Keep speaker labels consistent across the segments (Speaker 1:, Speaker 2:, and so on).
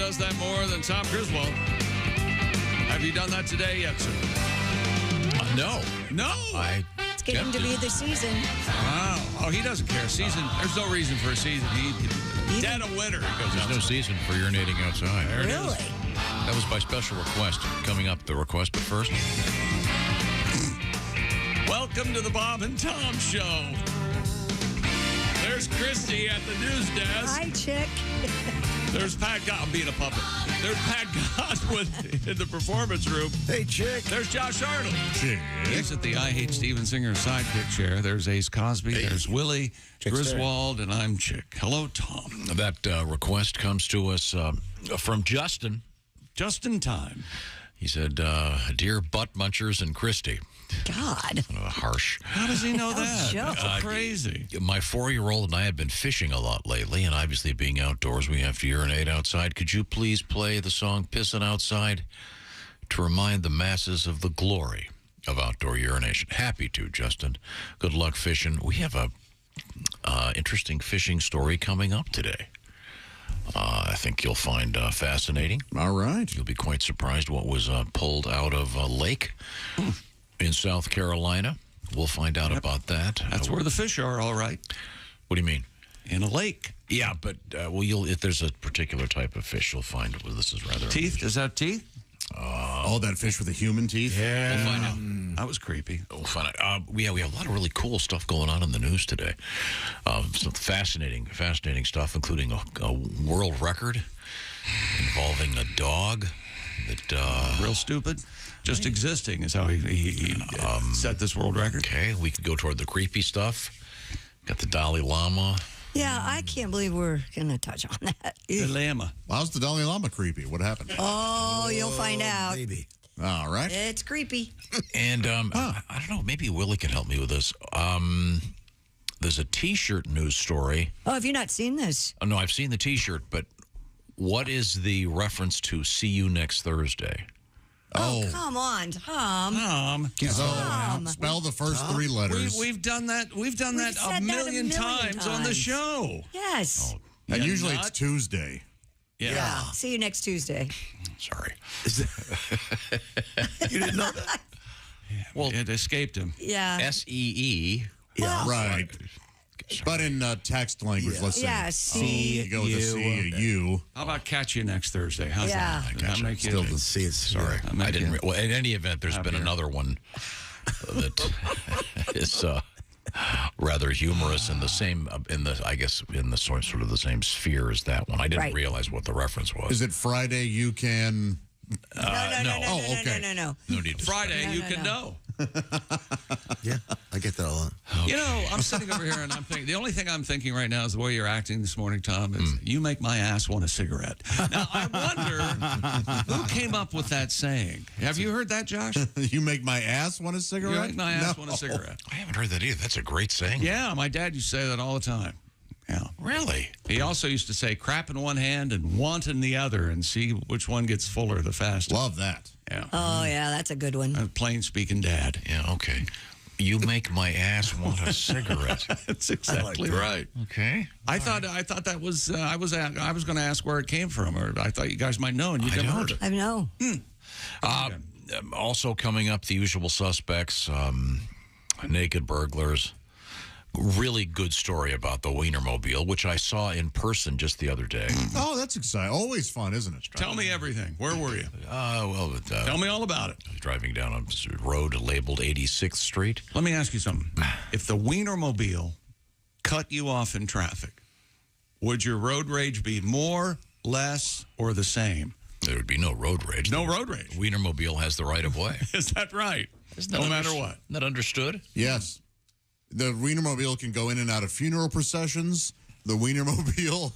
Speaker 1: does that more than Tom Griswold. Have you done that today yet, sir?
Speaker 2: No.
Speaker 1: No.
Speaker 3: It's getting to be the season.
Speaker 1: Wow. Oh, he doesn't care. Season. There's no reason for a season. Dead of winter.
Speaker 2: There's no season for urinating outside.
Speaker 3: Really?
Speaker 2: That was by special request. Coming up, the request, but first.
Speaker 1: Welcome to the Bob and Tom Show. There's Christy at the news desk.
Speaker 3: Hi, chick.
Speaker 1: There's Pat I'm being a puppet. There's Pat Godwin in the performance room.
Speaker 4: Hey, chick.
Speaker 1: There's Josh Arnold.
Speaker 4: Chick.
Speaker 1: He's at the I Hate Steven Singer sidekick chair. There's Ace Cosby.
Speaker 4: Hey.
Speaker 1: There's Willie Griswold, and I'm Chick. Hello, Tom.
Speaker 2: That request comes to us from Justin.
Speaker 1: Just in time.
Speaker 2: He said, "Dear butt munchers and Christy."
Speaker 3: God.
Speaker 2: Harsh.
Speaker 1: How does he know that?
Speaker 3: Joe.
Speaker 1: That's crazy.
Speaker 2: My 4-year-old and I have been fishing a lot lately, and obviously being outdoors, we have to urinate outside. Could you please play the song Pissin' Outside to remind the masses of the glory of outdoor urination? Happy to, Justin. Good luck fishing. We have a interesting fishing story coming up today. I think you'll find fascinating.
Speaker 4: All right.
Speaker 2: You'll be quite surprised what was pulled out of a lake in South Carolina. We'll find out about that.
Speaker 1: That's where the fish are, all right.
Speaker 2: What do you mean?
Speaker 1: In a lake.
Speaker 2: Yeah, but if there's a particular type of fish, you'll find this is rather
Speaker 1: Teeth? Does that have teeth?
Speaker 4: Oh, that fish with the human teeth?
Speaker 1: Yeah.
Speaker 2: We'll find out.
Speaker 1: That was creepy.
Speaker 2: We'll find out. We have a lot of really cool stuff going on in the news today. Some fascinating stuff, including a world record involving a dog that
Speaker 1: Real stupid. Just existing is how he set this world record.
Speaker 2: Okay, we could go toward the creepy stuff. Got the Dalai Lama.
Speaker 3: Yeah, I can't believe we're going to touch on that.
Speaker 1: The llama.
Speaker 4: How's the Dalai Lama creepy? What happened?
Speaker 3: Oh, you'll find out.
Speaker 4: Baby. All right.
Speaker 3: It's creepy.
Speaker 2: And I don't know, maybe Willie can help me with this. There's a T-shirt news story.
Speaker 3: Oh, have you not seen this?
Speaker 2: Oh, no, I've seen the T-shirt, but what is the reference to see you next Thursday?
Speaker 3: Oh, come on, Tom.
Speaker 1: Tom.
Speaker 3: Tom.
Speaker 4: Spell the first 3 letters.
Speaker 1: We've done that. We've done that a million times on the show.
Speaker 3: Yes.
Speaker 2: Oh,
Speaker 4: and
Speaker 1: Yeah,
Speaker 4: usually
Speaker 1: not-
Speaker 4: it's Tuesday.
Speaker 1: Yeah.
Speaker 3: See you next Tuesday.
Speaker 2: sorry.
Speaker 4: You didn't know that?
Speaker 2: Well,
Speaker 1: It escaped him.
Speaker 3: Yeah.
Speaker 2: S-E-E.
Speaker 3: Well,
Speaker 4: Right. But in text language, let's say.
Speaker 3: Yeah, see
Speaker 4: You go with the C, a U.
Speaker 1: How about catch you next Thursday? How's
Speaker 3: Yeah.
Speaker 1: that? That make you-
Speaker 4: Still the C.
Speaker 2: Sorry.
Speaker 1: I'm
Speaker 2: I didn't.
Speaker 1: making-
Speaker 2: Well, in any event, there's been
Speaker 1: Happier.
Speaker 2: another one that is rather humorous in the same, I guess, in the sort of the same sphere as that one. I didn't
Speaker 3: Right.
Speaker 2: realize what the reference was.
Speaker 4: Is it Friday you can...
Speaker 3: no.
Speaker 4: Oh, okay.
Speaker 3: No.
Speaker 2: No need to.
Speaker 1: Friday,
Speaker 3: No,
Speaker 1: you
Speaker 3: no,
Speaker 1: can
Speaker 3: no.
Speaker 1: know.
Speaker 5: Yeah, I get that a lot.
Speaker 1: You know, I'm sitting over here and I'm thinking, the only thing I'm thinking right now is the way you're acting this morning, Tom, is you make my ass want a cigarette. Now, I wonder who came up with that saying. Have you heard that, Josh?
Speaker 4: You make my ass want a
Speaker 1: You
Speaker 4: cigarette?
Speaker 1: make my ass
Speaker 4: No.
Speaker 1: want a cigarette.
Speaker 2: I haven't heard that either. That's a great saying.
Speaker 1: Yeah, my dad used to say that all the time. Yeah.
Speaker 2: Really?
Speaker 1: He also used to say crap in one hand and want in the other and see which one gets fuller the fastest.
Speaker 4: Love that.
Speaker 1: Yeah.
Speaker 3: Oh, yeah, that's a good one.
Speaker 1: A plain speaking dad.
Speaker 2: Yeah. Okay. You make my ass want a cigarette.
Speaker 1: That's exactly right.
Speaker 2: Okay.
Speaker 1: I thought that was I was going to ask where it came from, or I thought you guys might know, and you
Speaker 2: I
Speaker 1: never
Speaker 2: don't.
Speaker 1: heard it.
Speaker 3: I know.
Speaker 2: Also coming up, the usual suspects, naked burglars. Really good story about the Wienermobile, which I saw in person just the other day.
Speaker 4: Oh, that's exciting. Always fun, isn't it?
Speaker 1: Tell me everything. Where were you?
Speaker 2: Tell
Speaker 1: Tell me all about it.
Speaker 2: I was driving down a road labeled 86th Street.
Speaker 1: Let me ask you something. If the Wienermobile cut you off in traffic, would your road rage be more, less, or the same?
Speaker 2: There would be no road rage.
Speaker 1: No road rage.
Speaker 2: Wienermobile has the right of way.
Speaker 1: Is that right? No matter what.
Speaker 2: Not understood?
Speaker 4: Yes. The Wienermobile can go in and out of funeral processions. The Wienermobile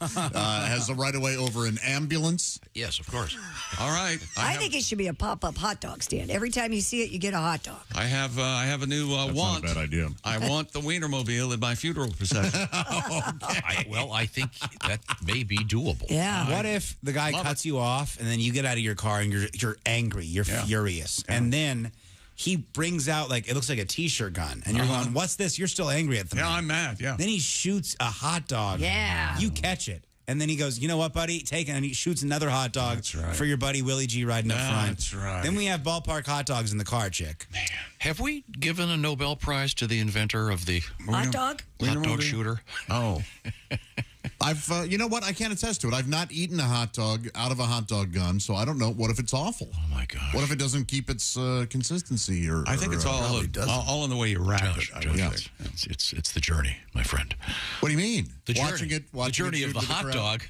Speaker 4: has the right of way over an ambulance.
Speaker 2: Yes, of course.
Speaker 1: All right.
Speaker 3: I think it should be a pop-up hot dog stand. Every time you see it, you get a hot dog.
Speaker 1: I have a new
Speaker 4: That's
Speaker 1: want.
Speaker 4: not a bad idea.
Speaker 1: I want the Wienermobile in my funeral procession.
Speaker 2: I think that may be doable.
Speaker 3: Yeah.
Speaker 5: What if the guy cuts you off and then you get out of your car and you're angry, you're furious, and then he brings out, like, it looks like a T-shirt gun, and you're going, what's this? You're still angry at the man.
Speaker 1: I'm mad, yeah.
Speaker 5: Then he shoots a hot dog.
Speaker 3: Yeah.
Speaker 5: You catch it, And then he goes, you know what, buddy? Take it. And he shoots another hot dog
Speaker 1: That's right.
Speaker 5: for your buddy Willie G riding up front.
Speaker 1: That's right.
Speaker 5: Then we have ballpark hot dogs in the car, chick.
Speaker 2: Have we given a Nobel Prize to the inventor of the
Speaker 3: Hot dog?
Speaker 2: hot dog shooter?
Speaker 1: Oh.
Speaker 4: I've, you know what? I can't attest to it. I've not eaten a hot dog out of a hot dog gun, so I don't know. What if it's awful?
Speaker 2: Oh, my gosh.
Speaker 4: What if it doesn't keep its consistency? Or
Speaker 1: I think it's all in the way you wrap
Speaker 2: Josh,
Speaker 1: it. I
Speaker 2: Josh,
Speaker 1: would
Speaker 4: yeah.
Speaker 1: think.
Speaker 2: it's the journey, my friend.
Speaker 4: What do you mean?
Speaker 2: The
Speaker 4: watching
Speaker 2: journey.
Speaker 4: it, watching
Speaker 2: the journey
Speaker 4: it
Speaker 2: of the
Speaker 4: shoot to
Speaker 2: hot
Speaker 4: crowd.
Speaker 2: dog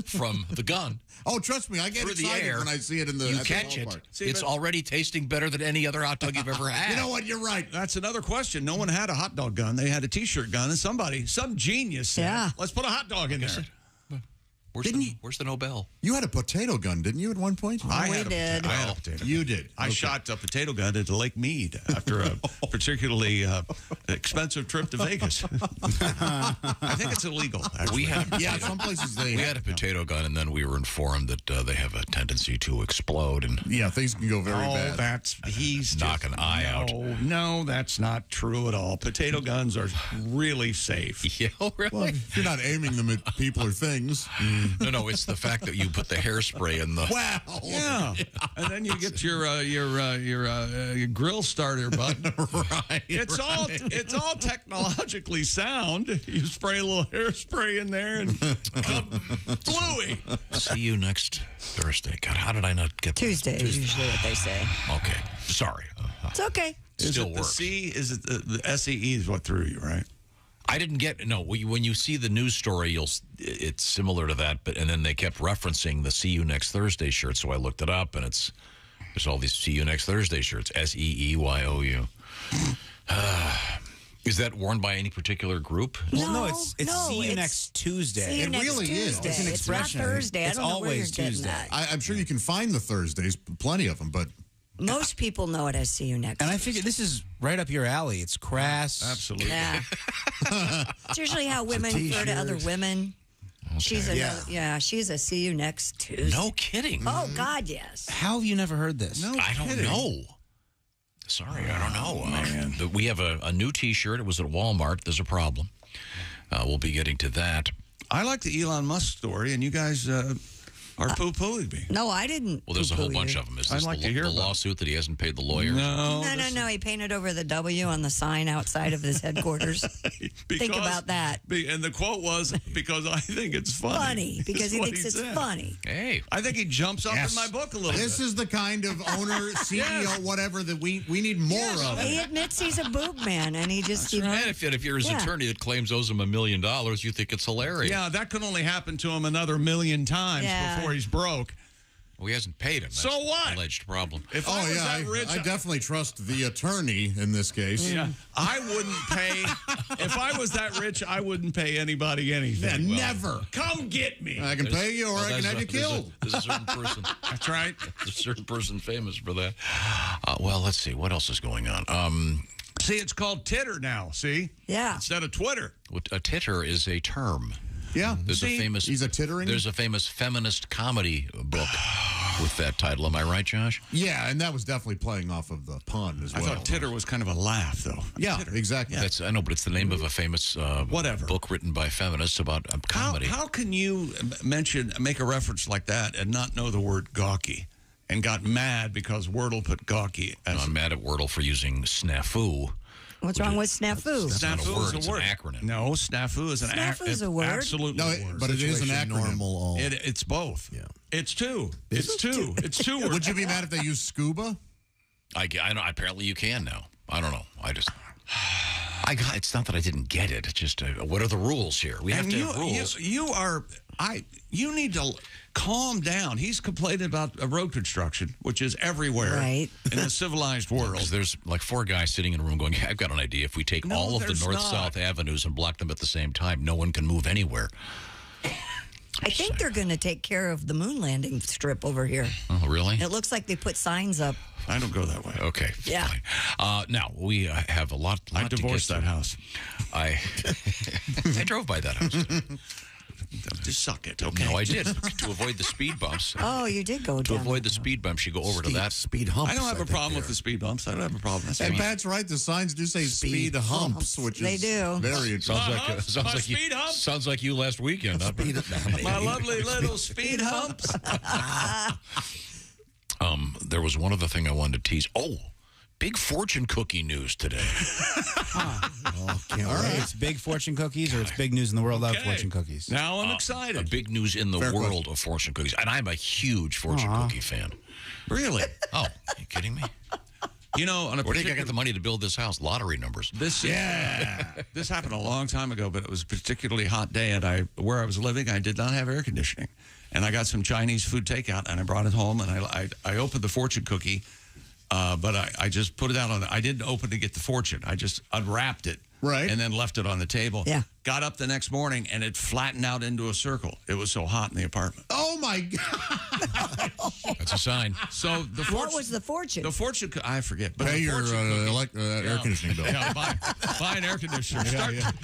Speaker 2: from the gun.
Speaker 4: Oh, trust me, I get
Speaker 2: Through the
Speaker 4: excited
Speaker 2: air,
Speaker 4: when I see it in the.
Speaker 2: You
Speaker 4: at the
Speaker 2: catch it.
Speaker 4: ballpark.
Speaker 2: It's already tasting better than any other hot dog you've ever had.
Speaker 4: You know what? You're right.
Speaker 1: That's another question. No one had a hot dog gun. They had a T-shirt gun, and some genius said,
Speaker 3: Yeah.
Speaker 1: let's put a hot dog in there.
Speaker 2: Where's the Nobel?
Speaker 4: You had a potato gun, didn't you, at one point?
Speaker 1: I
Speaker 3: We
Speaker 1: had
Speaker 3: did.
Speaker 1: I had a potato gun.
Speaker 4: You did.
Speaker 1: I shot a potato gun at Lake Mead after a particularly expensive trip to Vegas. I think it's illegal. Actually.
Speaker 2: We had a
Speaker 4: Yeah,
Speaker 2: potato,
Speaker 4: some places they.
Speaker 2: we had a potato gun, and then we were informed that they have a tendency to explode and
Speaker 4: Yeah, things can go very bad.
Speaker 1: He's
Speaker 2: knock an eye out.
Speaker 1: No, that's not true at all. Potato guns are really safe.
Speaker 2: Yeah, really?
Speaker 4: Well, if you're not aiming them at people or things.
Speaker 2: No, it's the fact that you put the hairspray in the.
Speaker 4: Wow.
Speaker 1: Yeah, and then you get your grill starter button.
Speaker 4: Right.
Speaker 1: It's all technologically sound. You spray a little hairspray in there and bluey.
Speaker 2: See you next Thursday. God, how did I not get that?
Speaker 3: Tuesday is usually what they say.
Speaker 2: Okay, sorry.
Speaker 3: It's okay.
Speaker 2: Still
Speaker 1: the
Speaker 2: works.
Speaker 1: C? Is it the SEE is what threw you, right?
Speaker 2: I didn't get when you see the news story, it's similar to that, and then they kept referencing the "See You Next Thursday" shirt, so I looked it up, and there's all these "See You Next Thursday" shirts, SEEYOU. Is that worn by any particular group?
Speaker 5: Well, no, it's
Speaker 3: no,
Speaker 5: see you
Speaker 3: it's
Speaker 5: next Tuesday.
Speaker 3: See you
Speaker 4: It
Speaker 3: next
Speaker 4: really is.
Speaker 3: Tuesday.
Speaker 5: It's an expression.
Speaker 3: It's not Thursday. I
Speaker 5: It's
Speaker 3: don't know where you're
Speaker 5: always
Speaker 3: getting
Speaker 5: Tuesday.
Speaker 3: that.
Speaker 4: I'm sure you can find the Thursdays, plenty of them, but
Speaker 3: Most people know it as "See You Next."
Speaker 5: And I figured this is right up your alley. It's crass.
Speaker 1: Absolutely.
Speaker 3: Yeah. It's usually how women refer to other women. She's she's a "See You Next Tuesday."
Speaker 2: No kidding.
Speaker 3: Oh God, yes.
Speaker 5: How have you never heard this?
Speaker 1: No
Speaker 2: I don't
Speaker 1: kidding.
Speaker 2: know. Sorry, I don't know. Man. We have a new T-shirt. It was at Walmart. There's a problem. We'll be getting to that.
Speaker 1: I like the Elon Musk story, and you guys are poo-pooing me.
Speaker 3: No, I didn't.
Speaker 2: Well, there's a whole
Speaker 3: poo-poo
Speaker 2: bunch
Speaker 3: you.
Speaker 2: of them. Is
Speaker 1: I'd
Speaker 2: this
Speaker 1: like to
Speaker 2: the
Speaker 1: hear about it.
Speaker 2: lawsuit that he hasn't paid the lawyers?
Speaker 1: No.
Speaker 3: No. He painted over the W on the sign outside of his headquarters. Think about that.
Speaker 1: And the quote was, because I think it's funny.
Speaker 3: Funny, because
Speaker 1: is
Speaker 3: he
Speaker 1: what
Speaker 3: thinks it's
Speaker 1: said.
Speaker 3: funny.
Speaker 2: Hey,
Speaker 1: I think he jumps up
Speaker 4: Yes.
Speaker 1: in my book a little
Speaker 4: this
Speaker 1: bit.
Speaker 4: is the kind of owner, CEO, whatever that we need more of.
Speaker 3: He admits he's a boob man, and he just
Speaker 2: and if you're his
Speaker 3: Yeah.
Speaker 2: attorney that claims owes him $1 million, you think it's hilarious.
Speaker 1: Yeah, that could only happen to him another million times
Speaker 3: Yeah.
Speaker 1: before he's broke.
Speaker 2: Well, he hasn't paid him. That's
Speaker 1: So what?
Speaker 2: the alleged problem.
Speaker 1: If I
Speaker 4: Oh,
Speaker 1: was
Speaker 4: yeah,
Speaker 1: that rich,
Speaker 4: I definitely trust the attorney in this case.
Speaker 1: yeah, I wouldn't pay. If I was that rich, I wouldn't pay anybody anything.
Speaker 4: Yeah, never.
Speaker 1: Come get me.
Speaker 4: I can pay you or
Speaker 2: Well,
Speaker 4: I can
Speaker 2: there's
Speaker 4: have you killed.
Speaker 2: There's a certain person.
Speaker 1: That's right.
Speaker 2: There's a certain person famous for that. Well, let's see. What else is going on?
Speaker 1: See, it's called titter now. See,
Speaker 3: Yeah.
Speaker 1: instead of Twitter.
Speaker 2: A titter is a term.
Speaker 4: Yeah.
Speaker 2: There's a famous.
Speaker 4: He's a tittering?
Speaker 2: There's a famous feminist comedy book with that title. Am I right, Josh?
Speaker 4: Yeah, and that was definitely playing off of the pun as
Speaker 1: I
Speaker 4: well.
Speaker 1: thought titter was kind of a laugh, though.
Speaker 4: Yeah,
Speaker 1: Titter.
Speaker 4: exactly.
Speaker 2: I know, but it's the name of a famous
Speaker 1: Whatever.
Speaker 2: book written by feminists about comedy.
Speaker 1: How can you make a reference like that and not know the word gawky? And got mad because Wordle put gawky as
Speaker 2: I'm mad at Wordle for using snafu.
Speaker 3: What's wrong with snafu?
Speaker 2: That's not a
Speaker 1: snafu
Speaker 2: word,
Speaker 1: is
Speaker 2: it's
Speaker 1: a
Speaker 2: an
Speaker 1: word.
Speaker 2: acronym.
Speaker 1: No, snafu is an
Speaker 3: Snafu's a word.
Speaker 1: Absolutely
Speaker 4: No,
Speaker 1: a word.
Speaker 4: but it is an acronym.
Speaker 6: Normal.
Speaker 1: It's both.
Speaker 6: Yeah.
Speaker 1: It's two. It's two. It's two words.
Speaker 4: Would you be mad if they used scuba?
Speaker 2: I know. Apparently, you can now. I don't know. It's not that I didn't get it. It's just what are the rules here? We have
Speaker 1: And
Speaker 2: to have rules.
Speaker 1: You need to calm down. He's complaining about road construction, which is everywhere
Speaker 3: Right.
Speaker 1: in the civilized world.
Speaker 2: Because there's like 4 guys sitting in a room going, I've got an idea. If we take
Speaker 1: No,
Speaker 2: all of the
Speaker 1: there's
Speaker 2: north-south avenues and block them at the same time, no one can move anywhere.
Speaker 3: I think they're going to take care of the moon landing strip over here.
Speaker 2: Oh, really?
Speaker 3: It looks like they put signs up.
Speaker 1: I don't go that way.
Speaker 2: Okay.
Speaker 3: Yeah.
Speaker 2: Fine. Now, we have a lot
Speaker 1: I
Speaker 2: to get
Speaker 1: divorced that
Speaker 2: through.
Speaker 1: house.
Speaker 2: I drove by that house.
Speaker 1: to suck it, okay?
Speaker 2: No, I did. To avoid the speed bumps.
Speaker 3: Oh, you did go
Speaker 2: To
Speaker 3: down.
Speaker 2: avoid the speed bumps, you go over to that.
Speaker 4: Speed humps.
Speaker 1: I don't have a problem with the speed bumps. I don't have a problem. That's
Speaker 4: And
Speaker 1: fine.
Speaker 4: Pat's right. The signs do say speed humps, which
Speaker 3: They
Speaker 4: is
Speaker 3: do.
Speaker 4: very interesting.
Speaker 2: Sounds like you last weekend.
Speaker 1: My lovely little speed humps.
Speaker 2: There was one other thing I wanted to tease. Oh, big fortune cookie news today.
Speaker 5: All right. It's big fortune cookies, or it's big news in the world of fortune cookies.
Speaker 1: Now I'm excited.
Speaker 2: Big news in the world of fortune cookies. And I'm a huge fortune cookie fan.
Speaker 1: Really?
Speaker 2: Oh, are you kidding me?
Speaker 1: You know, on a
Speaker 2: Where do you get the money to build this house? Lottery numbers.
Speaker 1: This happened a long time ago, but it was a particularly hot day, and where I was living, I did not have air conditioning, and I got some Chinese food takeout, and I brought it home, and I opened the fortune cookie, but I just put it out I didn't open to get the fortune. I just unwrapped it,
Speaker 4: right,
Speaker 1: and then left it on the table.
Speaker 3: Yeah.
Speaker 1: Got up the next morning, and it flattened out into a circle. It was so hot in the apartment.
Speaker 4: Oh my God!
Speaker 2: That's a sign.
Speaker 1: So
Speaker 3: what was the fortune?
Speaker 1: The fortune, I forget. But
Speaker 4: Pay
Speaker 1: the
Speaker 4: your air conditioning bill.
Speaker 1: Yeah, buy an air conditioner.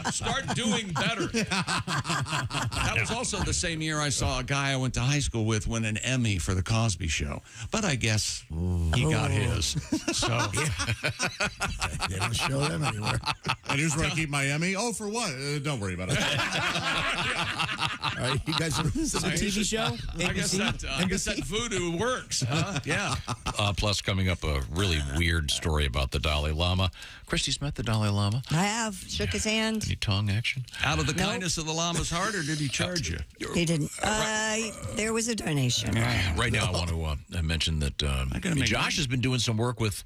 Speaker 1: Start doing better. That was also the same year I saw a guy I went to high school with win an Emmy for the Cosby Show. But I guess he got his. So
Speaker 6: they don't show them anywhere.
Speaker 4: And here's where I keep my Emmy. Oh, for what? Don't worry about it.
Speaker 6: All right, you guys are
Speaker 5: This is a TV show?
Speaker 1: I guess that voodoo works. Huh? Yeah.
Speaker 2: Plus, coming up, a really weird story about the Dalai Lama. Christy's met the Dalai Lama.
Speaker 3: I have. Shook his hand.
Speaker 2: Any tongue action?
Speaker 1: Out of the kindness of the Lama's heart, or did he charge you?
Speaker 3: He didn't. There was a donation.
Speaker 2: Right now, I want to mention that Josh has been doing some work with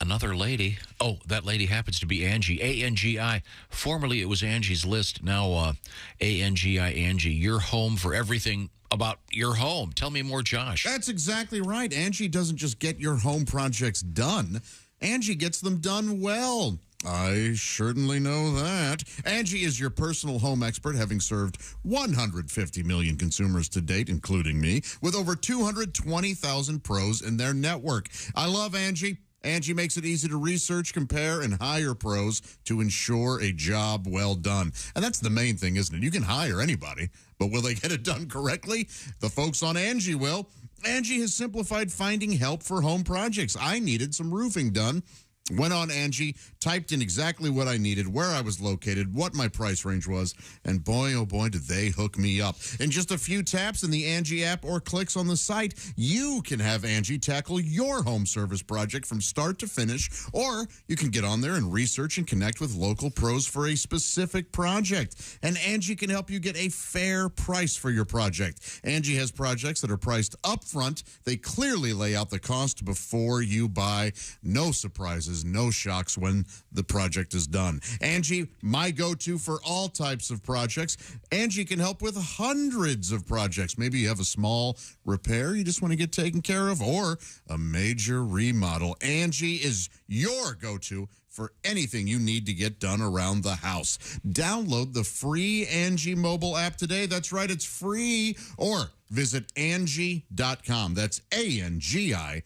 Speaker 2: another lady. Oh, that lady happens to be Angie. A-N-G-I. Formerly, it was Angie's List. Now, A-N-G-I, Angie. Your home for everything about your home. Tell me more, Josh.
Speaker 4: That's exactly right. Angie doesn't just get your home projects done. Angie gets them done well. I certainly know that. Angie is your personal home expert, having served 150 million consumers to date, including me, with over 220,000 pros in their network. I love Angie. Angie makes it easy to research, compare, and hire pros to ensure a job well done. And that's the main thing, isn't it? You can hire anybody, but will they get it done correctly? The folks on Angie will. Angie has simplified finding help for home projects. I needed some roofing done. Went on Angie, typed in exactly what I needed, where I was located, what my price range was, and boy, oh boy, did they hook me up. In just a few taps in the Angie app or clicks on the site, you can have Angie tackle your home service project from start to finish, or you can get on there and research and connect with local pros for a specific project. And Angie can help you get a fair price for your project. Angie has projects that are priced up front. They clearly lay out the cost before you buy. No surprises. No shocks when the project is done. Angie, my go-to for all types of projects. Angie can help with hundreds of projects. Maybe you have a small repair you just want to get taken care of, or a major remodel. Angie is your go-to for anything you need to get done around the house. Download the free Angie mobile app today. That's right, it's free. Or visit Angie.com. That's ANGI.com.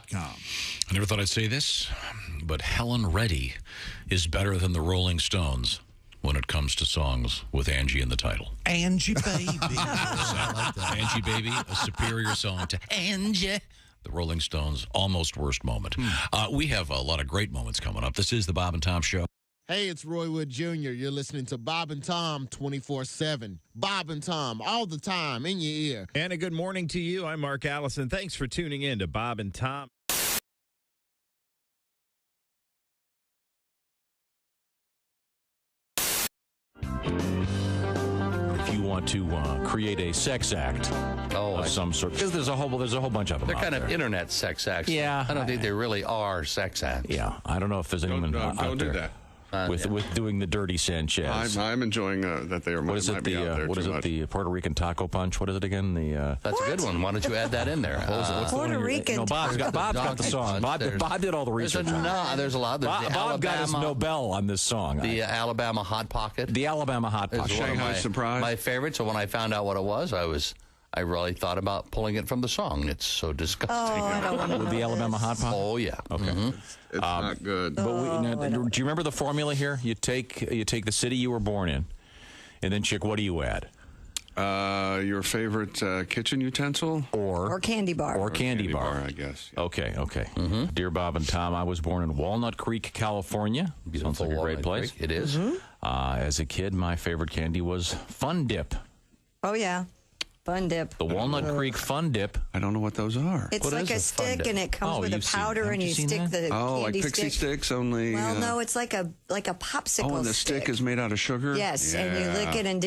Speaker 2: I never thought I'd say this, but Helen Reddy is better than the Rolling Stones when it comes to songs with Angie in the title.
Speaker 1: Angie Baby.
Speaker 2: I like that. Angie Baby, a superior song to Angie. The Rolling Stones' almost worst moment. We have a lot of great moments coming up. This is the Bob and Tom Show.
Speaker 7: Hey, it's Roy Wood Jr. You're listening to Bob and Tom 24/7. Bob and Tom, all the time, in your ear.
Speaker 8: And a good morning to you. I'm Mark Allison. Thanks for tuning in to Bob and Tom. If you want to create a sex act of some sort, because there's a whole bunch of them.
Speaker 9: They're
Speaker 8: out
Speaker 9: kind
Speaker 8: there.
Speaker 9: of internet sex acts.
Speaker 8: Yeah,
Speaker 9: I don't think they really are sex acts.
Speaker 8: Yeah, I don't know if there's anyone out
Speaker 10: Don't do
Speaker 8: there
Speaker 10: that.
Speaker 8: with doing the dirty Sanchez.
Speaker 10: I'm enjoying that they are.
Speaker 8: What is it?
Speaker 10: Might be out there
Speaker 8: What is
Speaker 10: too
Speaker 8: it?
Speaker 10: much.
Speaker 8: The Puerto Rican taco punch. What is it again?
Speaker 9: That's a good one. Why don't you add that in there?
Speaker 8: What's the
Speaker 3: Puerto
Speaker 8: one
Speaker 3: Rican
Speaker 8: No, Bob's got the song. Bob did all the research.
Speaker 9: There's a lot. There's the
Speaker 8: Bob got his Nobel on this song.
Speaker 9: The Alabama Hot Pocket.
Speaker 8: The Alabama Hot Pocket.
Speaker 9: Is one of
Speaker 10: Shanghai Surprise.
Speaker 9: My favorite. So when I found out what it was, I really thought about pulling it from the song. It's so disgusting.
Speaker 3: Oh, I don't want to
Speaker 8: With the Alabama Hot Pocket.
Speaker 9: Oh yeah.
Speaker 8: Okay.
Speaker 10: It's not good.
Speaker 8: But do you remember the formula here? You take the city you were born in, and then check what do you add?
Speaker 10: Your favorite kitchen utensil?
Speaker 3: Or candy bar.
Speaker 8: Or candy bar.
Speaker 10: I guess.
Speaker 8: Okay. Dear Bob and Tom, I was born in Walnut Creek, California. Sounds like a great place.
Speaker 9: It is.
Speaker 8: As a kid, my favorite candy was Fun Dip.
Speaker 3: Oh, yeah. Fun Dip.
Speaker 8: The Walnut Creek Fun Dip.
Speaker 10: I don't know what those are.
Speaker 3: It's like a stick, and it comes with a powder, and you stick the
Speaker 10: like
Speaker 3: candy
Speaker 10: pixie
Speaker 3: stick.
Speaker 10: sticks, only.
Speaker 3: Well, no, it's like a popsicle.
Speaker 10: Oh, and the stick is made out of sugar.
Speaker 3: Yes, and you lick it and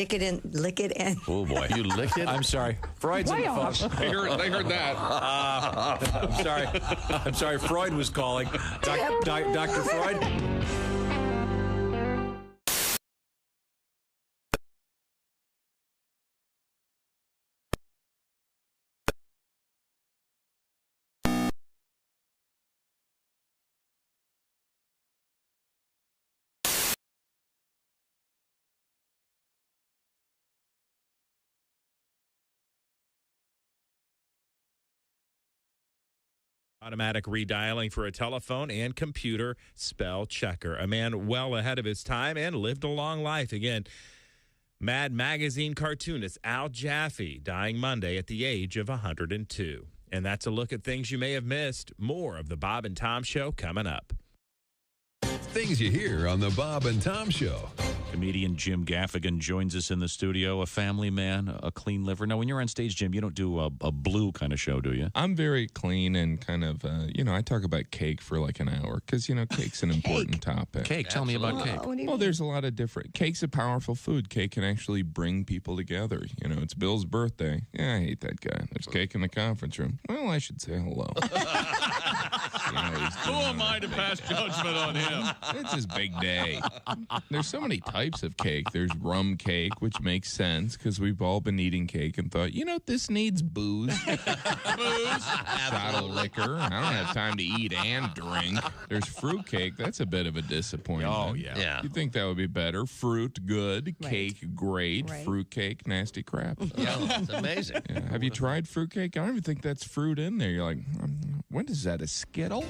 Speaker 3: lick it and.
Speaker 8: Oh boy,
Speaker 9: You lick it?
Speaker 8: I'm sorry, Freud's in the phone.
Speaker 10: They heard that.
Speaker 8: I'm sorry. Freud was calling. Dr. Freud.
Speaker 11: Automatic redialing for a telephone and computer spell checker. A man well ahead of his time and lived a long life. Again, Mad Magazine cartoonist Al Jaffe dying Monday at the age of 102. And that's a look at things you may have missed. More of the Bob and Tom Show coming up.
Speaker 12: Things you hear on the Bob and Tom Show.
Speaker 8: Comedian Jim Gaffigan joins us in the studio, a family man, a clean liver. Now, when you're on stage, Jim, you don't do a blue kind of show, do you?
Speaker 13: I'm very clean and kind of, I talk about cake for like an hour because, cake's an important topic.
Speaker 8: Cake, tell me about cake.
Speaker 13: Well, there's a lot of different. Cake's a powerful food. Cake can actually bring people together. It's Bill's birthday. Yeah, I hate that guy. There's cake in the conference room. Well, I should say hello.
Speaker 8: Who am I to pass judgment on him?
Speaker 13: It's his big day. There's so many types of cake. There's rum cake, which makes sense because we've all been eating cake and thought, this needs booze. Shot of liquor. I don't have time to eat and drink. There's fruit cake. That's a bit of a disappointment.
Speaker 8: Oh, yeah.
Speaker 13: You'd think that would be better. Fruit, good.
Speaker 3: Right.
Speaker 13: Cake, great.
Speaker 3: Right.
Speaker 13: Fruit cake, nasty crap.
Speaker 9: Yeah, it's amazing.
Speaker 13: Yeah. Have you tried fruit cake? I don't even think that's fruit in there. You're like, when is that, a Skittle?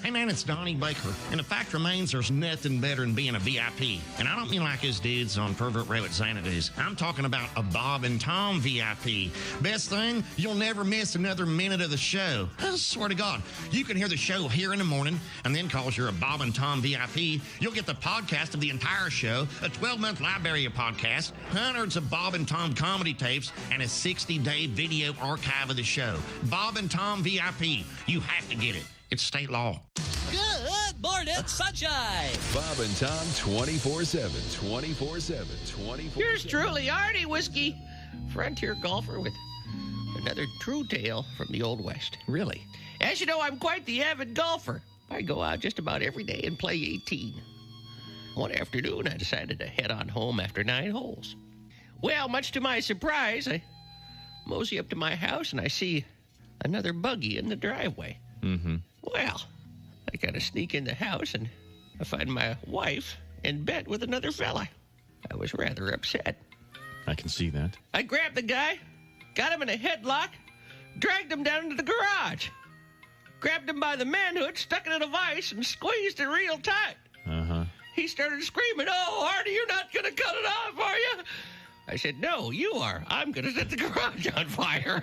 Speaker 14: Hey man, it's Donnie Baker, and the fact remains there's nothing better than being a VIP. And I don't mean like his dudes on Pervert Row at Xanadu's. I'm talking about a Bob and Tom VIP. Best thing, you'll never miss another minute of the show. I swear to God, you can hear the show here in the morning, and then cause you're a Bob and Tom VIP, you'll get the podcast of the entire show, a 12-month library of podcasts, hundreds of Bob and Tom comedy tapes, and a 60-day video archive of the show. Bob and Tom VIP. You have to get it. It's state law.
Speaker 15: Good morning, sunshine.
Speaker 12: Bob and Tom 24/7, 24/7, 24/7.
Speaker 16: Yours truly, Artie Whiskey, frontier golfer with another true tale from the Old West. Really. As you know, I'm quite the avid golfer. I go out just about every day and play 18. One afternoon, I decided to head on home after 9 holes. Well, much to my surprise, I mosey up to my house and I see another buggy in the driveway.
Speaker 8: Mm-hmm.
Speaker 16: Well, I kind of sneak in the house and I find my wife in bed with another fella. I was rather upset.
Speaker 8: I can see that.
Speaker 16: I grabbed the guy, got him in a headlock, dragged him down into the garage, grabbed him by the manhood, stuck it in a vise, and squeezed it real tight.
Speaker 8: Uh-huh.
Speaker 16: He started screaming, "Oh, Artie, you're not going to cut it off, are you?" I said, "No, you are. I'm going to set the garage on fire."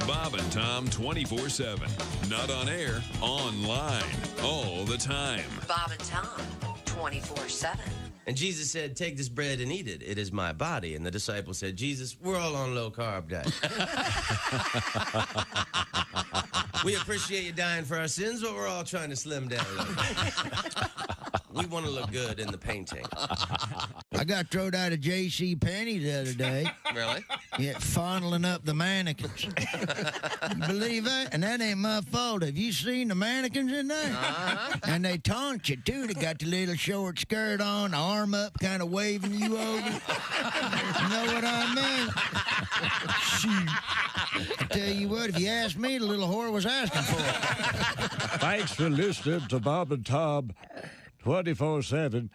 Speaker 12: Bob and Tom 24/7. Not on air, online, all the time.
Speaker 17: Bob and Tom 24/7.
Speaker 18: And Jesus said, "Take this bread and eat it. It is my body." And the disciples said, "Jesus, we're all on low-carb diet." We appreciate you dying for our sins, but we're all trying to slim down a little bit. We want to look good in the painting.
Speaker 6: I got thrown out of J.C. Penney the other day.
Speaker 18: Really?
Speaker 6: Yeah, fondling up the mannequins. You believe that? And that ain't my fault. Have you seen the mannequins in there?
Speaker 18: Uh-huh.
Speaker 6: And they taunt you, too. They got the little short skirt on, the arm up, kind of waving you over. You know what I mean? Shoot. I tell you what, if you ask me, the little whore was asking for it.
Speaker 19: Thanks for listening to Bob and Tom 24/7.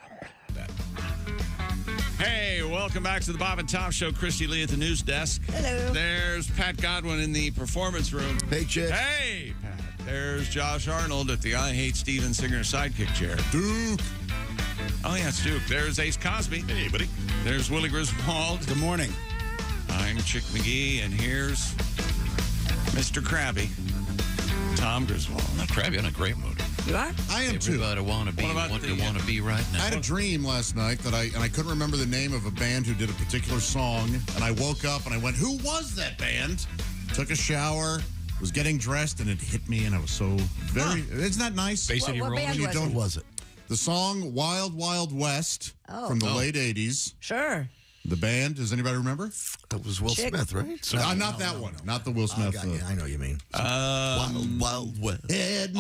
Speaker 1: Hey, welcome. welcome back to the Bob and Tom Show. Christy Lee at the news desk.
Speaker 3: Hello.
Speaker 1: There's Pat Godwin in the performance room.
Speaker 20: Hey, Chick.
Speaker 1: Hey, Pat. There's Josh Arnold at the I Hate Steven Singer sidekick chair.
Speaker 4: Duke.
Speaker 1: Oh, yeah, it's Duke. There's Ace Cosby.
Speaker 20: Hey, buddy.
Speaker 1: There's Willie Griswold.
Speaker 5: Good morning.
Speaker 1: I'm Chick McGee, and here's Mr. Krabby, Tom Griswold.
Speaker 2: Not Krabby, in a great mood.
Speaker 3: You are?
Speaker 4: I am too.
Speaker 2: Everybody want to be what they want to be right now.
Speaker 4: I had a dream last night that I couldn't remember the name of a band who did a particular song, and I woke up and I went, "Who was that band?" Took a shower, was getting dressed, and it hit me, and I was so very. Isn't that nice?
Speaker 3: What band was it?
Speaker 20: Was it?
Speaker 4: The song "Wild Wild West" from the late '80s.
Speaker 3: Sure.
Speaker 4: The band, does anybody remember?
Speaker 20: That was Will Smith, right?
Speaker 4: Not that one. Not the Will Smith.
Speaker 20: I know what you mean. Wild Wild West.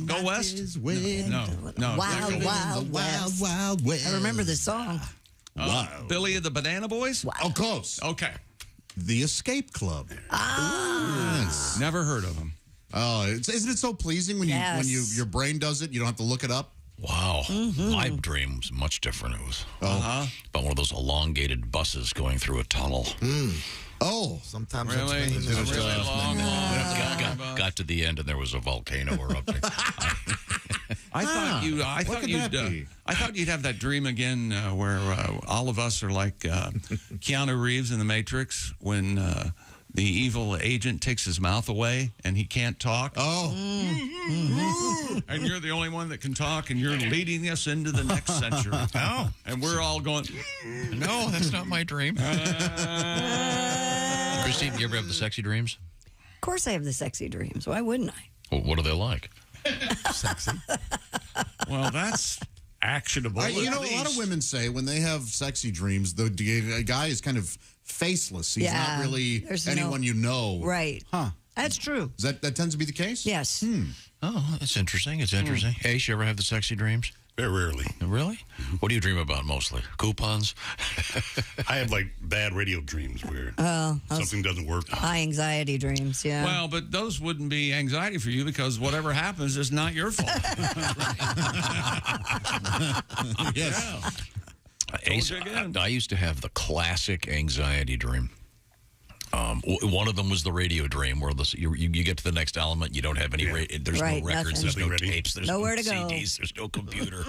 Speaker 1: Go West? No.
Speaker 3: Wild West. I remember the song.
Speaker 1: Billy and the Banana Boys?
Speaker 4: Oh, close.
Speaker 1: Okay.
Speaker 4: The Escape Club.
Speaker 3: Ah.
Speaker 1: Never heard of them.
Speaker 4: Oh, isn't it so pleasing when your brain does it? You don't have to look it up.
Speaker 2: Wow. My dream was much different. It was about one of those elongated buses going through a tunnel.
Speaker 4: Oh,
Speaker 20: sometimes
Speaker 1: really?
Speaker 20: It's
Speaker 1: really long.
Speaker 2: Got to the end and there was a volcano erupting.
Speaker 1: I thought you'd have that dream again where all of us are like Keanu Reeves in The Matrix when the evil agent takes his mouth away and he can't talk.
Speaker 4: Oh.
Speaker 1: And you're the only one that can talk, and you're leading us into the next century.
Speaker 2: Oh.
Speaker 1: And we're all going,
Speaker 2: no, that's not my dream. Christine, do you ever have the sexy dreams?
Speaker 3: Of course I have the sexy dreams. Why wouldn't I?
Speaker 2: Well, what are they like?
Speaker 20: Sexy.
Speaker 1: Well, that's actionable.
Speaker 4: A lot of women say when they have sexy dreams, the guy is kind of faceless. He's not really anyone you know.
Speaker 3: Right.
Speaker 4: Huh.
Speaker 3: That's true.
Speaker 4: That tends to be the case?
Speaker 3: Yes.
Speaker 2: Oh, that's interesting. It's interesting. Ace, you ever have the sexy dreams?
Speaker 21: Very rarely.
Speaker 2: Really? What do you dream about mostly? Coupons?
Speaker 21: I have like bad radio dreams where something doesn't work.
Speaker 3: High anxiety dreams, yeah.
Speaker 1: Well, but those wouldn't be anxiety for you because whatever happens is not your fault.
Speaker 4: Yes.
Speaker 2: Ace, I used to have the classic anxiety dream. One of them was the radio dream, where you get to the next element, you don't have any there's no records, there's no tapes, there's
Speaker 3: nowhere
Speaker 2: no
Speaker 3: to go.
Speaker 2: CDs, there's no computer.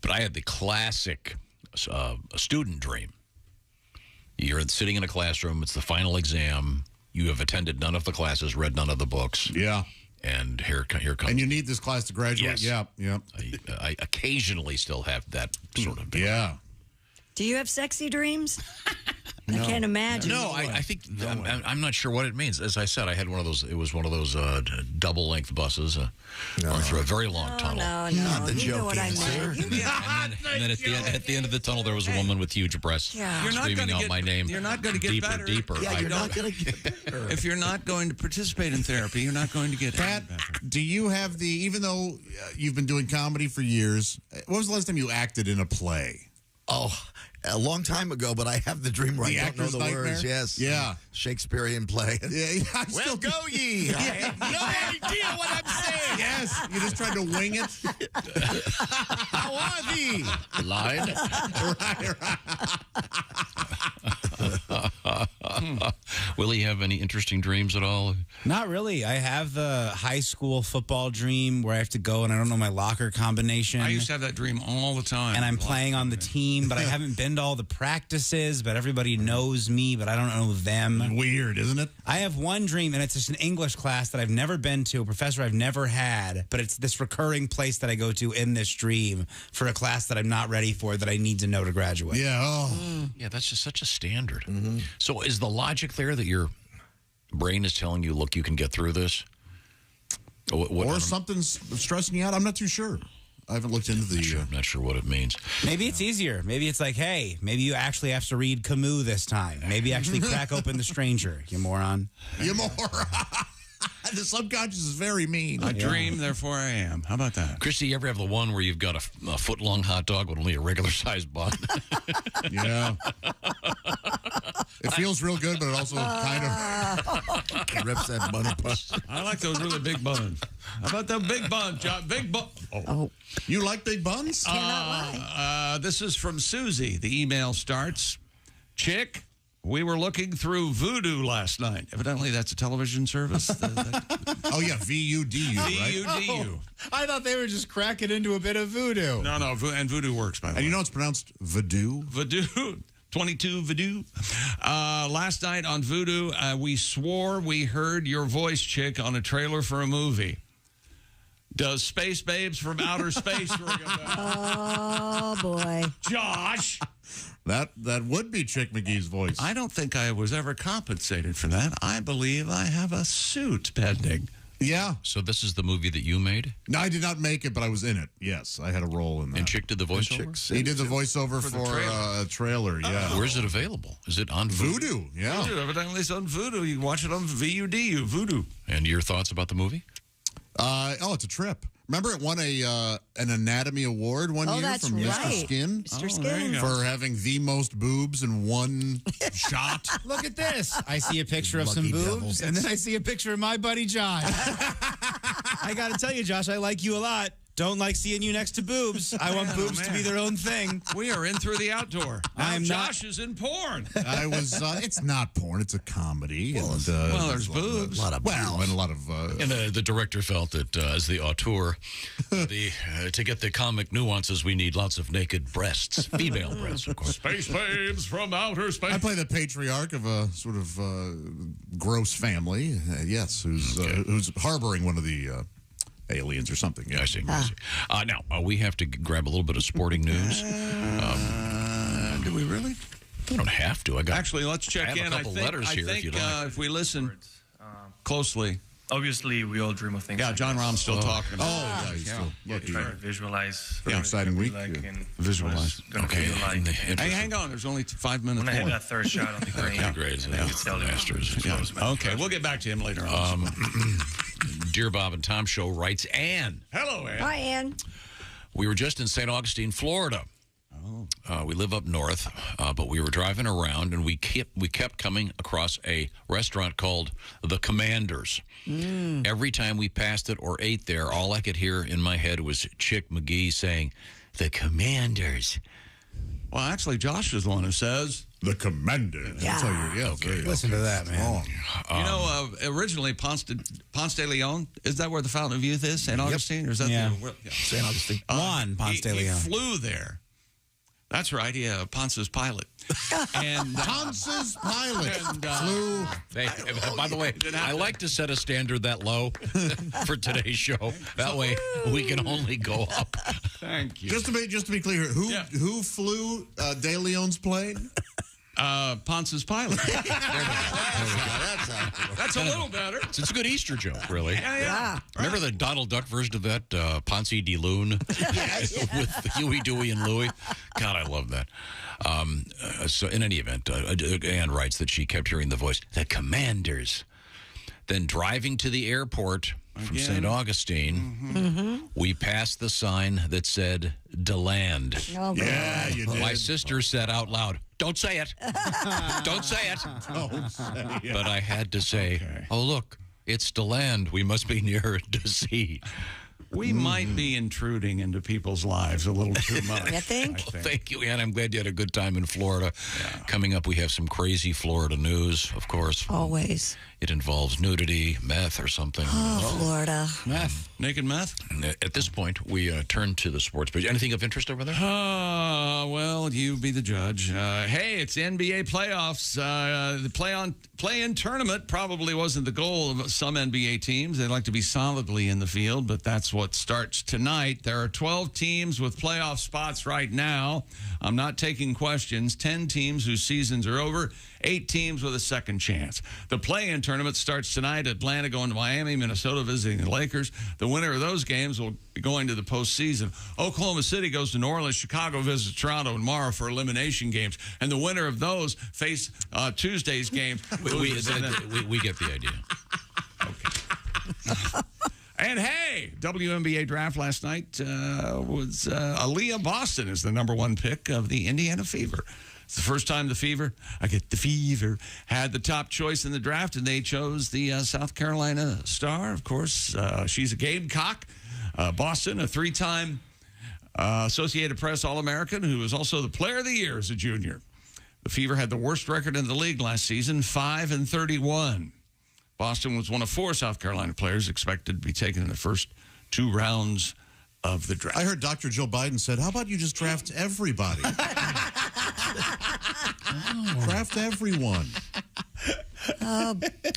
Speaker 2: But I had the classic student dream. You're sitting in a classroom, it's the final exam, you have attended none of the classes, read none of the books.
Speaker 4: Yeah.
Speaker 2: And here comes.
Speaker 4: And you need this class to graduate?
Speaker 2: Yes.
Speaker 4: Yeah.
Speaker 2: I occasionally still have that sort of dream.
Speaker 4: Yeah.
Speaker 3: Do you have sexy dreams? I can't imagine.
Speaker 2: No, I think I'm not sure what it means. As I said, I had one of those. It was one of those double-length buses going through a very long tunnel.
Speaker 3: No,
Speaker 20: not the
Speaker 3: you know
Speaker 20: joke
Speaker 3: what I
Speaker 20: answer.
Speaker 3: meant.
Speaker 2: And then at the end of the tunnel, there was a woman with huge breasts screaming out my name.
Speaker 1: You're not going to get better.
Speaker 2: Deeper.
Speaker 20: Yeah, you're not going to get better.
Speaker 1: If you're not going to participate in therapy, you're not going to get
Speaker 4: Pat, do you have even though you've been doing comedy for years, when was the last time you acted in a play?
Speaker 20: Oh, a long time ago, but I have the dream where
Speaker 4: The
Speaker 20: I don't know
Speaker 4: Actor's
Speaker 20: the
Speaker 4: Nightmare?
Speaker 20: words. Yes.
Speaker 4: Yeah.
Speaker 20: Shakespearean play.
Speaker 4: Yeah.
Speaker 20: Well, go ye. I have no idea what I'm saying.
Speaker 4: Yes. You just tried to wing it.
Speaker 20: How are thee?
Speaker 2: Line. Will he have any interesting dreams at all?
Speaker 5: Not really. I have the high school football dream where I have to go and I don't know my locker combination.
Speaker 1: I used to have that dream all the time.
Speaker 5: And I'm playing on the team, but I haven't been to all the practices, but everybody knows me, but I don't know them.
Speaker 4: Weird, isn't it?
Speaker 5: I have one dream, and it's just an English class that I've never been to, a professor I've never had, but it's this recurring place that I go to in this dream for a class that I'm not ready for that I need to know to graduate.
Speaker 4: Yeah.
Speaker 2: Yeah, that's just such a standard. So is the logic there that your brain is telling you, look, you can get through this?
Speaker 4: Or something's stressing you out? I'm not too sure. I haven't looked into the...
Speaker 2: I'm not sure what it means.
Speaker 5: Maybe it's easier. Maybe it's like, hey, maybe you actually have to read Camus this time. Maybe actually crack open The Stranger, you moron.
Speaker 4: You moron. The subconscious is very mean.
Speaker 1: I dream, therefore I am. How about that?
Speaker 2: Christy, you ever have the one where you've got a foot-long hot dog with only a regular-sized bun?
Speaker 4: Yeah. It feels real good, but it also kind of
Speaker 20: rips that bun apart.
Speaker 1: I like those really big buns. How about that big bun, John? Big bun.
Speaker 3: Oh.
Speaker 4: You like big buns?
Speaker 3: Cannot lie.
Speaker 1: This is from Susie. The email starts, Chick, we were looking through Vudu last night. Evidently, that's a television service.
Speaker 4: Oh, yeah, VUDU, right?
Speaker 1: VUDU.
Speaker 5: I thought they were just cracking into a bit of voodoo.
Speaker 1: No, and Voodoo works, by the way.
Speaker 4: And you know it's pronounced Voodoo?
Speaker 1: Voodoo. 22 Voodoo. Last night on Voodoo, we swore we heard your voice, Chick, on a trailer for a movie. Does Space Babes from Outer Space ring a bell?
Speaker 3: Oh, boy.
Speaker 1: Josh!
Speaker 4: That would be Chick McGee's voice.
Speaker 1: I don't think I was ever compensated for that. I believe I have a suit pending.
Speaker 4: Yeah.
Speaker 2: So this is the movie that you made?
Speaker 4: No, I did not make it, but I was in it. Yes, I had a role in that.
Speaker 2: And Chick did the voiceover?
Speaker 4: He did the voiceover for a trailer, yeah.
Speaker 2: Where's it available? Is it on
Speaker 4: Voodoo? Yeah.
Speaker 1: Voodoo, evidently it's on Voodoo. You can watch it on VUDU, Voodoo.
Speaker 2: And your thoughts about the movie?
Speaker 4: It's a trip. Remember it won an Anatomy Award one year
Speaker 3: that's
Speaker 4: from
Speaker 3: right.
Speaker 4: Mr. Skin?
Speaker 3: Mr. Skin.
Speaker 4: For having the most boobs in one shot.
Speaker 5: Look at this. I see a picture of some boobs, and then I see a picture of my buddy Josh. I got to tell you, Josh, I like you a lot. Don't like seeing you next to boobs. I want boobs to be their own thing.
Speaker 1: We are in through the outdoor. Josh is in porn.
Speaker 4: I was. It's not porn. It's a comedy.
Speaker 1: Well, there's boobs.
Speaker 4: A lot of and a lot of.
Speaker 2: And the director felt that as the auteur, to get the comic nuances, we need lots of naked breasts, female breasts, of course.
Speaker 1: Space Babes from Outer Space.
Speaker 4: I play the patriarch of a sort of gross family. Yes, who's harboring one of the. Aliens or something. Yeah,
Speaker 2: I see. Now, we have to grab a little bit of sporting news.
Speaker 1: Do we really?
Speaker 2: We don't have to.
Speaker 1: Actually, let's check in.
Speaker 2: I have a couple letters here if you'd like.
Speaker 1: If we listen closely.
Speaker 7: Obviously, we all dream of things.
Speaker 1: Yeah,
Speaker 7: like
Speaker 1: John
Speaker 7: this.
Speaker 1: Rahm's still talking about it.
Speaker 4: Oh, yeah, he's still looking.
Speaker 7: Try to visualize.
Speaker 4: Pretty exciting week.
Speaker 1: Visualize.
Speaker 7: Okay.
Speaker 1: Hang on. There's only 5 minutes
Speaker 7: When I
Speaker 1: more.
Speaker 7: hit that third shot on the green,
Speaker 2: Great.
Speaker 1: Okay, we'll get back to him later on.
Speaker 2: Dear Bob and Tom Show writes Ann.
Speaker 1: Hello, Ann.
Speaker 3: Hi, Ann.
Speaker 2: We were just in St. Augustine, Florida. We live up north, but we were driving around, and we kept coming across a restaurant called The Commanders. Every time we passed it or ate there, all I could hear in my head was Chick McGee saying, "The Commanders."
Speaker 1: Well, actually, Josh is the one who says
Speaker 4: The Commanders.
Speaker 3: Yeah.
Speaker 5: Listen to that, man.
Speaker 1: Originally Ponce de Leon, is that where the Fountain of Youth is? St. Augustine? Or is that
Speaker 5: St. Augustine. Juan Ponce de Leon.
Speaker 1: He flew there. That's right. Yeah, Ponce's pilot. And
Speaker 4: Ponce's pilot
Speaker 1: flew.
Speaker 2: By the way, I like to set a standard that low for today's show. That way, we can only go up.
Speaker 1: Thank you.
Speaker 4: Just to be clear, who flew De Leon's plane?
Speaker 1: Ponce's pilot. That's a little better.
Speaker 2: It's a good Easter joke, really.
Speaker 1: Yeah.
Speaker 2: Remember the Donald Duck version of that, Ponce de Loon, with Huey, Dewey, and Louie? God, I love that. So in any event, Ann writes that she kept hearing the voice, "The Commanders." Then driving to the airport from St. Augustine, we passed the sign that said DeLand.
Speaker 3: Oh,
Speaker 4: yeah, you did.
Speaker 2: My sister said out loud, "Don't say it. Don't say it."
Speaker 4: Don't say it.
Speaker 2: But I had to say, "Oh, look, it's DeLand. We must be near to see."
Speaker 1: We might be intruding into people's lives a little too much.
Speaker 3: You think?
Speaker 2: Thank you, Ann. I'm glad you had a good time in Florida. Coming up, we have some crazy Florida news, of course.
Speaker 3: Always.
Speaker 2: It involves nudity, meth, or something.
Speaker 3: Oh, Florida.
Speaker 1: Meth. Naked meth?
Speaker 2: And at this point, we turn to the sports page. Anything of interest over there?
Speaker 1: Well, you be the judge. Hey, it's NBA playoffs. The play-in tournament probably wasn't the goal of some NBA teams. They'd like to be solidly in the field, but that's what starts tonight. There are 12 teams with playoff spots right now. I'm not taking questions. 10 teams whose seasons are over. 8 teams with a second chance. The play-in tournament starts tonight. Atlanta going to Miami, Minnesota visiting the Lakers. The winner of those games will be going to the postseason. Oklahoma City goes to New Orleans. Chicago visits Toronto tomorrow for elimination games. And the winner of those face Tuesday's game.
Speaker 2: We get the idea.
Speaker 1: Okay. And hey, WNBA draft last night was Aaliyah Boston is the #1 pick of the Indiana Fever. It's the first time the Fever, I get the fever, had the top choice in the draft, and they chose the South Carolina star. Of course, she's a Gamecock. Boston, a 3-time Associated Press All-American, who was also the Player of the Year as a junior. The Fever had the worst record in the league last season, 5-31. Boston was one of 4 South Carolina players expected to be taken in the first 2 rounds of the draft.
Speaker 4: I heard Dr. Joe Biden said, how about you just draft everybody? Draft everyone.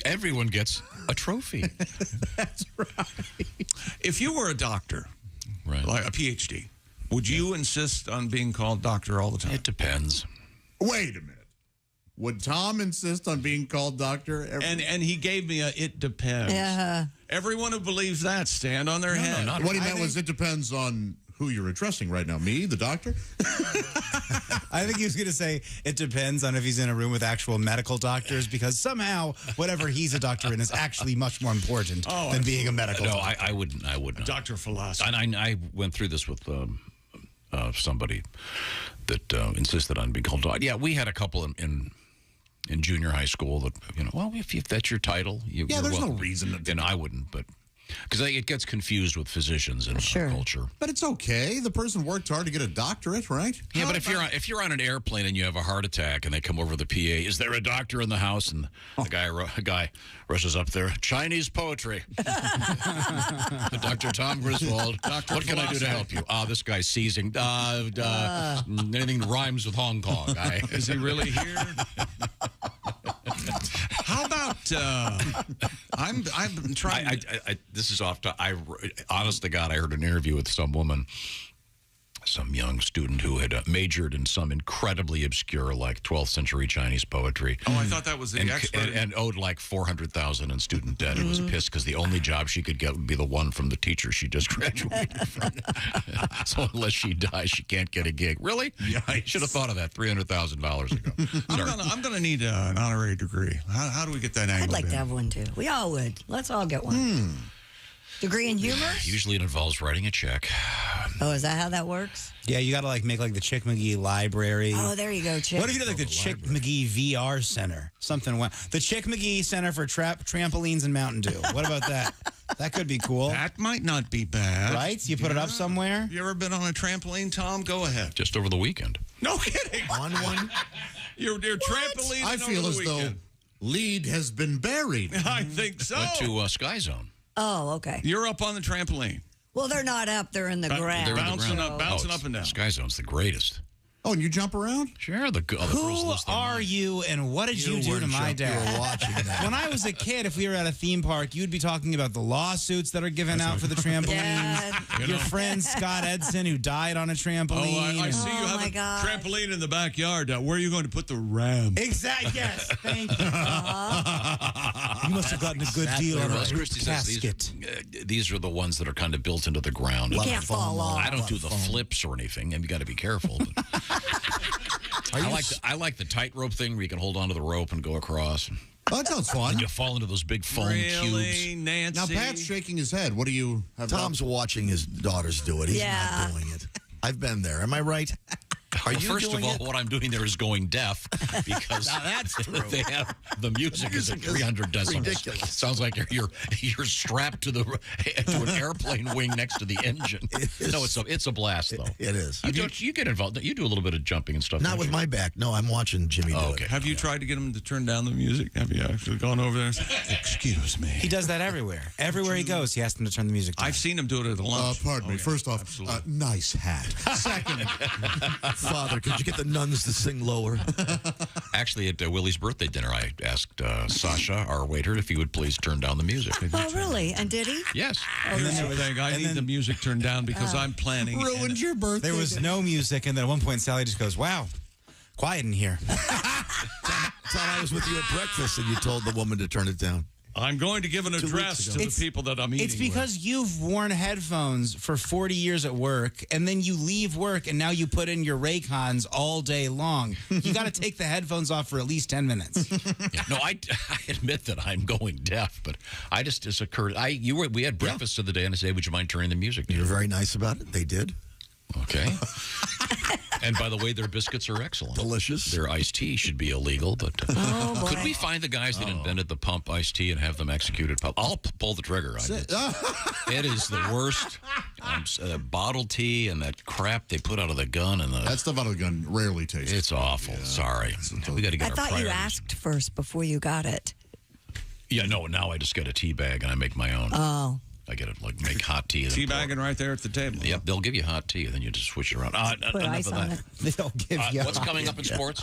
Speaker 2: Everyone gets a trophy.
Speaker 4: That's right.
Speaker 1: If you were a doctor, like a PhD, would you insist on being called doctor all the time?
Speaker 2: It depends.
Speaker 4: Wait a minute. Would Tom insist on being called doctor?
Speaker 1: And he gave me a it depends.
Speaker 3: Yeah.
Speaker 1: Everyone who believes that, stand on their head.
Speaker 4: No, what he meant was it depends on who you're addressing right now. Me, the doctor?
Speaker 5: I think he was going to say it depends on if he's in a room with actual medical doctors, because somehow whatever he's a doctor in is actually much more important than being a medical doctor.
Speaker 2: I wouldn't.
Speaker 1: Doctor of philosophy.
Speaker 2: And I went through this with somebody that insisted on being called doctor. Yeah, we had a couple in junior high school that, well, if that's your title, you're
Speaker 4: there's
Speaker 2: welcome.
Speaker 4: no reason.
Speaker 2: Then I wouldn't, but because it gets confused with physicians in our culture.
Speaker 4: But it's okay. The person worked hard to get a doctorate, right?
Speaker 2: Yeah, but if you're on an airplane and you have a heart attack and they come over the PA, is there a doctor in the house? And the guy rushes up there, Chinese poetry. Dr. Tom Griswold, what can I do to help you? This guy's seizing. Anything that rhymes with Hong Kong.
Speaker 1: Is he really here? How about I'm trying.
Speaker 2: This is off. Honest to God, I heard an interview with some woman, some young student who had majored in some incredibly obscure, like 12th century Chinese poetry.
Speaker 1: Oh, I thought that was the expert.
Speaker 2: And owed like $400,000 in student debt. And was pissed because the only job she could get would be the one from the teacher she just graduated from. So unless she dies, she can't get a gig. Really? Yeah, I should have thought of that $300,000 ago.
Speaker 1: I'm going to need an honorary degree. How do we get that angle?
Speaker 3: I'd like to have one too. We all would. Let's all get one. Degree in humor?
Speaker 2: Usually it involves writing a check.
Speaker 3: Oh, is that how that works?
Speaker 5: Yeah, you got to make like the Chick McGee Library.
Speaker 3: Oh, there you go, Chick.
Speaker 5: What if you did like the Chick McGee VR Center? The Chick McGee Center for Trampolines and Mountain Dew. What about that? That could be cool.
Speaker 1: That might not be bad.
Speaker 5: Right? You put it up somewhere?
Speaker 1: You ever been on a trampoline, Tom? Go ahead.
Speaker 2: Just over the weekend.
Speaker 1: No kidding.
Speaker 4: On one?
Speaker 1: You're trampoline.
Speaker 4: I feel as though lead has been buried.
Speaker 1: I think so.
Speaker 2: Went to Sky Zone.
Speaker 3: Oh, okay.
Speaker 1: You're up on the trampoline.
Speaker 3: Well, they're not up. They're in the ground.
Speaker 2: They're
Speaker 1: bouncing up and down.
Speaker 2: Sky Zone's the greatest.
Speaker 4: Oh, and you jump around?
Speaker 2: Sure.
Speaker 5: Who are you and what did you do to my dad?
Speaker 6: You were watching that.
Speaker 5: When I was a kid, if we were at a theme park, you'd be talking about the lawsuits that are given out for the trampoline.
Speaker 3: Yeah.
Speaker 5: Your friend Scott Edson, who died on a trampoline.
Speaker 1: I see you have a trampoline in the backyard. Where are you going to put the ram?
Speaker 5: Exactly. Yes. Thank you. You must have gotten a good deal on a casket.
Speaker 2: These are the ones that are kind of built into the ground.
Speaker 3: You can't fall off.
Speaker 2: I don't do the flips or anything, and you got to be careful. I like the tightrope thing where you can hold onto the rope and go across.
Speaker 4: Oh, that sounds fun.
Speaker 2: And you fall into those big foam cubes.
Speaker 1: Nancy?
Speaker 4: Now, Pat's shaking his head. What do you have?
Speaker 6: Tom's watching his daughters do it. He's not doing it. I've been there. Am I right?
Speaker 2: Well, first of all, what I'm doing there is going deaf because
Speaker 6: that's true.
Speaker 2: They have the music is at 300 decibels.
Speaker 6: Ridiculous.
Speaker 2: Sounds like you're strapped to an airplane wing next to the engine. No, it's a blast though.
Speaker 6: It is.
Speaker 2: You get involved. You do a little bit of jumping and stuff.
Speaker 6: Not with my back. No, I'm watching Jimmy do it.
Speaker 1: Have you tried to get him to turn down the music? Have you actually gone over there and said, excuse me?
Speaker 5: He does that everywhere. Everywhere he goes, he asks them to turn the music down.
Speaker 1: I've seen him do it at the lunch.
Speaker 4: Pardon me. First off, nice hat. Second,
Speaker 6: Father, could you get the nuns to sing lower?
Speaker 2: Actually, at Willie's birthday dinner, I asked Sasha, our waiter, if he would please turn down the music.
Speaker 3: Oh, really? And did he?
Speaker 2: Yes.
Speaker 1: I need the music turned down because I'm planning.
Speaker 4: Ruined your birthday.
Speaker 5: There was no music, and then at one point, Sally just goes, wow, quiet in here.
Speaker 6: Thought I was with you at breakfast, and you told the woman to turn it down.
Speaker 1: I'm going to give an address to the people that I'm eating
Speaker 5: It's because you've worn headphones for 40 years at work, and then you leave work, and now you put in your Raycons all day long. You got to take the headphones off for at least 10 minutes.
Speaker 2: Yeah, no, I admit that I'm going deaf, but I just occurred. We had breakfast the other day, and I said, would you mind turning the music down?
Speaker 6: You were very nice about it. They did.
Speaker 2: Okay. And by the way, their biscuits are excellent.
Speaker 10: Delicious.
Speaker 2: Their iced tea should be illegal, but could we find the guys that invented the pump iced tea and have them executed? I'll pull the trigger on it. It is the worst. Bottled tea and that crap they put out of the gun.
Speaker 4: That stuff out of the gun rarely tastes.
Speaker 2: It's awful. Yeah. Sorry. We got to get our
Speaker 3: I thought
Speaker 2: priorities.
Speaker 3: you asked first before you got it.
Speaker 2: Yeah, no, now I just get a tea bag and I make my own.
Speaker 3: Oh.
Speaker 2: I get it, make hot tea.
Speaker 1: Tea bagging right there at the table.
Speaker 2: Yep, they'll give you hot tea, and then you just switch it around.
Speaker 3: Put ice on it.
Speaker 5: They'll give you
Speaker 2: what's coming up in sports?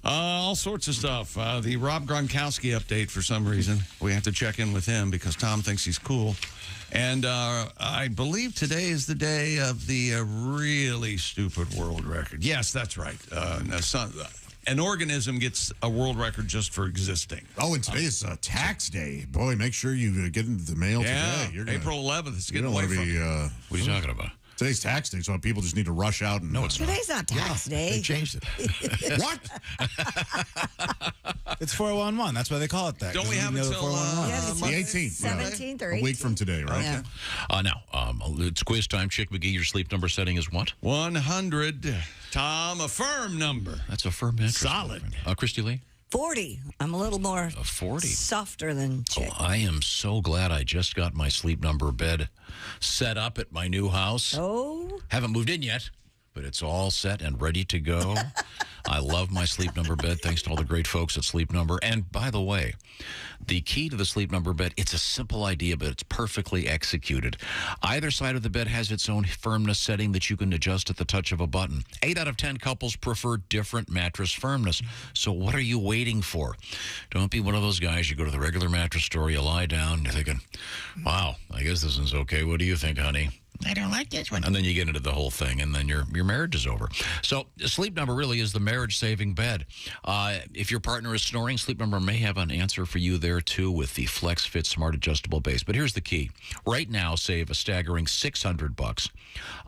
Speaker 1: All sorts of stuff. The Rob Gronkowski update for some reason. We have to check in with him because Tom thinks he's cool. And I believe today is the day of the really stupid world record. Yes, that's right. An organism gets a world record just for existing.
Speaker 4: Oh, and today is tax day. Boy, make sure you get into the mail today.
Speaker 1: April 11th. It's getting
Speaker 4: away
Speaker 1: from
Speaker 4: you.
Speaker 2: What are you talking about?
Speaker 4: Today's tax day, so people just need to rush out. And,
Speaker 2: no, it's
Speaker 3: Today's not tax day.
Speaker 10: They changed it.
Speaker 4: What?
Speaker 5: It's 411. That's why they call it that.
Speaker 1: Don't we have it till
Speaker 4: the 18th?
Speaker 3: 17th or 18th?
Speaker 4: A week from today, right?
Speaker 3: Yeah.
Speaker 2: Now, it's quiz time. Chick McGee, your sleep number setting is what?
Speaker 1: 100. Tom, a firm number.
Speaker 2: That's a firm mattress.
Speaker 1: Solid.
Speaker 2: Christy Lee?
Speaker 3: 40. I'm a little more
Speaker 2: 40.
Speaker 3: softer than Chick.
Speaker 2: Oh, I am so glad I just got my sleep number bed set up at my new house.
Speaker 3: Oh.
Speaker 2: Haven't moved in yet, but it's all set and ready to go. I love my Sleep Number bed, thanks to all the great folks at Sleep Number. And by the way, the key to the Sleep Number bed, it's a simple idea, but it's perfectly executed. Either side of the bed has its own firmness setting that you can adjust at the touch of a button. 8 out of 10 couples prefer different mattress firmness. So what are you waiting for? Don't be one of those guys, you go to the regular mattress store, you lie down, and you're thinking, wow, I guess this one's okay. What do you think, honey?
Speaker 6: I don't like this one.
Speaker 2: And then you get into the whole thing, and then your marriage is over. So Sleep Number really is the marriage-saving bed. If your partner is snoring, Sleep Number may have an answer for you there, too, with the Flex Fit Smart Adjustable Base. But here's the key. Right now, save a staggering $600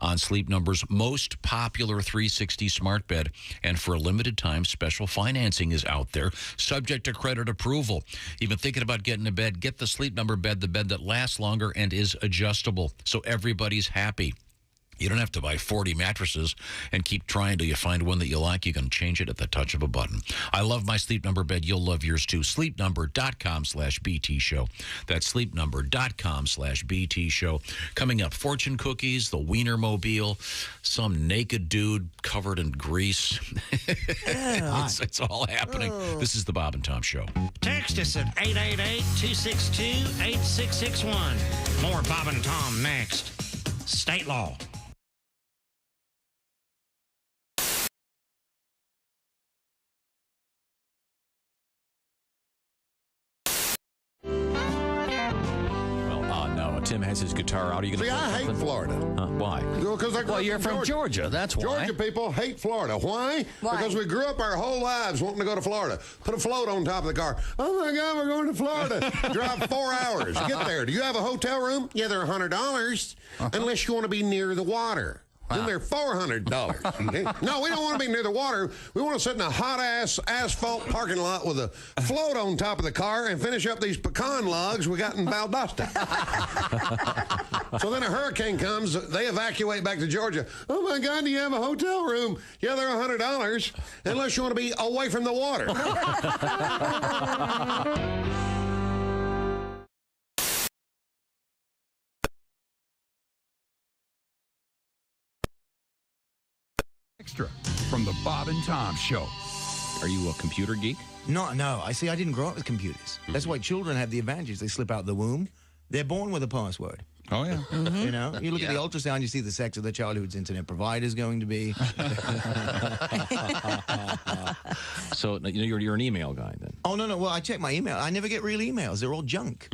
Speaker 2: on Sleep Number's most popular 360 smart bed. And for a limited time, special financing is out there, subject to credit approval. You've been thinking about getting a bed, get the Sleep Number bed, the bed that lasts longer and is adjustable, so everybody's happy. You don't have to buy 40 mattresses and keep trying till you find one that you like. You can change it at the touch of a button. I love my Sleep Number bed. You'll love yours too. SleepNumber.com/BT Show. That's SleepNumber.com/BT Show. Coming up, fortune cookies, the Wienermobile, some naked dude covered in grease. It's all happening. This is the Bob and Tom Show.
Speaker 14: Text us at 888-262-8661. More Bob and Tom next. State law.
Speaker 8: No, Tim has his guitar out. Are you going to
Speaker 10: See, I hate Florida.
Speaker 8: Why?
Speaker 10: Well,
Speaker 9: you're from Georgia. That's why.
Speaker 10: Georgia people hate Florida. Why? Because we grew up our whole lives wanting to go to Florida. Put a float on top of the car. Oh, my God, we're going to Florida. Drive 4 hours. Get there. Do you have a hotel room? Yeah, they're $100, unless you want to be near the water. Then they're $400. Okay? No, we don't want to be near the water. We want to sit in a hot-ass asphalt parking lot with a float on top of the car and finish up these pecan logs we got in Valdosta. So then a hurricane comes. They evacuate back to Georgia. Oh, my God, do you have a hotel room? Yeah, they're $100, unless you want to be away from the water.
Speaker 22: Extra from the Bob and Tom Show.
Speaker 8: Are you a computer geek?
Speaker 6: No. I see. I didn't grow up with computers. That's why children have the advantage. They slip out the womb. They're born with a password.
Speaker 1: Oh, yeah.
Speaker 6: You know, you look at the ultrasound, you see the sex of the child whose internet provider is going to be.
Speaker 8: So you're an email guy then?
Speaker 6: Oh, no. Well, I check my email. I never get real emails. They're all junk.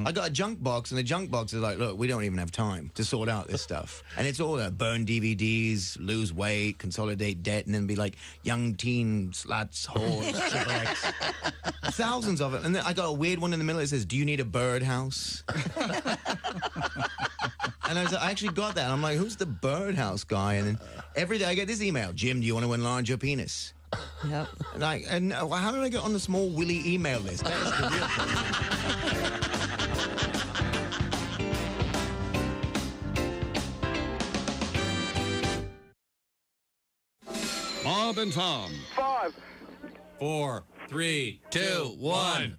Speaker 6: I got a junk box, and the junk box is like, look, we don't even have time to sort out this stuff. And it's all burn DVDs, lose weight, consolidate debt, and then be like young teen sluts, whores, triple X. Thousands of it. And then I got a weird one in the middle that says, do you need a birdhouse? And I actually got that. I'm like, who's the birdhouse guy? And then every day I get this email, Jim, do you want to enlarge your penis?
Speaker 3: Yep.
Speaker 6: And how did I get on the small Willy email list? That is the real question.
Speaker 12: Bob and Tom.
Speaker 11: 5,
Speaker 2: 4, 3, 2, 1.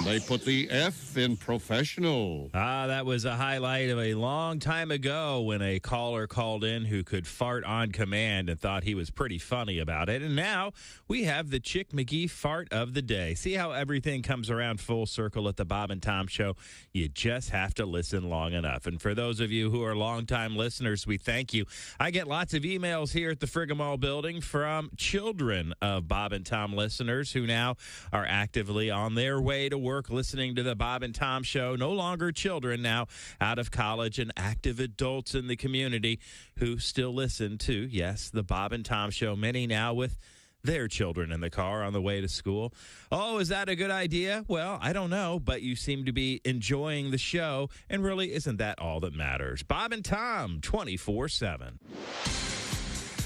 Speaker 12: They put the F in professional.
Speaker 13: That was a highlight of a long time ago when a caller called in who could fart on command and thought he was pretty funny about it. And now we have the Chick McGee fart of the day. See how everything comes around full circle at the Bob and Tom Show? You just have to listen long enough. And for those of you who are longtime listeners, we thank you. I get lots of emails here at the Frigamall building from children of Bob and Tom listeners who now are actively on their way to work listening to the Bob and Tom Show. No longer children, now out of college and active adults in the community who still listen to, yes, the Bob and Tom Show. Many now with their children in the car on the way to school. Oh, is that a good idea? Well, I don't know, but you seem to be enjoying the show, and really, isn't that all that matters? Bob and Tom, 24/7.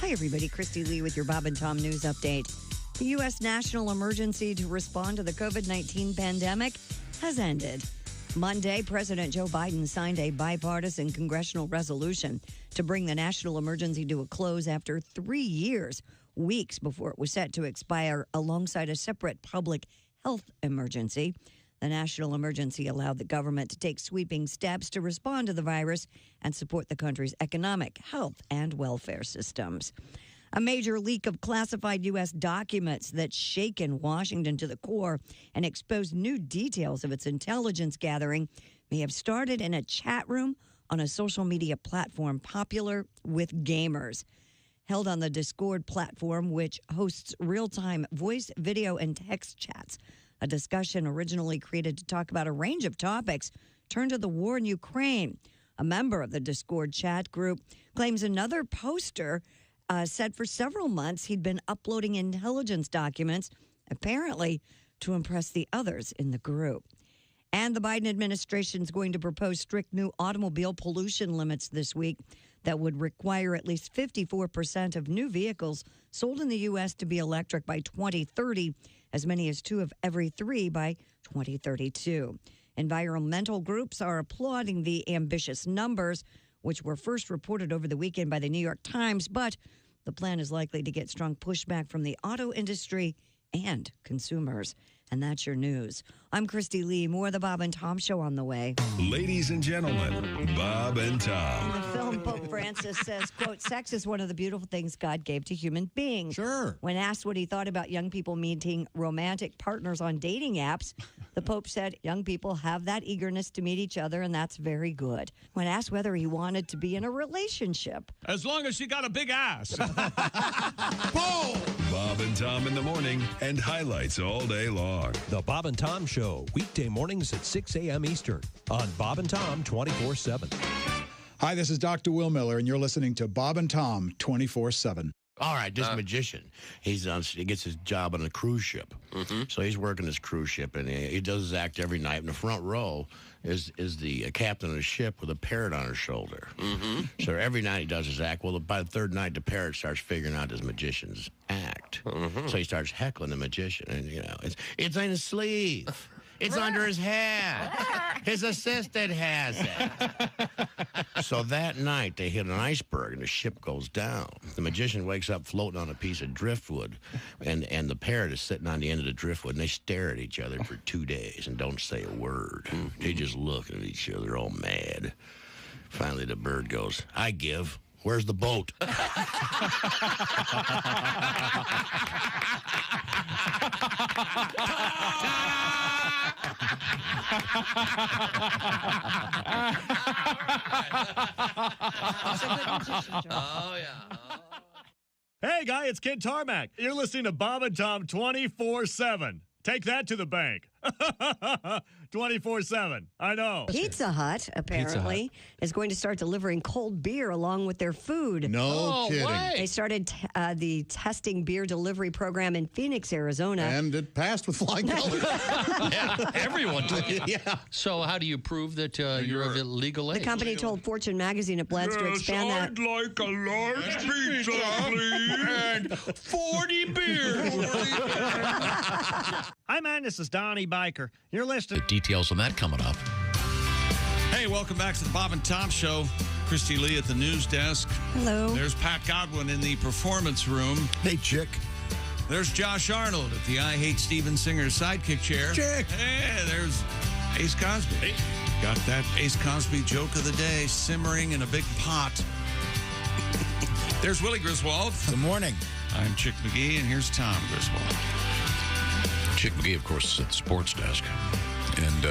Speaker 3: Hi, everybody. Christy Lee with your Bob and Tom News Update. The U.S. national emergency to respond to the COVID-19 pandemic has ended. Monday, President Joe Biden signed a bipartisan congressional resolution to bring the national emergency to a close after 3 years, weeks before it was set to expire, alongside a separate public health emergency. The national emergency allowed the government to take sweeping steps to respond to the virus and support the country's economic, health, and welfare systems. A major leak of classified U.S. documents that shaken Washington to the core and exposed new details of its intelligence gathering may have started in a chat room on a social media platform popular with gamers. Held on the Discord platform, which hosts real-time voice, video, and text chats. A discussion originally created to talk about a range of topics turned to the war in Ukraine. A member of the Discord chat group claims another poster said for several months he'd been uploading intelligence documents, apparently to impress the others in the group. And the Biden administration is going to propose strict new automobile pollution limits this week that would require at least 54% of new vehicles sold in the U.S. to be electric by 2030, as many as 2 of every 3 by 2032. Environmental groups are applauding the ambitious numbers, which were first reported over the weekend by the New York Times, but the plan is likely to get strong pushback from the auto industry and consumers. And that's your news. I'm Christy Lee. More of the Bob and Tom Show on the way.
Speaker 12: Ladies and gentlemen, Bob and Tom.
Speaker 3: In the film, Pope Francis says, quote, sex is one of the beautiful things God gave to human beings.
Speaker 4: Sure.
Speaker 3: When asked what he thought about young people meeting romantic partners on dating apps, the Pope said young people have that eagerness to meet each other, and that's very good. When asked whether he wanted to be in a relationship.
Speaker 1: As long as you got a big ass.
Speaker 12: Bob and Tom in the morning and highlights all day long.
Speaker 23: The Bob and Tom Show, weekday mornings at 6 a.m. Eastern on Bob and Tom 24/7.
Speaker 24: Hi, this is Dr. Will Miller, and you're listening to Bob and Tom 24/7.
Speaker 25: All right, this magician, he gets his job on a cruise ship. So he's working this cruise ship, and he does his act every night. In the front row is the captain of the ship with a parrot on her shoulder. So every night he does his act. Well, by the third night, the parrot starts figuring out his magician's act. So he starts heckling the magician, and it's in his sleeve. It's under his hat. His assistant has it. So that night, they hit an iceberg, and the ship goes down. The magician wakes up floating on a piece of driftwood, and the parrot is sitting on the end of the driftwood, and they stare at each other for 2 days and don't say a word. They just look at each other all mad. Finally, the bird goes, I give. Where's the boat?
Speaker 18: Oh, yeah.
Speaker 26: Hey, guy, it's Kid Tarmac. You're listening to Bob and Tom 24/7. Take that to the bank. 24/7. I know.
Speaker 3: Pizza Hut, apparently, is going to start delivering cold beer along with their food.
Speaker 4: No kidding.
Speaker 3: What? They started the testing beer delivery program in Phoenix, Arizona.
Speaker 4: And it passed with flying colors.
Speaker 9: Yeah, everyone took it.
Speaker 4: Yeah.
Speaker 9: So how do you prove that you're of illegal age?
Speaker 3: The company told Fortune magazine it plans to expand that.
Speaker 20: I'd like a large pizza, please.
Speaker 26: And 40 beers. Hi, man. This is Donnie Biker. You're listening.
Speaker 2: Details on that coming up.
Speaker 26: Hey,
Speaker 1: Hey, welcome back to the Bob and Tom Show. Christy Lee at the news desk.
Speaker 3: Hello.
Speaker 1: There's Pat Godwin in the performance room.
Speaker 11: Hey, chick.
Speaker 1: There's Josh Arnold at the I Hate Steven Singer sidekick chair.
Speaker 11: Chick.
Speaker 1: Hey, there's Ace Cosby. Hey. Got that Ace Cosby joke of the day simmering in a big pot. There's Willie Griswold.
Speaker 5: Good morning.
Speaker 1: I'm Chick McGee, and here's Tom Griswold.
Speaker 2: Chick McGee, of course, is at the sports desk. And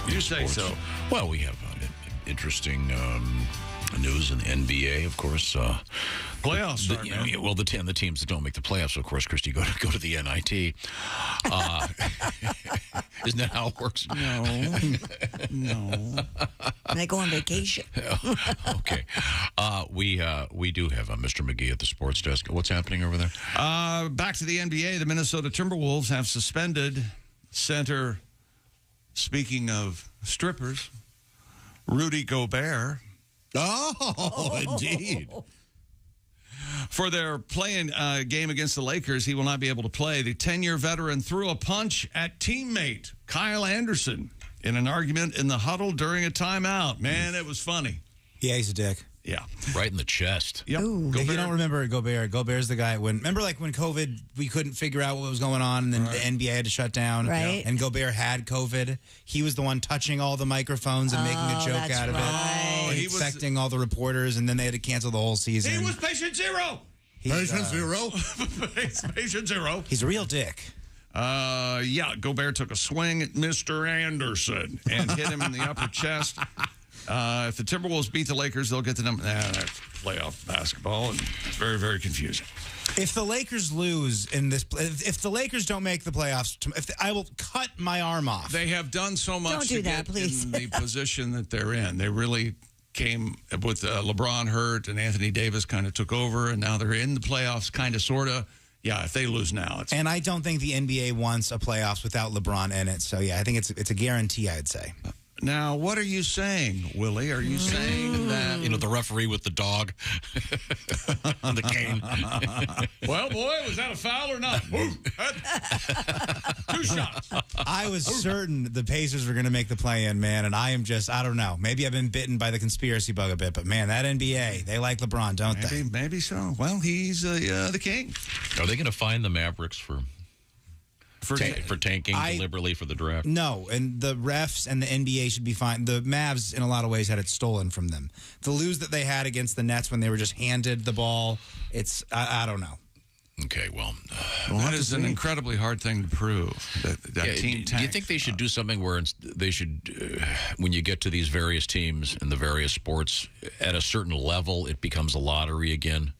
Speaker 1: you say so.
Speaker 2: Well, we have interesting news in the NBA, of course.
Speaker 1: Playoffs.
Speaker 2: The teams that don't make the playoffs, of course, Christy, go to the NIT. Isn't that how it works?
Speaker 3: No. They go on vacation.
Speaker 2: Okay. We do have Mr. McGee at the sports desk. What's happening over there?
Speaker 1: Back to the NBA. The Minnesota Timberwolves have suspended center, speaking of strippers, Rudy Gobert.
Speaker 4: Oh, indeed.
Speaker 1: For their playing game against the Lakers, he will not be able to play. The 10-year veteran threw a punch at teammate Kyle Anderson in an argument in the huddle during a timeout. Man, it was funny.
Speaker 5: Yeah, he's a dick.
Speaker 1: Yeah.
Speaker 2: Right in the chest.
Speaker 1: Yep.
Speaker 5: If you don't remember Gobert, Gobert's the guy remember like when COVID, we couldn't figure out what was going on and then the NBA had to shut down.
Speaker 3: Right.
Speaker 5: And Gobert had COVID. He was the one touching all the microphones and making a joke out of it.
Speaker 1: Oh, he
Speaker 5: infecting all the reporters, and then they had to cancel the whole season.
Speaker 1: He was patient zero.
Speaker 4: Patient zero.
Speaker 1: Patient zero.
Speaker 5: He's a real dick.
Speaker 1: Yeah, Gobert took a swing at Mr. Anderson and hit him in the upper chest. If the Timberwolves beat the Lakers, they'll get the number. That's playoff basketball, and it's very, very confusing.
Speaker 5: If the Lakers lose in this, if the Lakers don't make the playoffs, I will cut my arm off.
Speaker 1: They have done so much
Speaker 3: Don't do
Speaker 1: to
Speaker 3: that,
Speaker 1: get
Speaker 3: please.
Speaker 1: in the position that they're in. They really came with LeBron hurt, and Anthony Davis kind of took over, and now they're in the playoffs, kind of, sort of. Yeah, if they lose now, it's.
Speaker 5: And I don't think the NBA wants a playoffs without LeBron in it. So yeah, I think it's a guarantee. I'd say.
Speaker 1: Now, what are you saying, Willie? Are you saying that...
Speaker 2: The referee with the dog on the cane.
Speaker 1: Well, boy, was that a foul or not? 2 shots.
Speaker 5: I was certain the Pacers were going to make the play-in, man, and I don't know. Maybe I've been bitten by the conspiracy bug a bit, but, man, that NBA, they like LeBron, don't they?
Speaker 1: Maybe so. Well, he's the king.
Speaker 2: Are they going to fine the Mavericks for tanking deliberately for the draft?
Speaker 5: No, and the refs and the NBA should be fine. The Mavs, in a lot of ways, had it stolen from them. The lose that they had against the Nets when they were just handed the ball, I don't know.
Speaker 2: Okay, well
Speaker 1: that is an incredibly hard thing to prove. That team tanks.
Speaker 2: Do you think they should do something where they should, when you get to these various teams in the various sports, at a certain level, it becomes a lottery again?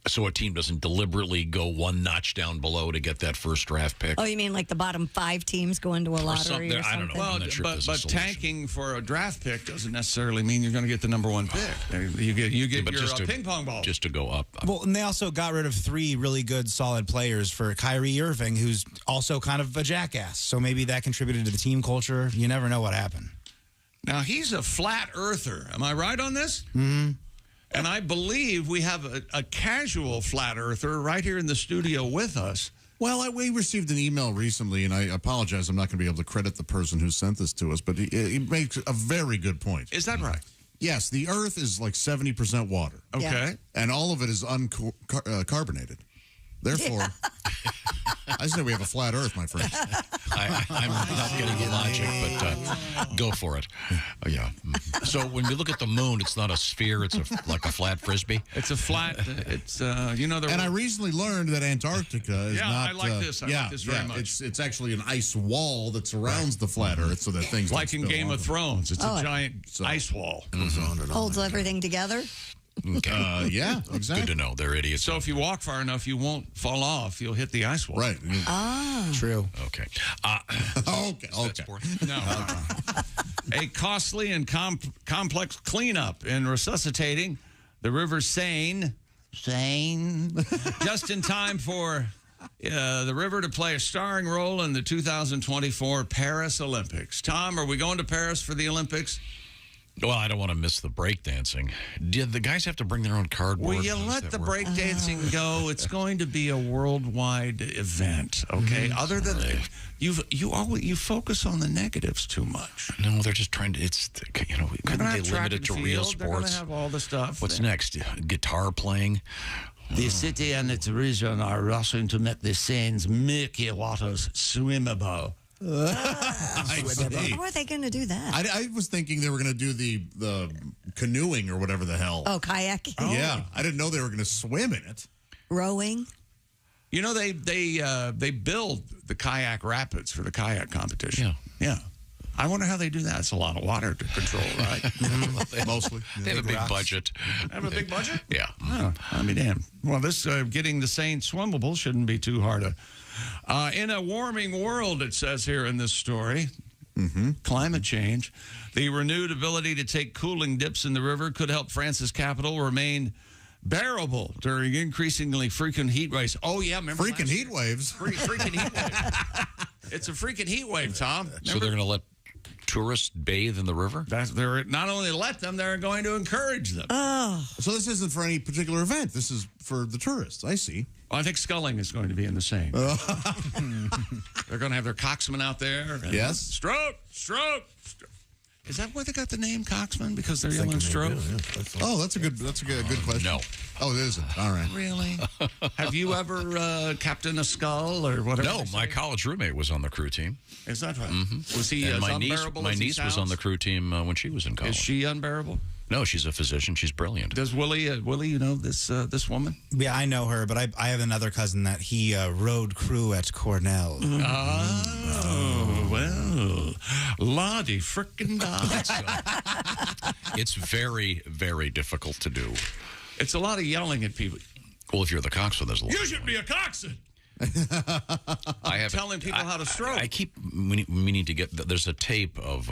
Speaker 2: So a team doesn't deliberately go one notch down below to get that first draft pick.
Speaker 3: Oh, you mean like the bottom 5 teams go into a lottery or something?
Speaker 2: I don't know.
Speaker 1: Well, but tanking for a draft pick doesn't necessarily mean you're going to get the number 1 pick. You get your ping pong ball.
Speaker 2: Just to go up.
Speaker 5: Well, and they also got rid of 3 really good, solid players for Kyrie Irving, who's also kind of a jackass. So maybe that contributed to the team culture. You never know what happened.
Speaker 1: Now, he's a flat earther. Am I right on this?
Speaker 5: Mm-hmm.
Speaker 1: And I believe we have a casual flat earther right here in the studio with us.
Speaker 4: Well, we received an email recently, and I apologize. I'm not going to be able to credit the person who sent this to us, but he makes a very good point.
Speaker 1: Is that right?
Speaker 4: Yes, the Earth is like 70% water.
Speaker 1: Okay.
Speaker 3: Yeah.
Speaker 4: And all of it is uncarbonated. Therefore, I say we have a flat Earth, my friend.
Speaker 2: I'm not getting the logic, but go for it. Oh, yeah. So when we look at the moon, it's not a sphere; it's like a flat frisbee.
Speaker 1: It's a flat. It's
Speaker 4: And I recently learned that Antarctica is not.
Speaker 1: I like this. I like this very much.
Speaker 4: It's actually an ice wall that surrounds the flat Earth, so that things
Speaker 1: like in Game of Thrones. It's a giant ice wall.
Speaker 4: Goes on and on.
Speaker 3: Holds everything together.
Speaker 2: Okay.
Speaker 4: Yeah, exactly.
Speaker 2: Good to know. They're idiots.
Speaker 1: So if you walk far enough, you won't fall off. You'll hit the ice wall.
Speaker 4: Right.
Speaker 5: True.
Speaker 2: Okay.
Speaker 4: Okay.
Speaker 1: No. A costly and complex cleanup in resuscitating the River Seine. Just in time for the river to play a starring role in the 2024 Paris Olympics. Tom, are we going to Paris for the Olympics?
Speaker 2: Well, I don't want to miss the breakdancing. Did the guys have to bring their own cardboard?
Speaker 1: Well, you let the breakdancing go. It's going to be a worldwide event, okay? Other than you focus on the negatives too much.
Speaker 2: No, they're just trying to. Couldn't they limit it to real sports?
Speaker 1: They're going to have all the stuff.
Speaker 2: What's next? Guitar playing.
Speaker 1: The city and its region are rushing to make the Seine's murky waters swimmable.
Speaker 3: How are they going to do that?
Speaker 4: I was thinking they were going to do the canoeing or whatever the hell.
Speaker 3: Oh, kayaking.
Speaker 4: Oh. Yeah, I didn't know they were going to swim in it.
Speaker 3: Rowing.
Speaker 1: You know, they build the kayak rapids for the kayak competition. Yeah. I wonder how they do that. It's a lot of water to control, right?
Speaker 4: Mostly.
Speaker 2: They have a big budget.
Speaker 1: Have a big budget?
Speaker 2: Yeah.
Speaker 1: Oh, I mean, damn. Well, this getting the Seine swimmable shouldn't be too hard. In a warming world, it says here in this story, climate change, the renewed ability to take cooling dips in the river could help France's capital remain bearable during increasingly frequent heat waves. Oh, yeah. Remember
Speaker 4: freaking heat waves?
Speaker 1: Freaking heat wave. It's a freaking heat wave, Tom. Remember?
Speaker 2: So they're going to let tourists bathe in the river?
Speaker 1: They're not only let them, they're going to encourage them.
Speaker 3: Oh.
Speaker 4: So this isn't for any particular event. This is for the tourists. I see.
Speaker 1: Well, I think sculling is going to be in the same. They're going to have their coxsmen out there.
Speaker 4: Yes.
Speaker 1: Stroke. Is that where they got the name coxsman? Because they're yelling stroke?
Speaker 4: Oh, that's a good question.
Speaker 2: No.
Speaker 4: Oh, it isn't. All right.
Speaker 1: Really? Have you ever captained a skull or whatever?
Speaker 2: No, my college roommate was on the crew team.
Speaker 1: Is that right? Was he
Speaker 2: and
Speaker 1: as
Speaker 2: my
Speaker 1: unbearable
Speaker 2: niece
Speaker 1: as he
Speaker 2: was on
Speaker 1: sounds?
Speaker 2: the crew team when she was in college.
Speaker 1: Is she unbearable?
Speaker 2: No, she's a physician. She's brilliant.
Speaker 1: Does Willie, you know this woman?
Speaker 5: Yeah, I know her, but I have another cousin that he rode crew at Cornell.
Speaker 1: Oh, well, Lottie frickin' dots.
Speaker 2: It's very, very difficult to do.
Speaker 1: It's a lot of yelling at people.
Speaker 2: Well, if you're the coxswain, there's a lot.
Speaker 1: You should be a coxswain.
Speaker 2: I have
Speaker 1: telling people how to stroke.
Speaker 2: I keep. We need to get. There's a tape of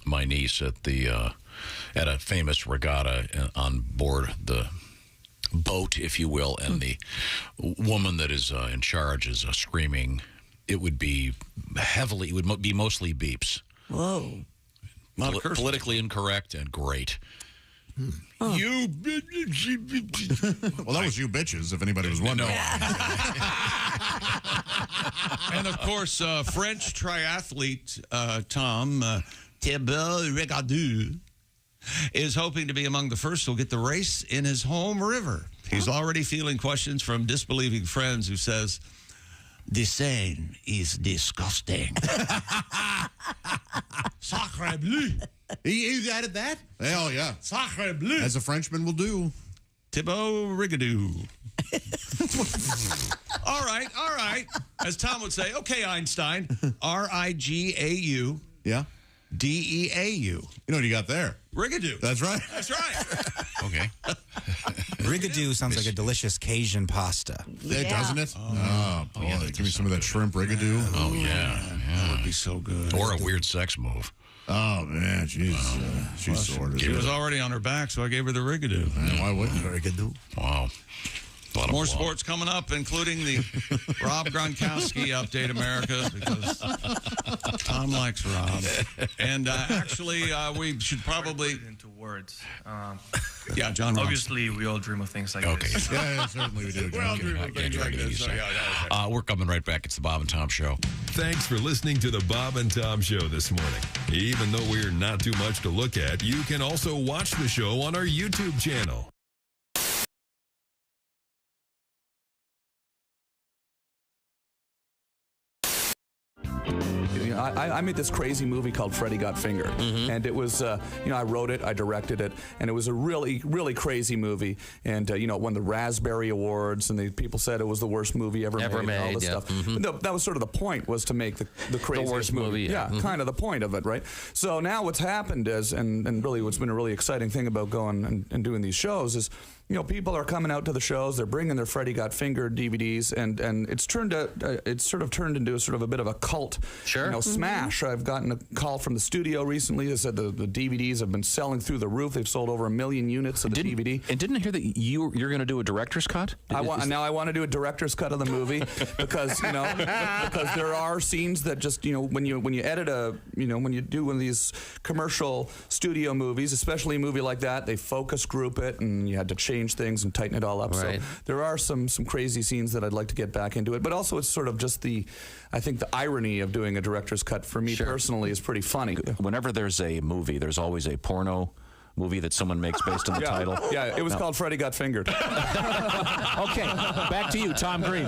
Speaker 2: my niece at a famous regatta on board the boat, if you will, and the woman that is in charge is screaming. It would be heavily. It would be mostly beeps.
Speaker 3: Whoa.
Speaker 2: Politically incorrect and great.
Speaker 1: You
Speaker 4: well, that was you bitches, if anybody was wondering.
Speaker 1: And of course, French triathlete Tom Thibault Rigaudou is hoping to be among the first who'll get the race in his home river. He's already fielding questions from disbelieving friends who says, "The Seine is disgusting." Sacre bleu.
Speaker 4: He added that? Oh, yeah.
Speaker 1: Sacre bleu.
Speaker 4: As a Frenchman will do.
Speaker 1: Thibault Rigaudou. All right. As Tom would say, okay, Einstein. R-I-G-A-U.
Speaker 4: Yeah.
Speaker 1: D-E-A-U.
Speaker 4: You know what you got there?
Speaker 1: Rigaudou.
Speaker 4: That's right.
Speaker 1: That's right.
Speaker 2: Okay.
Speaker 5: Rigaudou sounds like a delicious Cajun pasta.
Speaker 4: It doesn't it? Oh, boy.
Speaker 2: yeah,
Speaker 4: Give me some of that shrimp rigaudou.
Speaker 2: Oh, yeah.
Speaker 1: That would be so good.
Speaker 2: Or a weird sex move.
Speaker 4: Oh, man. She's sorted.
Speaker 1: She was already on her back, so I gave her the rigaudou.
Speaker 4: Why wouldn't rigaudou?
Speaker 2: Wow.
Speaker 1: More sports coming up, including the Rob Gronkowski update, America, because Tom likes Rob. And actually, we should probably
Speaker 7: into words.
Speaker 1: Yeah, John Ross.
Speaker 7: Obviously, we all dream of things like this.
Speaker 4: Yeah, certainly we do.
Speaker 1: We all dream of things like this.
Speaker 2: We're coming right back. It's the Bob and Tom Show.
Speaker 12: Thanks for listening to the Bob and Tom Show this morning. Even though we're not too much to look at, you can also watch the show on our YouTube channel.
Speaker 11: I made this crazy movie called Freddy Got Fingered, and it was, I wrote it, I directed it, and it was a really, really crazy movie, and it won the Raspberry Awards, and the people said it was the worst movie ever made, and all this stuff. But that was sort of the point, was to make the craziest
Speaker 9: worst movie, yeah.
Speaker 11: Kind of the point of it, right? So now what's happened is, and really what's been a really exciting thing about going and doing these shows is, people are coming out to the shows. They're bringing their Freddy Got Fingered DVDs, and it's sort of turned into a sort of a bit of a cult, smash. I've gotten a call from the studio recently that said the DVDs have been selling through the roof. They've sold over 1 million units of the DVD.
Speaker 8: And didn't I hear that you're going to do a director's cut?
Speaker 11: Now I want to do a director's cut of the movie because because there are scenes that just when you edit when you do one of these commercial studio movies, especially a movie like that, they focus group it and you had to change things and tighten it all up.
Speaker 9: Right.
Speaker 11: So there are some crazy scenes that I'd like to get back into it, but also it's sort of just I think the irony of doing a director's cut for me personally is pretty funny.
Speaker 8: Whenever there's a movie, there's always a porno movie that someone makes based on the title.
Speaker 11: Yeah, it was called Freddie Got Fingered.
Speaker 8: Okay, back to you, Tom Green.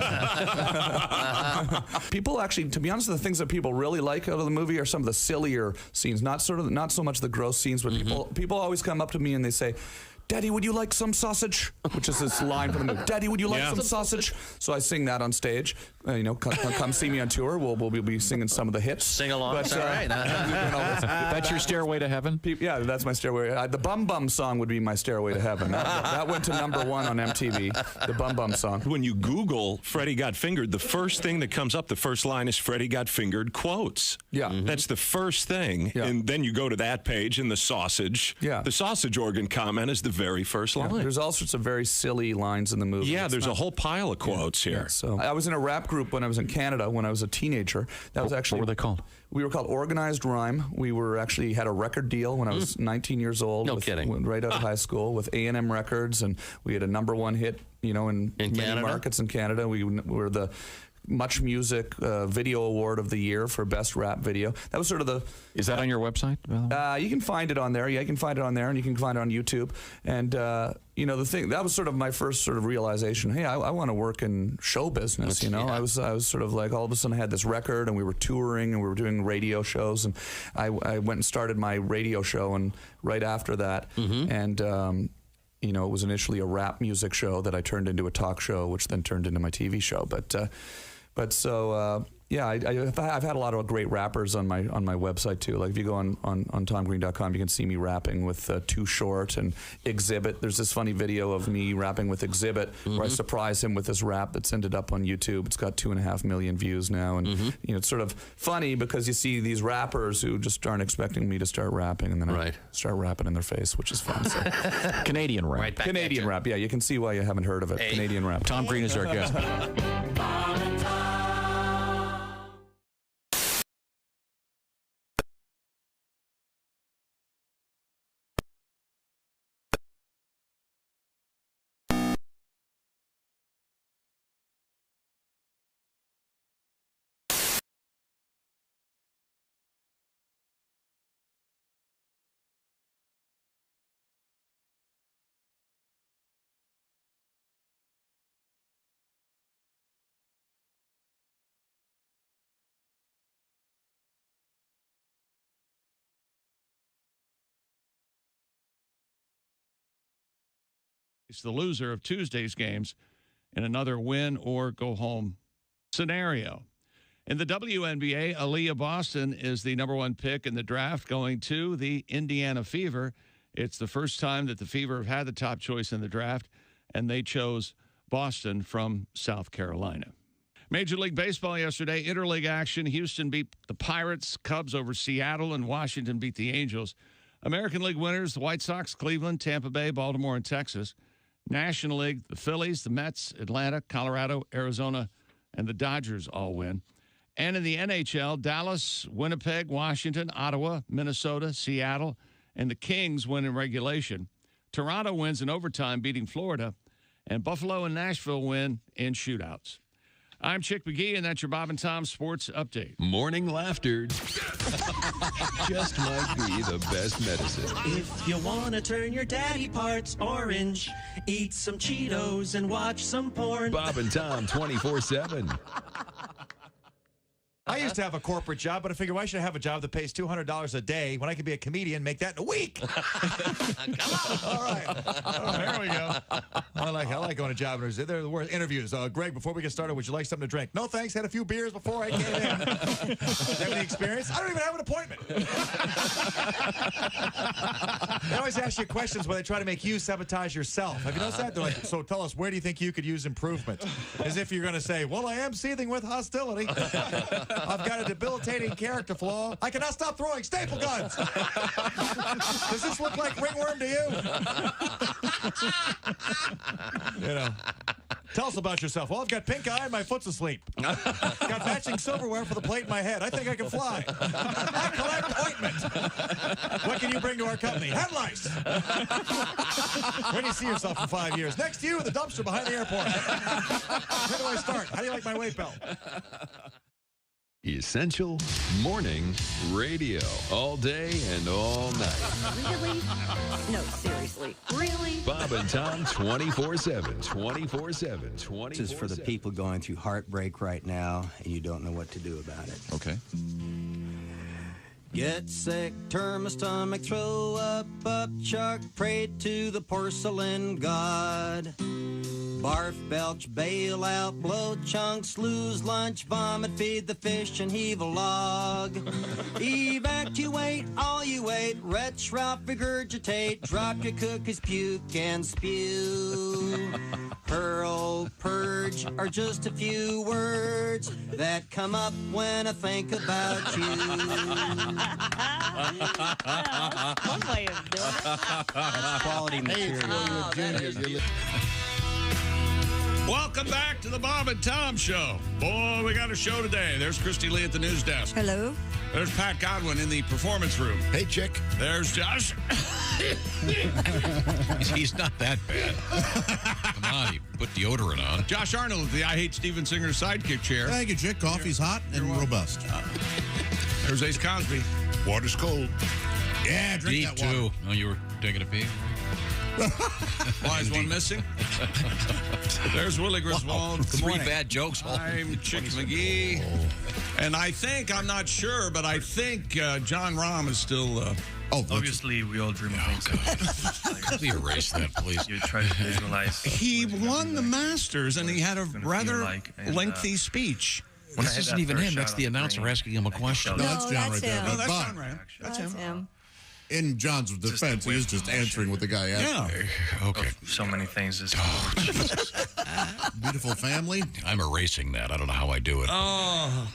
Speaker 11: People actually, to be honest, the things that people really like out of the movie are some of the sillier scenes, not so much the gross scenes, but people always come up to me and they say, "Daddy, would you like some sausage?" Which is this line from the movie. "Daddy, would you like some sausage?" So I sing that on stage. Come see me on tour. We'll be singing some of the hits.
Speaker 9: Sing along. But, all right.
Speaker 8: That's your Stairway to Heaven?
Speaker 11: Yeah, that's my Stairway. The Bum Bum song would be my Stairway to Heaven. That went to #1 on MTV, the Bum Bum song.
Speaker 12: When you Google Freddie Got Fingered, the first thing that comes up, the first line is Freddie Got Fingered quotes.
Speaker 11: Yeah.
Speaker 12: That's the first thing. Yeah. And then you go to that page and the sausage.
Speaker 11: Yeah.
Speaker 12: The sausage organ comment is the very first line.
Speaker 11: There's all sorts of very silly lines in the movie.
Speaker 12: Yeah, there's a whole pile of quotes here.
Speaker 11: Yeah, so I was in a rap group when I was in Canada when I was a teenager. That was actually,
Speaker 8: what were they called?
Speaker 11: We were called Organized Rhyme. We were actually had a record deal when I was 19 years old.
Speaker 9: No kidding.
Speaker 11: Right out of high school with A&M Records, and we had a #1 hit, in many
Speaker 9: Canada?
Speaker 11: markets in Canada. We were the Much Music Video Award of the Year for Best Rap Video. That was sort of the...
Speaker 8: Is that on your website?
Speaker 11: You can find it on there. Yeah, you can find it on there, and you can find it on YouTube. And, the thing, that was sort of my first sort of realization. Hey, I want to work in show business, I was sort of like, all of a sudden I had this record, and we were touring, and we were doing radio shows, and I went and started my radio show, and right after that, and... it was initially a rap music show that I turned into a talk show, which then turned into my TV show. I've had a lot of great rappers on my website too. Like if you go on TomGreen.com, you can see me rapping with Too Short and Exhibit. There's this funny video of me rapping with Exhibit where I surprise him with this rap that's ended up on YouTube. It's got 2.5 million views now, and it's sort of funny because you see these rappers who just aren't expecting me to start rapping, and then I start rapping in their face, which is fun. So.
Speaker 8: Canadian rap.
Speaker 9: Right back
Speaker 11: Canadian rap. Yeah, you can see why you haven't heard of it.
Speaker 9: Hey.
Speaker 11: Canadian rap.
Speaker 8: Tom Green is our guest.
Speaker 1: It's the loser of Tuesday's games in another win or go home scenario. In the WNBA, Aaliyah Boston is the #1 pick in the draft, going to the Indiana Fever. It's the first time that the Fever have had the top choice in the draft, and they chose Boston from South Carolina. Major League Baseball yesterday, interleague action. Houston beat the Pirates, Cubs over Seattle, and Washington beat the Angels. American League winners, the White Sox, Cleveland, Tampa Bay, Baltimore, and Texas. National League, the Phillies, the Mets, Atlanta, Colorado, Arizona, and the Dodgers all win. And in the NHL, Dallas, Winnipeg, Washington, Ottawa, Minnesota, Seattle, and the Kings win in regulation. Toronto wins in overtime, beating Florida, and Buffalo and Nashville win in shootouts. I'm Chick McGee, and that's your Bob and Tom Sports Update.
Speaker 12: Morning laughter just might be the best medicine.
Speaker 14: If you want to turn your daddy parts orange, eat some Cheetos and watch some porn.
Speaker 12: Bob and Tom 24/7.
Speaker 15: I used to have a corporate job, but I figured why should I have a job that pays $200 a day when I could be a comedian, make that in a week? Come on. All right. Oh, here we go. I'm like, hello. like going to job interviews. They're the worst interviews. Greg, before we get started, would you like something to drink? No, thanks. Had a few beers before I came in. Have any experience? I don't even have an appointment. They always ask you questions where they try to make you sabotage yourself. Have you noticed that? They're like, so tell us, where do you think you could use improvement? As if you're going to say, well, I am seething with hostility. I've got a debilitating character flaw. I cannot stop throwing staple guns. Does this look like ringworm to you? You know. Tell us about yourself. Well, I've got pink eye and my foot's asleep. Got matching silverware for the plate in my head. I think I can fly. I collect ointment. What can you bring to our company? Head lice. Where do you see yourself in 5 years? Next to you, the dumpster behind the airport. Where do I start? How do you like my weight belt?
Speaker 12: Essential Morning Radio. All day and all night.
Speaker 3: Really? No, seriously. Really?
Speaker 12: Bob and Tom 24/7. 24/7. 24/7.
Speaker 10: This is for the people going through heartbreak right now, and you don't know what to do about it.
Speaker 1: Okay.
Speaker 10: Get sick, turn my stomach, throw up, chuck, pray to the porcelain god. Barf, belch, bail out, blow chunks, lose lunch, vomit, feed the fish, and heave a log. Evacuate all you ate, retch, route, regurgitate, drop your cookies, puke, and spew. Hurl, purge are just a few words that come up when I think about you.
Speaker 3: One way of doing it.
Speaker 10: That's quality material.
Speaker 1: Welcome back to the Bob and Tom Show. Boy, we got a show today. There's Christy Lee at the news desk.
Speaker 3: Hello.
Speaker 1: There's Pat Godwin in the performance room.
Speaker 25: Hey, chick.
Speaker 1: There's Josh.
Speaker 2: He's not that bad. Come on, you put deodorant on.
Speaker 1: Josh Arnold, the I Hate Steven Singer sidekick chair.
Speaker 4: Thank you, chick. Coffee's hot and robust.
Speaker 1: There's Ace Cosby.
Speaker 4: Water's cold. Yeah, drink
Speaker 2: Me
Speaker 4: that water.
Speaker 2: too. Oh, you were taking a pee?
Speaker 1: Why is one missing? There's Willie Griswold.
Speaker 2: Three bad jokes.
Speaker 1: I'm Chick McGee. And I think, I'm not sure, but I think John Rahm is still...
Speaker 7: Obviously, we all dream of things.
Speaker 2: Could we erase that, please?
Speaker 7: You try to visualize.
Speaker 1: He won the Masters, and he had a rather lengthy
Speaker 7: and,
Speaker 1: speech.
Speaker 2: This isn't even him. That's the announcer asking him a question.
Speaker 4: No, that's John right there.
Speaker 1: No, that's
Speaker 4: But
Speaker 1: John right. That's him.
Speaker 4: in John's defense, he is just answering what the guy asked.
Speaker 2: Yeah. Okay.
Speaker 7: So many things.
Speaker 4: Beautiful family.
Speaker 2: I'm erasing that. I don't know how I do it.
Speaker 1: Oh.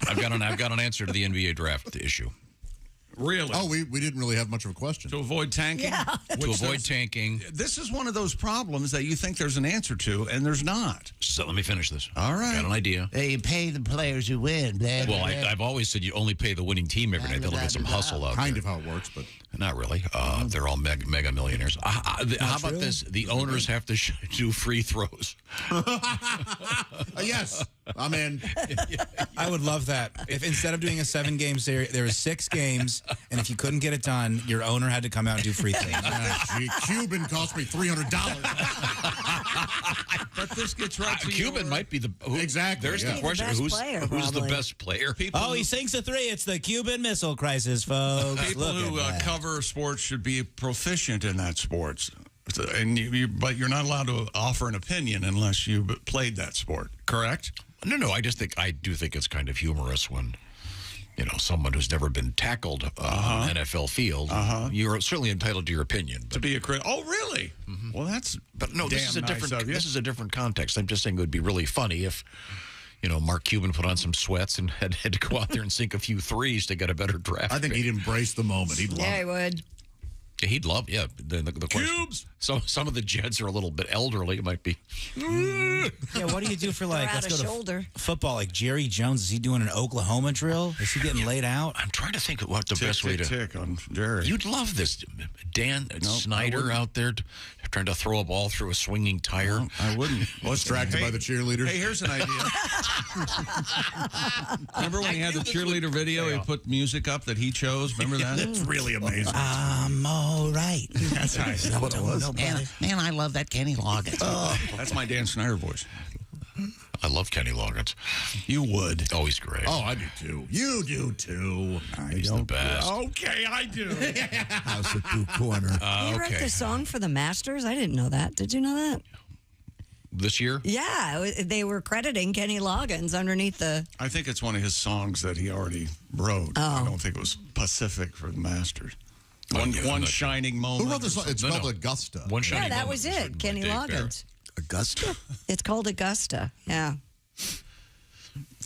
Speaker 2: I've got an answer to the NBA draft issue.
Speaker 1: Really?
Speaker 4: Oh, we didn't really have much of a question.
Speaker 1: To avoid tanking?
Speaker 3: Yeah.
Speaker 2: To avoid tanking.
Speaker 1: This is one of those problems that you think there's an answer to, and there's not.
Speaker 2: So let me finish this.
Speaker 1: All right.
Speaker 2: Got an idea.
Speaker 18: You pay the players who win.
Speaker 2: Well, I've always said you only pay the winning team every night. They'll get some hustle out there.
Speaker 4: Kind of how it works, but...
Speaker 2: Not really. They're all mega millionaires. How about this? The owners have to do free throws.
Speaker 4: Yes, I'm in.
Speaker 5: I would love that. If instead of doing a 7-game series, there was 6 games, and if you couldn't get it done, your owner had to come out and do free throws.
Speaker 4: Gee, Cuban cost me $300.
Speaker 1: But this gets right to
Speaker 2: Cuban might be the...
Speaker 4: Exactly.
Speaker 2: There's the question. Who's the best player?
Speaker 5: He sinks a 3. It's the Cuban Missile Crisis, folks.
Speaker 1: People who cover sports should be proficient in that sports. And but you're not allowed to offer an opinion unless you played that sport, correct?
Speaker 2: No. I do think it's kind of humorous when, someone who's never been tackled on an NFL field, you're certainly entitled to your opinion. But,
Speaker 1: to be a critic. Oh, really?
Speaker 2: Mm-hmm.
Speaker 1: Well, that's
Speaker 2: But no, this is a
Speaker 1: nice
Speaker 2: different.
Speaker 1: of you.
Speaker 2: This is a different context. I'm just saying it would be really funny if, Mark Cuban put on some sweats and had to go out there and sink a few threes to get a better draft.
Speaker 4: I think he'd embrace the moment. He'd love
Speaker 3: Yeah,
Speaker 4: it.
Speaker 3: he would.
Speaker 2: He'd love, the
Speaker 1: Cubes.
Speaker 2: Some of the Jets are a little bit elderly. It might be.
Speaker 5: Yeah, what do you do for
Speaker 3: They're
Speaker 5: let's
Speaker 3: out
Speaker 5: go
Speaker 3: of
Speaker 5: to
Speaker 3: shoulder.
Speaker 5: football? Like Jerry Jones, is he doing an Oklahoma drill? Is he getting laid out?
Speaker 2: I'm trying to think of what the best way to.
Speaker 1: Tick on Jerry.
Speaker 2: You'd love this, Dan Snyder out there trying to throw a ball through a swinging tire.
Speaker 1: No, I wouldn't.
Speaker 4: Distracted by the cheerleaders.
Speaker 1: Hey, here's an idea. Remember when he had the cheerleader video? He put music up that he chose. Remember that?
Speaker 4: It's really amazing.
Speaker 5: I'm all right.
Speaker 1: That's right.
Speaker 4: what it was.
Speaker 18: Man, I love that Kenny Loggins.
Speaker 1: That's my Dan Snyder voice.
Speaker 2: I love Kenny Loggins.
Speaker 1: You would.
Speaker 2: Oh, he's great.
Speaker 4: Oh, I do too. You do too.
Speaker 2: He's the best.
Speaker 1: Okay, I do.
Speaker 6: House at Blue Corner.
Speaker 3: He wrote the song for the Masters. I didn't know that. Did you know that?
Speaker 2: This year?
Speaker 3: Yeah, they were crediting Kenny Loggins underneath the.
Speaker 1: I think it's one of his songs that he already wrote.
Speaker 3: Oh.
Speaker 1: I don't think it was Pacific for the Masters. One shining moment.
Speaker 4: Who wrote the song? It's called Augusta.
Speaker 2: One
Speaker 3: Yeah,
Speaker 2: shining
Speaker 3: that
Speaker 2: moment
Speaker 3: was it. Kenny
Speaker 2: Dave Barrett.
Speaker 3: Loggins.
Speaker 6: Augusta?
Speaker 3: It's called Augusta. Yeah.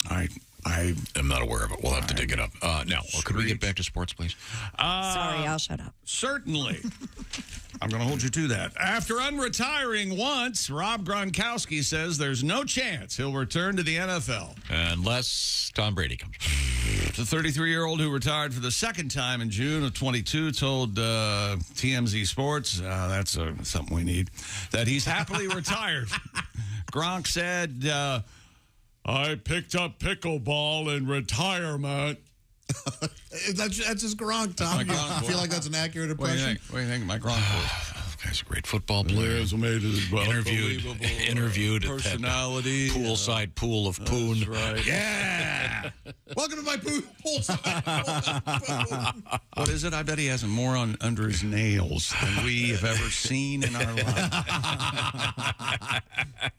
Speaker 1: I
Speaker 2: am not aware of it. We'll have to dig it up. Now, could we get back to sports, please?
Speaker 3: Sorry, I'll shut up.
Speaker 1: Certainly. I'm going to hold you to that. After unretiring once, Rob Gronkowski says there's no chance he'll return to the NFL.
Speaker 2: Unless Tom Brady comes back.
Speaker 1: The 33-year-old who retired for the second time in June of 22 told TMZ Sports, that's something we need, that he's happily retired. Gronk said, I picked up pickleball in retirement.
Speaker 4: That's his Gronk, Tom. I feel like that's an accurate impression.
Speaker 1: What do you think of my Gronk voice?
Speaker 2: Guy's a great football player. Interviewed at
Speaker 1: personality,
Speaker 2: that poolside pool of poon.
Speaker 1: That's right.
Speaker 4: Yeah. Welcome to my poolside.
Speaker 1: What is it? I bet he has more under his nails than we have ever seen in our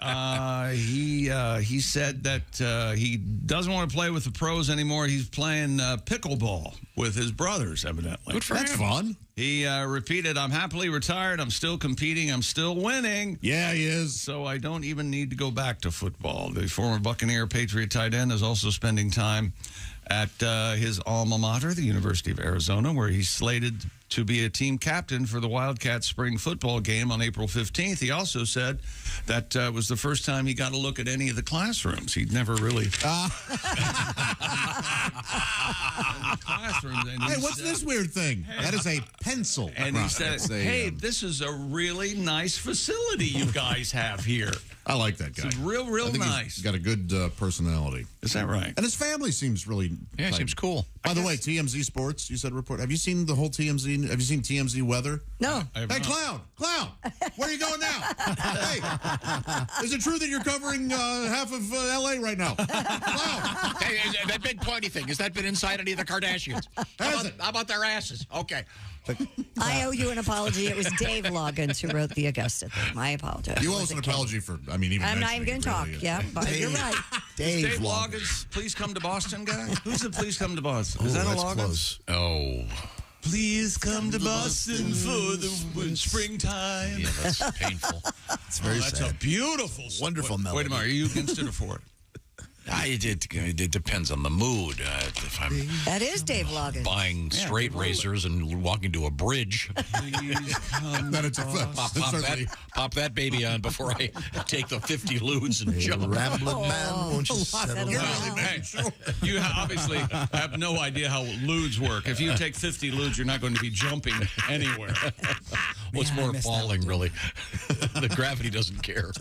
Speaker 1: life. He said that he doesn't want to play with the pros anymore. He's playing pickleball with his brothers, evidently.
Speaker 4: Good for him. That's fun.
Speaker 1: He repeated, I'm happily retired. I'm still competing. I'm still winning.
Speaker 4: Yeah, he is.
Speaker 1: So I don't even need to go back to football. The former Buccaneer Patriot tight end is also spending time at his alma mater, the University of Arizona, where he's slated to be a team captain for the Wildcats spring football game on April 15th. He also said that was the first time he got a look at any of the classrooms. He'd never really... classrooms. And
Speaker 4: hey, what's this weird thing? That is a pencil.
Speaker 1: And he said, hey, this is a really nice facility you guys have here.
Speaker 4: I like that guy.
Speaker 1: It's real nice.
Speaker 4: He's got a good personality.
Speaker 1: Is that right?
Speaker 4: And his family seems really
Speaker 2: tight. Seems cool.
Speaker 4: By the way, TMZ Sports, you said report. Have you seen the whole TMZ? Have you seen TMZ weather?
Speaker 3: No.
Speaker 4: Hey, Clown, where are you going now? Hey, is it true that you're covering half of L.A. right now? Clown.
Speaker 20: Hey, that big pointy thing, has that been inside any of the Kardashians? How about their asses? Okay.
Speaker 3: I owe you an apology. It was Dave Loggins who wrote the Augusta thing. I apologize.
Speaker 4: You owe us an apology for, even
Speaker 3: I'm not even going to talk.
Speaker 4: Really
Speaker 3: yeah, but you're right.
Speaker 1: Dave Loggins, please come to Boston guy? Who's the please come to Boston? Is that a Loggins?
Speaker 6: Close.
Speaker 2: Oh.
Speaker 1: Please come to Boston for the springtime.
Speaker 2: Yeah, that's painful.
Speaker 6: It's very sad.
Speaker 1: That's a beautiful,
Speaker 6: wonderful melody.
Speaker 1: Wait a minute, are you against it or for it?
Speaker 2: It depends on the mood. If I'm
Speaker 3: that is Dave Loggins.
Speaker 2: Buying straight razors and walking to a bridge.
Speaker 1: Please come
Speaker 2: Pop that baby on before I take the 50 ludes and jump.
Speaker 6: Rambling man, won't you settle down?
Speaker 1: Hey, you obviously have no idea how ludes work. If you take 50 ludes, you're not going to be jumping anywhere.
Speaker 2: What's more falling, really? The gravity doesn't care.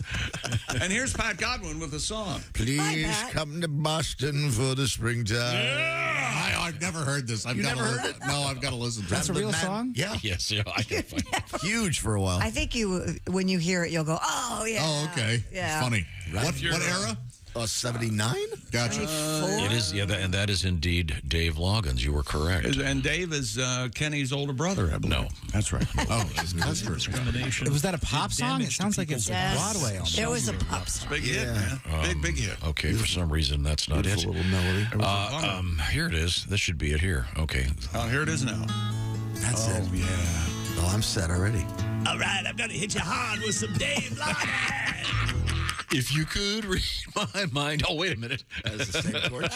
Speaker 1: And here's Pat Godwin with a song.
Speaker 6: Please come to Boston for the springtime.
Speaker 4: Yeah. I've never heard this. I've never heard it? No, I've got to listen to it.
Speaker 5: That's a real song?
Speaker 6: Yeah.
Speaker 2: Yes, yeah. I can find it.
Speaker 6: Huge for a while.
Speaker 3: I think when you hear it, you'll go, oh, yeah.
Speaker 4: Oh, okay.
Speaker 3: Yeah.
Speaker 4: It's funny. What era?
Speaker 6: 79?
Speaker 4: Gotcha.
Speaker 2: It is, and that is indeed Dave Loggins. You were correct.
Speaker 1: And Dave is Kenny's older brother, I believe.
Speaker 2: No.
Speaker 1: That's right.
Speaker 4: Oh, his cousin.
Speaker 5: Was that a pop song? It sounds like it's Broadway. Almost.
Speaker 3: It was a pop song.
Speaker 1: Big hit, man. Big hit.
Speaker 2: Okay, for some reason, that's not it.
Speaker 6: Little melody.
Speaker 2: Here it is. This should be it here. Okay.
Speaker 1: Oh, here it is now.
Speaker 6: That's it.
Speaker 1: Yeah.
Speaker 6: Oh, I'm set already.
Speaker 20: All right, I'm going to hit you hard with some Dave Loggins.
Speaker 2: If you could read my mind. Oh, wait a minute.
Speaker 6: That's the same chord.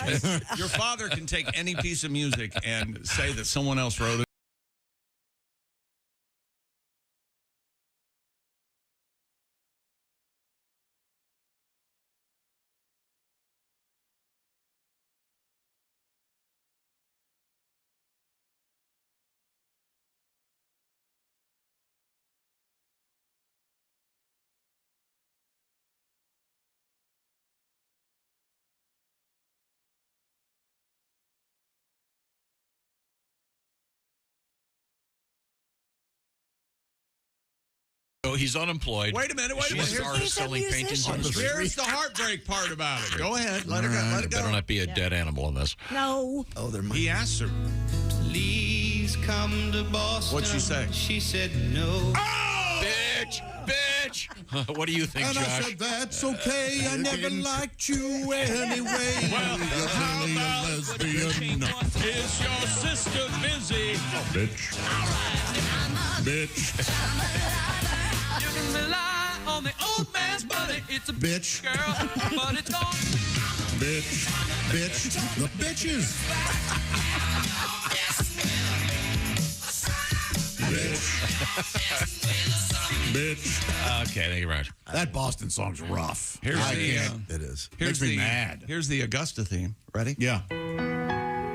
Speaker 1: Your father can take any piece of music and say that someone else wrote it.
Speaker 2: he's unemployed.
Speaker 1: Wait a minute.
Speaker 2: She's an artist selling paintings on the street.
Speaker 1: Here's the heartbreak part about it. Go ahead. Let it go.
Speaker 2: Better not be a dead animal in this.
Speaker 3: No.
Speaker 1: Oh, he asked her.
Speaker 10: Please come to Boston.
Speaker 1: What'd she say?
Speaker 10: She said no.
Speaker 2: Oh! Bitch! What do you think,
Speaker 4: and
Speaker 2: Josh?
Speaker 4: I said, that's okay. I never liked you anyway.
Speaker 1: Well,
Speaker 4: you're really a lesbian.
Speaker 1: Is your sister busy?
Speaker 4: Bitch. Bitch.
Speaker 14: You can rely on the old man's money. It's a
Speaker 4: Bitch.
Speaker 14: girl, but it's gone.
Speaker 4: Bitch. Bitch. The bitches. Bitch. Bitch.
Speaker 2: Okay, thank you very much.
Speaker 4: That Boston song's rough.
Speaker 1: Here's
Speaker 4: it
Speaker 1: is.
Speaker 4: Makes me mad.
Speaker 1: Here's the Augusta theme. Ready?
Speaker 4: Yeah.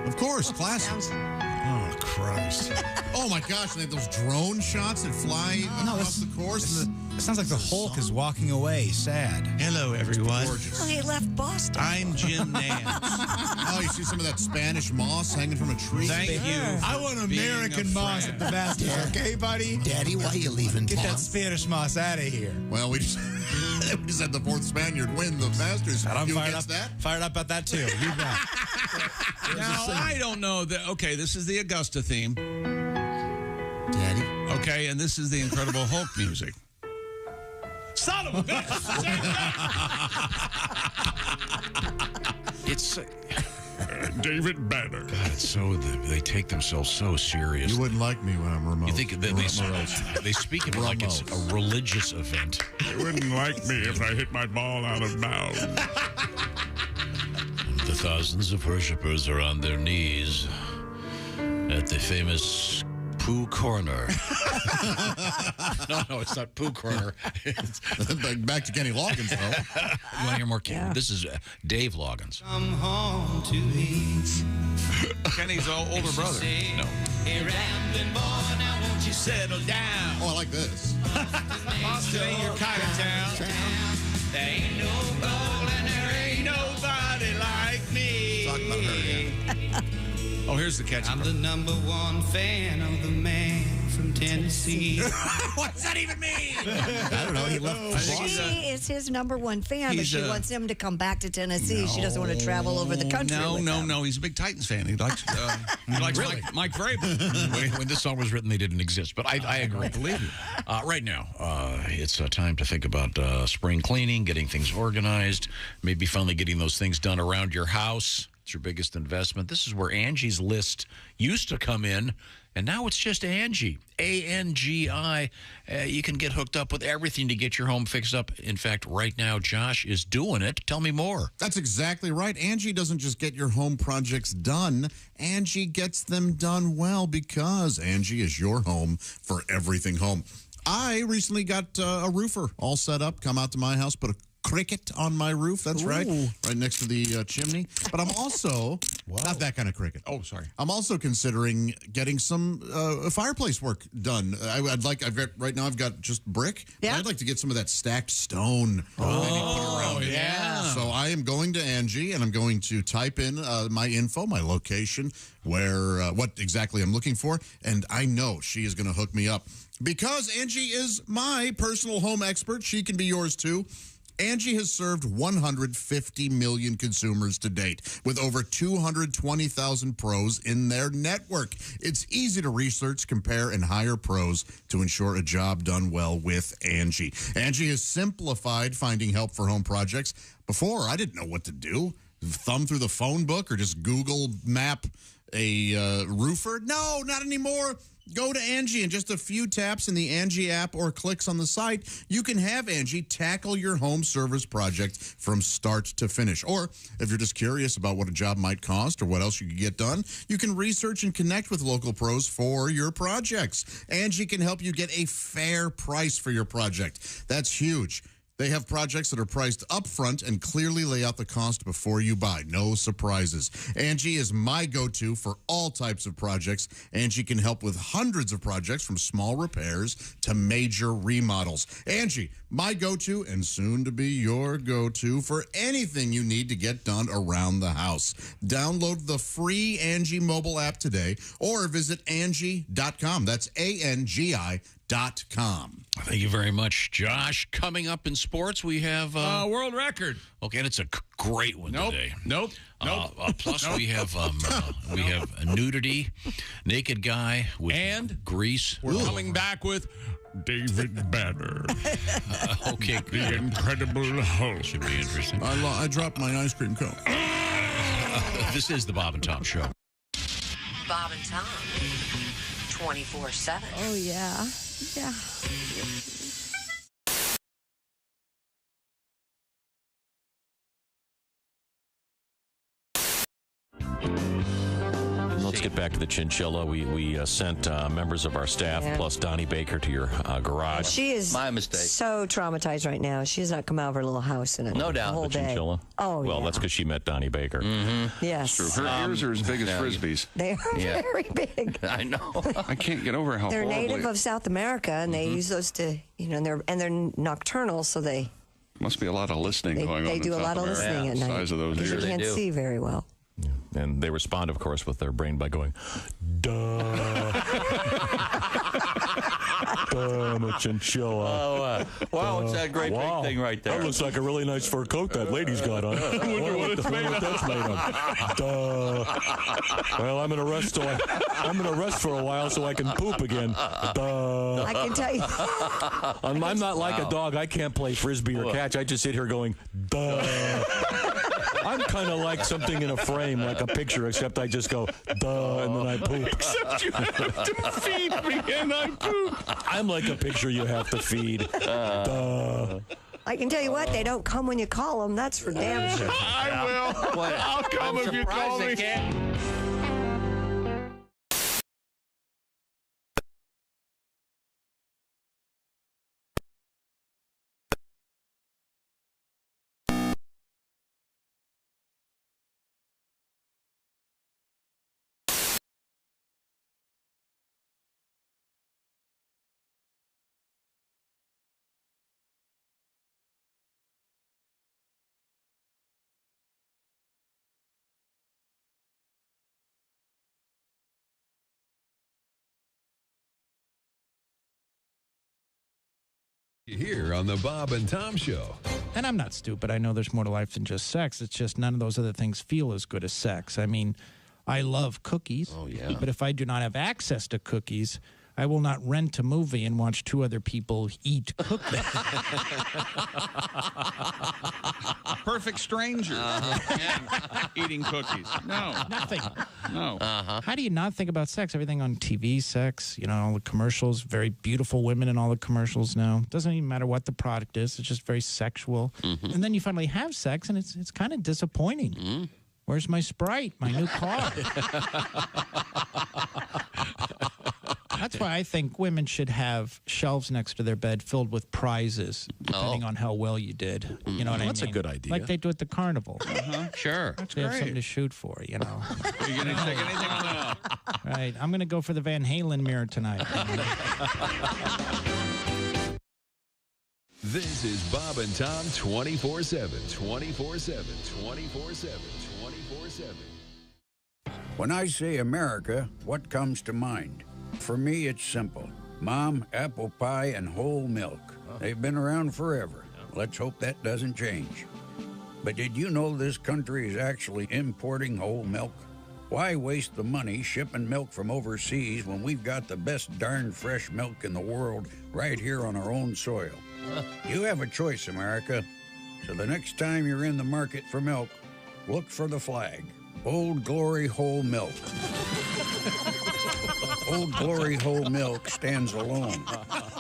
Speaker 4: Of course, classic. Oh, Christ. Oh, my gosh. And they have those drone shots that fly across the course.
Speaker 5: It sounds like the Hulk is walking away, sad.
Speaker 1: Hello, everyone.
Speaker 3: Oh, he left Boston.
Speaker 1: I'm Jim Nance.
Speaker 4: Oh, you see some of that Spanish moss hanging from a tree?
Speaker 1: Thank you.
Speaker 5: I want American moss at the basket, okay, buddy?
Speaker 6: Daddy, why you leaving
Speaker 5: Get
Speaker 6: town?
Speaker 5: that Spanish moss out of here.
Speaker 4: Well, we just had the fourth Spaniard win the Masters.
Speaker 5: And I'm
Speaker 4: You
Speaker 5: fired
Speaker 4: against that?
Speaker 5: Fired up about that, too. You bet.
Speaker 1: Now, I don't know that. Okay, this is the Augusta theme.
Speaker 6: Daddy.
Speaker 1: Okay, and this is the Incredible Hulk music. Son of a bitch!
Speaker 2: It's
Speaker 4: David Banner.
Speaker 2: God, it's so they take themselves so serious.
Speaker 4: You wouldn't like me when I'm remote.
Speaker 2: You think that they speak of it like it's a religious event.
Speaker 4: You wouldn't like me if I hit my ball out of bounds.
Speaker 2: The thousands of worshippers are on their knees at the famous Pooh Corner. No, it's not Pooh Corner.
Speaker 4: Back to Kenny Loggins, though.
Speaker 2: You want to hear more? Yeah. This is Dave Loggins.
Speaker 10: Come home to me.
Speaker 1: Kenny's older brother.
Speaker 2: No.
Speaker 10: Hey, rambling boy, now won't you settle down?
Speaker 4: Oh, I like this.
Speaker 1: Boston ain't your kind of town.
Speaker 10: There ain't no gold and there ain't nobody like me.
Speaker 6: Talk about her, yeah.
Speaker 1: Oh, here's the catchy
Speaker 10: I'm
Speaker 1: part.
Speaker 10: the #1 fan of the man from Tennessee.
Speaker 1: What does that even mean?
Speaker 6: I don't know. He left
Speaker 3: She is his #1 fan, but
Speaker 1: He's
Speaker 3: she wants him to come back to Tennessee. She doesn't want to travel over the country. with him.
Speaker 1: No. He's a big Titans fan. He likes
Speaker 2: Really?
Speaker 1: Mike Vrabel.
Speaker 2: When this song was written, they didn't exist, but I agree.
Speaker 1: Believe you.
Speaker 2: Right now, it's time to think about spring cleaning, getting things organized, maybe finally getting those things done around your house. It's your biggest investment. This is where Angie's List used to come in, and now it's just Angie. A-N-G-I. You can get hooked up with everything to get your home fixed up. In fact, right now, Josh is doing it. Tell me more.
Speaker 4: That's exactly right. Angie doesn't just get your home projects done. Angie gets them done well because Angie is your home for everything home. I recently got a roofer all set up, come out to my house, put a cricket on my roof. That's right next to the chimney. But I'm also not that kind of cricket.
Speaker 1: Oh, sorry.
Speaker 4: I'm also considering getting some fireplace work done. I've got just brick.
Speaker 3: Yeah.
Speaker 4: I'd like to get some of that stacked stone.
Speaker 1: Yeah.
Speaker 4: So I am going to Angie and I'm going to type in my info, my location, where what exactly I'm looking for, and I know she is going to hook me up because Angie is my personal home expert. She can be yours too. Angie has served 150 million consumers to date with over 220,000 pros in their network. It's easy to research, compare, and hire pros to ensure a job done well with Angie. Angie has simplified finding help for home projects. Before, I didn't know what to do. Thumb through the phone book or just Google map a roofer? No, not anymore. Go to Angie in just a few taps in the Angie app or clicks on the site. You can have Angie tackle your home service project from start to finish. Or if you're just curious about what a job might cost or what else you could get done, you can research and connect with local pros for your projects. Angie can help you get a fair price for your project. That's huge. They have projects that are priced upfront and clearly lay out the cost before you buy. No surprises. Angie is my go-to for all types of projects. Angie can help with hundreds of projects from small repairs to major remodels. Angie, my go-to and soon to be your go-to for anything you need to get done around the house. Download the free Angie mobile app today or visit Angie.com. That's ANGI.com.
Speaker 2: Thank you very much, Josh. Coming up in sports, we have
Speaker 1: world record.
Speaker 2: Okay, and it's a great one today.
Speaker 1: Nope.
Speaker 2: Plus, we have nudity, naked guy with grease.
Speaker 1: We're coming back with David Banner.
Speaker 2: Okay,
Speaker 1: the Incredible Hulk.
Speaker 2: Should be interesting.
Speaker 4: I dropped my ice cream cone.
Speaker 2: This is the Bob and Tom Show.
Speaker 13: Bob and Tom, 24/7.
Speaker 3: Oh, yeah. Yeah.
Speaker 8: Let's get back to the chinchilla. We sent members of our staff plus Donnie Baker to your garage.
Speaker 3: She is
Speaker 9: my mistake.
Speaker 3: So traumatized right now. She's not come out of her little house in
Speaker 9: No doubt.
Speaker 3: a whole
Speaker 8: The
Speaker 3: day.
Speaker 8: chinchilla.
Speaker 3: Oh,
Speaker 8: well,
Speaker 3: yeah.
Speaker 8: that's because she met Donnie Baker.
Speaker 3: Yes.
Speaker 1: True. Her ears are as big as Frisbees.
Speaker 3: They are very big.
Speaker 9: I know.
Speaker 1: I can't get over how
Speaker 3: They're
Speaker 1: horribly...
Speaker 3: native of South America, and they use those to, and they're nocturnal, so they
Speaker 1: Must be a lot of listening going on.
Speaker 3: They do
Speaker 1: in
Speaker 3: a
Speaker 1: South
Speaker 3: lot of
Speaker 1: America.
Speaker 3: listening at
Speaker 1: The
Speaker 3: night.
Speaker 1: size of those
Speaker 3: because
Speaker 1: ears.
Speaker 3: they can't see very well.
Speaker 8: And they respond, of course, with their brain by going, duh. I'm a chinchilla.
Speaker 9: Oh, wow, it's that great big thing right there.
Speaker 8: That looks like a really nice fur coat that lady's got on. I wonder what that's made of. Duh. Well, I'm gonna rest for a while so I can poop again. Duh.
Speaker 3: I can tell you.
Speaker 8: I'm not like a dog. I can't play frisbee or catch. I just sit here going, duh. I'm kind of like something in a frame, like a picture, except I just go, duh, and then I poop.
Speaker 1: Except you have to feed me and I poop.
Speaker 8: I'm like a picture you have to feed. Duh.
Speaker 3: I can tell you what, they don't come when you call them. That's for damn sure.
Speaker 1: I will. I'll come if you call me.
Speaker 12: Here on the Bob and Tom Show.
Speaker 16: And I'm not stupid. I know there's more to life than just sex. It's just none of those other things feel as good as sex. I mean, I love cookies.
Speaker 9: Oh, yeah.
Speaker 16: But if I do not have access to cookies, I will not rent a movie and watch two other people eat cookies.
Speaker 1: Perfect strangers. Eating cookies. No.
Speaker 16: Nothing.
Speaker 1: No.
Speaker 16: How do you not think about sex? Everything on TV, sex, all the commercials, very beautiful women in all the commercials now. Doesn't even matter what the product is. It's just very sexual. And then you finally have sex, and it's kind of disappointing. Where's my Sprite, my new car? That's why I think women should have shelves next to their bed filled with prizes, depending on how well you did. You know what I mean?
Speaker 8: That's a good idea.
Speaker 16: Like they do at the carnival.
Speaker 9: Sure.
Speaker 16: They have something to shoot for,
Speaker 1: Are you going to take anything on that?
Speaker 16: Right. I'm going to go for the Van Halen mirror tonight.
Speaker 12: This is Bob and Tom 24/7. 24/7. 24/7. 24/7.
Speaker 17: When I say America, what comes to mind? For me, it's simple. Mom, apple pie, and whole milk. They've been around forever. Let's hope that doesn't change. But did you know this country is actually importing whole milk? Why waste the money shipping milk from overseas when we've got the best darn fresh milk in the world right here on our own soil? You have a choice, America. So the next time you're in the market for milk, look for the flag. Old Glory Whole Milk. Old Glory Whole Milk stands alone.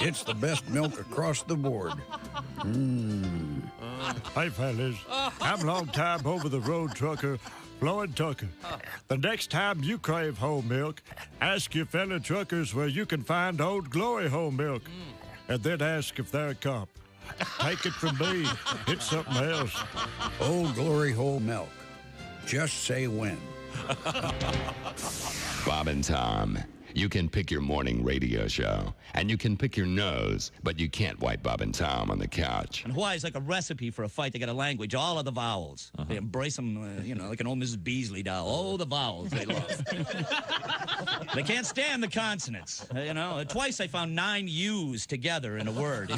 Speaker 17: It's the best milk across the board.
Speaker 26: Hey, fellas. I'm long-time over-the-road trucker, Floyd Tucker. The next time you crave whole milk, ask your fellow truckers where you can find Old Glory Whole Milk. And then ask if they're a cop. Take it from me. It's something else.
Speaker 17: Old Glory Whole Milk. Just say when.
Speaker 19: Bob and Tom.
Speaker 11: You can pick your morning radio show, and you can pick your nose, but you can't wipe Bob and Tom on the couch.
Speaker 19: And Hawaii's like a recipe for a fight. They got a language, all of the vowels. They embrace them, like an old Mrs. Beasley doll. All the vowels they love. They can't stand the consonants. Twice I found 9 U's together in a word.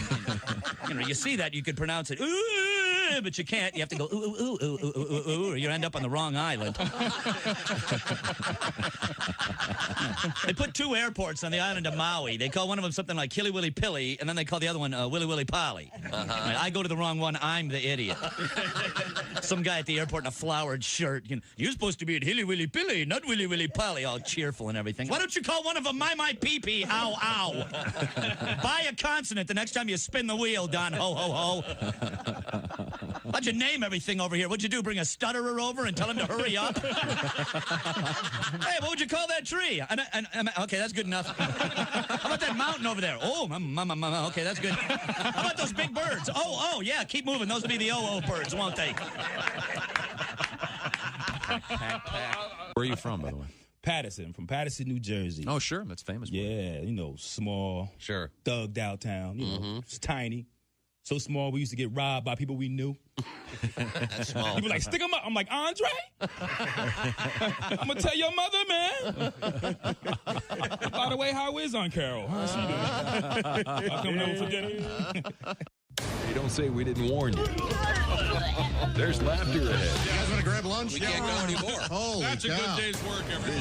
Speaker 19: And, you see that, you could pronounce it, ooh, but you can't. You have to go, ooh, ooh, ooh, ooh, ooh, ooh, or you end up on the wrong island. They put 2 airports on the island of Maui. They call one of them something like Hilly Willy Pilly, and then they call the other one Willy Willy Polly. I go to the wrong one, I'm the idiot. Some guy at the airport in a flowered shirt. You're supposed to be at Hilly Willy Pilly, not Willy Willy Polly, all cheerful and everything. Why don't you call one of them my pee-pee, ow, ow? Buy a consonant the next time you spin the wheel, Don Ho Ho Ho. How'd you name everything over here? What'd you do, bring a stutterer over and tell him to hurry up? Hey, what would you call that tree? Okay, that's good enough. How about that mountain over there? Oh, mama, okay, that's good. How about those big birds? Oh, yeah, keep moving. Those will be the birds, won't they?
Speaker 21: Where are you from, by the way?
Speaker 22: Patterson, from Patterson, New Jersey.
Speaker 21: Oh, sure. That's famous.
Speaker 22: Yeah, small.
Speaker 21: Sure.
Speaker 22: Thugged out town. It's tiny. So small, we used to get robbed by people we knew.
Speaker 21: That's small.
Speaker 22: People like, stick 'em up. I'm like, Andre? I'm going to tell your mother, man. By the way, how is Aunt Carol? How's she doing? I'll come over for dinner.
Speaker 12: Hey, don't say we didn't warn you. There's laughter ahead.
Speaker 4: You guys want to grab lunch?
Speaker 1: We can't go anymore.
Speaker 4: Holy
Speaker 1: That's
Speaker 4: cow.
Speaker 1: a good day's work, everybody.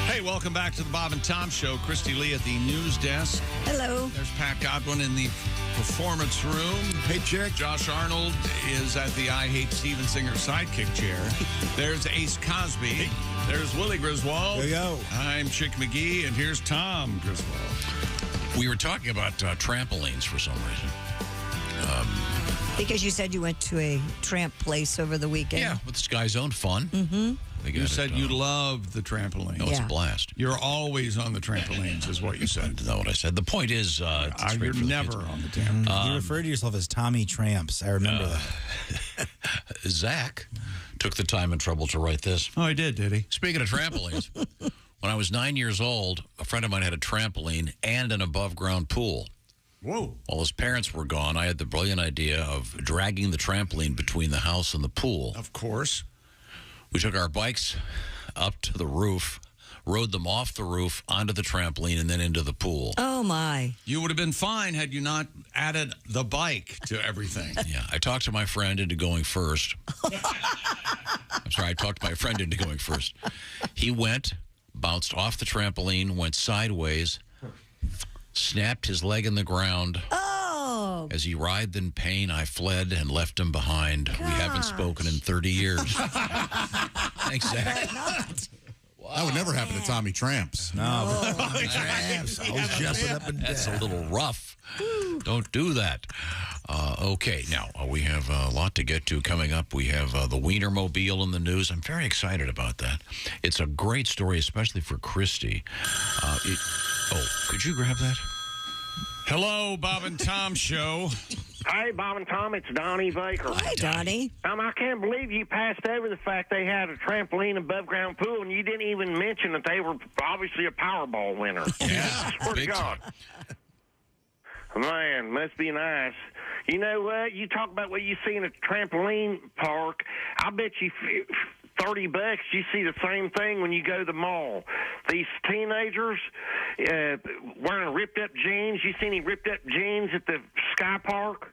Speaker 1: Hey, welcome back to the Bob and Tom Show. Christy Lee at the news desk.
Speaker 3: Hello.
Speaker 1: There's Pat Godwin in the performance room.
Speaker 4: Hey, chick.
Speaker 1: Josh Arnold is at the I Hate Steven Singer sidekick chair. There's Ace Cosby. There's Willie Griswold.
Speaker 5: There you go.
Speaker 1: I'm Chick McGee, and here's Tom Griswold.
Speaker 2: We were talking about trampolines for some reason.
Speaker 3: Because you said you went to a tramp place over the weekend.
Speaker 2: Yeah, with Sky Zone fun.
Speaker 3: Mm-hmm.
Speaker 1: You said you loved the trampoline.
Speaker 2: No, it's a blast.
Speaker 1: You're always on the trampolines, is what you said.
Speaker 2: That's not what I said. The point is,
Speaker 1: you're never on the trampoline.
Speaker 5: You refer to yourself as Tommy Tramps. I remember that.
Speaker 2: Zach took the time and trouble to write this.
Speaker 1: Oh, he did he?
Speaker 2: Speaking of trampolines, when I was 9 years old, a friend of mine had a trampoline and an above-ground pool.
Speaker 1: Whoa.
Speaker 2: While his parents were gone, I had the brilliant idea of dragging the trampoline between the house and the pool.
Speaker 1: Of course.
Speaker 2: We took our bikes up to the roof, rode them off the roof onto the trampoline, and then into the pool.
Speaker 3: Oh, my.
Speaker 1: You would have been fine had you not added the bike to everything.
Speaker 2: Yeah, I talked to my friend into going first. I'm sorry, I talked my friend into going first. He went, bounced off the trampoline, went sideways, snapped his leg in the ground.
Speaker 3: Oh.
Speaker 2: As he writhed in pain, I fled and left him behind.
Speaker 3: Gosh.
Speaker 2: We haven't spoken in 30 years. Thanks, Zach.
Speaker 4: That would never happen to Tommy Tramps.
Speaker 5: No.
Speaker 2: Tramps.
Speaker 25: I was jumping up and down.
Speaker 2: That's a little rough. Don't do that. Okay, now we have a lot to get to coming up. We have the Wienermobile in the news. I'm very excited about that. It's a great story, especially for Christy. Could you grab that?
Speaker 1: Hello, Bob and Tom Show.
Speaker 23: Hey, Bob and Tom, it's Donnie Baker.
Speaker 3: Hi, Donnie.
Speaker 23: I can't believe you passed over the fact they had a trampoline above-ground pool, and you didn't even mention that they were obviously a Powerball winner.
Speaker 2: Yeah,
Speaker 23: swear to God. Man, must be nice. You know what? You talk about what you see in a trampoline park. I bet you $30, you see the same thing when you go to the mall. These teenagers wearing ripped-up jeans. You see any ripped-up jeans at the Sky Park?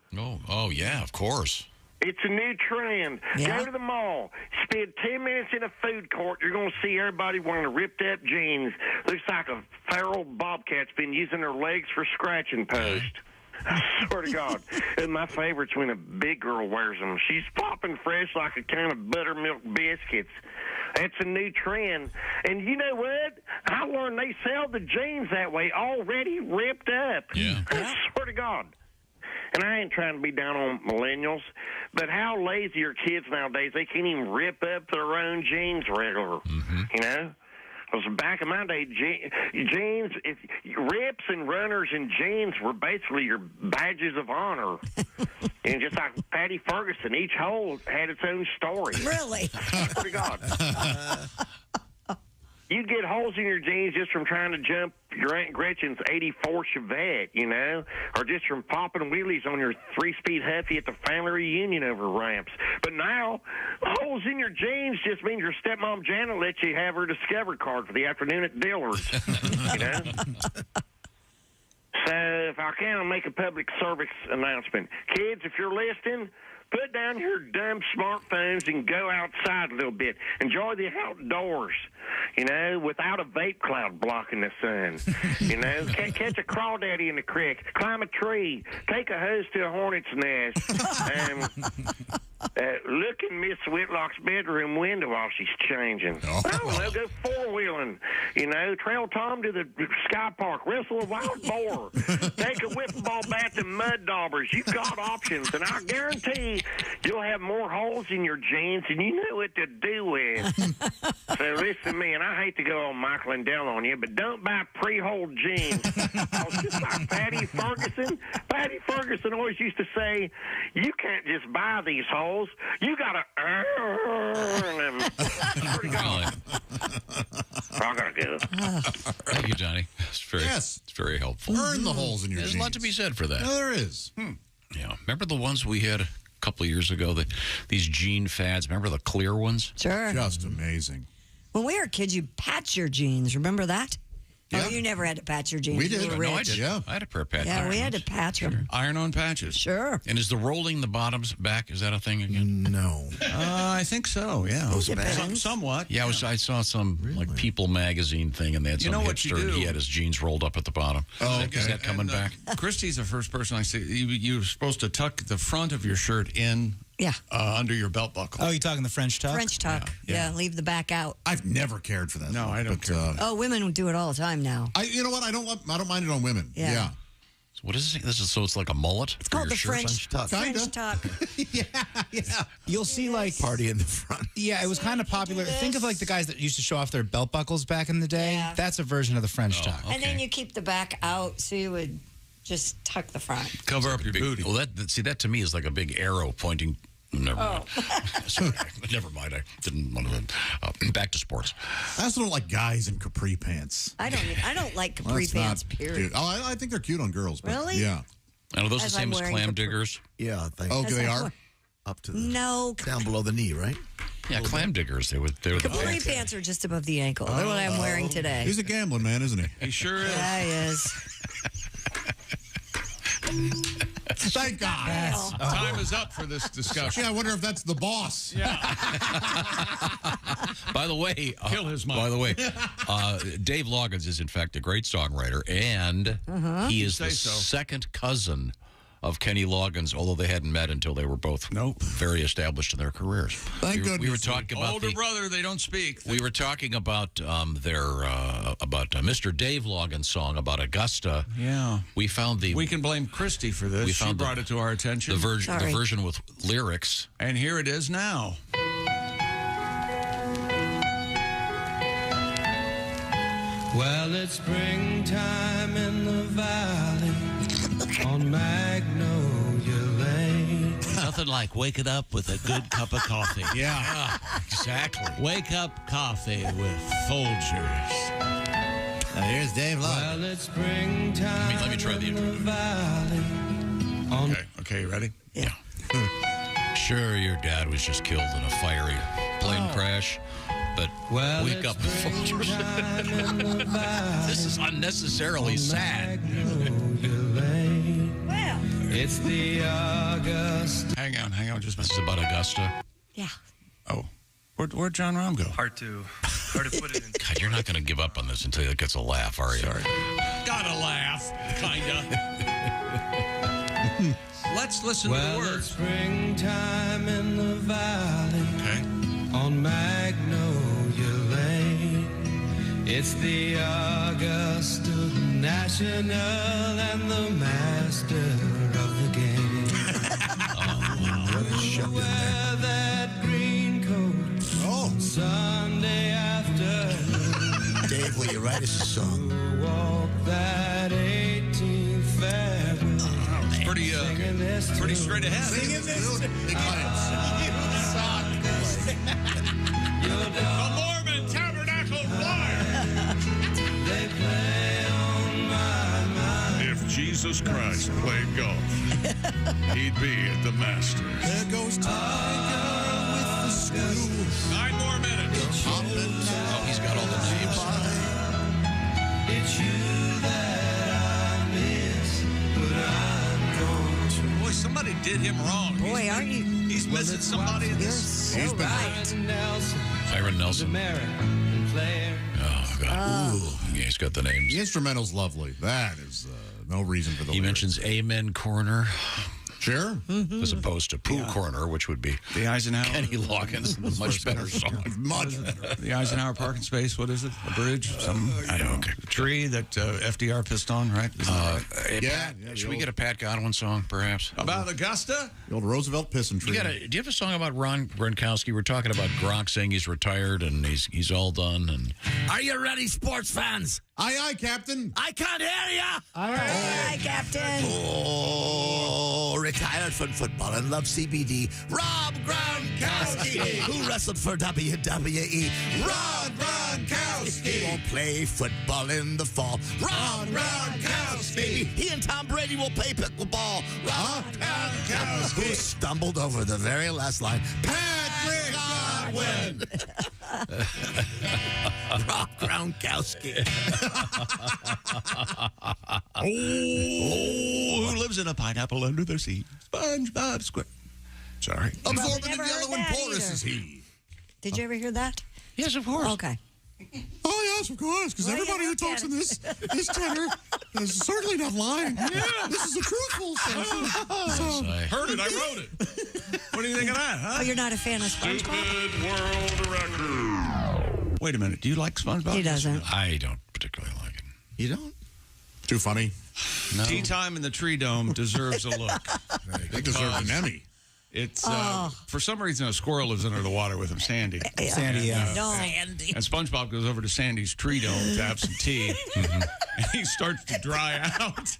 Speaker 2: Oh, yeah, of course.
Speaker 23: It's a new trend.
Speaker 3: Yeah.
Speaker 23: Go to the mall. Spend 10 minutes in a food court. You're going to see everybody wearing ripped-up jeans. Looks like a feral bobcat's been using their legs for scratching post. I swear to God. And my favorite's when a big girl wears them. She's popping fresh like a can of buttermilk biscuits. That's a new trend. And you know what? I learned they sell the jeans that way, already ripped up.
Speaker 2: Yeah.
Speaker 23: I swear to God. And I ain't trying to be down on millennials, but how lazy are kids nowadays? They can't even rip up their own jeans regular, you know? Because back in my day, jeans, rips and runners and jeans were basically your badges of honor. And just like Patty Ferguson, each hole had its own story.
Speaker 3: Really?
Speaker 23: Swear to God. You'd get holes in your jeans just from trying to jump your Aunt Gretchen's 84 Chevette, you know, or just from popping wheelies on your 3-speed Huffy at the family reunion over ramps. But now, holes in your jeans just means your stepmom Janet lets you have her Discover card for the afternoon at Dillard's, you know. So if I can, I'll make a public service announcement. Kids, if you're listening, put down your dumb smartphones and go outside a little bit. Enjoy the outdoors, you know, without a vape cloud blocking the sun. You know, catch a crawdaddy in the creek, climb a tree, take a hose to a hornet's nest, look in Miss Whitlock's bedroom window while she's changing. I don't know, go four-wheeling, you know, trail Tom to the Sky Park, wrestle a wild boar, take a whip-ball bat to mud daubers. You've got options, and I guarantee you'll have more holes in your jeans than you know what to do with. So listen to me, and I hate to go on Michael and Dell on you, but don't buy pre-holed jeans. Just like Patty Ferguson always used to say, you can't just buy these holes. You got to earn them. Pretty good. I got to go.
Speaker 2: Thank you, Johnny. It's very helpful.
Speaker 4: Earn the holes in your
Speaker 2: There's
Speaker 4: jeans.
Speaker 2: a lot to be said for that.
Speaker 4: No, there is.
Speaker 2: Yeah. Remember the ones we had a couple of years ago? These jean fads. Remember the clear ones?
Speaker 3: Sure.
Speaker 4: Just amazing.
Speaker 3: When we were kids, you patch your jeans. Remember that?
Speaker 4: Yeah.
Speaker 3: Oh, you never had to patch your jeans.
Speaker 4: We did.
Speaker 3: You were
Speaker 2: No, I
Speaker 3: rich.
Speaker 2: did.
Speaker 4: Yeah.
Speaker 2: I had a pair of patches.
Speaker 3: Yeah, we had to patch them.
Speaker 1: Iron-on patches.
Speaker 3: Sure.
Speaker 2: And is the rolling the bottoms back, is that a thing again?
Speaker 6: No.
Speaker 1: I think so, yeah.
Speaker 3: Depends.
Speaker 1: Somewhat.
Speaker 2: Yeah, I saw some like People magazine thing, and they had some
Speaker 1: You know what you
Speaker 2: hipster, and
Speaker 1: do?
Speaker 2: he had his jeans rolled up at the bottom. Is that coming back?
Speaker 1: Christy's the first person I see. You're supposed to tuck the front of your shirt in under your belt buckle.
Speaker 5: Oh, you talking the French tuck?
Speaker 3: French tuck. Yeah, leave the back out.
Speaker 4: I've never cared for that.
Speaker 1: No, I don't care.
Speaker 3: Oh, women do it all the time now.
Speaker 4: You know what? I don't mind it on women.
Speaker 3: Yeah.
Speaker 2: So what is it? So it's like a mullet?
Speaker 3: It's called the French tuck.
Speaker 4: Kinda.
Speaker 5: Yeah. You'll see like
Speaker 6: Party in the front.
Speaker 5: Yeah, it was kind of popular. Think of like the guys that used to show off their belt buckles back in the day.
Speaker 3: Yeah.
Speaker 5: That's a version of the French tuck.
Speaker 3: And then you keep the back out so you would just tuck the front.
Speaker 1: Cover up your booty.
Speaker 2: Well, that to me is like a big arrow pointing. Never mind. Sorry, never mind. I didn't want to. Back to sports.
Speaker 4: I also don't like guys in capri pants.
Speaker 3: I don't like capri
Speaker 4: That's
Speaker 3: pants,
Speaker 4: not
Speaker 3: period.
Speaker 4: cute. Oh, I think they're cute on girls. But
Speaker 3: Really?
Speaker 4: Yeah.
Speaker 2: And are those
Speaker 3: As
Speaker 2: the same
Speaker 3: I'm
Speaker 2: as
Speaker 3: wearing
Speaker 2: clam
Speaker 3: capri-
Speaker 2: diggers?
Speaker 6: Yeah, I think.
Speaker 4: Oh, they are?
Speaker 6: Up to the
Speaker 3: No.
Speaker 6: down below the knee, right?
Speaker 2: Yeah, clam diggers. They were the
Speaker 3: Capri pants are just above the ankle. They're what I'm wearing today.
Speaker 4: He's a gambling man, isn't he?
Speaker 1: He sure is.
Speaker 3: Yeah, he is.
Speaker 4: Thank God.
Speaker 1: Time is up for this discussion.
Speaker 4: Gee, I wonder if that's the boss.
Speaker 1: Yeah.
Speaker 2: By the way,
Speaker 1: Kill his mom.
Speaker 2: By the way, Dave Loggins is in fact a great songwriter, and he is the second cousin of Kenny Loggins, although they hadn't met until they were both very established in their careers.
Speaker 4: Thank goodness.
Speaker 2: We were talking about
Speaker 1: Older brother, they don't speak.
Speaker 2: We were talking about Mr. Dave Loggins' song about Augusta.
Speaker 1: Yeah.
Speaker 2: We found
Speaker 1: We can blame Christy for this. She brought it to our attention.
Speaker 2: The version with lyrics.
Speaker 1: And here it is now.
Speaker 10: Well, it's springtime in the valley on Magnolia Lane.
Speaker 1: Nothing like waking up with a good cup of coffee.
Speaker 2: Yeah, exactly.
Speaker 1: Wake up coffee with Folgers.
Speaker 6: Now here's Dave Loggins.
Speaker 10: Well, it's springtime
Speaker 2: Let me try the intro.
Speaker 10: valley.
Speaker 1: Okay, you ready?
Speaker 2: Yeah. Sure, your dad was just killed in a fiery plane crash, but wake up. This is unnecessarily sad.
Speaker 3: Well,
Speaker 10: it's the August.
Speaker 1: Hang on just a
Speaker 2: This
Speaker 1: minute.
Speaker 2: is about Augusta.
Speaker 3: yeah.
Speaker 1: Oh, where'd John Rahm go?
Speaker 7: Hard to put it in.
Speaker 2: God, you're not going to give up on this until it gets a laugh, are you?
Speaker 1: Sorry. Gotta laugh, kinda. Let's listen to the
Speaker 10: Well, it's
Speaker 1: words.
Speaker 10: springtime in the valley
Speaker 1: Okay.
Speaker 10: on Magnolia Lane. It's the Augusta National and the master of the game. Wear that green coat. Sunday afternoon.
Speaker 6: Dave, will you write us a song?
Speaker 10: Walk that 18th fairway.
Speaker 1: Pretty straight ahead.
Speaker 10: You're
Speaker 1: The Mormon Tabernacle Choir. Jesus Christ played golf, he'd be at the Masters.
Speaker 4: There goes Tiger with the screw.
Speaker 1: 9 more minutes.
Speaker 2: Oh, he's got all the names.
Speaker 10: It's you that I miss, but I'm going to.
Speaker 1: Boy, somebody did him wrong.
Speaker 3: Boy, aren't you?
Speaker 1: He's missing somebody in
Speaker 3: You're
Speaker 1: this.
Speaker 3: so right.
Speaker 2: Byron Nelson. Oh, God. Ooh. Yeah, he's got the names.
Speaker 4: The instrumental's lovely. That is no reason for the
Speaker 2: He
Speaker 4: lyrics.
Speaker 2: mentions Amen Corner.
Speaker 4: Sure.
Speaker 2: As opposed to Pooh Corner, which would be
Speaker 1: The Eisenhower.
Speaker 2: Kenny Loggins. Much better song.
Speaker 4: Much better.
Speaker 1: The Eisenhower parking space. What is it? A bridge? Something?
Speaker 2: I know. Okay.
Speaker 1: A tree that FDR pissed on, right? Isn't that right?
Speaker 4: Yeah.
Speaker 2: Should we get a Pat Godwin song, perhaps?
Speaker 1: About Augusta?
Speaker 4: The old Roosevelt pissing tree.
Speaker 2: Do you have a song about Ron Gronkowski? We're talking about Gronk saying he's retired and he's all done. And
Speaker 6: Are you ready, sports fans?
Speaker 4: Aye, aye, Captain.
Speaker 6: I can't hear ya.
Speaker 3: Hi, Captain.
Speaker 6: Oh, retired from football and loves CBD. Rob Gronkowski, who wrestled for WWE. Ron Gronkowski. He won't play football in the fall. Ron Gronkowski. He and Tom Brady will play pickleball. Ron Gronkowski. Who stumbled over the very last line. Patrick Godwin. Rob Gronkowski.
Speaker 1: Who lives in a pineapple under the sea? SpongeBob SquarePants. Sorry.
Speaker 4: Absorbent
Speaker 3: never
Speaker 4: and
Speaker 3: heard
Speaker 4: yellow and
Speaker 3: that
Speaker 4: porous
Speaker 3: either.
Speaker 4: is he.
Speaker 3: Did you ever hear that?
Speaker 2: yes, of course.
Speaker 3: Okay.
Speaker 4: Oh, yes, of course, because
Speaker 3: Well,
Speaker 4: everybody
Speaker 3: yeah,
Speaker 4: who talks in this tenor is certainly not lying. Yeah, this is a truthful song. So,
Speaker 1: Heard it. I wrote it. What do you think of that, huh?
Speaker 3: Oh, you're not a fan of SpongeBob?
Speaker 1: World Record. Wait a minute. Do you like SpongeBob?
Speaker 3: He doesn't.
Speaker 2: I don't particularly like it.
Speaker 4: you don't? Too funny.
Speaker 2: No.
Speaker 1: Tea Time in the Tree Dome deserves a look.
Speaker 4: They deserve an Emmy.
Speaker 1: It's for some reason a squirrel lives under the water with him, Sandy.
Speaker 5: Sandy, yeah.
Speaker 3: No.
Speaker 1: And SpongeBob goes over to Sandy's tree dome to have some tea, and he starts to dry out.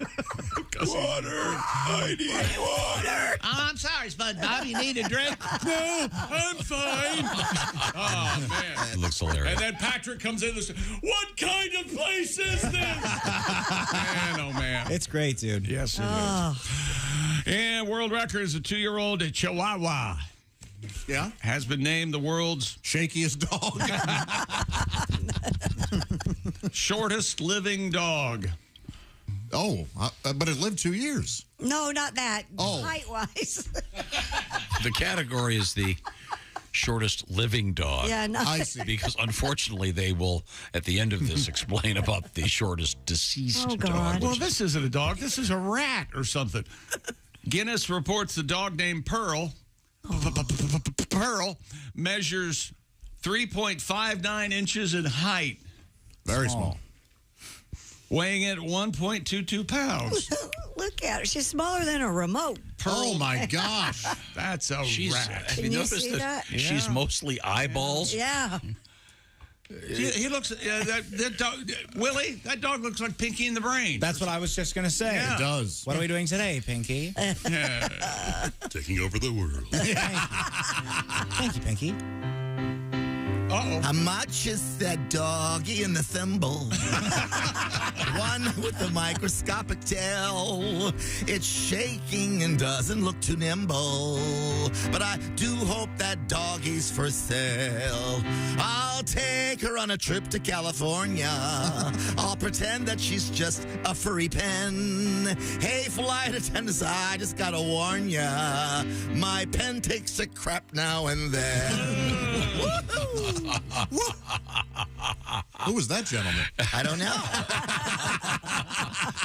Speaker 1: Water, I need water. Oh, I'm sorry, SpongeBob. You need a drink? No, I'm fine. Oh man,
Speaker 2: It looks hilarious.
Speaker 1: and then Patrick comes in and says, "What kind of place is this?" Man, oh man.
Speaker 5: It's great, dude.
Speaker 1: Yes, it is. And world record is a 2-year-old Chihuahua.
Speaker 4: Yeah?
Speaker 1: Has been named the world's
Speaker 4: shakiest dog.
Speaker 1: shortest living dog.
Speaker 4: Oh, but it lived 2 years.
Speaker 3: No, not that.
Speaker 4: Oh.
Speaker 3: Height-wise.
Speaker 2: The category is the shortest living dog.
Speaker 3: Yeah, no.
Speaker 4: I see.
Speaker 2: Because unfortunately, they will, at the end of this, explain about the shortest deceased
Speaker 3: Oh,
Speaker 2: dog.
Speaker 3: God.
Speaker 1: Well, this isn't a dog. This is a rat or something. Guinness reports the dog named Pearl. Pearl measures 3.59 inches in height.
Speaker 4: Very small.
Speaker 1: Weighing in at 1.22 pounds.
Speaker 3: Look at her. She's smaller than a remote.
Speaker 4: Oh, my gosh.
Speaker 1: That's a
Speaker 2: She's,
Speaker 1: rat.
Speaker 2: have
Speaker 3: Can
Speaker 2: you
Speaker 3: you
Speaker 2: noticed
Speaker 3: see
Speaker 2: that
Speaker 3: that?
Speaker 2: she's
Speaker 1: Yeah.
Speaker 2: mostly eyeballs?
Speaker 3: Yeah.
Speaker 1: He looks, that dog, Willie, that dog looks like Pinky in the Brain.
Speaker 5: That's what I was just going to say.
Speaker 1: Yeah.
Speaker 4: It does.
Speaker 5: What are we doing today, Pinky?
Speaker 12: Taking over the world.
Speaker 5: Thank you, Pinky.
Speaker 1: Uh-oh.
Speaker 6: How much is that doggy in the thimble? One with a microscopic tail. It's shaking and doesn't look too nimble. But I do hope that doggy's for sale. I'll take her on a trip to California. I'll pretend that she's just a furry pen. Hey, flight attendants, I just gotta warn ya. My pen takes a crap now and then. Woo-hoo.
Speaker 4: Who was that gentleman?
Speaker 6: I don't know.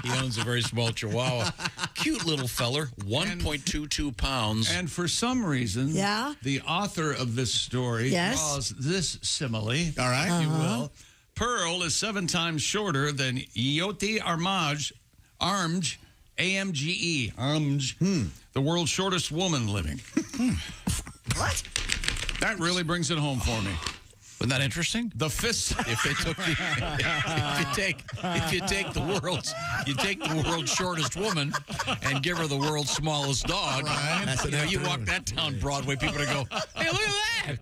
Speaker 2: He owns a very small Chihuahua. Cute little feller, 1.22 pounds.
Speaker 1: And for some reason,
Speaker 3: Yeah?
Speaker 1: the author of this story
Speaker 3: Yes?
Speaker 1: draws this simile,
Speaker 4: All right.
Speaker 1: if you will. Pearl is 7 times shorter than Yoti Armage, A-M-G-E, the world's shortest woman living.
Speaker 3: What?
Speaker 1: That really brings it home for me.
Speaker 2: Wasn't that interesting?
Speaker 1: The fist.
Speaker 2: If they took the, if you take the world's shortest woman and give her the world's smallest dog,
Speaker 6: Right.
Speaker 2: you walk that down Broadway, people are going to go, hey, look at that.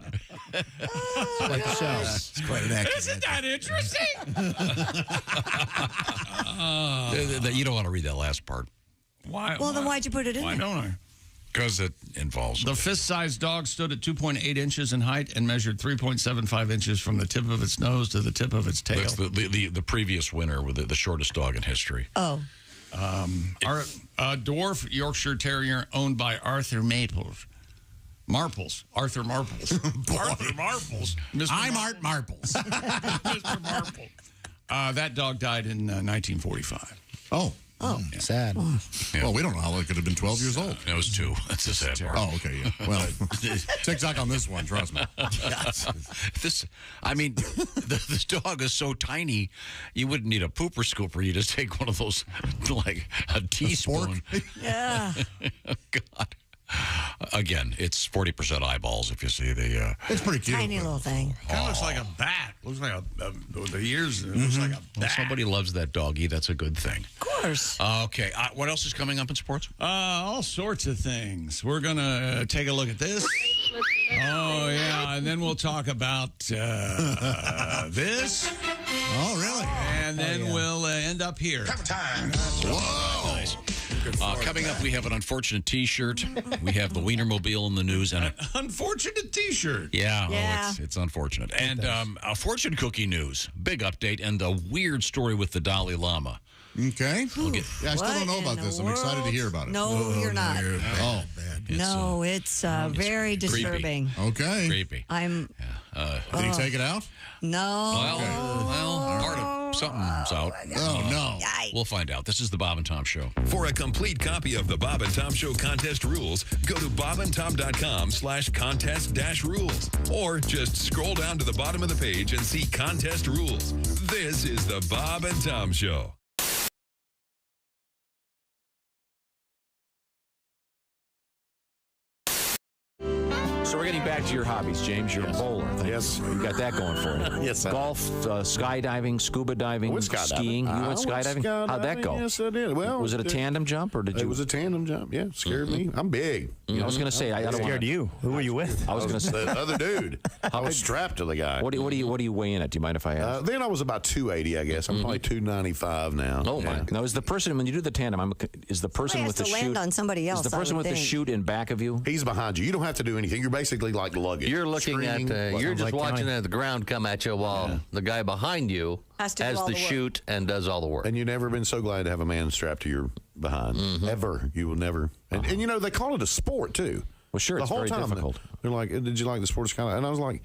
Speaker 5: Like the show.
Speaker 4: It's quite an accident.
Speaker 1: Isn't that interesting?
Speaker 2: You don't want to read that last part.
Speaker 1: Why?
Speaker 3: Well, then why'd you put it in
Speaker 1: Why
Speaker 3: there?
Speaker 1: don't I?
Speaker 2: Because it involves
Speaker 1: The fist-sized dog stood at 2.8 inches in height and measured 3.75 inches from the tip of its nose to the tip of its tail.
Speaker 2: That's the previous winner with the shortest dog in history.
Speaker 3: Oh.
Speaker 1: Dwarf Yorkshire Terrier owned by Arthur Maples. Arthur Marples. Arthur Marples.
Speaker 4: I'm Art Marples.
Speaker 1: Mr. Marple. That dog died in 1945.
Speaker 4: Oh.
Speaker 3: Oh.
Speaker 1: Yeah.
Speaker 5: Sad.
Speaker 4: Well, we don't know how long it could have been 12 years old.
Speaker 2: It was 2. That's the sad part.
Speaker 4: Oh, okay, yeah. Well, TikTok on this one, trust me.
Speaker 2: This dog is so tiny, you wouldn't need a pooper scooper. You just take one of those, like a teaspoon.
Speaker 3: Yeah.
Speaker 2: God. Again, it's 40% eyeballs if you see the...
Speaker 4: it's pretty cute.
Speaker 3: Tiny little thing.
Speaker 1: Kind of looks like a bat. Looks like with the ears, it looks like a bat.
Speaker 2: Well, somebody loves that doggy. That's a good thing.
Speaker 3: Of course.
Speaker 2: Okay. What else is coming up in sports?
Speaker 1: All sorts of things. We're going to take a look at this. Oh, yeah. And then we'll talk about this.
Speaker 4: Oh, really?
Speaker 1: And then we'll end up here.
Speaker 4: Time.
Speaker 2: Whoa. Nice. Coming up, we have an unfortunate T-shirt. We have the Wienermobile in the news, and
Speaker 1: unfortunate T-shirt.
Speaker 2: Yeah,
Speaker 3: Yeah.
Speaker 2: Oh, it's unfortunate. And a fortune cookie news, big update, and a weird story with the Dalai Lama.
Speaker 4: Okay.
Speaker 2: We'll
Speaker 4: I still don't know about this. I'm excited to hear about it.
Speaker 3: No, you're not.
Speaker 4: Oh,
Speaker 3: No, it's very disturbing.
Speaker 4: Okay.
Speaker 2: Creepy.
Speaker 3: I'm.
Speaker 4: Did he take it out?
Speaker 3: No.
Speaker 2: Well, part of something's out.
Speaker 4: Oh, no.
Speaker 2: We'll find out. This is the Bob and Tom Show.
Speaker 12: For a complete copy of the Bob and Tom Show contest rules, go to bobandtom.com/contest-rules. Or just scroll down to the bottom of the page and see contest rules. This is the Bob and Tom Show.
Speaker 8: So we're getting back to your hobbies, James. You're a bowler. Yes. You got that going for you.
Speaker 13: Yes, I
Speaker 8: Golf, skydiving, scuba diving, skiing. You went skydiving? How'd that go?
Speaker 13: Yes, I did. Well,
Speaker 8: was it a tandem jump or did you?
Speaker 13: It was a tandem jump. Yeah, scared me. I'm big.
Speaker 8: I was going to say I don't
Speaker 14: scared you. Who were you with?
Speaker 8: I was going to say
Speaker 13: the other dude. I was strapped to the guy.
Speaker 8: What do you weigh in at? Do you mind if I ask?
Speaker 13: Then I was about 280, I guess. I'm probably 295 now.
Speaker 8: Oh my! Now is the person when you do the tandem? Is the person
Speaker 3: Somebody
Speaker 8: with
Speaker 3: has
Speaker 8: the
Speaker 3: to land
Speaker 8: chute
Speaker 3: on somebody else,
Speaker 8: Is the
Speaker 3: I
Speaker 8: person
Speaker 3: would
Speaker 8: with the
Speaker 3: think.
Speaker 8: chute in back of you?
Speaker 13: He's behind you. You don't have to do anything. You're basically like luggage.
Speaker 9: You're looking
Speaker 13: Screaming.
Speaker 9: at, you're just watching the ground come at you while the guy behind you
Speaker 3: Has to do all
Speaker 9: the
Speaker 3: the work.
Speaker 9: chute and does all the work.
Speaker 13: And you've never been so glad to have a man strapped to your behind. Ever. You will never. And you know, they call it a sport, too.
Speaker 8: Well, sure,
Speaker 13: the
Speaker 8: it's
Speaker 13: whole
Speaker 8: very
Speaker 13: time
Speaker 8: difficult.
Speaker 13: They're like, "Did you like the sport?" And I was like,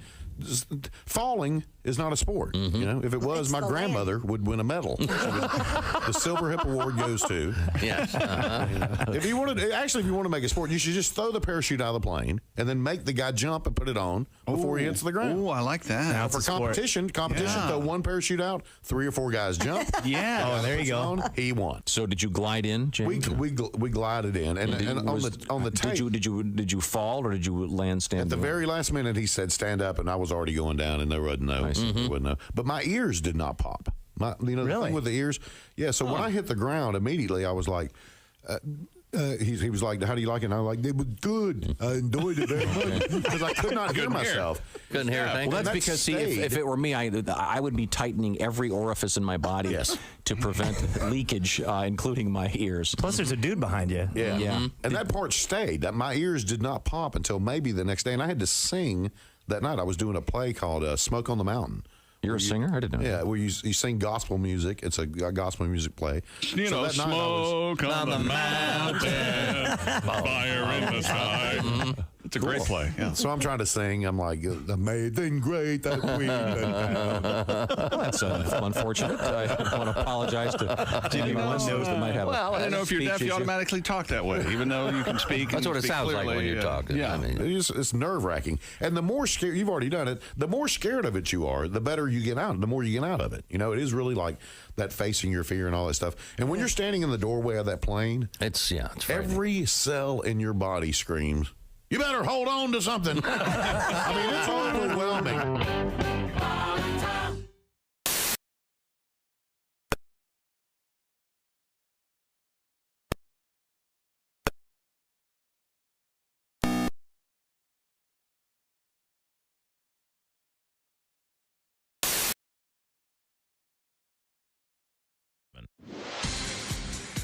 Speaker 13: falling is not a sport. You know, if it was, my grandmother would win a medal. The Silver Hip Award goes to.
Speaker 9: Yes.
Speaker 13: If you want to make a sport, you should just throw the parachute out of the plane and then make the guy jump and put it on before he hits the ground.
Speaker 14: Oh, I like that. Now
Speaker 13: For
Speaker 14: it's a sport.
Speaker 13: competition,
Speaker 14: Yeah.
Speaker 13: throw one parachute out, 3 or 4 guys jump.
Speaker 14: Yeah. Oh, there you go.
Speaker 13: On, he won.
Speaker 8: So did you glide in, James?
Speaker 13: We glided in, and on the tape.
Speaker 8: Did you fall or did you land standing?
Speaker 13: At the very last minute, he said, "Stand up," and I was already going down, and there wasn't no. There wasn't no. But my ears did not pop. The thing with the ears. Yeah. So when I hit the ground, immediately I was like. He was like, "How do you like it?" And I was like, "It was good. I enjoyed it very much because I could not hear myself.
Speaker 9: Couldn't hear a thing.
Speaker 8: Well, that's because see, if it were me, I would be tightening every orifice in my body to prevent leakage, including my ears.
Speaker 14: Plus, there's a dude behind you.
Speaker 13: Yeah. And that part stayed. That my ears did not pop until maybe the next day, and I had to sing that night. I was doing a play called "Smoke on the Mountain."
Speaker 8: You're a singer? I didn't know.
Speaker 13: Yeah, where you sing gospel music. It's a gospel music play.
Speaker 1: You know,
Speaker 13: that night I was-
Speaker 1: smoke on the mountain, fire in the sky. It's a great play. Yeah.
Speaker 13: So I'm trying to sing. I'm like, amazing, great that we.
Speaker 8: Well, that's unfortunate. I want to apologize to anyone knows that might have.
Speaker 1: Well, I don't know if you're deaf, you automatically talk that way, even though you can speak.
Speaker 9: That's what it sounds like when you're talking.
Speaker 13: Yeah,
Speaker 9: I mean,
Speaker 13: it's nerve wracking. And the more scared you've already done it, the more scared of it you are, the better you get out. The more you get out of it. You know, it is really like that facing your fear and all that stuff. And when you're standing in the doorway of that plane,
Speaker 9: it's
Speaker 13: every cell in your body screams, "You better hold on to something." I mean, it's overwhelming.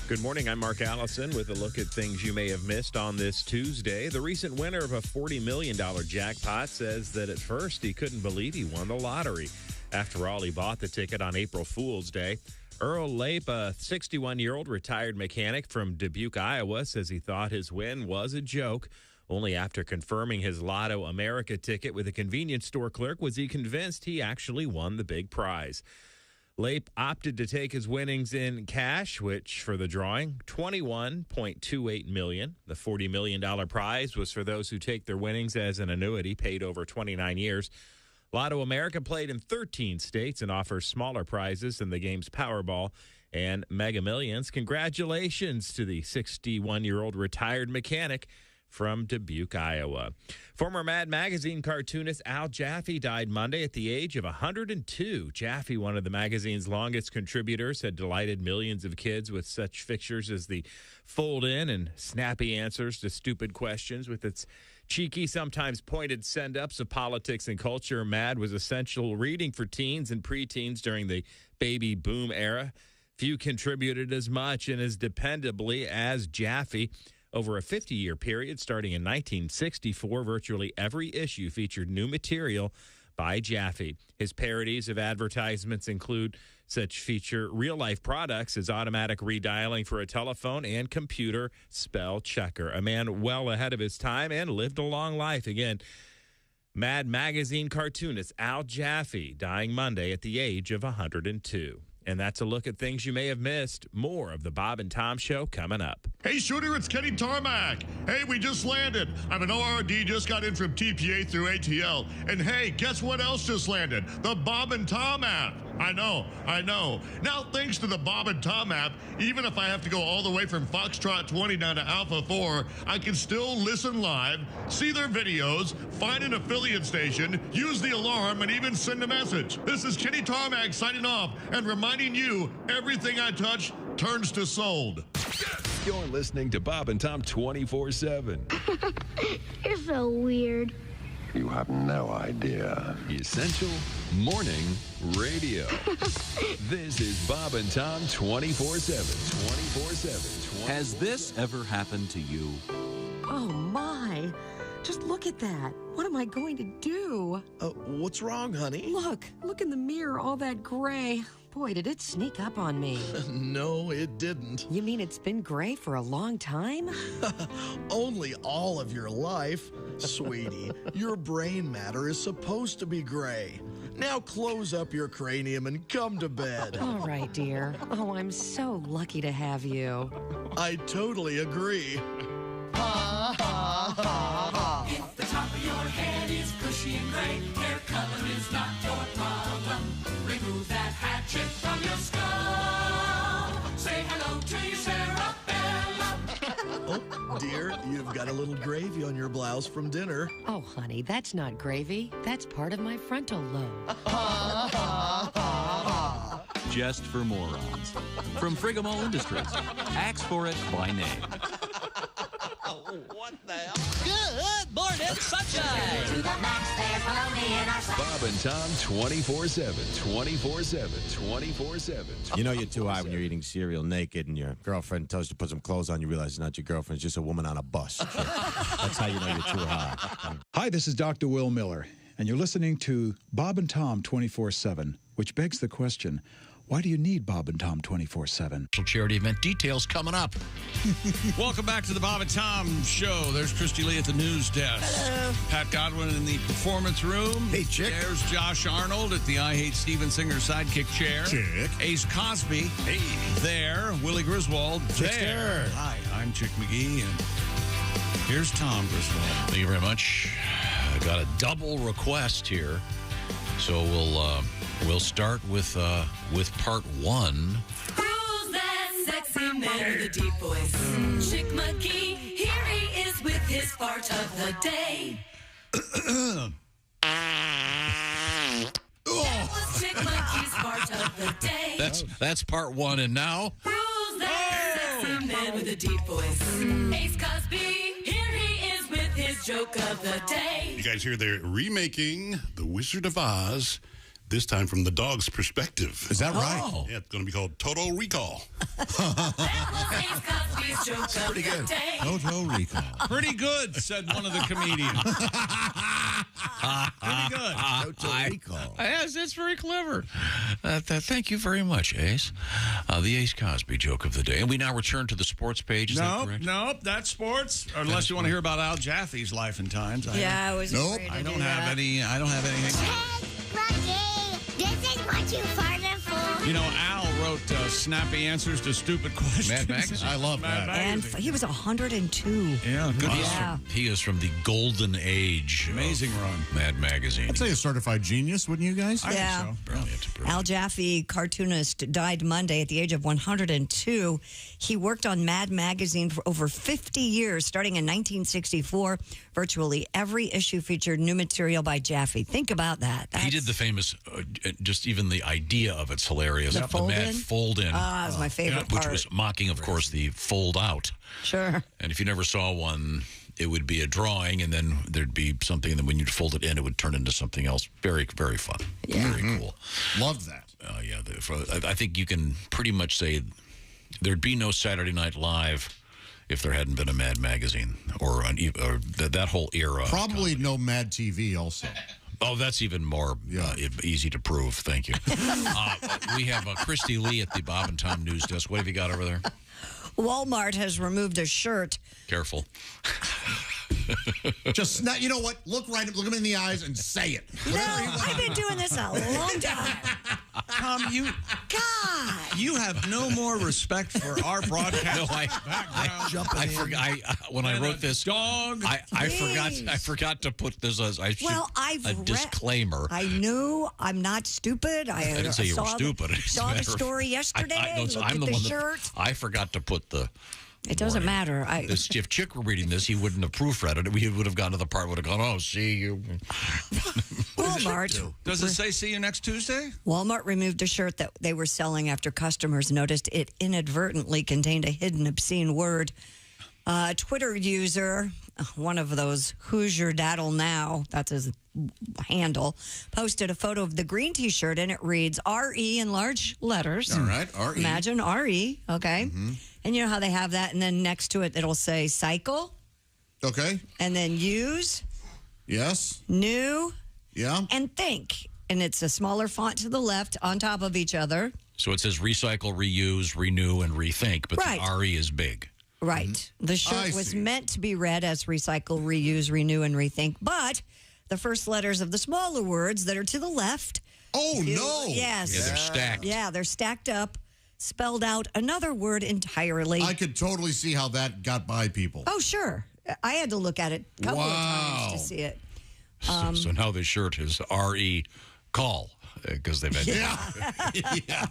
Speaker 15: Good morning. I'm Mark Allison with a look at things you may have missed on this Tuesday. The recent winner of a $40 million jackpot says that at first he couldn't believe he won the lottery. After all, he bought the ticket on April Fool's Day. Earl Lape, a 61-year-old retired mechanic from Dubuque, Iowa, says he thought his win was a joke. Only after confirming his Lotto America ticket with a convenience store clerk was he convinced he actually won the big prize. Lape opted to take his winnings in cash, which for the drawing, $21.28 million. The $40 million prize was for those who take their winnings as an annuity, paid over 29 years. Lotto America played in 13 states and offers smaller prizes than the game's Powerball and Mega Millions. Congratulations to the 61-year-old retired mechanic from Dubuque, Iowa. Former Mad Magazine cartoonist Al Jaffe died Monday at the age of 102. Jaffe, one of the magazine's longest contributors, had delighted millions of kids with such fixtures as the fold-in and snappy answers to stupid questions. With its cheeky, sometimes pointed send-ups of politics and culture, Mad was essential reading for teens and preteens during the baby boom era. Few contributed as much and as dependably as Jaffe. Over a 50-year period, starting in 1964, virtually every issue featured new material by Jaffe. His parodies of advertisements include such feature real-life products as automatic redialing for a telephone and computer spell checker. A man well ahead of his time and lived a long life. Again, Mad Magazine cartoonist Al Jaffe dying Monday at the age of 102. And that's a look at things you may have missed. More of the Bob and Tom Show coming up.
Speaker 16: Hey, Shooter, it's Kenny Tarmac. Hey, we just landed. I'm an ORD, just got in from TPA through ATL. And hey, guess what else just landed? The Bob and Tom app. I know. Now, thanks to the Bob and Tom app, even if I have to go all the way from Foxtrot 20 down to Alpha 4, I can still listen live, see their videos, find an affiliate station, use the alarm, and even send a message. This is Kenny Tarmac signing off and reminding you, everything I touch turns to sold.
Speaker 12: You're listening to Bob and Tom 24/7.
Speaker 18: You're so weird.
Speaker 11: You have no idea.
Speaker 12: Essential Morning Radio. This is Bob and Tom 24/7. 24/7.
Speaker 20: Has this ever happened to you?
Speaker 24: Oh, my. Just look at that. What am I going to do?
Speaker 26: What's wrong, honey?
Speaker 24: Look in the mirror, all that gray. Boy, did it sneak up on me.
Speaker 26: No, it didn't.
Speaker 24: You mean it's been gray for a long time?
Speaker 26: Only all of your life. Sweetie, your brain matter is supposed to be gray. Now close up your cranium and come to bed.
Speaker 24: All right, dear. Oh, I'm so lucky to have you.
Speaker 26: I totally agree.
Speaker 27: Ha, ha, ha, ha. If the top of your head is bushy and gray, hair color is not your problem. Remove that hatchet from your skull. Say hello to your cerebellum.
Speaker 26: Oh, dear, you've got a little gravy on your blouse from dinner.
Speaker 24: Oh, honey, that's not gravy. That's part of my frontal lobe.
Speaker 27: Ha, ha, ha, ha.
Speaker 20: Just for morons. From Frigamall Industries. Ask for it by name.
Speaker 27: What the hell? Good morning, sunshine. To the max, there's baloney in our side.
Speaker 12: Bob and Tom 24/7. 24/7. 24/7.
Speaker 28: You know you're too high when you're eating cereal naked and your girlfriend tells you to put some clothes on. You realize it's not your girlfriend. It's just a woman on a bus. That's how you know you're too high.
Speaker 29: Hi, this is Dr. Will Miller, and you're listening to Bob and Tom 24/7, which begs the question, why do you need Bob and Tom 24/7?
Speaker 2: Charity event details coming up.
Speaker 1: Welcome back to the Bob and Tom Show. There's Christy Lee at the news desk.
Speaker 26: Hello.
Speaker 1: Pat Godwin in the performance room.
Speaker 26: Hey, chick.
Speaker 1: There's Josh Arnold at the I Hate Steven Singer sidekick chair.
Speaker 26: Chick.
Speaker 1: Ace Cosby. Hey. There. Willie Griswold.
Speaker 26: Chick's
Speaker 1: there.
Speaker 26: there.
Speaker 1: Hi, I'm Chick McGee, and here's Tom Griswold.
Speaker 2: Thank you very much. I got a double request here, so we'll start with part one.
Speaker 27: Who's that sexy man with a deep voice? Chick McGee, here he is with his part of the day. That was Chick McGee's part of the day.
Speaker 2: That's part one, and now
Speaker 27: Who's that sexy man with a deep voice? Ace Cosby, here he is with his joke of the day.
Speaker 30: You guys hear they're remaking The Wizard of Oz.
Speaker 6: this time from the dog's perspective.
Speaker 4: Is that right?
Speaker 6: Oh. Yeah, it's going to be called Total Recall.
Speaker 4: Pretty good. Total Recall.
Speaker 1: Pretty good, said one of the comedians. Pretty good.
Speaker 4: Total Recall.
Speaker 2: Yes, that's very clever. Thank you very much, Ace. The Ace Cosby joke of the day. And we now return to the sports page. Is that correct?
Speaker 1: Nope, that's sports. Unless you want to hear about Al Jaffe's life and times.
Speaker 3: I was afraid to
Speaker 1: I don't
Speaker 3: do
Speaker 1: have
Speaker 3: that.
Speaker 1: any. I don't have anything.
Speaker 18: This is what you farted for.
Speaker 1: You know, Al wrote snappy answers to stupid questions.
Speaker 2: Mad Magazine.
Speaker 1: I love
Speaker 3: And he was 102.
Speaker 1: Yeah, good.
Speaker 2: He is from the golden age.
Speaker 1: Amazing
Speaker 2: of
Speaker 1: run.
Speaker 2: Mad Magazine.
Speaker 4: I'd say a certified genius, wouldn't you guys?
Speaker 3: Yeah.
Speaker 1: I think so.
Speaker 2: Brilliant.
Speaker 3: Al Jaffe, cartoonist, died Monday at the age of 102. He worked on Mad Magazine for over 50 years, starting in 1964. Virtually every issue featured new material by Jaffe. Think about that.
Speaker 2: He did the famous, just even the idea of it's hilarious.
Speaker 3: The
Speaker 2: Mad
Speaker 3: fold-in?
Speaker 2: fold-in.
Speaker 3: That was my favorite part.
Speaker 2: Which was mocking, of course, the fold-out.
Speaker 3: Sure.
Speaker 2: And if you never saw one, it would be a drawing, and then there'd be something, and then when you'd fold it in, it would turn into something else. Very, very fun.
Speaker 3: Yeah.
Speaker 2: Very cool.
Speaker 4: Loved that.
Speaker 2: Yeah, I think you can pretty much say there'd be no Saturday Night Live if there hadn't been a Mad Magazine or that whole era.
Speaker 4: Probably no Mad TV also.
Speaker 2: Oh, that's even more easy to prove. Thank you. We have Christy Lee at the Bob and Tom News Desk. What have you got over there?
Speaker 3: Walmart has removed a shirt.
Speaker 2: Careful.
Speaker 4: Just not, you know what? Look him in the eyes and say it.
Speaker 3: No, I've been doing this a long time.
Speaker 1: Tom, you have no more respect for our broadcast background.
Speaker 2: I forgot when I wrote this.
Speaker 1: Dog.
Speaker 2: I forgot to put this as a disclaimer.
Speaker 3: I knew I'm not stupid. I
Speaker 2: didn't say you were stupid.
Speaker 3: Saw the story yesterday. Looked at the shirt.
Speaker 2: I forgot to put the.
Speaker 3: It doesn't matter.
Speaker 2: If Chick were reading this, he wouldn't have proofread it. We would have gone to the part, would have gone, oh, see you.
Speaker 3: Walmart.
Speaker 1: Does it say see you next Tuesday?
Speaker 3: Walmart removed a shirt that they were selling after customers noticed it inadvertently contained a hidden obscene word. Twitter user, one of those Who's Your Daddle Now, that's his handle, posted a photo of the green T-shirt, and it reads R-E in large letters.
Speaker 4: All right, R-E.
Speaker 3: Imagine R-E, okay? Mm-hmm. And you know how they have that, and then next to it, it'll say cycle.
Speaker 4: Okay.
Speaker 3: And then use.
Speaker 4: Yes.
Speaker 3: New.
Speaker 4: Yeah.
Speaker 3: And think. And it's a smaller font to the left on top of each other.
Speaker 2: So it says recycle, reuse, renew, and rethink, but the RE is big.
Speaker 3: Right. Mm-hmm. The shirt was meant to be read as recycle, reuse, renew, and rethink, but the first letters of the smaller words that are to the left.
Speaker 4: Oh, no.
Speaker 3: Yes.
Speaker 2: Yeah, they're stacked.
Speaker 3: Yeah, they're stacked up, spelled out another word entirely.
Speaker 4: I could totally see how that got by people.
Speaker 3: Oh, sure. I had to look at it a couple of times to see it.
Speaker 2: So now this shirt is RE call because they've had.
Speaker 4: Yeah.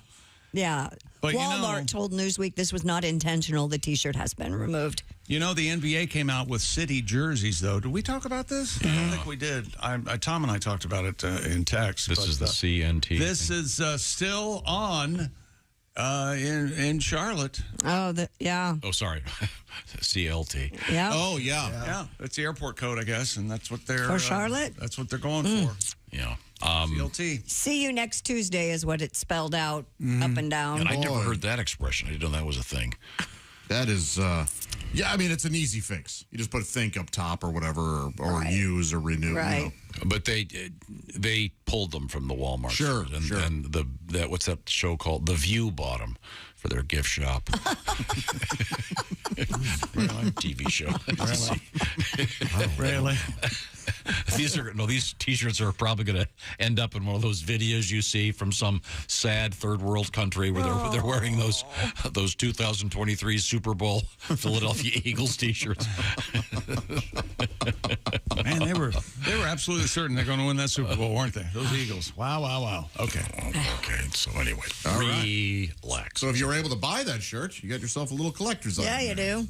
Speaker 3: Yeah.
Speaker 1: But
Speaker 3: Walmart told Newsweek this was not intentional. The T-shirt has been removed.
Speaker 1: You know, the NBA came out with city jerseys, though. Did we talk about this? I don't think we did. Tom and I talked about it in text.
Speaker 2: This is the CNT.
Speaker 1: This is still on in Charlotte.
Speaker 3: Oh, yeah.
Speaker 2: Oh, sorry. CLT.
Speaker 3: Yeah.
Speaker 1: Oh, yeah. It's the airport code, I guess, and that's what they're...
Speaker 3: For Charlotte?
Speaker 1: That's what they're going for.
Speaker 2: Yeah.
Speaker 1: CLT.
Speaker 3: See you next Tuesday is what it spelled out up and down.
Speaker 2: And I never heard that expression. I didn't know that was a thing.
Speaker 4: That is, yeah, I mean, it's an easy fix. You just put think up top or whatever, or use or renew.
Speaker 3: Right.
Speaker 4: You know.
Speaker 2: But they pulled them from the Walmart.
Speaker 4: Sure,
Speaker 2: stores, and that what's that show called? The View bought them for their gift shop.
Speaker 1: Really?
Speaker 2: TV show.
Speaker 1: Really?
Speaker 2: These T-shirts are probably going to end up in one of those videos you see from some sad third world country where they're wearing those 2023 Super Bowl Philadelphia Eagles T-shirts.
Speaker 1: Man, they were absolutely certain they're going to win that Super Bowl, weren't they? Those Eagles. Wow. Okay.
Speaker 2: So anyway,
Speaker 4: All right.
Speaker 2: relax.
Speaker 4: So if you were able to buy that shirt, you got yourself a little collector's item.
Speaker 3: Yeah, you do.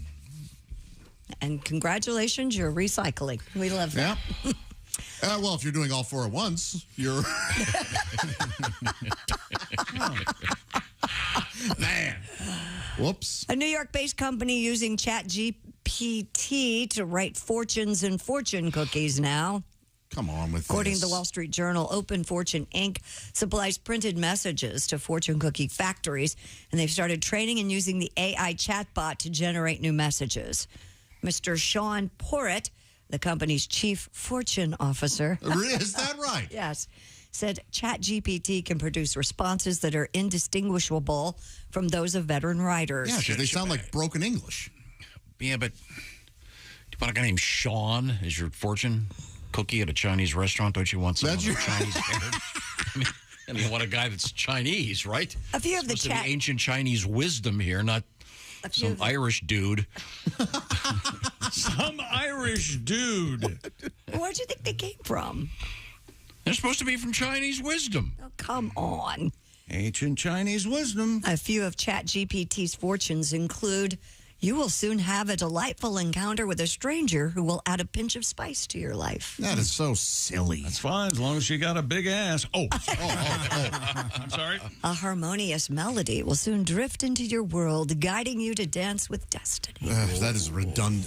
Speaker 3: And congratulations, you're recycling. We love that.
Speaker 4: Yeah. Well, if you're doing all four at once, you're... Man. Whoops.
Speaker 3: A New York-based company using ChatGPT to write fortunes and fortune cookies now.
Speaker 4: Come on with
Speaker 3: According
Speaker 4: this.
Speaker 3: to the Wall Street Journal, Open Fortune Inc. supplies printed messages to fortune cookie factories, and they've started training and using the AI chatbot to generate new messages. Mr. Sean Porritt, the company's chief fortune officer.
Speaker 4: Is that right?
Speaker 3: Yes. Said ChatGPT can produce responses that are indistinguishable from those of veteran writers.
Speaker 4: Yeah, because they sound like broken English.
Speaker 2: Yeah, but do you want a guy named Sean as your fortune cookie at a Chinese restaurant? Don't you want someone with Chinese hair? I mean, you want a guy that's Chinese, right?
Speaker 3: A few of the
Speaker 2: supposed to be ancient Chinese wisdom here, not some Irish dude.
Speaker 1: Some Irish dude.
Speaker 3: Where do you think they came from?
Speaker 2: They're supposed to be from Chinese wisdom.
Speaker 3: Oh, come on.
Speaker 1: Ancient Chinese wisdom.
Speaker 3: A few of ChatGPT's fortunes include: you will soon have a delightful encounter with a stranger who will add a pinch of spice to your life.
Speaker 4: That is so silly.
Speaker 1: That's fine, as long as you got a big ass. I'm sorry.
Speaker 3: A harmonious melody will soon drift into your world, guiding you to dance with destiny.
Speaker 4: That is redundant.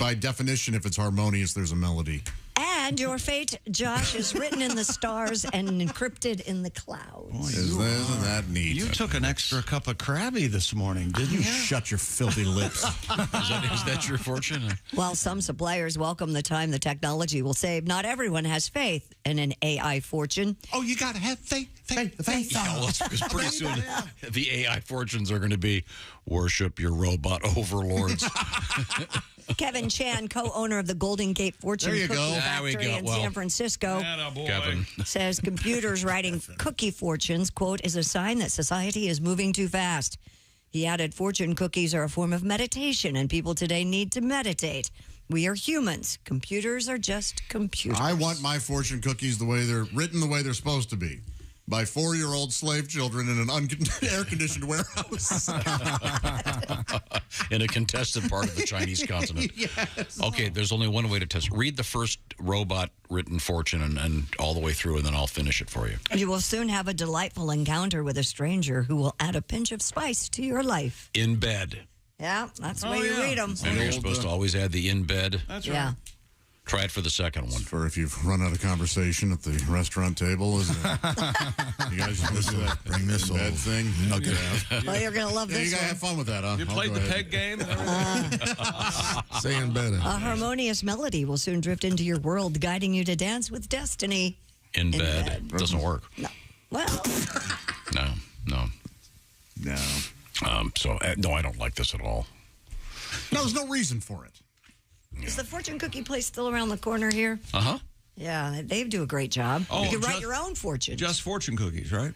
Speaker 4: By definition, if it's harmonious, there's a melody.
Speaker 3: And your fate, Josh, is written in the stars and encrypted in the clouds.
Speaker 4: Isn't that neat?
Speaker 1: You took an extra cup of Krabby this morning, didn't you?
Speaker 4: Shut your filthy lips.
Speaker 2: Is that your fortune?
Speaker 3: While some suppliers welcome the time the technology will save, not everyone has faith in an AI fortune.
Speaker 1: Oh, you got to have faith.
Speaker 2: Yeah, well, because pretty soon the AI fortunes are going to be worship your robot overlords.
Speaker 3: Kevin Chan, co-owner of the Golden Gate Fortune
Speaker 4: There you
Speaker 3: Cookie
Speaker 4: go.
Speaker 3: Factory in San Francisco,
Speaker 2: Kevin
Speaker 3: says computers writing cookie fortunes, quote, is a sign that society is moving too fast. He added, fortune cookies are a form of meditation, and people today need to meditate. We are humans. Computers are just computers.
Speaker 4: I want my fortune cookies the way they're written, the way they're supposed to be. By 4-year-old slave children in an air-conditioned warehouse.
Speaker 2: in a contested part of the Chinese continent.
Speaker 4: Yes.
Speaker 2: Okay, there's only one way to test. Read the first robot-written fortune and all the way through, and then I'll finish it for you.
Speaker 3: You will soon have a delightful encounter with a stranger who will add a pinch of spice to your life.
Speaker 2: In bed.
Speaker 3: Yeah, that's the way you read them.
Speaker 2: And you're supposed to always add the in bed.
Speaker 1: That's right.
Speaker 3: Yeah.
Speaker 2: Try it for the second one.
Speaker 4: For if you've run out of conversation at the restaurant table, isn't it? You guys just do that bring this bed thing. Knock it out.
Speaker 3: Well, you're going to love
Speaker 4: Yeah,
Speaker 3: this
Speaker 4: you gotta
Speaker 3: one.
Speaker 4: have fun with that, huh?
Speaker 1: You played the peg game?
Speaker 4: Stay in bed.
Speaker 3: A harmonious melody will soon drift into your world, guiding you to dance with destiny.
Speaker 2: In bed. Doesn't work.
Speaker 3: No. Well.
Speaker 2: No.
Speaker 4: No.
Speaker 2: No, I don't like this at all.
Speaker 4: No, there's no reason for it.
Speaker 3: Is the fortune cookie place still around the corner here?
Speaker 2: Uh-huh.
Speaker 3: Yeah, they do a great job.
Speaker 1: Oh,
Speaker 3: you can write
Speaker 1: just-
Speaker 3: your own fortune.
Speaker 1: Just fortune cookies, right?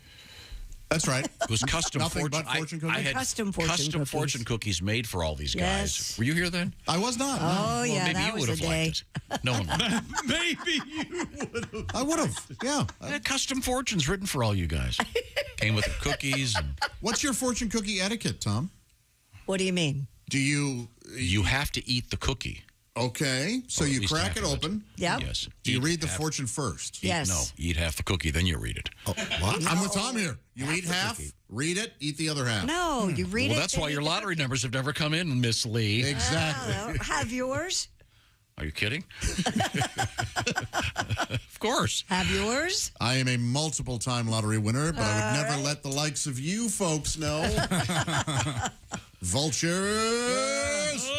Speaker 4: That's right.
Speaker 2: It was custom
Speaker 4: Nothing
Speaker 2: fortune.
Speaker 4: but fortune cookies?
Speaker 2: I had
Speaker 3: Custom fortune cookies.
Speaker 2: fortune cookies made for all these guys.
Speaker 3: Yes.
Speaker 2: Were you here then?
Speaker 4: I was not.
Speaker 3: Oh, yeah,
Speaker 2: maybe
Speaker 3: that
Speaker 2: you
Speaker 3: was
Speaker 2: would
Speaker 3: the
Speaker 2: have
Speaker 3: day.
Speaker 2: liked it. No one would.
Speaker 1: Maybe you would have.
Speaker 4: I would have. Yeah.
Speaker 2: I had custom fortunes written for all you guys. Came with the cookies. And
Speaker 4: What's your fortune cookie etiquette, Tom?
Speaker 3: What do you mean?
Speaker 4: Do you?
Speaker 2: you have to eat the cookie.
Speaker 4: Okay, so
Speaker 2: Or at
Speaker 4: you
Speaker 2: least
Speaker 4: crack
Speaker 2: half
Speaker 4: it
Speaker 2: of it.
Speaker 4: open.
Speaker 3: Yep.
Speaker 2: Yes.
Speaker 4: Do you
Speaker 2: Eat
Speaker 4: read the
Speaker 2: half-
Speaker 4: fortune first?
Speaker 3: Yes.
Speaker 2: No, eat half the cookie, then you read it.
Speaker 4: Oh, what? I'm with Tom here. You eat half, read it, eat the other half.
Speaker 3: No, you read it.
Speaker 2: Well, that's
Speaker 3: then
Speaker 2: why
Speaker 3: eat
Speaker 2: your
Speaker 3: the
Speaker 2: lottery
Speaker 3: cookie.
Speaker 2: numbers have never come in, Miss Lee.
Speaker 4: Exactly.
Speaker 3: Oh, have yours?
Speaker 2: Are you kidding? Of course.
Speaker 3: Have yours?
Speaker 4: I am a multiple-time lottery winner, but I would never
Speaker 3: right.
Speaker 4: let the likes of you folks know. Vultures!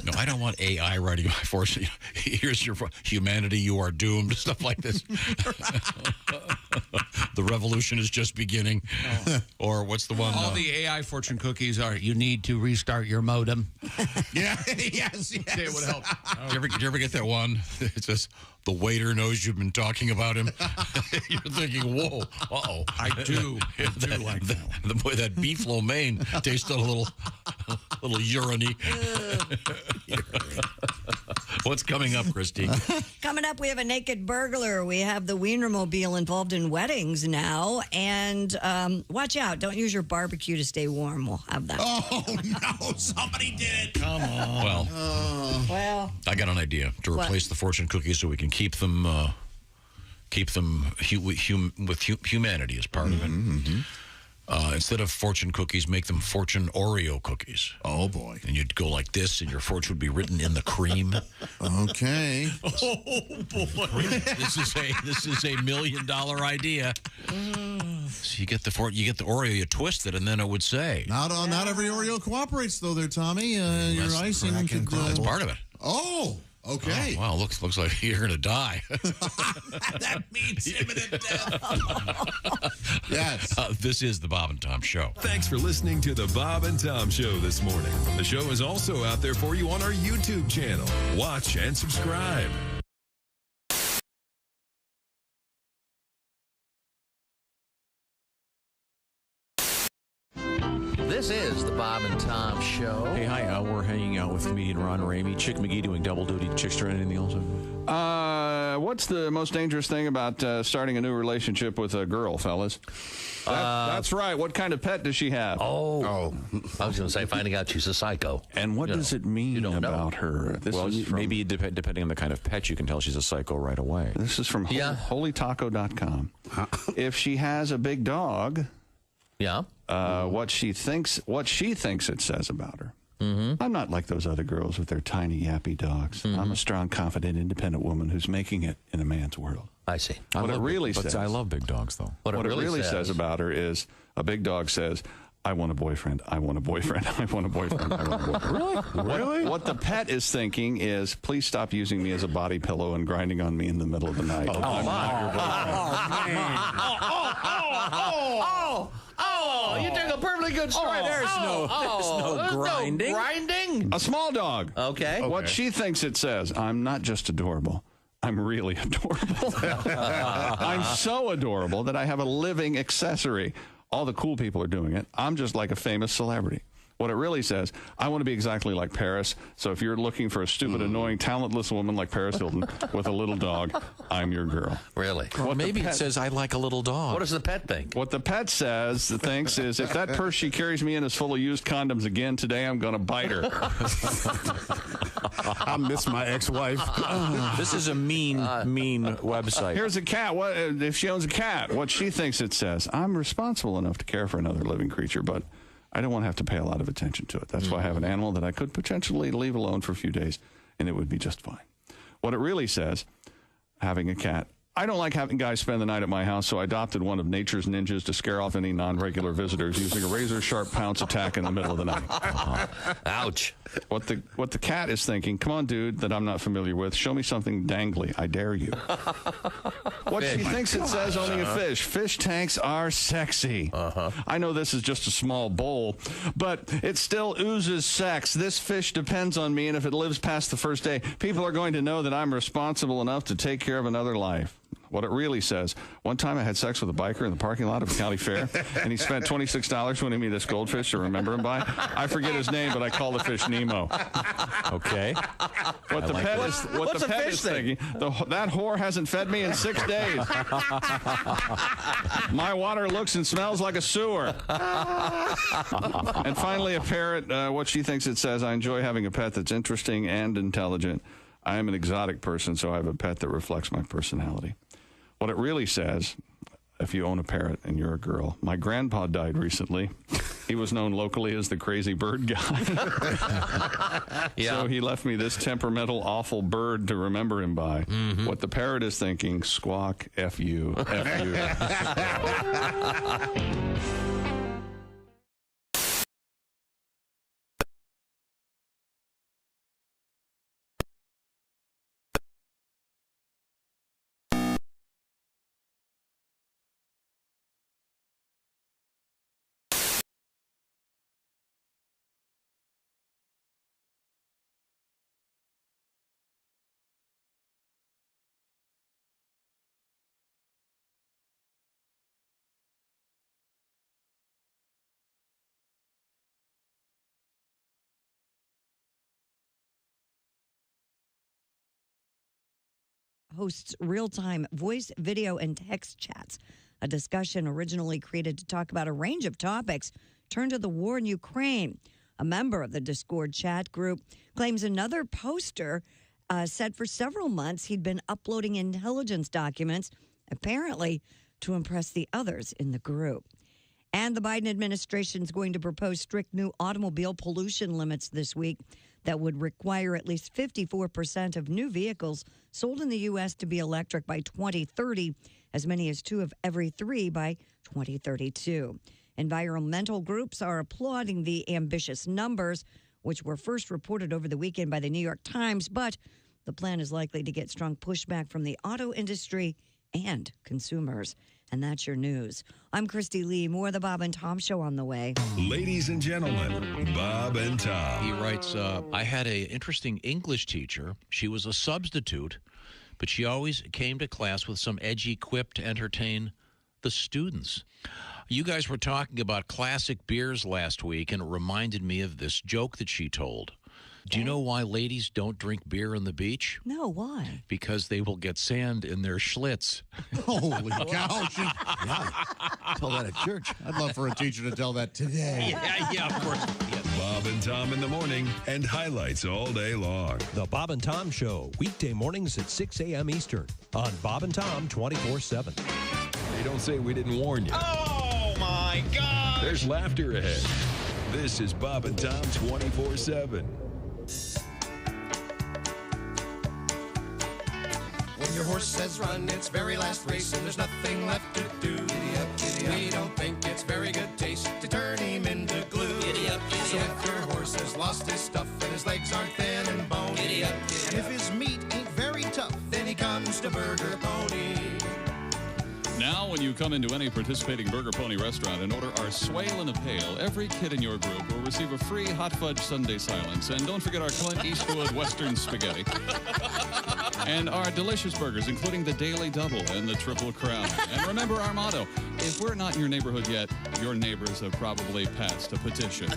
Speaker 2: No, I don't want AI writing my fortune. Here's your humanity, you are doomed, stuff like this. The revolution is just beginning. Or what's the one?
Speaker 1: All the AI fortune cookies are, you need to restart your modem.
Speaker 4: Yeah, yes.
Speaker 1: See, it would help.
Speaker 2: Did you ever get that one? It says, the waiter knows you've been talking about him. You're thinking, whoa, uh-oh.
Speaker 1: I do like that.
Speaker 2: The boy, that beef lo mein tasted a little urine-y. What's coming up, Christy?
Speaker 3: Coming up, we have a naked burglar. We have the Wienermobile involved in weddings now. And watch out. Don't use your barbecue to stay warm. We'll have that.
Speaker 4: Oh, no. Somebody did it.
Speaker 1: Come on.
Speaker 3: Well,
Speaker 2: I got an idea to
Speaker 3: What?
Speaker 2: replace the fortune cookies so we can keep them with humanity as part of it. Instead of fortune cookies, make them fortune Oreo cookies.
Speaker 4: Oh, boy.
Speaker 2: And you'd go like this, and your fortune would be written in the cream.
Speaker 4: Okay.
Speaker 2: Oh, boy. This is a $1 million idea. So you get the Oreo, you twist it, and then it would say.
Speaker 4: Not every Oreo cooperates, though, there, Tommy. Your icing could...
Speaker 2: That's part of it.
Speaker 4: Oh, okay.
Speaker 2: Oh, wow, looks like you're going to die.
Speaker 4: That means imminent death. Yes.
Speaker 2: This is the Bob and Tom Show.
Speaker 12: Thanks for listening to the Bob and Tom Show this morning. The show is also out there for you on our YouTube channel. Watch and subscribe.
Speaker 9: This is the Bob and Tom Show.
Speaker 2: Hey, hi. We're hanging out with comedian Ron Ramey. Chick McGee doing double duty. Chick's trying anything else?
Speaker 5: What's the most dangerous thing about starting a new relationship with a girl, fellas? That's right. What kind of pet does she have?
Speaker 9: I was going to say finding out she's a psycho.
Speaker 8: And what does it mean about her? Maybe depending on the kind of pet, you can tell she's a psycho right away.
Speaker 5: This is from holytaco.com. If she has a big dog, what she thinks it says about her. Mm-hmm. I'm not like those other girls with their tiny yappy dogs. Mm-hmm. I'm a strong, confident, independent woman who's making it in a man's world.
Speaker 9: I see.
Speaker 8: I love big dogs, though.
Speaker 5: What it really says about her is a big dog says, I want a boyfriend. I want a boyfriend. I want a boyfriend. I want a boyfriend. Really? What the pet is thinking is, please stop using me as a body pillow and grinding on me in the middle of the night.
Speaker 9: You took a perfectly good strike.
Speaker 8: There's no grinding.
Speaker 9: No grinding?
Speaker 5: A small dog.
Speaker 9: Okay.
Speaker 5: What she thinks it says, I'm not just adorable. I'm really adorable. I'm so adorable that I have a living accessory. All the cool people are doing it. I'm just like a famous celebrity. What it really says, I want to be exactly like Paris. So if you're looking for a stupid, annoying, talentless woman like Paris Hilton with a little dog, I'm your girl.
Speaker 9: Really?
Speaker 8: Well, maybe it says, I like a little dog.
Speaker 9: What does the pet think?
Speaker 5: What the pet thinks is, if that purse she carries me in is full of used condoms again today, I'm going to bite her.
Speaker 28: I miss my ex-wife.
Speaker 8: This is a mean website.
Speaker 5: Here's a cat. What if she owns a cat? What she thinks it says, I'm responsible enough to care for another living creature, but I don't want to have to pay a lot of attention to it. That's why I have an animal that I could potentially leave alone for a few days, and it would be just fine. What it really says, having a cat, I don't like having guys spend the night at my house, so I adopted one of nature's ninjas to scare off any non-regular visitors using a razor-sharp pounce attack in the middle of the night.
Speaker 9: Ouch.
Speaker 5: What the cat is thinking, come on, dude, that I'm not familiar with, show me something dangly. I dare you. What she thinks it says, owning a fish. Fish tanks are sexy. I know this is just a small bowl, but it still oozes sex. This fish depends on me, and if it lives past the first day, people are going to know that I'm responsible enough to take care of another life. What it really says, one time I had sex with a biker in the parking lot of a county fair, and he spent $26 winning me this goldfish to remember him by. I forget his name, but I call the fish Nemo.
Speaker 8: Okay.
Speaker 5: What the pet is thinking, that whore hasn't fed me in 6 days. My water looks and smells like a sewer. And finally, a parrot, what she thinks it says, I enjoy having a pet that's interesting and intelligent. I am an exotic person, so I have a pet that reflects my personality. What it really says, if you own a parrot and you're a girl, my grandpa died recently. He was known locally as the crazy bird guy. So he left me this temperamental, awful bird to remember him by. Mm-hmm. What the parrot is thinking, squawk, F you, F you.
Speaker 3: Hosts real-time voice, video, and text chats. A discussion originally created to talk about a range of topics turned to the war in Ukraine. A member of the Discord chat group claims another poster said for several months he'd been uploading intelligence documents, apparently to impress the others in the group. And the Biden administration is going to propose strict new automobile pollution limits this week that would require at least 54% of new vehicles sold in the U.S. to be electric by 2030, as many as 2 of every 3 by 2032. Environmental groups are applauding the ambitious numbers, which were first reported over the weekend by the New York Times, but the plan is likely to get strong pushback from the auto industry and consumers. And that's your news. I'm Christy Lee. More of the Bob and Tom Show on the way.
Speaker 12: Ladies and gentlemen, Bob and Tom.
Speaker 2: He writes, I had an interesting English teacher. She was a substitute, but she always came to class with some edgy quip to entertain the students. You guys were talking about classic beers last week, and it reminded me of this joke that she told. Do you know why ladies don't drink beer on the beach?
Speaker 3: No, why?
Speaker 2: Because they will get sand in their Schlitz.
Speaker 4: Holy cow. Tell that at church. I'd love for a teacher to tell that today.
Speaker 2: Yeah, of course.
Speaker 12: Bob and Tom in the morning and highlights all day long.
Speaker 7: The Bob and Tom Show, weekday mornings at 6 a.m. Eastern on Bob and Tom 24/7.
Speaker 12: Hey, don't say we didn't warn you.
Speaker 7: Oh, my God.
Speaker 12: There's laughter ahead. This is Bob and Tom 24/7.
Speaker 27: When your horse says run its very last race and there's nothing left to do, giddy up, giddy up. We don't think it's very good taste to turn him into glue. Giddy up, giddy so up. If your horse has lost his stuff and his legs aren't thin and bony, giddy up, giddy and if his meat ain't very tough, then he comes to Burger Pony.
Speaker 10: Now, when you come into any participating Burger Pony restaurant and order our Swale in a Pail, every kid in your group will receive a free hot fudge sundae silence. And don't forget our Clint Eastwood Western spaghetti. And our delicious burgers, including the Daily Double and the Triple Crown. And remember our motto, if we're not in your neighborhood yet, your neighbors have probably passed a petition.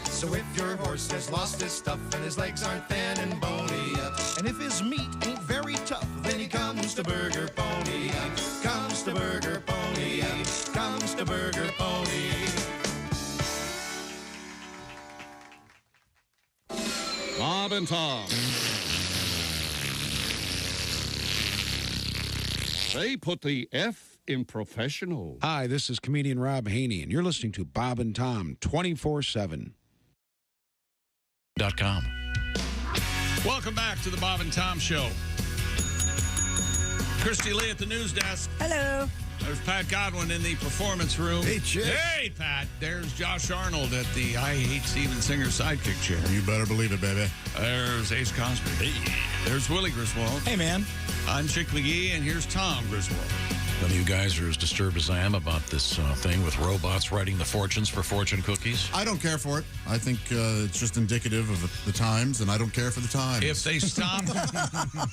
Speaker 27: So if your horse has lost his stuff and his legs aren't thin and bony, and if his meat ain't very tough, then he comes to Burger Pony. Comes to Burger Pony. Comes to Burger Pony.
Speaker 10: Bob and Tom. They put the F in professional.
Speaker 14: Hi, this is comedian Rob Haney, and you're listening to Bob and Tom 24/7.
Speaker 2: .com.
Speaker 1: Welcome back to the Bob and Tom Show. Christy Lee at the news desk.
Speaker 3: Hello.
Speaker 1: There's Pat Godwin in the performance room.
Speaker 4: Hey, Chick.
Speaker 1: Hey, Pat. There's Josh Arnold at the I Hate Steven Singer sidekick chair.
Speaker 4: You better believe it, baby.
Speaker 1: There's Ace Cosby. Hey. There's Willie Griswold.
Speaker 17: Hey, man.
Speaker 1: I'm Chick McGee, and here's Tom Griswold.
Speaker 2: None of you guys are as disturbed as I am about this thing with robots writing the fortunes for fortune cookies.
Speaker 4: I don't care for it. I think it's just indicative of the times, and I don't care for the times.
Speaker 1: If they stopped,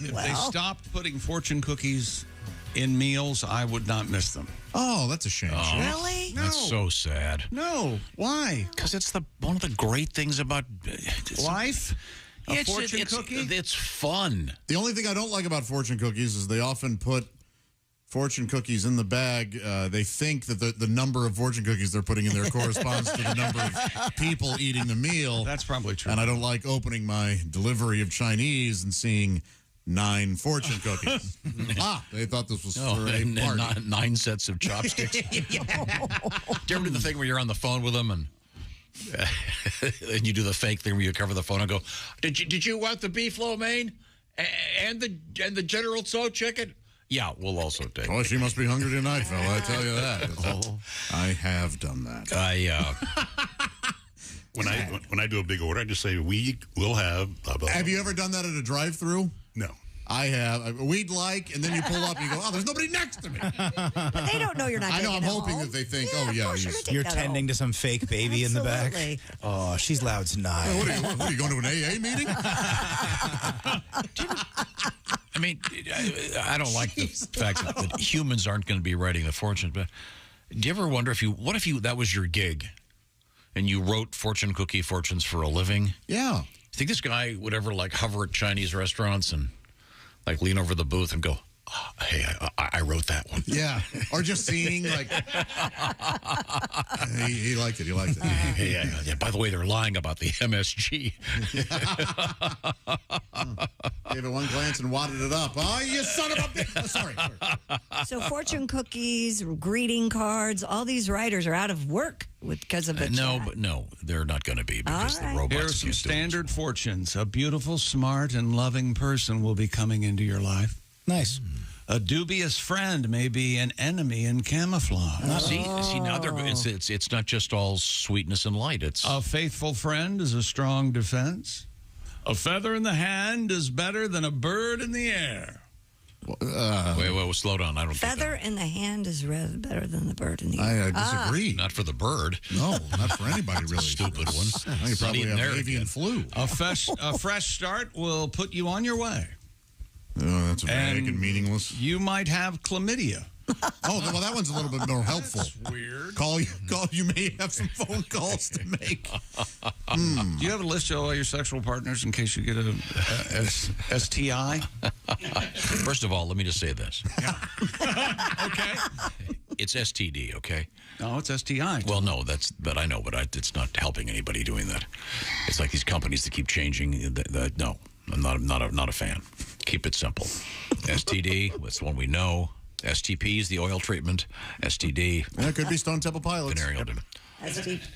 Speaker 1: they stopped putting fortune cookies in meals, I would not miss them.
Speaker 4: Oh, that's a shame.
Speaker 2: Oh,
Speaker 3: really?
Speaker 2: That's so sad.
Speaker 1: No. Why?
Speaker 2: Because it's one of the great things about
Speaker 1: life. A
Speaker 2: It's
Speaker 1: fortune cookie?
Speaker 2: It's fun.
Speaker 4: The only thing I don't like about fortune cookies is they often put fortune cookies in the bag. They think that the number of fortune cookies they're putting in there corresponds to the number of people eating the meal.
Speaker 1: That's probably true.
Speaker 4: And I don't like opening my delivery of Chinese and seeing 9 fortune cookies. They thought this was for a party.
Speaker 2: 9 sets of chopsticks. Do you ever do the thing where you're on the phone with them and you do the fake thing where you cover the phone and go, "Did you want the beef lo mein and the General Tso chicken?" Yeah, we'll also take.
Speaker 4: Oh, she must be hungry tonight, fella. I tell you that. I have done that.
Speaker 6: When I do a big order, I just say we will have. Blah, blah,
Speaker 4: Have you ever done that at a drive-through?
Speaker 6: No.
Speaker 4: I have. We'd like, and then you pull up and you go, "Oh, there's nobody next to me."
Speaker 3: But they don't know you're not.
Speaker 4: I know. I'm
Speaker 3: taking it
Speaker 4: hoping
Speaker 3: home.
Speaker 4: that they think,
Speaker 3: Yeah,
Speaker 4: "Oh, yeah,
Speaker 17: You're tending to some fake baby in the back.
Speaker 3: Absolutely.
Speaker 17: Oh, she's loud tonight.
Speaker 4: What are you going to an AA meeting?
Speaker 2: I mean, I don't like the fact that humans aren't going to be writing the fortune, but do you ever wonder what if that was your gig and you wrote fortune cookie fortunes for a living?
Speaker 4: Yeah.
Speaker 2: You think this guy would ever hover at Chinese restaurants and lean over the booth and go, Hey, I wrote that one.
Speaker 4: Yeah, or just seeing like he liked it. He liked it.
Speaker 2: Hey, yeah. By the way, they're lying about the MSG.
Speaker 4: Gave it one glance and wadded it up. Oh, you son of a bitch! Oh, sorry.
Speaker 3: So fortune cookies, greeting cards, all these writers are out of work because of the
Speaker 2: No, they're not going to be because the robots.
Speaker 1: Here are some standard fortunes. A beautiful, smart, and loving person will be coming into your life.
Speaker 17: Nice.
Speaker 1: A dubious friend may be an enemy in camouflage.
Speaker 2: See, now it's not just all sweetness and light. It's
Speaker 1: a faithful friend is a strong defense. A feather in the hand is better than a bird in the air.
Speaker 2: Wait, slow down. I don't.
Speaker 3: Feather in the hand is better than the bird in the air.
Speaker 4: I disagree.
Speaker 2: Not for the bird.
Speaker 4: No, not for anybody really.
Speaker 2: Stupid one.
Speaker 4: You probably have avian flu.
Speaker 1: A fresh start will put you on your way.
Speaker 4: Oh, that's vague and meaningless.
Speaker 1: You might have chlamydia.
Speaker 4: Oh, well, that one's a little bit more helpful.
Speaker 1: That's weird.
Speaker 4: Call. You may have some phone calls to make.
Speaker 1: Do you have a list of all your sexual partners in case you get a STI?
Speaker 2: First of all, let me just say this.
Speaker 1: Yeah. Okay.
Speaker 2: It's STD, okay?
Speaker 1: No, it's STI.
Speaker 2: Well, no, but I know, but it's not helping anybody doing that. It's like these companies that keep changing. No, I'm not a fan. Keep it simple. STD, that's the one we know. STP is the oil treatment. STD.
Speaker 4: That could be Stone Temple Pilots.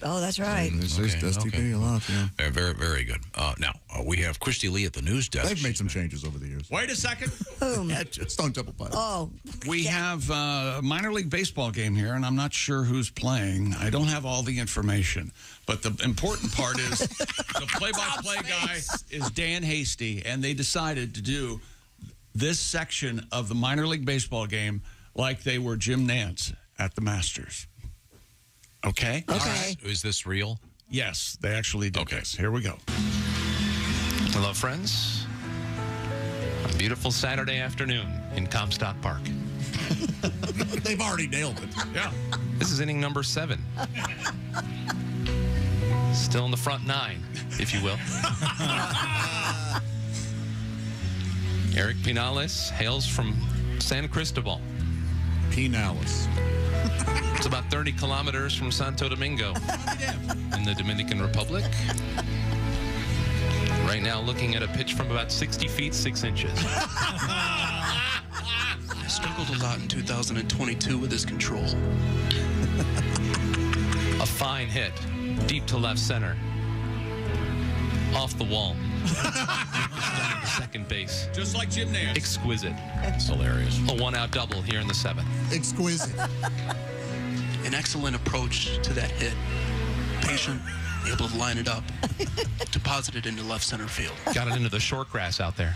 Speaker 3: Oh, that's right.
Speaker 4: There's STP a lot, yeah.
Speaker 2: Very, very good. Now, we have Christy Lee at the news desk.
Speaker 4: They've made some changes over the years.
Speaker 1: Wait a second.
Speaker 4: Stone Temple Pilots.
Speaker 3: Oh.
Speaker 1: We have a minor league baseball game here, and I'm not sure who's playing. I don't have all the information. But the important part is the play-by-play guy is Dan Hasty, and they decided to do this section of the minor league baseball game like they were Jim Nantz at the Masters. Okay?
Speaker 3: Okay.
Speaker 2: Is this real?
Speaker 1: Yes, they actually did this. Here we go.
Speaker 11: Hello, friends. A beautiful Saturday afternoon in Comstock Park.
Speaker 4: They've already nailed it.
Speaker 1: Yeah.
Speaker 11: This is inning number 7. Still in the front 9, if you will. Eric Pinales hails from San Cristobal.
Speaker 4: Pinales.
Speaker 11: It's about 30 kilometers from Santo Domingo in the Dominican Republic. Right now looking at a pitch from about 60 feet, 6 inches.
Speaker 13: I struggled a lot in 2022 with his control.
Speaker 11: A fine hit, deep to left center. Off the wall. Second base.
Speaker 1: Just like Jim Nantz.
Speaker 11: Exquisite.
Speaker 2: It's hilarious.
Speaker 11: A 1-out double here in the 7th.
Speaker 4: Exquisite.
Speaker 13: An excellent approach to that hit. Patient, able to line it up. Deposit it into left center field.
Speaker 11: Got it into the short grass out there.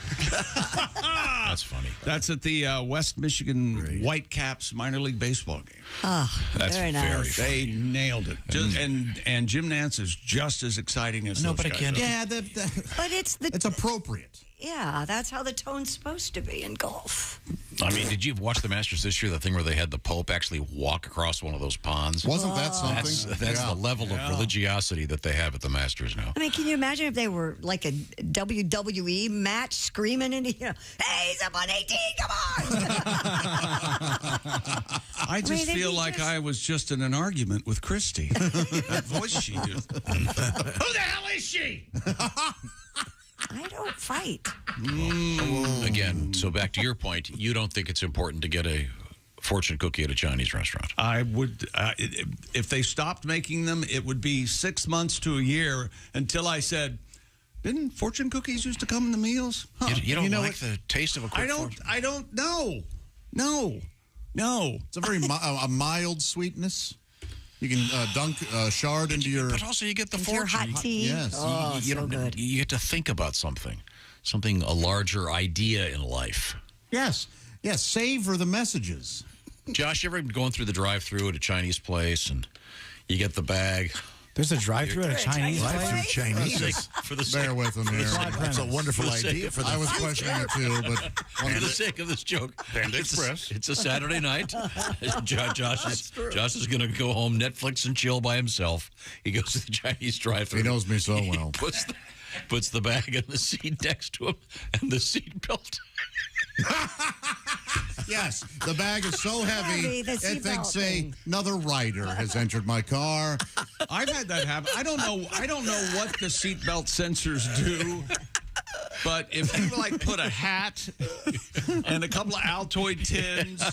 Speaker 2: That's funny.
Speaker 1: That's at the West Michigan Whitecaps minor league baseball game.
Speaker 3: Oh,
Speaker 2: that's
Speaker 3: very nice.
Speaker 1: They nailed it. And Jim Nantz is just as exciting as those guys.
Speaker 4: Yeah,
Speaker 3: but it's
Speaker 4: appropriate.
Speaker 3: Yeah, that's how the tone's supposed to be in golf.
Speaker 2: I mean, did you watch the Masters this year? The thing where they had the Pope actually walk across one of those ponds?
Speaker 4: Wasn't that something?
Speaker 2: That's the level of religiosity that they have at the Masters now.
Speaker 3: I mean, can you imagine if they were like a WWE match screaming into, hey, he's up on 18, come on!
Speaker 1: I just feel like I was just in an argument with Christy. That voice she used. Who the hell is she?
Speaker 3: I don't fight.
Speaker 2: Again, so back to your point, you don't think it's important to get a fortune cookie at a Chinese restaurant?
Speaker 1: I would, if they stopped making them, it would be 6 months to a year until I said, didn't fortune cookies used to come in the meals? Huh.
Speaker 2: You don't like the taste of a quick fortune?
Speaker 1: I don't know. No.
Speaker 4: It's a very a mild sweetness. You can dunk shard into your...
Speaker 2: But also you get the fortune.
Speaker 3: Your hot tea.
Speaker 4: Yes.
Speaker 3: Oh, so good.
Speaker 2: You get to think about something, a larger idea in life.
Speaker 4: Yes. Yes, savor the messages.
Speaker 2: Josh, you ever been going through the drive-thru at a Chinese place and you get the bag?
Speaker 17: There's a drive-thru at a Chinese place?
Speaker 28: Drive-thru Chinese?
Speaker 4: Bear with them here.
Speaker 28: That's a wonderful idea.
Speaker 4: I was questioning it too, but...
Speaker 2: For the sake of this joke,
Speaker 6: Panda Express.
Speaker 2: It's a Saturday night. Josh is going to go home, Netflix and chill by himself. He goes to the Chinese drive-thru.
Speaker 4: He knows me so well.
Speaker 2: Puts the bag in the seat next to him and the seat belt.
Speaker 4: Yes, the bag is so heavy,
Speaker 3: the
Speaker 4: it thinks
Speaker 3: seatbelt
Speaker 4: another rider has entered my car.
Speaker 1: I've had that happen. I don't know what the seatbelt sensors do. But if you put a hat and a couple of Altoid tins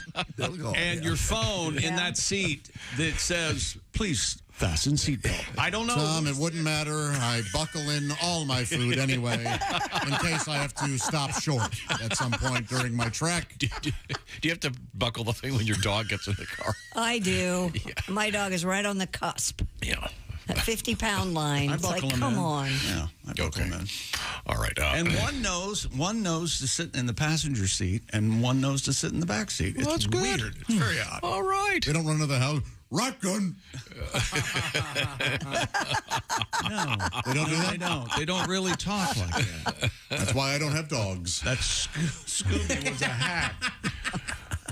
Speaker 1: and your phone in that seat that says, please fasten seatbelt. I don't know.
Speaker 4: Tom, it wouldn't matter. I buckle in all my food anyway in case I have to stop short at some point during my trek.
Speaker 2: Do you have to buckle the thing when your dog gets in the car?
Speaker 3: I do. Yeah. My dog is right on the cusp.
Speaker 2: Yeah.
Speaker 3: That 50-pound line. It's like, come on.
Speaker 1: Yeah, I buckle him in.
Speaker 2: All right.
Speaker 1: And one knows to sit in the passenger seat, and one knows to sit in the back seat.
Speaker 2: Well,
Speaker 1: it's
Speaker 2: that's
Speaker 1: weird.
Speaker 2: good.
Speaker 1: It's very odd.
Speaker 2: All right.
Speaker 4: They don't run into the house. Rotgun.
Speaker 1: No,
Speaker 4: they don't do that.
Speaker 1: They don't. They don't really talk like that.
Speaker 4: That's why I don't have dogs.
Speaker 1: That's Scooby was a hat.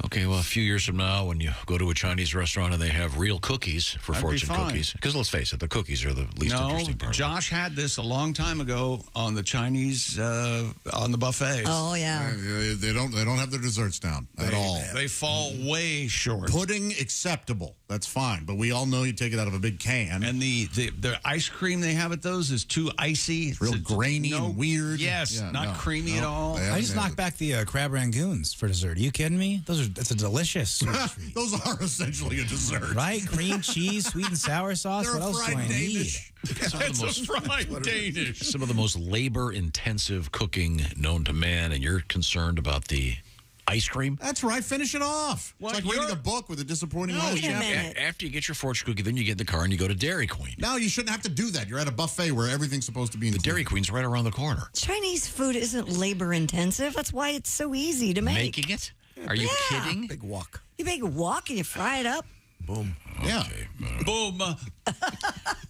Speaker 2: Okay, well, a few years from now, when you go to a Chinese restaurant and they have real cookies for fortune cookies, because let's face it, the cookies are the least interesting part.
Speaker 1: Josh had this a long time ago on the Chinese on the buffets.
Speaker 3: Oh yeah,
Speaker 4: they don't have their desserts down at all.
Speaker 1: They fall way short.
Speaker 4: Pudding acceptable, that's fine, but we all know you take it out of a big can.
Speaker 1: And the ice cream they have at those is too icy.
Speaker 4: It's real grainy and weird.
Speaker 1: Yes, not creamy at all.
Speaker 17: I just knocked back the crab rangoons for dessert. Are you kidding me? That's a delicious treat.
Speaker 4: Those are essentially a dessert.
Speaker 17: Right? Cream cheese, sweet and sour sauce.
Speaker 4: They're
Speaker 17: what else do I
Speaker 4: Danish.
Speaker 17: need?
Speaker 1: It's a fried Danish.
Speaker 2: Some of the most labor-intensive cooking known to man, and you're concerned about the ice cream?
Speaker 4: That's right. Finish it off.
Speaker 1: What,
Speaker 4: it's like reading a book with a disappointing life.
Speaker 2: After you get your fortune cookie, then you get in the car and you go to Dairy Queen.
Speaker 4: No, you shouldn't have to do that. You're at a buffet where everything's supposed to be included.
Speaker 2: The Dairy Queen's right around the corner.
Speaker 3: Chinese food isn't labor intensive. That's why it's so easy to make.
Speaker 2: Making it? Are you kidding?
Speaker 17: Big wok.
Speaker 3: You make a wok and you fry it up.
Speaker 17: Boom.
Speaker 4: Yeah.
Speaker 1: Boom.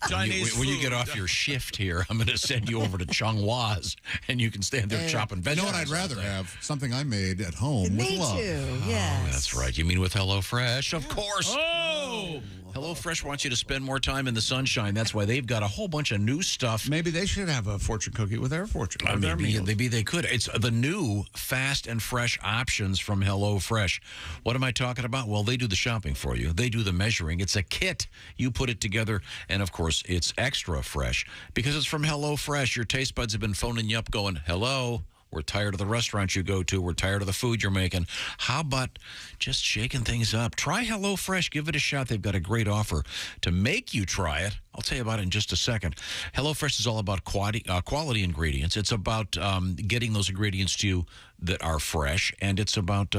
Speaker 1: Chinese
Speaker 2: when you
Speaker 1: food.
Speaker 2: get off your shift here, I'm going to send you over to Chonghua's, and you can stand there chopping
Speaker 4: You know
Speaker 2: vegetables.
Speaker 4: what I'd rather have? Something I made at home with
Speaker 3: Me
Speaker 4: love.
Speaker 3: too. Yes.
Speaker 2: Oh, that's right. You mean with HelloFresh? Of course.
Speaker 1: Oh!
Speaker 2: HelloFresh wants you to spend more time in the sunshine. That's why they've got a whole bunch of new stuff.
Speaker 1: Maybe they should have a fortune cookie with their fortune.
Speaker 2: Maybe they could. It's the new fast and fresh options from HelloFresh. What am I talking about? Well, they do the shopping for you. They do the measuring. It's a kit. You put it together, and of course, it's extra fresh because it's from HelloFresh. Your taste buds have been phoning you up going, hello, we're tired of the restaurants you go to. We're tired of the food you're making. How about just shaking things up? Try HelloFresh. Give it a shot. They've got a great offer to make you try it. I'll tell you about it in just a second. HelloFresh is all about quality ingredients. It's about getting those ingredients to you that are fresh, and it's about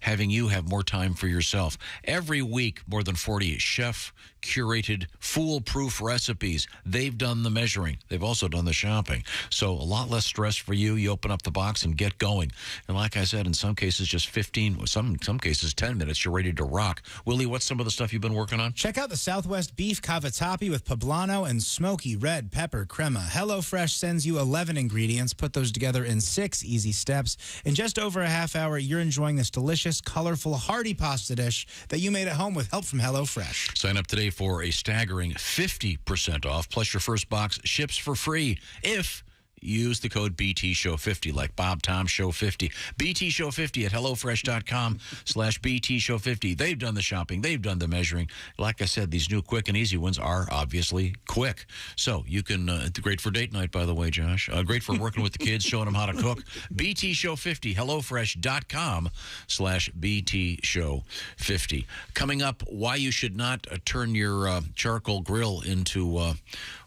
Speaker 2: having you have more time for yourself. Every week, more than 40 chef-curated, foolproof recipes. They've done the measuring. They've also done the shopping. So a lot less stress for you. You open up the box and get going. And like I said, in some cases, just 15, some cases 10 minutes, you're ready to rock. Willie, what's some of the stuff you've been working on?
Speaker 17: Check out the Southwest Beef Cavatappi with poblano and smoky red pepper crema. HelloFresh sends you 11 ingredients. Put those together in 6 easy steps. In just over a half hour, you're enjoying this delicious, colorful, hearty pasta dish that you made at home with help from HelloFresh.
Speaker 2: Sign up today for a staggering 50% off, plus your first box ships for free if use the code BTShow50, like Bob Tom Show 50. BTShow50 at HelloFresh.com/BTShow50. They've done the shopping. They've done the measuring. Like I said, these new quick and easy ones are obviously quick. So you can, great for date night, by the way, Josh. Great for working with the kids, showing them how to cook. BTShow50, HelloFresh.com/BTShow50. Coming up, why you should not turn your charcoal grill into one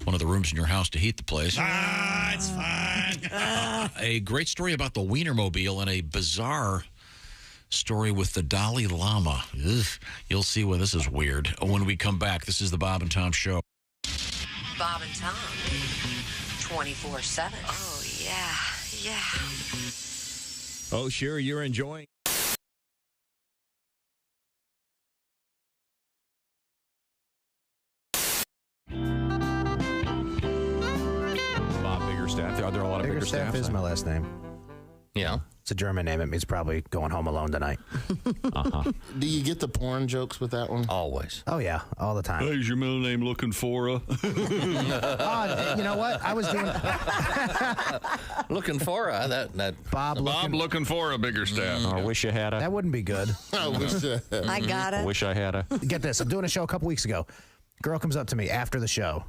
Speaker 2: of the rooms in your house to heat the place.
Speaker 1: It's fine.
Speaker 2: A great story about the Wienermobile and a bizarre story with the Dalai Lama. Ugh, you'll see why this is weird when we come back. This is the Bob and Tom Show.
Speaker 15: Bob and Tom, 24/7.
Speaker 3: Oh, yeah.
Speaker 7: Oh, sure, you're enjoying.
Speaker 8: Bob Biggerstaff. Are there a lot of Biggerstaffs?
Speaker 28: Biggerstaff is my last name.
Speaker 9: Yeah.
Speaker 17: It's a German name. It means probably going home alone tonight.
Speaker 16: Do you get the porn jokes with that one?
Speaker 9: Always.
Speaker 17: Oh, yeah, all the time.
Speaker 5: Hey, is your middle name looking for a?
Speaker 17: You know what? I was doing...
Speaker 9: looking for a, that
Speaker 17: Bob
Speaker 5: looking for a bigger staff.
Speaker 8: I wish I had a.
Speaker 17: That wouldn't be good.
Speaker 16: I wish
Speaker 3: I got it.
Speaker 8: Wish I had a.
Speaker 17: Get this. I'm doing a show a couple weeks ago. Girl comes up to me after the show.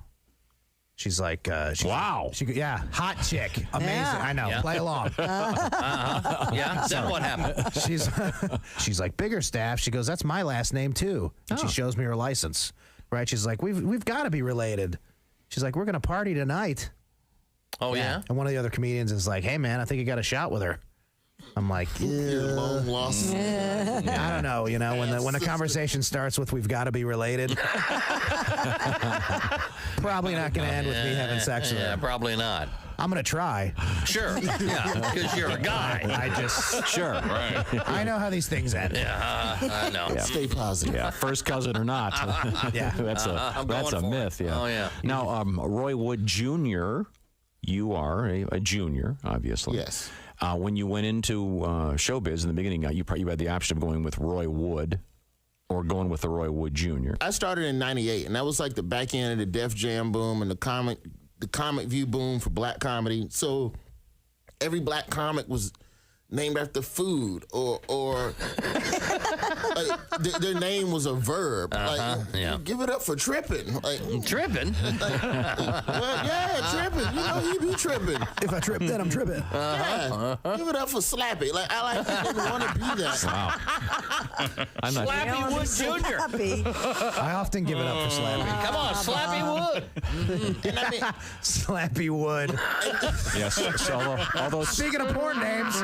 Speaker 17: She's like,
Speaker 8: wow.
Speaker 17: Yeah, hot chick. Amazing.
Speaker 3: Yeah.
Speaker 17: I know.
Speaker 9: Yeah.
Speaker 17: Play along.
Speaker 9: Yeah, then what happened?
Speaker 17: She's like, bigger staff. She goes, that's my last name too. And she shows me her license. Right? She's like, we've got to be related. She's like, we're gonna party tonight.
Speaker 9: Oh yeah.
Speaker 17: And one of the other comedians is like, hey man, I think you got a shot with her. I'm like,
Speaker 16: long lost.
Speaker 17: I don't know. You know, when the conversation starts with "we've got to be related," probably not going to end with me having sex with her.
Speaker 9: Yeah, probably not.
Speaker 17: I'm going to try.
Speaker 9: Sure. Yeah, because you're a guy.
Speaker 17: Right. I know how these things end.
Speaker 9: Yeah, I know.
Speaker 17: Yeah.
Speaker 16: Stay positive.
Speaker 8: Yeah, first cousin or not.
Speaker 17: Yeah,
Speaker 8: that's a myth. Yeah.
Speaker 9: Oh yeah.
Speaker 8: Now, Roy Wood Jr., you are a junior, obviously.
Speaker 16: Yes.
Speaker 8: When you went into showbiz in the beginning, you had the option of going with Roy Wood or going with the Roy Wood Jr.
Speaker 16: I started in '98, and that was like the back end of the Def Jam boom and the comic view boom for black comedy. So every black comic was named after food or their name was a verb. Give it up for tripping.
Speaker 9: Tripping?
Speaker 16: Tripping. You know, you be tripping.
Speaker 17: If I trip, then I'm tripping.
Speaker 16: Give it up for Slappy. I didn't want to be that.
Speaker 8: Wow. I'm not
Speaker 9: Slappy Wood Jr.
Speaker 17: I often give it up for Slappy.
Speaker 9: Come on, Slappy Wood.
Speaker 16: And I mean,
Speaker 17: Slappy Wood.
Speaker 8: Yes. So, although
Speaker 17: speaking of porn names.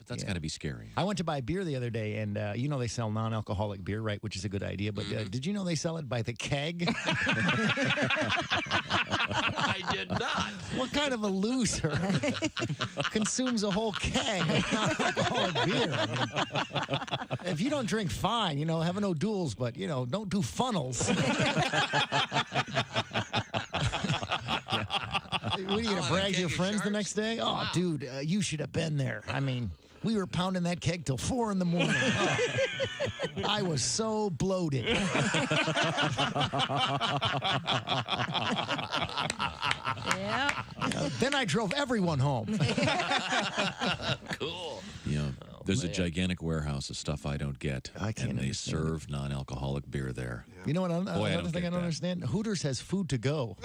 Speaker 2: That's got to be scary.
Speaker 19: I went to buy beer the other day, and they sell non-alcoholic beer, right? Which is a good idea. But did you know they sell it by the keg?
Speaker 9: I did not.
Speaker 19: What kind of a loser consumes a whole keg of non-alcoholic beer? I mean, if you don't drink, fine. Have no duels, but don't do funnels. What are you going to brag to your friends the next day? Oh, dude, you should have been there. I mean, we were pounding that keg till 4 in the morning. I was so bloated. Then I drove everyone home.
Speaker 9: Cool.
Speaker 2: Yeah. There's a gigantic warehouse of stuff I don't get.
Speaker 19: I can't
Speaker 2: And they
Speaker 19: understand
Speaker 2: serve non-alcoholic beer there.
Speaker 19: You know what?
Speaker 2: Boy,
Speaker 19: Another thing I don't understand. Hooters has food to go.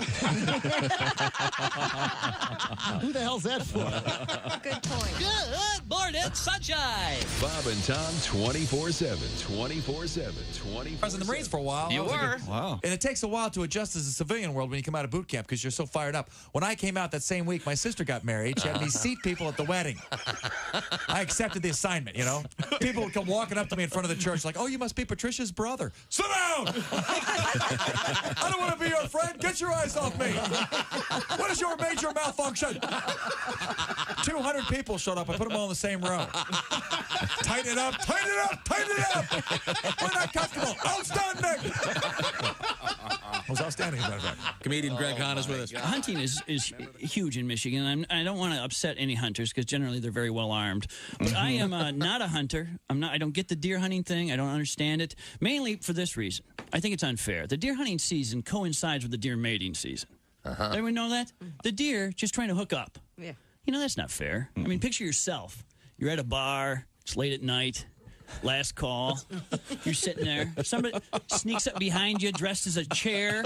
Speaker 19: Who the hell's that for?
Speaker 3: Good point.
Speaker 20: Good morning, sunshine.
Speaker 12: Bob and Tom 24/7. 24/7. 24/7.
Speaker 21: I was in the Marines for a while.
Speaker 9: You were?
Speaker 21: Wow. And it takes a while to adjust as a civilian world when you come out of boot camp because you're so fired up. When I came out that same week, my sister got married. She had me seat people at the wedding. I accepted the assignment, People would come walking up to me in front of the church like, oh, you must be Patricia's brother. Sit down! I don't want to be your friend. Get your eyes off me. What is your major malfunction? 200 people showed up. I put them all in the same row. Tighten it up, tighten it up, tighten it up. We're not comfortable. Outstanding. It was outstanding, as a matter of fact.
Speaker 2: Comedian Greg Hahn is with us.
Speaker 20: Hunting is huge in Michigan. I don't want to upset any hunters because generally they're very well armed. But I am not a hunter. I don't get the deer hunting thing. I don't understand it. Mainly for this reason. I think it's unfair. The deer hunting season coincides with the deer mating season. Everyone know that? The deer just trying to hook up.
Speaker 3: Yeah.
Speaker 20: That's not fair. I mean, picture yourself. You're at a bar. It's late at night. Last call. You're sitting there. Somebody sneaks up behind you dressed as a chair.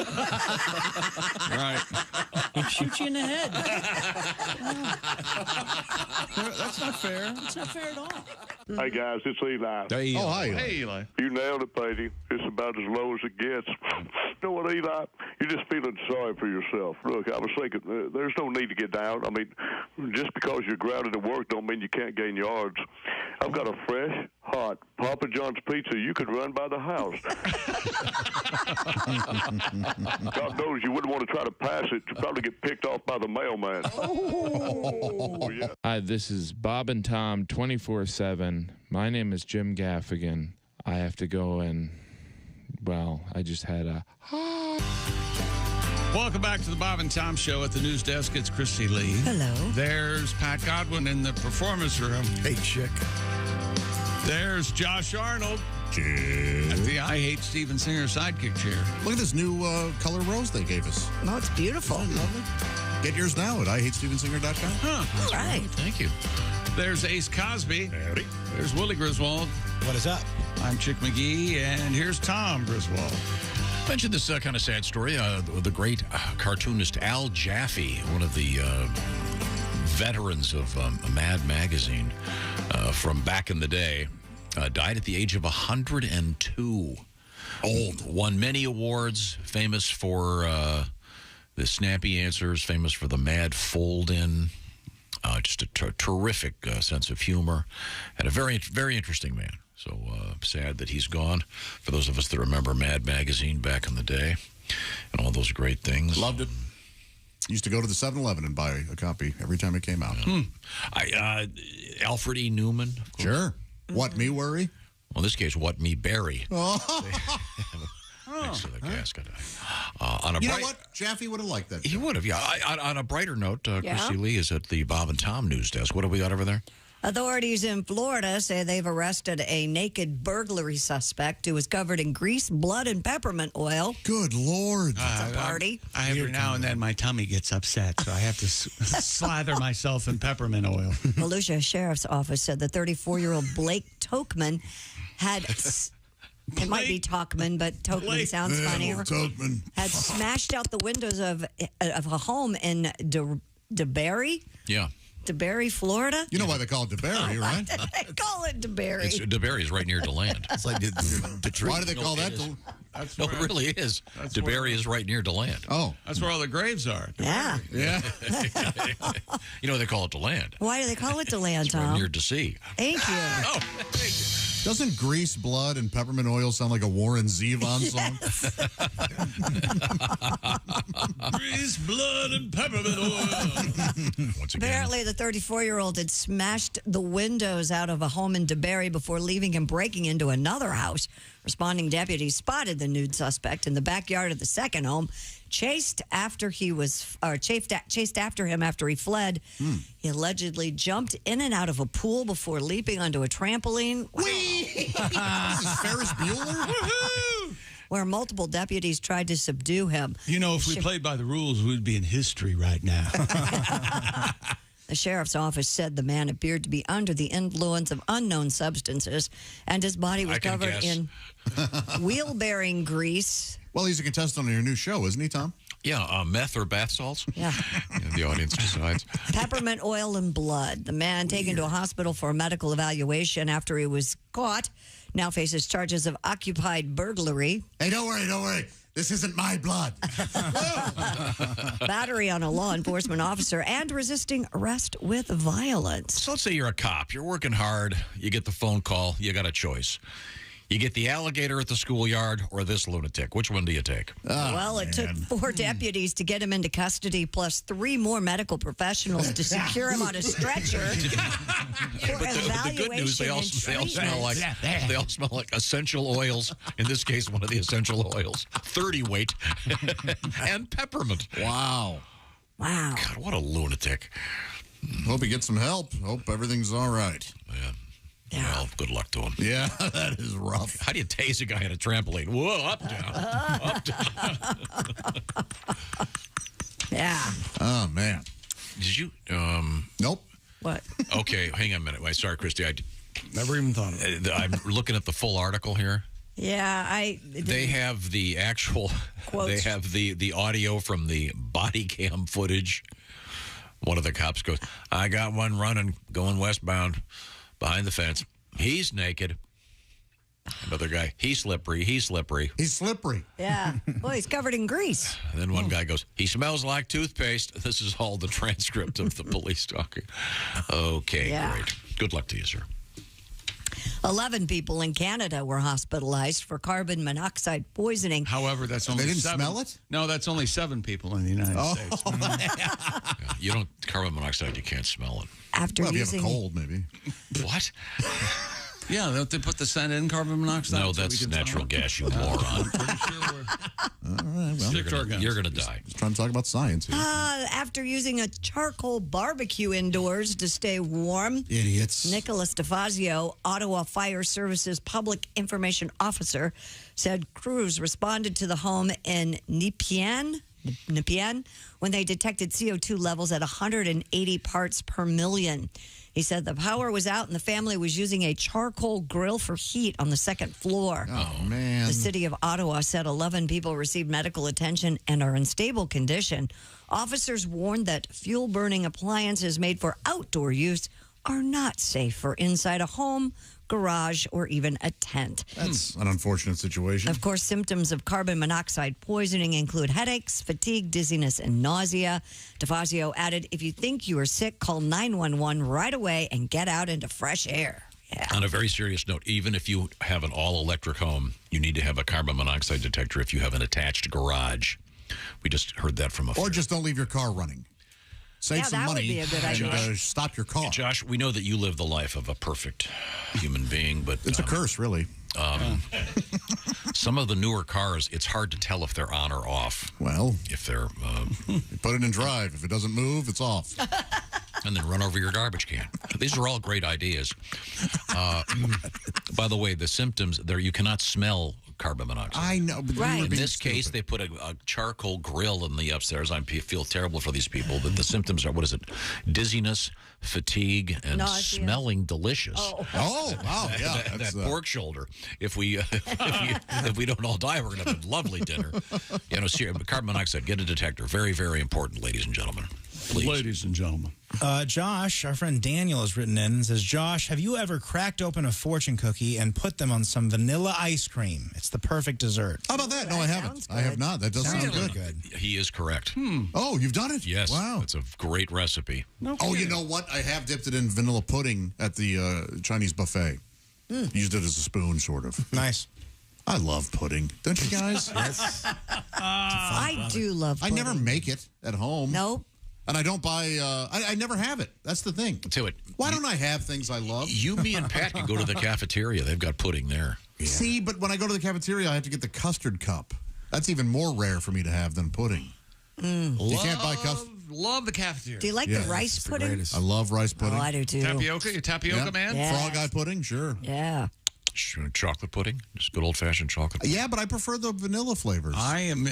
Speaker 1: Right.
Speaker 20: Shoot you in the head.
Speaker 1: That's not fair.
Speaker 20: It's not fair at all.
Speaker 10: Hey, guys, it's Eli.
Speaker 1: Hey, Eli.
Speaker 10: Oh, hi,
Speaker 1: Hey, Eli.
Speaker 10: You nailed it, Petey. It's about as low as it gets. You know what, Eli? You're just feeling sorry for yourself. Look, I was thinking, there's no need to get down. I mean, just because you're grounded at work don't mean you can't gain yards. I've got a fresh, hot Papa John's pizza you could run by the house. God knows you wouldn't want to try to pass it. You'd probably get picked off by the mailman. Oh, yeah.
Speaker 18: Hi, this is Bob and Tom 24/7. My name is Jim Gaffigan. I have to go and, well, I just had a...
Speaker 1: Welcome back to the Bob and Tom Show. At the news desk, it's Christy Lee.
Speaker 3: Hello.
Speaker 1: There's Pat Godwin in the performance room.
Speaker 22: Hey, chick.
Speaker 1: There's Josh Arnold at the I Hate Steven Singer sidekick chair.
Speaker 4: Look at this new color rose they gave us.
Speaker 3: Oh, it's beautiful.
Speaker 4: Lovely. Get yours now at IHateStevenSinger.com.
Speaker 1: Huh.
Speaker 3: All right.
Speaker 2: Thank you.
Speaker 1: There's Ace Cosby.
Speaker 6: Howdy.
Speaker 1: There's Willie Griswold.
Speaker 17: What is up?
Speaker 1: I'm Chick McGee, and here's Tom Griswold.
Speaker 2: I mentioned this kind of sad story. The great cartoonist Al Jaffe, one of the veterans of Mad Magazine from back in the day, died at the age of 102. Old. Won many awards, famous for the snappy answers, famous for the mad fold-in. Just a terrific sense of humor, and a very, very interesting man. So sad that he's gone. For those of us that remember Mad Magazine back in the day and all those great things.
Speaker 4: Loved it. Used to go to the 7-Eleven and buy a copy every time it came out.
Speaker 2: Alfred E. Newman. Of course.
Speaker 4: Sure. What me worry?
Speaker 2: Well, in this case, what me bury.
Speaker 4: Oh.
Speaker 2: Next to the casket.
Speaker 4: You know what? Jaffe would have liked that.
Speaker 2: He would have, yeah. On a brighter note,
Speaker 3: Yeah.
Speaker 2: Christy Lee is at the Bob and Tom news desk. What have we got over there?
Speaker 3: Authorities in Florida say they've arrested a naked burglary suspect who was covered in grease, blood, and peppermint oil.
Speaker 4: Good Lord.
Speaker 3: It's a party.
Speaker 1: Every now and then my tummy gets upset, so I have to slather myself in peppermint oil.
Speaker 3: Volusia Sheriff's Office said the 34-year-old Blake Tokman had... It might be Talkman, but Tokman sounds funnier.
Speaker 4: Tokman.
Speaker 3: Had smashed out the windows of a home in DeBerry.
Speaker 2: Yeah.
Speaker 3: DeBerry, Florida.
Speaker 4: You know why they call it DeBerry, right?
Speaker 3: They call it DeBerry.
Speaker 2: DeBerry is right near DeLand.
Speaker 22: It's like Detroit.
Speaker 4: Why do they call that?
Speaker 2: No, it really is. DeBerry is right near DeLand.
Speaker 4: Oh.
Speaker 1: That's where all the graves are.
Speaker 3: Yeah.
Speaker 4: Yeah.
Speaker 2: You know they call it DeLand.
Speaker 3: Why do they call it DeLand, Tom?
Speaker 2: Right near DC.
Speaker 3: Thank you.
Speaker 2: Oh, thank you.
Speaker 4: Doesn't grease, blood, and peppermint oil sound like a Warren Zevon song?
Speaker 1: Grease, blood, and peppermint oil.
Speaker 2: Once again.
Speaker 3: Apparently, the 34-year-old had smashed the windows out of a home in DeBerry before leaving and breaking into another house. Responding deputies spotted the nude suspect in the backyard of the second home, chased after him after he fled. He allegedly jumped in and out of a pool before leaping onto a trampoline.
Speaker 4: Whee! This is Ferris Bueller?
Speaker 1: Woohoo!
Speaker 3: Where multiple deputies tried to subdue him.
Speaker 1: You know, if we played by the rules, we'd be in history right now.
Speaker 3: The sheriff's office said the man appeared to be under the influence of unknown substances, and his body was covered in wheel-bearing grease.
Speaker 4: Well, he's a contestant on your new show, isn't he, Tom?
Speaker 2: Yeah, meth or bath salts.
Speaker 3: Yeah.
Speaker 2: The audience decides.
Speaker 3: Peppermint oil and blood. The man taken to a hospital for a medical evaluation after he was caught now faces charges of occupied burglary.
Speaker 4: Hey, don't worry. This isn't my blood.
Speaker 3: Battery on a law enforcement officer and resisting arrest with violence.
Speaker 2: So let's say you're a cop. You're working hard. You get the phone call. You got a choice. You get the alligator at the schoolyard or this lunatic. Which one do you take?
Speaker 3: Well, it took 4 deputies to get him into custody, plus 3 more medical professionals to secure him on a stretcher. For
Speaker 2: the good news, they all smell like essential oils. In this case, one of the essential oils, 30 weight, and peppermint.
Speaker 4: Wow.
Speaker 2: God, what a lunatic.
Speaker 4: Hope he gets some help. Hope everything's all right.
Speaker 2: Yeah. Well, good luck to him.
Speaker 4: Yeah, that is rough.
Speaker 2: How do you tase a guy on a trampoline? Whoa, up, down, up, down.
Speaker 3: Yeah.
Speaker 4: Oh, man.
Speaker 2: Did you?
Speaker 4: Nope.
Speaker 3: What?
Speaker 2: Okay, hang on a minute. Wait, sorry, Christy.
Speaker 1: Never even thought of it.
Speaker 2: I'm looking at the full article here.
Speaker 3: Yeah,
Speaker 2: They have the actual.
Speaker 3: Quotes.
Speaker 2: They have the audio from the body cam footage. One of the cops goes, "I got one running, going westbound, behind the fence. He's naked." Another guy, he's slippery. He's slippery.
Speaker 4: He's slippery.
Speaker 3: Yeah. Well, he's covered in grease.
Speaker 2: And then one guy goes, "He smells like toothpaste." This is all the transcript of the police talking. Okay,
Speaker 3: Yeah.
Speaker 2: great. Good luck to you, sir.
Speaker 3: 11 people in Canada were hospitalized for carbon monoxide poisoning.
Speaker 1: However, that's only
Speaker 4: They didn't
Speaker 1: 7.
Speaker 4: smell it?
Speaker 1: No, that's only 7 people in the United States.
Speaker 2: You don't, carbon monoxide, you can't smell it.
Speaker 3: After
Speaker 4: Well, if you
Speaker 3: using
Speaker 4: have a cold, maybe.
Speaker 2: What?
Speaker 1: Yeah, don't they put the scent in carbon monoxide?
Speaker 2: No,
Speaker 1: so we
Speaker 2: that's
Speaker 1: can
Speaker 2: natural
Speaker 1: smell it?
Speaker 2: gas, you moron.
Speaker 4: All right, well,
Speaker 2: You're gonna die.
Speaker 4: just trying to talk about science here.
Speaker 3: after using a charcoal barbecue indoors to stay warm.
Speaker 4: Idiots.
Speaker 3: Nicholas DeFazio, Ottawa Fire Services Public Information Officer, said crews responded to the home in Nepean when they detected CO2 levels at 180 parts per million. He said the power was out and the family was using a charcoal grill for heat on the second floor.
Speaker 4: Oh, man.
Speaker 3: The city of Ottawa said 11 people received medical attention and are in stable condition. Officers warned that fuel-burning appliances made for outdoor use are not safe for inside a home, garage, or even a tent.
Speaker 4: That's an unfortunate situation.
Speaker 3: Of course, symptoms of carbon monoxide poisoning include headaches, fatigue, dizziness, and nausea. DeFazio added, if you think you are sick, call 911 right away and get out into fresh air. Yeah.
Speaker 2: On a very serious note, even if you have an all-electric home, you need to have a carbon monoxide detector if you have an attached garage. We just heard that from a
Speaker 4: Or just don't leave your car running. Save some
Speaker 3: that would
Speaker 4: money
Speaker 3: be a good
Speaker 4: and
Speaker 3: idea.
Speaker 4: stop your car.
Speaker 2: Josh, we know that you live the life of a perfect human being, but
Speaker 4: It's a curse, really.
Speaker 2: Some of the newer cars, it's hard to tell if they're on or off.
Speaker 4: Well,
Speaker 2: if they're
Speaker 4: you put it in drive. If it doesn't move, it's off.
Speaker 2: And then run over your garbage can. These are all great ideas. By the way, the symptoms there, you cannot smell carbon monoxide.
Speaker 4: I know, but
Speaker 3: Right.
Speaker 2: In this case, they put a charcoal grill in the upstairs. I feel terrible for these people. The symptoms are, what is it? Dizziness, fatigue, and
Speaker 3: Nausea.
Speaker 2: smelling delicious.
Speaker 4: Oh, wow, yeah.
Speaker 2: That pork shoulder. If we if we don't all die, we're going to have a lovely dinner. You know, carbon monoxide, get a detector. Very, very important, ladies and gentlemen. Please.
Speaker 1: Ladies and gentlemen.
Speaker 17: Josh, our friend Daniel has written in and says, Josh, have you ever cracked open a fortune cookie and put them on some vanilla ice cream? It's the perfect dessert.
Speaker 4: How about that? No, I haven't. I have not. That does sound good.
Speaker 2: He is correct.
Speaker 4: Oh, you've done it?
Speaker 2: Yes.
Speaker 4: Wow.
Speaker 2: It's a great recipe.
Speaker 4: Oh, you know what? I have dipped it in vanilla pudding at the Chinese buffet. Used it as a spoon, sort of.
Speaker 17: Nice.
Speaker 4: I love pudding. Don't you guys?
Speaker 3: Yes. I do love pudding.
Speaker 4: I never make it at home.
Speaker 3: Nope.
Speaker 4: And I don't buy, I never have it. That's the thing.
Speaker 2: To it.
Speaker 4: Why don't I have things I love?
Speaker 2: You, me, and Pat can go to the cafeteria. They've got pudding there.
Speaker 4: Yeah. See, but when I go to the cafeteria, I have to get the custard cup. That's even more rare for me to have than pudding. You can't buy custard.
Speaker 1: Love the cafeteria.
Speaker 3: Do you like the rice pudding?
Speaker 4: I love rice pudding.
Speaker 3: Oh, I do too.
Speaker 1: Tapioca? You tapioca man?
Speaker 3: Yes.
Speaker 4: Frog eye pudding? Sure.
Speaker 3: Yeah.
Speaker 2: Chocolate pudding, just good old-fashioned chocolate.
Speaker 4: Yeah, but I prefer the vanilla flavors.
Speaker 1: I am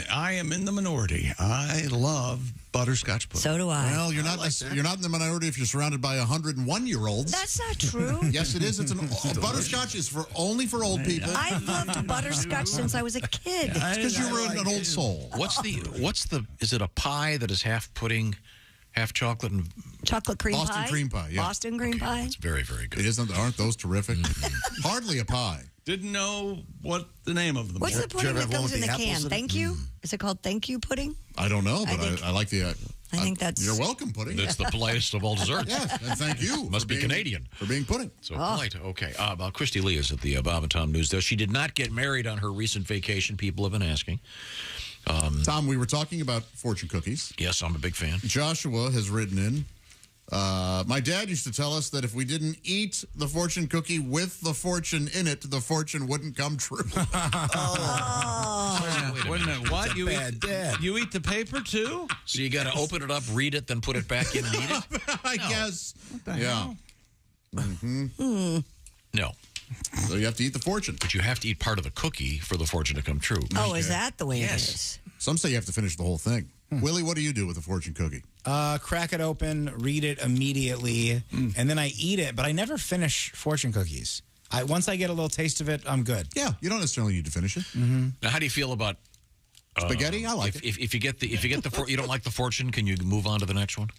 Speaker 1: in the minority. I love butterscotch pudding.
Speaker 3: So do I.
Speaker 4: Well, you're not you're not in the minority if you're surrounded by 101-year-olds.
Speaker 3: That's not true.
Speaker 4: Yes, it is. It's butterscotch is only for old people.
Speaker 3: I've loved butterscotch since I was a kid.
Speaker 4: It's because you were an old soul.
Speaker 2: What's the? Is it a pie that is half pudding, half chocolate, and
Speaker 3: Chocolate cream
Speaker 4: Boston
Speaker 3: pie?
Speaker 4: cream pie, yeah.
Speaker 3: Boston cream pie?
Speaker 2: it's very, very good.
Speaker 4: It isn't. Aren't those terrific? Hardly a pie.
Speaker 1: Didn't know what the name of them
Speaker 3: What's
Speaker 1: was.
Speaker 3: the pudding that goes in the can? Thank you? Is it called Thank You pudding?
Speaker 4: I don't know, but I like the.
Speaker 3: I think that's.
Speaker 4: You're welcome, pudding.
Speaker 2: That's the politest of all desserts.
Speaker 4: Yes, and thank you.
Speaker 2: Must be Canadian.
Speaker 4: For being pudding.
Speaker 2: So polite. Okay. Christy Lee is at the Bob and Tom News Desk. She did not get married on her recent vacation. People have been asking.
Speaker 4: Tom, we were talking about fortune cookies.
Speaker 2: Yes, I'm a big fan.
Speaker 4: Joshua has written in. My dad used to tell us that if we didn't eat the fortune cookie with the fortune in it, the fortune wouldn't come true.
Speaker 1: Wait a minute. What? You eat the paper too?
Speaker 2: So you got to open it up, read it, then put it back in and eat it?
Speaker 4: I guess. Yeah.
Speaker 2: No.
Speaker 4: So you have to eat the fortune.
Speaker 2: But you have to eat part of the cookie for the fortune to come true.
Speaker 3: Oh, is that the way it is?
Speaker 4: Some say you have to finish the whole thing. Willie, what do you do with a fortune cookie?
Speaker 17: Crack it open, read it immediately, and then I eat it. But I never finish fortune cookies. Once I get a little taste of it, I'm good.
Speaker 4: Yeah, you don't necessarily need to finish it.
Speaker 2: Now, how do you feel about
Speaker 4: spaghetti? I like
Speaker 2: it. If you get the you don't like the fortune, can you move on to the next one?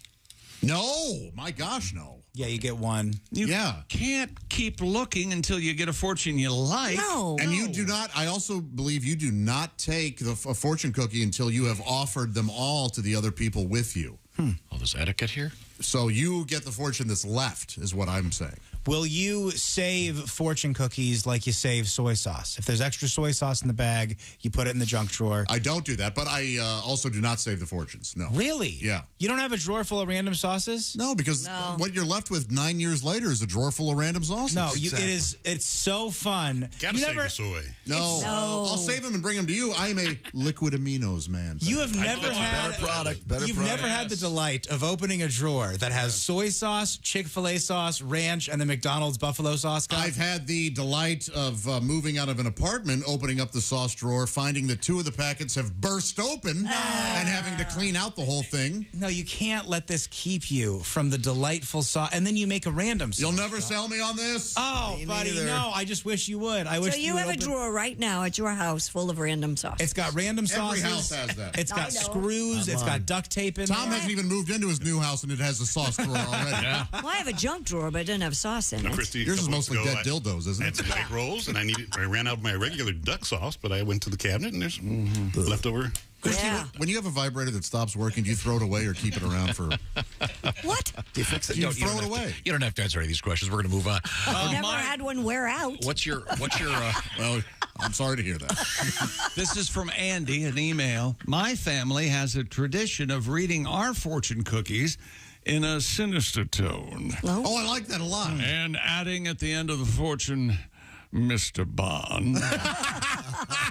Speaker 4: No, my gosh, no.
Speaker 17: Yeah, you get one.
Speaker 1: You can't keep looking until you get a fortune you like.
Speaker 4: And you do not, I also believe you do not take a fortune cookie until you have offered them all to the other people with you.
Speaker 2: Oh, there's etiquette here?
Speaker 4: So you get the fortune that's left, is what I'm saying.
Speaker 17: Will you save fortune cookies like you save soy sauce? If there's extra soy sauce in the bag, you put it in the junk drawer.
Speaker 4: I don't do that, but I also do not save the fortunes. No.
Speaker 17: Really?
Speaker 4: Yeah.
Speaker 17: You don't have a drawer full of random sauces?
Speaker 4: No, because what you're left with 9 years later is a drawer full of random sauces.
Speaker 17: No, it's so fun.
Speaker 6: Gotta save the soy.
Speaker 4: No, I'll save them and bring them to you. I am a liquid aminos man.
Speaker 17: You have never had
Speaker 28: You've
Speaker 17: never had the delight of opening a drawer that has soy sauce, Chick-fil-A sauce, ranch, and the McDonald's buffalo sauce.
Speaker 4: I've had the delight of moving out of an apartment, opening up the sauce drawer, finding that 2 of the packets have burst open, and having to clean out the whole thing.
Speaker 17: No, you can't let this keep you from the delightful sauce. And then you make a random sauce.
Speaker 4: You'll never sell me on this?
Speaker 17: Oh, buddy, no. I just wish you would. I wish
Speaker 3: so you have a drawer right now at your house full of random sauce.
Speaker 17: It's got random sauces.
Speaker 4: Every house has that.
Speaker 17: It's got screws. It's got duct tape in
Speaker 4: Tom hasn't even moved into his new house, and it has a sauce drawer already.
Speaker 3: Well, I have a junk drawer, but it doesn't have sauce in it.
Speaker 6: Christy,
Speaker 4: yours is mostly dead dildos, isn't
Speaker 6: I
Speaker 4: it?
Speaker 6: had some egg rolls, and I ran out of my regular duck sauce, but I went to the cabinet, and there's leftover.
Speaker 4: Christy, when you have a vibrator that stops working, do you throw it away or keep it around for...
Speaker 3: What?
Speaker 4: Do you fix it? You throw it away.
Speaker 2: You don't have to answer any of these questions. We're going to move on.
Speaker 3: I've never had one wear out.
Speaker 2: What's your
Speaker 4: well, I'm sorry to hear that.
Speaker 1: This is from Andy, an email. My family has a tradition of reading our fortune cookies in a sinister tone.
Speaker 4: Oh, I like that a lot.
Speaker 1: And adding at the end of the fortune, Mr. Bond.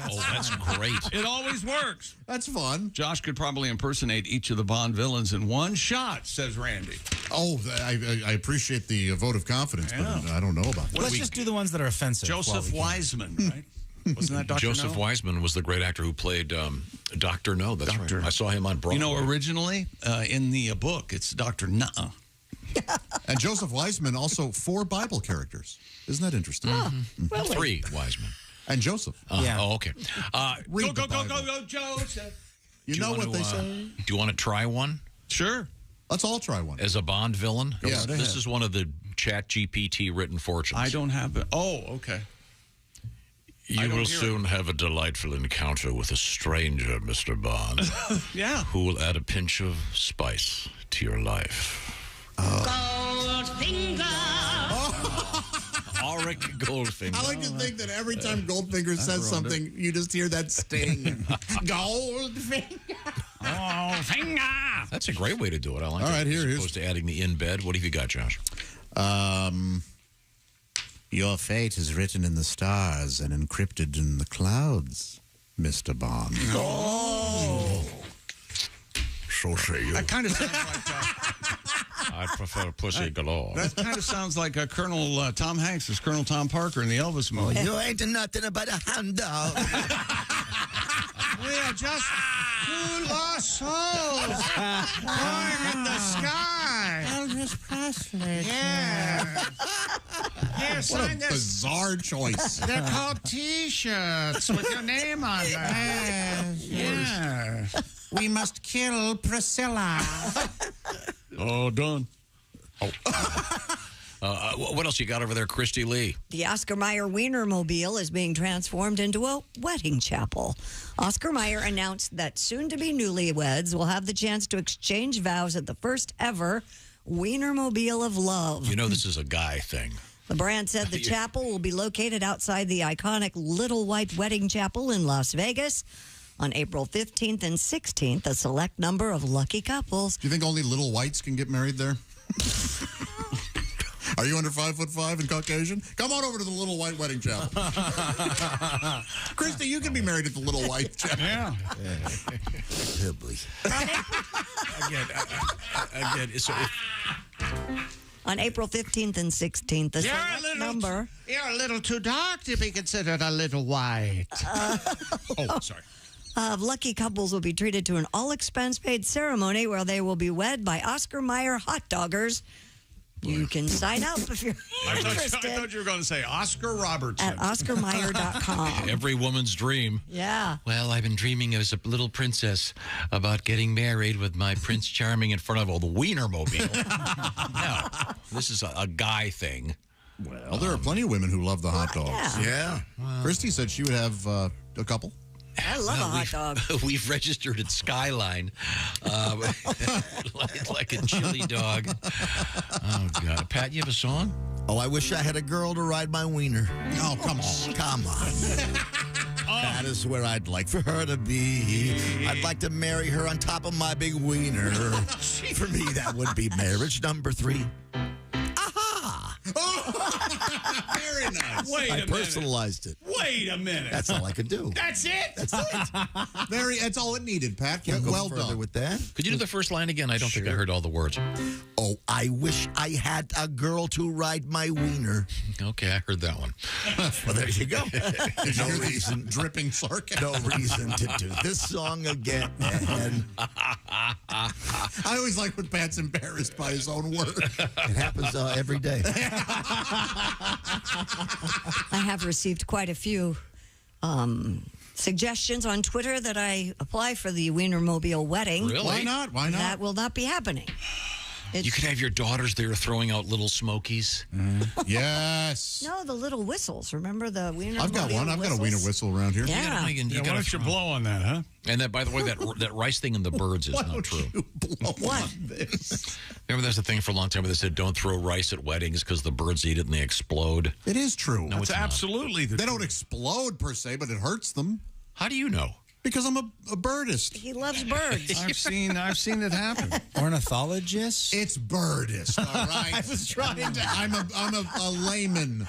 Speaker 2: Oh, that's great.
Speaker 1: It always works.
Speaker 4: That's fun.
Speaker 1: Josh could probably impersonate each of the Bond villains in one shot, says Randy.
Speaker 4: Oh, I appreciate the vote of confidence, but I don't know about that.
Speaker 17: Let's just do the ones that are offensive.
Speaker 1: Joseph Wiseman, right? Wasn't that Dr.
Speaker 2: Joseph
Speaker 1: No?
Speaker 2: Wiseman was the great actor who played Dr. No. That's right. I saw him on Broadway.
Speaker 1: You know, originally in the book, it's Dr. Nuh-uh.
Speaker 4: And Joseph Wiseman, also 4 Bible characters. Isn't that interesting?
Speaker 3: Really?
Speaker 2: 3 Wiseman.
Speaker 4: And Joseph.
Speaker 2: Yeah. Oh, okay.
Speaker 1: Go, Joseph.
Speaker 4: You know what they say?
Speaker 2: Do you want to try one?
Speaker 1: Sure.
Speaker 4: Let's all try one.
Speaker 2: As a Bond villain?
Speaker 4: Yeah,
Speaker 2: this is one of the Chat GPT written fortunes.
Speaker 1: I don't have it. Oh, okay.
Speaker 2: You will soon have a delightful encounter with a stranger, Mr. Bond.
Speaker 1: Yeah.
Speaker 2: Who will add a pinch of spice to your life.
Speaker 15: Goldfinger.
Speaker 2: Auric Goldfinger.
Speaker 4: I like to think that every time Goldfinger says something, you just hear that sting. Goldfinger.
Speaker 1: Goldfinger.
Speaker 2: That's a great way to do it. I like it.
Speaker 4: All right, here's.
Speaker 2: As opposed to adding the in bed. What have you got, Josh?
Speaker 4: Your fate is written in the stars and encrypted in the clouds, Mr. Bond.
Speaker 2: Oh. So say you.
Speaker 1: That kind of sounds like...
Speaker 2: I prefer pussy galore.
Speaker 1: That kind of sounds like Colonel Tom Hanks as Colonel Tom Parker in the Elvis movie.
Speaker 28: You ain't nothing but a hound dog.
Speaker 1: We are just 2 lost souls flying in the sky.
Speaker 28: Elvis Presley.
Speaker 1: Yeah. Here,
Speaker 4: What a bizarre choice.
Speaker 1: They're called T-shirts with your name on them. Yeah.
Speaker 28: We must kill Priscilla.
Speaker 1: Oh, done.
Speaker 2: What else you got over there, Christy Lee?
Speaker 3: The Oscar Mayer Wienermobile is being transformed into a wedding chapel. Oscar Mayer announced that soon-to-be newlyweds will have the chance to exchange vows at the first ever Wienermobile of Love.
Speaker 2: You know this is a guy thing.
Speaker 3: The brand said the chapel will be located outside the iconic Little White Wedding Chapel in Las Vegas. On April 15th and 16th, a select number of lucky couples.
Speaker 4: Do you think only little whites can get married there? Are you under 5'5" and Caucasian? Come on over to the Little White Wedding Chapel. Christy, you can be married at the Little White Chapel.
Speaker 1: Yeah.
Speaker 2: Again, so
Speaker 3: On April 15th and 16th, the select number.
Speaker 1: You're a little too dark to be considered a little white.
Speaker 2: oh, sorry.
Speaker 3: lucky couples will be treated to an all-expense-paid ceremony where they will be wed by Oscar Mayer hot doggers. You can sign up if you're interested.
Speaker 1: I thought you were going to say Oscar Robertson.
Speaker 3: At OscarMayer.com.
Speaker 2: Every woman's dream.
Speaker 3: Yeah.
Speaker 2: Well, I've been dreaming as a little princess about getting married with my Prince Charming in front of the Wienermobile. No, this is a guy thing.
Speaker 4: Well, there are plenty of women who love the hot dogs.
Speaker 3: Yeah.
Speaker 4: Christy said she would have a couple.
Speaker 3: I love a hot dog.
Speaker 2: We've registered at Skyline like a chili dog. Oh, God. Pat, you have a song?
Speaker 13: Oh, I wish I had a girl to ride my wiener.
Speaker 4: Oh, come on.
Speaker 13: Come on. That is where I'd like for her to be. I'd like to marry her on top of my big wiener. For me, that would be marriage number 3.
Speaker 4: Very nice.
Speaker 1: Wait a
Speaker 13: I
Speaker 1: minute.
Speaker 13: personalized it.
Speaker 1: Wait a minute.
Speaker 13: That's all I could do.
Speaker 1: That's it?
Speaker 13: That's it.
Speaker 4: That's all it needed, Pat.
Speaker 13: Can't go
Speaker 4: Well
Speaker 13: further
Speaker 4: done.
Speaker 13: with that.
Speaker 2: Could you do the first line again? I don't think I heard all the words.
Speaker 13: Oh, I wish I had a girl to ride my wiener.
Speaker 2: Okay, I heard that one.
Speaker 13: Well, there you go.
Speaker 4: No reason. Dripping sarcasm.
Speaker 13: No reason to do this song again.
Speaker 4: I always like when Pat's embarrassed by his own work.
Speaker 13: It happens every day.
Speaker 3: I have received quite a few suggestions on Twitter that I apply for the Wienermobile wedding.
Speaker 2: Really?
Speaker 4: Why not? Why not?
Speaker 3: That will not be happening.
Speaker 2: You could have your daughters there throwing out little smokies.
Speaker 4: Yes.
Speaker 3: No, the little whistles. Remember the Wienermobile
Speaker 4: I've got one. I've got a wiener whistle around here.
Speaker 3: Yeah.
Speaker 1: Why don't you blow on that, huh?
Speaker 2: And that, by the way, that rice thing in the birds is
Speaker 4: Why
Speaker 2: not
Speaker 4: don't
Speaker 2: true.
Speaker 4: you blow
Speaker 3: What?
Speaker 4: on this?
Speaker 2: Remember, there's a thing for a long time where they said don't throw rice at weddings because the birds eat it and they explode.
Speaker 4: It is true.
Speaker 2: No,
Speaker 1: It's absolutely the
Speaker 4: They don't explode per se, but it hurts them.
Speaker 2: How do you know?
Speaker 4: Because I'm a birdist.
Speaker 3: He loves birds.
Speaker 1: I've seen it happen.
Speaker 17: Ornithologist?
Speaker 4: It's birdist, all right?
Speaker 17: I was trying to.
Speaker 4: I'm a layman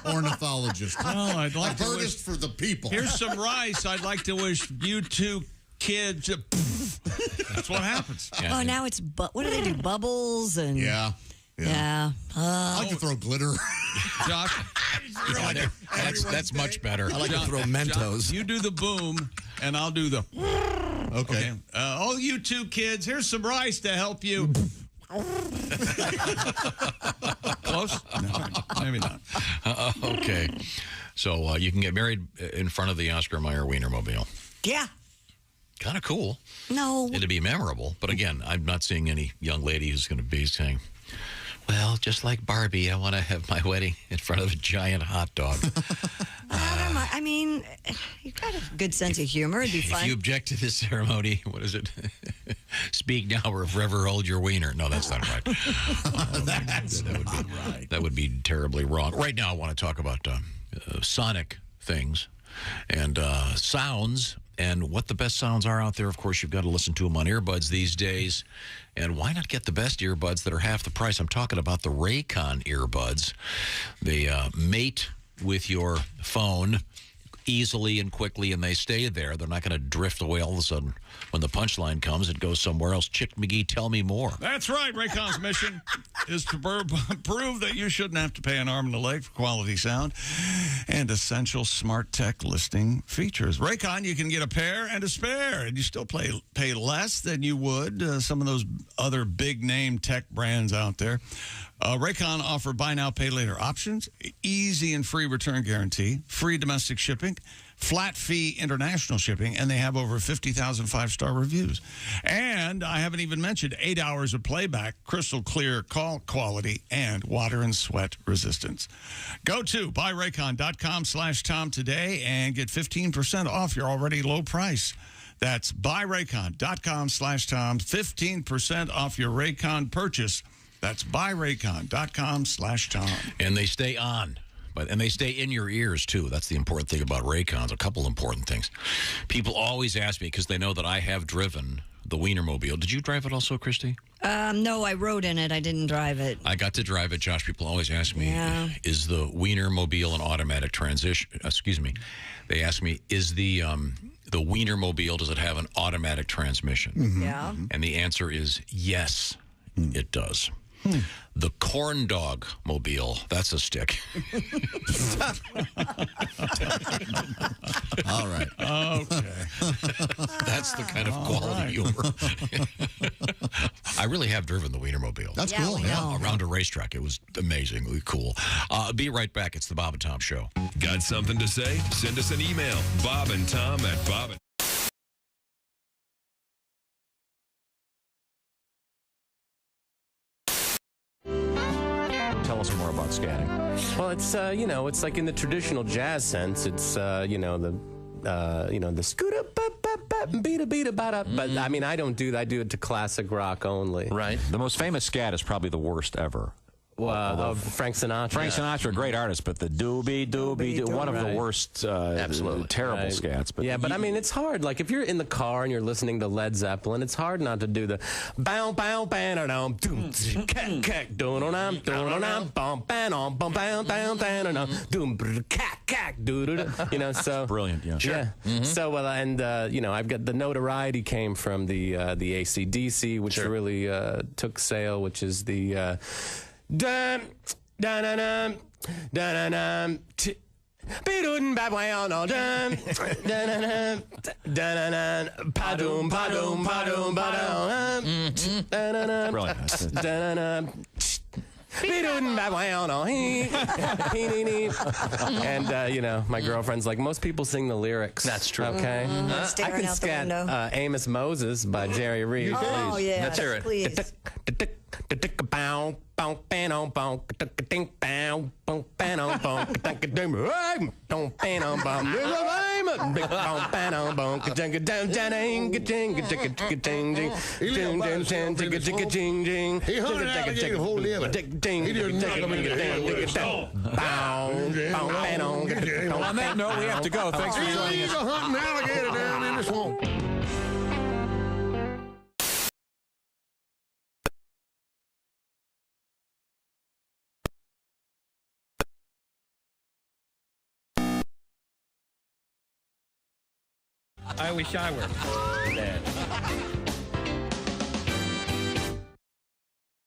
Speaker 4: ornithologist.
Speaker 1: Oh, I'd like
Speaker 4: a
Speaker 1: to
Speaker 4: birdist
Speaker 1: wish-
Speaker 4: for the people.
Speaker 1: Here's some rice. I'd like to wish you two kids. That's what happens.
Speaker 3: Oh, now it's what do they do? Bubbles and
Speaker 4: Yeah.
Speaker 3: yeah.
Speaker 4: I like to throw glitter.
Speaker 1: Josh,
Speaker 2: That's much better.
Speaker 13: I like to throw Mentos.
Speaker 1: Josh, you do the boom, and I'll do the.
Speaker 4: Okay.
Speaker 1: Oh, you two kids, here's some rice to help you. Close? No, maybe not.
Speaker 2: Okay. So you can get married in front of the Oscar Mayer Wienermobile.
Speaker 3: Yeah.
Speaker 2: Kind of cool.
Speaker 3: No.
Speaker 2: It'd be memorable. But again, I'm not seeing any young lady who's going to be saying, well, just like Barbie, I want to have my wedding in front of a giant hot dog.
Speaker 3: I mean, you've got a good sense of humor. It'd be fun.
Speaker 2: If you object to this ceremony, what is it? Speak now or forever hold your wiener. No, that's not right. That would be terribly wrong. Right now, I want to talk about sonic things and sounds and what the best sounds are out there. Of course, you've got to listen to them on earbuds these days. And why not get the best earbuds that are half the price? I'm talking about the Raycon earbuds. They mate with your phone easily and quickly, and they stay there. They're not going to drift away all of a sudden. When the punchline comes, it goes somewhere else. Chick McGee, tell me more.
Speaker 1: That's right. Raycon's mission is to prove that you shouldn't have to pay an arm and a leg for quality sound and essential smart tech listing features. Raycon, you can get a pair and a spare, and you still pay less than you would some of those other big-name tech brands out there. Raycon offer buy now, pay later options, easy and free return guarantee, free domestic shipping, flat fee international shipping, and they have over 50,000 five-star reviews. And I haven't even mentioned 8 hours of playback, crystal clear call quality, and water and sweat resistance. Go to buyraycon.com/Tom today and get 15% off your already low price. That's buyraycon.com/Tom, 15% off your Raycon purchase. That's buyraycon.com/Tom.
Speaker 2: And they stay on. And they stay in your ears, too. That's the important thing about Raycons. A couple important things. People always ask me, because they know that I have driven the Wienermobile. Did you drive it also, Christy?
Speaker 3: No, I rode in it. I didn't drive it.
Speaker 2: I got to drive it, Josh. People always ask me, is the Wienermobile an automatic transmission? Excuse me. They ask me, is the Wienermobile, does it have an automatic transmission?
Speaker 3: Yeah.
Speaker 2: And the answer is yes, it does. The corn dog mobile. That's a stick.
Speaker 4: All right.
Speaker 1: Okay.
Speaker 2: That's the kind of quality humor. I really have driven the Wienermobile.
Speaker 4: That's cool. Yeah.
Speaker 2: Around a racetrack. It was amazingly cool. Be right back. It's the Bob and Tom Show.
Speaker 12: Got something to say? Send us an email. Bob and Tom at Bob.
Speaker 8: Tell us more about scatting.
Speaker 11: Well, it's it's like in the traditional jazz sense. It's the scooter beat a bada. But I mean, I don't do that. I do it to classic rock only.
Speaker 9: Right.
Speaker 8: The most famous scat is probably the worst ever.
Speaker 11: Of Frank Sinatra.
Speaker 8: Frank Sinatra, a great artist, but the doobie, one of the worst,
Speaker 9: Absolutely.
Speaker 8: terrible scats. But
Speaker 11: I mean, it's hard. Like if you're in the car and you're listening to Led Zeppelin, it's hard not to do the bow bow ban doom cack cack doom bam bam doom cack cack doo. So
Speaker 8: brilliant. Yeah.
Speaker 11: Sure. Yeah.
Speaker 9: Mm-hmm.
Speaker 11: So I've got the notoriety came from the AC/DC, which really took sale, which is the. Dum dum dum dum dum. Bidun babway no dum dum dum padum padum padum padum.
Speaker 8: Brilliant.
Speaker 11: And my girlfriend's like, most people sing the lyrics.
Speaker 9: That's true.
Speaker 11: Okay, I
Speaker 3: Staring
Speaker 11: can
Speaker 3: out the
Speaker 11: scat
Speaker 3: window.
Speaker 11: Amos Moses by Jerry Reed.
Speaker 3: Oh, yeah.
Speaker 9: Let's hear it.
Speaker 3: Please.
Speaker 8: Well, on that note, we have to go. Thanks for joining us.
Speaker 19: Hunting alligator down in the swamp.
Speaker 14: I wish I were dead.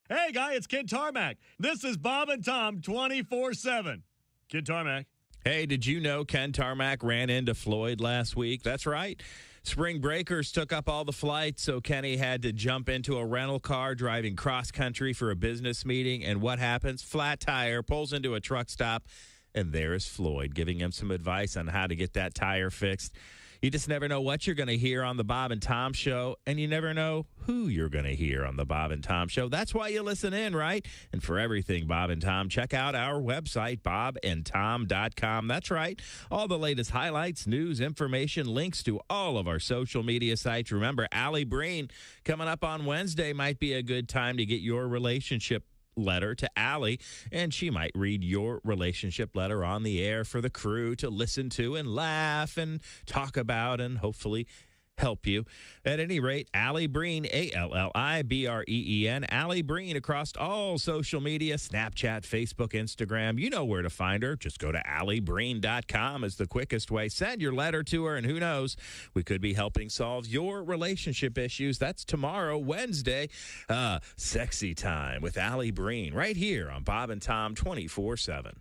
Speaker 22: Hey, guy, it's Kid Tarmac. This is Bob and Tom 24/7. Kid Tarmac.
Speaker 14: Hey, did you know Ken Tarmac ran into Floyd last week? That's right. Spring breakers took up all the flights, so Kenny had to jump into a rental car driving cross-country for a business meeting. And what happens? Flat tire, pulls into a truck stop, and there's Floyd giving him some advice on how to get that tire fixed. You just never know what you're going to hear on the Bob and Tom Show, and you never know who you're going to hear on the Bob and Tom Show. That's why you listen in, right? And for everything Bob and Tom, check out our website, bobandtom.com. That's right. All the latest highlights, news, information, links to all of our social media sites. Remember, Allie Breen coming up on Wednesday might be a good time to get your relationship letter to Allie, and she might read your relationship letter on the air for the crew to listen to and laugh and talk about and hopefully help you. At any rate, Allie Breen, ALLIBREEN, Allie Breen across all social media, Snapchat, Facebook, Instagram. You know where to find her. Just go to alliebreen.com is the quickest way. Send your letter to her, and who knows, we could be helping solve your relationship issues. That's tomorrow, Wednesday, Sexy Time with Allie Breen, right here on Bob and Tom 24/7.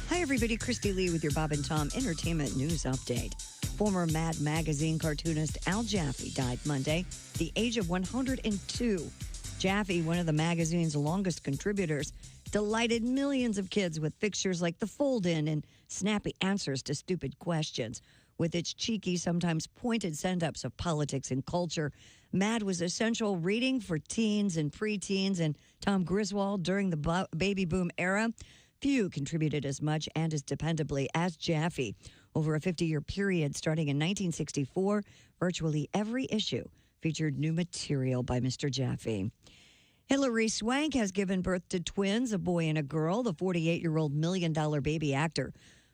Speaker 3: Hi, everybody. Christy Lee with your Bob and Tom Entertainment News Update. Former Mad Magazine cartoonist Al Jaffe died Monday, the age of 102. Jaffe, one of the magazine's longest contributors, delighted millions of kids with fixtures like the fold-in and snappy answers to stupid questions. With its cheeky, sometimes pointed send-ups of politics and culture, Mad was essential reading for teens and preteens, and Tom Griswold during the baby boom era. Few contributed as much and as dependably as Jaffe. Over a 50-year period starting in 1964, virtually every issue featured new material by Mr. Jaffe. Hilary Swank has given birth to twins, a boy and a girl. The 48-year-old million-dollar baby actor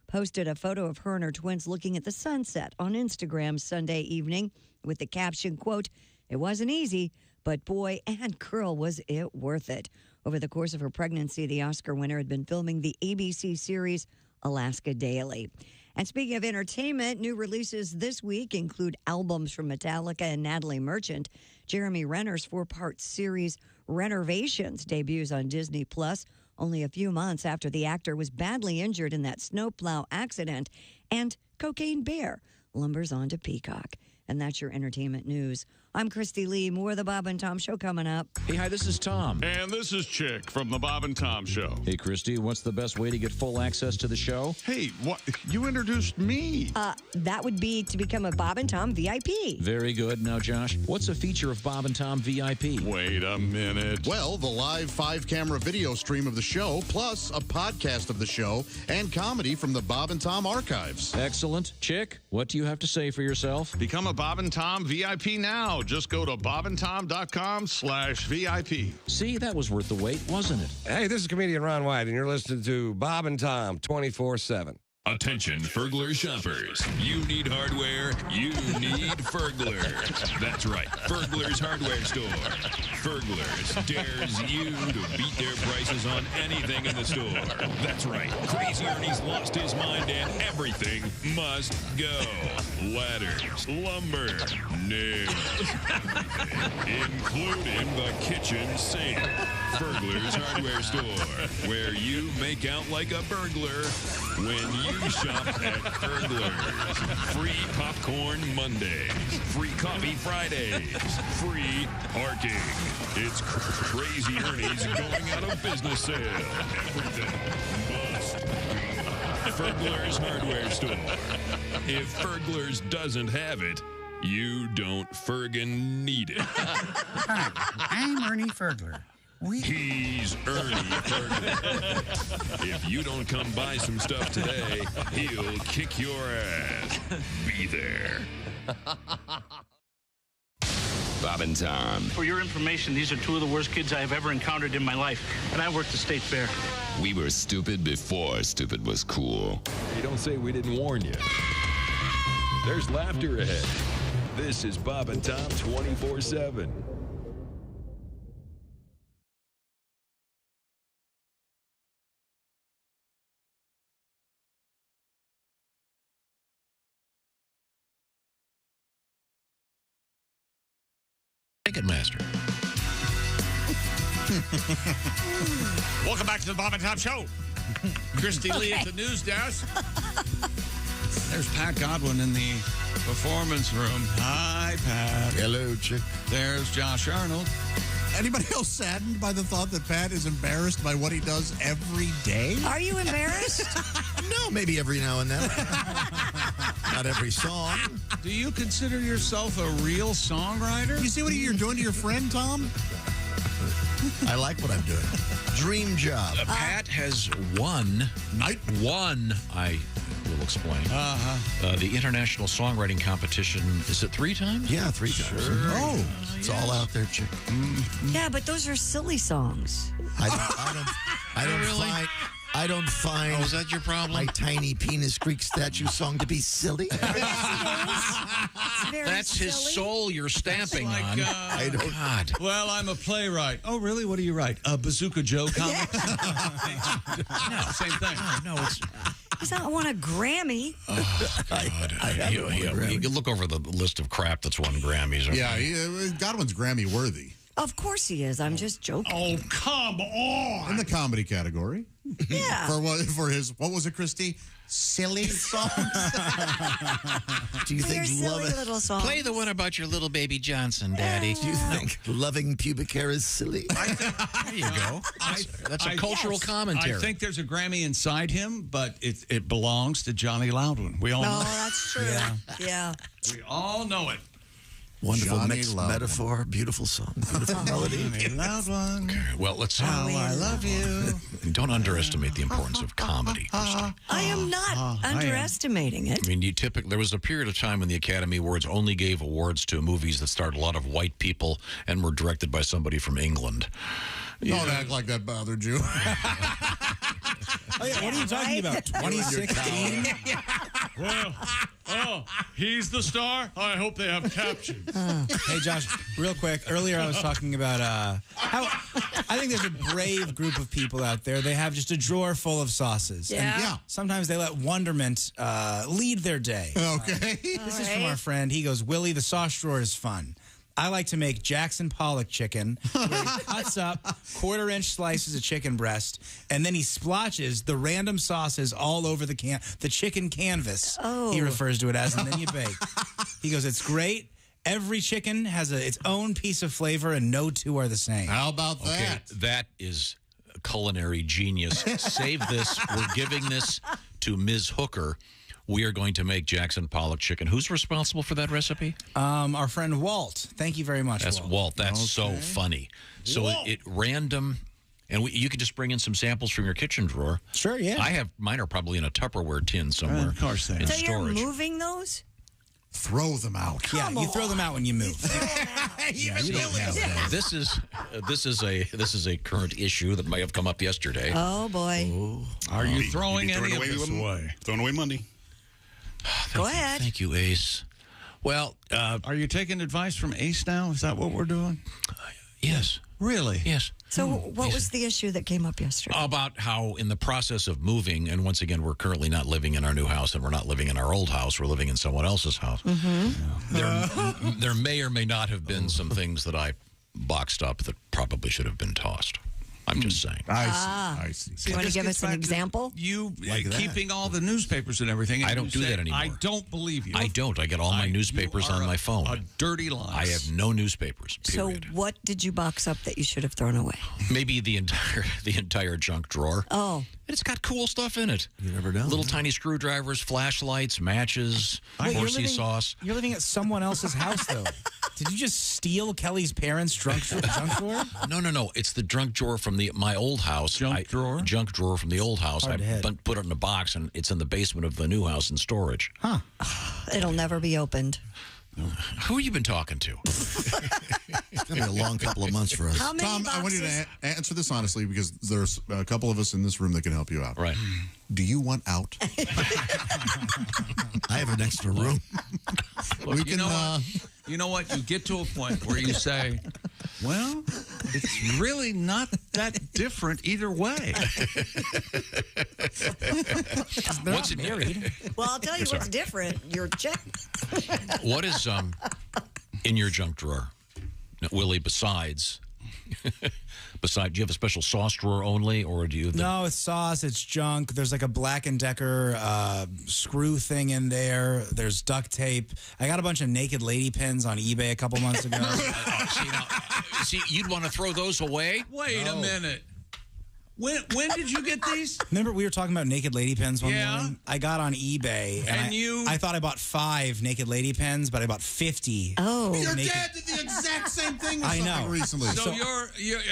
Speaker 3: posted a photo of her and her twins looking at the sunset on Instagram Sunday evening with the caption, quote, "It wasn't easy, but boy and girl, was it worth it." Over the course of her pregnancy, the Oscar winner had been filming the ABC series Alaska Daily. And speaking of entertainment, new releases this week include albums from Metallica and Natalie Merchant. Jeremy Renner's 4-part series Renovations debuts on Disney Plus only a few months after the actor was badly injured in that snowplow accident. And Cocaine Bear lumbers onto Peacock. And that's your entertainment news. I'm Christy Lee. More of the Bob and Tom Show coming up.
Speaker 5: Hey, hi, this is Tom.
Speaker 7: And this is Chick from the Bob and Tom Show.
Speaker 5: Hey, Christy, what's the best way to get full access to the show?
Speaker 7: Hey, what? You introduced me.
Speaker 3: That would be to become a Bob and Tom VIP.
Speaker 5: Very good. Now, Josh, what's a feature of Bob and Tom VIP?
Speaker 7: Wait a minute.
Speaker 4: Well, the live 5-camera video stream of the show, plus a podcast of the show and comedy from the Bob and Tom archives.
Speaker 5: Excellent. Chick, what do you have to say for yourself?
Speaker 7: Become a Bob and Tom VIP now. Just go to bobandtom.com/VIP.
Speaker 5: See, that was worth the wait, wasn't it?
Speaker 16: Hey, this is comedian Ron White, and you're listening to Bob and Tom 24/7.
Speaker 12: Attention, Fergler shoppers. You need hardware, you need Fergler. That's right, Fergler's hardware store. Fergler's dares you to beat their prices on anything in the store. That's right, Crazy Ernie's lost his mind and everything must go. Ladders, lumber, nails, including the kitchen sink. Fergler's hardware store, where you make out like a burglar when you shop at Fergler's. Free popcorn Mondays, free coffee Fridays, free parking. It's Crazy Ernie's going out of business sale. Everything must go. Fergler's hardware store. If Fergler's doesn't have it, you don't Fergin need it.
Speaker 23: Hi, I'm Ernie Fergler.
Speaker 12: He's Ernie Fergler. If you don't come buy some stuff today, he'll kick your ass. Be there.
Speaker 24: Bob and Tom.
Speaker 25: For your information, these are two of the worst kids I have ever encountered in my life, and I worked the state fair.
Speaker 24: We were stupid before stupid was cool.
Speaker 12: You don't say we didn't warn you. There's laughter ahead. This is Bob and Tom 24/7.
Speaker 2: Ticketmaster.
Speaker 1: Welcome back to the Bob and Tom Show. Christy Lee at the news desk. There's Pat Godwin in the performance room. Hi, Pat.
Speaker 4: Hello, Chick.
Speaker 1: There's Josh Arnold.
Speaker 4: Anybody else saddened by the thought that Pat is embarrassed by what he does every day?
Speaker 3: Are you embarrassed?
Speaker 13: No, maybe every now and then. Not every song.
Speaker 1: Do you consider yourself a real songwriter?
Speaker 4: You see what you're doing to your friend, Tom?
Speaker 13: I like what I'm doing. Dream job.
Speaker 2: Pat has won. I will explain. The International Songwriting Competition, is it 3 times?
Speaker 13: Yeah, 3 times.
Speaker 2: Sure.
Speaker 13: Oh, it's all out there, Chick.
Speaker 3: Yeah, but those are silly songs.
Speaker 13: I don't find.
Speaker 2: Oh, is that your problem?
Speaker 13: My tiny penis Greek statue song to be silly.
Speaker 2: That's his soul you're stamping on.
Speaker 13: I don't.
Speaker 2: God.
Speaker 1: Well, I'm a playwright. Oh, really? What do you write? Bazooka Joe comics?
Speaker 2: No,
Speaker 1: same thing.
Speaker 2: No, it's.
Speaker 3: He's not won a Grammy.
Speaker 2: Oh, God. You can look over the list of crap that's won Grammys.
Speaker 4: Yeah, Godwin's Grammy worthy.
Speaker 3: Of course he is. I'm just joking.
Speaker 1: Oh, come on.
Speaker 4: In the comedy category.
Speaker 3: Yeah.
Speaker 4: For his, what was it, Christy? Silly songs?
Speaker 13: Do you think
Speaker 3: silly little songs.
Speaker 2: Play the one about your little baby Johnson, Daddy.
Speaker 13: Do you think loving pubic hair is silly?
Speaker 2: There you go. That's a cultural commentary.
Speaker 1: I think there's a Grammy inside him, but it belongs to Johnny Loudon. We all know.
Speaker 3: That's true. Yeah.
Speaker 1: We all know it.
Speaker 13: Wonderful
Speaker 4: Johnny
Speaker 13: mixed
Speaker 4: Loudon.
Speaker 13: metaphor, beautiful song, beautiful melody.
Speaker 1: Loudon.
Speaker 2: Okay, well, let's.
Speaker 1: How I love you.
Speaker 2: Don't underestimate the importance of comedy.
Speaker 3: I am not underestimating it.
Speaker 2: I mean, there was a period of time when the Academy Awards only gave awards to movies that starred a lot of white people and were directed by somebody from England.
Speaker 4: Don't act like that bothered you.
Speaker 17: What are you talking about? 2016?
Speaker 1: Well, Oh, he's the star? I hope they have captions.
Speaker 17: Hey, Josh, real quick. Earlier I was talking about how I think there's a brave group of people out there. They have just a drawer full of sauces.
Speaker 3: Yeah.
Speaker 17: And sometimes they let wonderment lead their day.
Speaker 4: Okay.
Speaker 17: This is from our friend. He goes, Willie, the sauce drawer is fun. I like to make Jackson Pollock chicken, where he cuts up quarter-inch slices of chicken breast, and then he splotches the random sauces all over the chicken canvas.
Speaker 3: Oh.
Speaker 17: He refers to it as, and then you bake. He goes, it's great. Every chicken has its own piece of flavor, and no two are the same.
Speaker 4: How about that?
Speaker 2: Okay, that is culinary genius. Save this. We're giving this to Ms. Hooker. We are going to make Jackson Pollock chicken. Who's responsible for that recipe?
Speaker 17: Our friend Walt. Thank you very much,
Speaker 2: That's Walt. That's so funny. So it random, and you can just bring in some samples from your kitchen drawer.
Speaker 17: Sure, yeah.
Speaker 2: I have mine are probably in a Tupperware tin somewhere.
Speaker 1: Of course they are.
Speaker 2: In
Speaker 3: So
Speaker 2: storage.
Speaker 3: you're moving those?
Speaker 4: Throw them out.
Speaker 17: You throw them out when you move.
Speaker 2: This is a current issue that may have come up yesterday.
Speaker 3: Oh, boy.
Speaker 1: Are you throwing any of this
Speaker 6: away?
Speaker 1: away?
Speaker 6: Throwing away Monday.
Speaker 3: Go ahead.
Speaker 2: Thank you, Ace. Well,
Speaker 1: are you taking advice from Ace now? Is that what we're doing?
Speaker 2: Yes.
Speaker 1: Really?
Speaker 2: Yes.
Speaker 3: So what was the issue that came up yesterday?
Speaker 2: About how in the process of moving, and once again, we're currently not living in our new house, and we're not living in our old house. We're living in someone else's house. There may or may not have been some things that I boxed up that probably should have been tossed. I'm just saying.
Speaker 4: I see.
Speaker 3: Do you want to give us an example?
Speaker 1: You keeping all the newspapers and everything.
Speaker 2: I don't do that anymore.
Speaker 1: I don't believe you.
Speaker 2: I don't. I get all my newspapers on my phone.
Speaker 1: A dirty lie.
Speaker 2: I have no newspapers. Period.
Speaker 3: So what did you box up that you should have thrown away?
Speaker 2: Maybe the entire junk drawer.
Speaker 3: Oh.
Speaker 2: It's got cool stuff in it.
Speaker 13: You never know.
Speaker 2: Little tiny screwdrivers, flashlights, matches, horsey sauce.
Speaker 17: You're living at someone else's house, though. Did you just steal Kelly's parents' junk drawer?
Speaker 2: No. It's the junk drawer from my old house. Junk drawer from the old house.
Speaker 17: Hard to
Speaker 2: I
Speaker 17: hit.
Speaker 2: put it in a box, and it's in the basement of the new house in storage.
Speaker 17: Huh.
Speaker 3: It'll never be opened.
Speaker 2: Who have you been talking to?
Speaker 13: It's going to be a long couple of months for us.
Speaker 3: How many
Speaker 4: Tom, I want you
Speaker 3: boxes?
Speaker 4: to answer this honestly because there's a couple of us in this room that can help you out.
Speaker 2: Right.
Speaker 4: Do you want out?
Speaker 13: I have an extra room.
Speaker 1: Look, you know what? You get to a point where you say, well, it's really not that different either way.
Speaker 17: They're not married.
Speaker 3: Well, I'll tell you what's different. Your check.
Speaker 2: What is in your junk drawer, Willie? Besides, do you have a special sauce drawer only, or do you?
Speaker 17: No, it's sauce. It's junk. There's like a Black & Decker screw thing in there. There's duct tape. I got a bunch of naked lady pins on eBay a couple months ago.
Speaker 2: See, you'd want to throw those away?
Speaker 1: Wait a minute. When did you get these?
Speaker 17: Remember we were talking about naked lady pins one
Speaker 1: Yeah.
Speaker 17: morning? I got on eBay. And I thought I bought 5 naked lady pins, but I bought 50.
Speaker 3: Oh.
Speaker 4: Your dad did the exact same thing with
Speaker 17: I
Speaker 4: something
Speaker 17: know.
Speaker 4: recently.
Speaker 1: So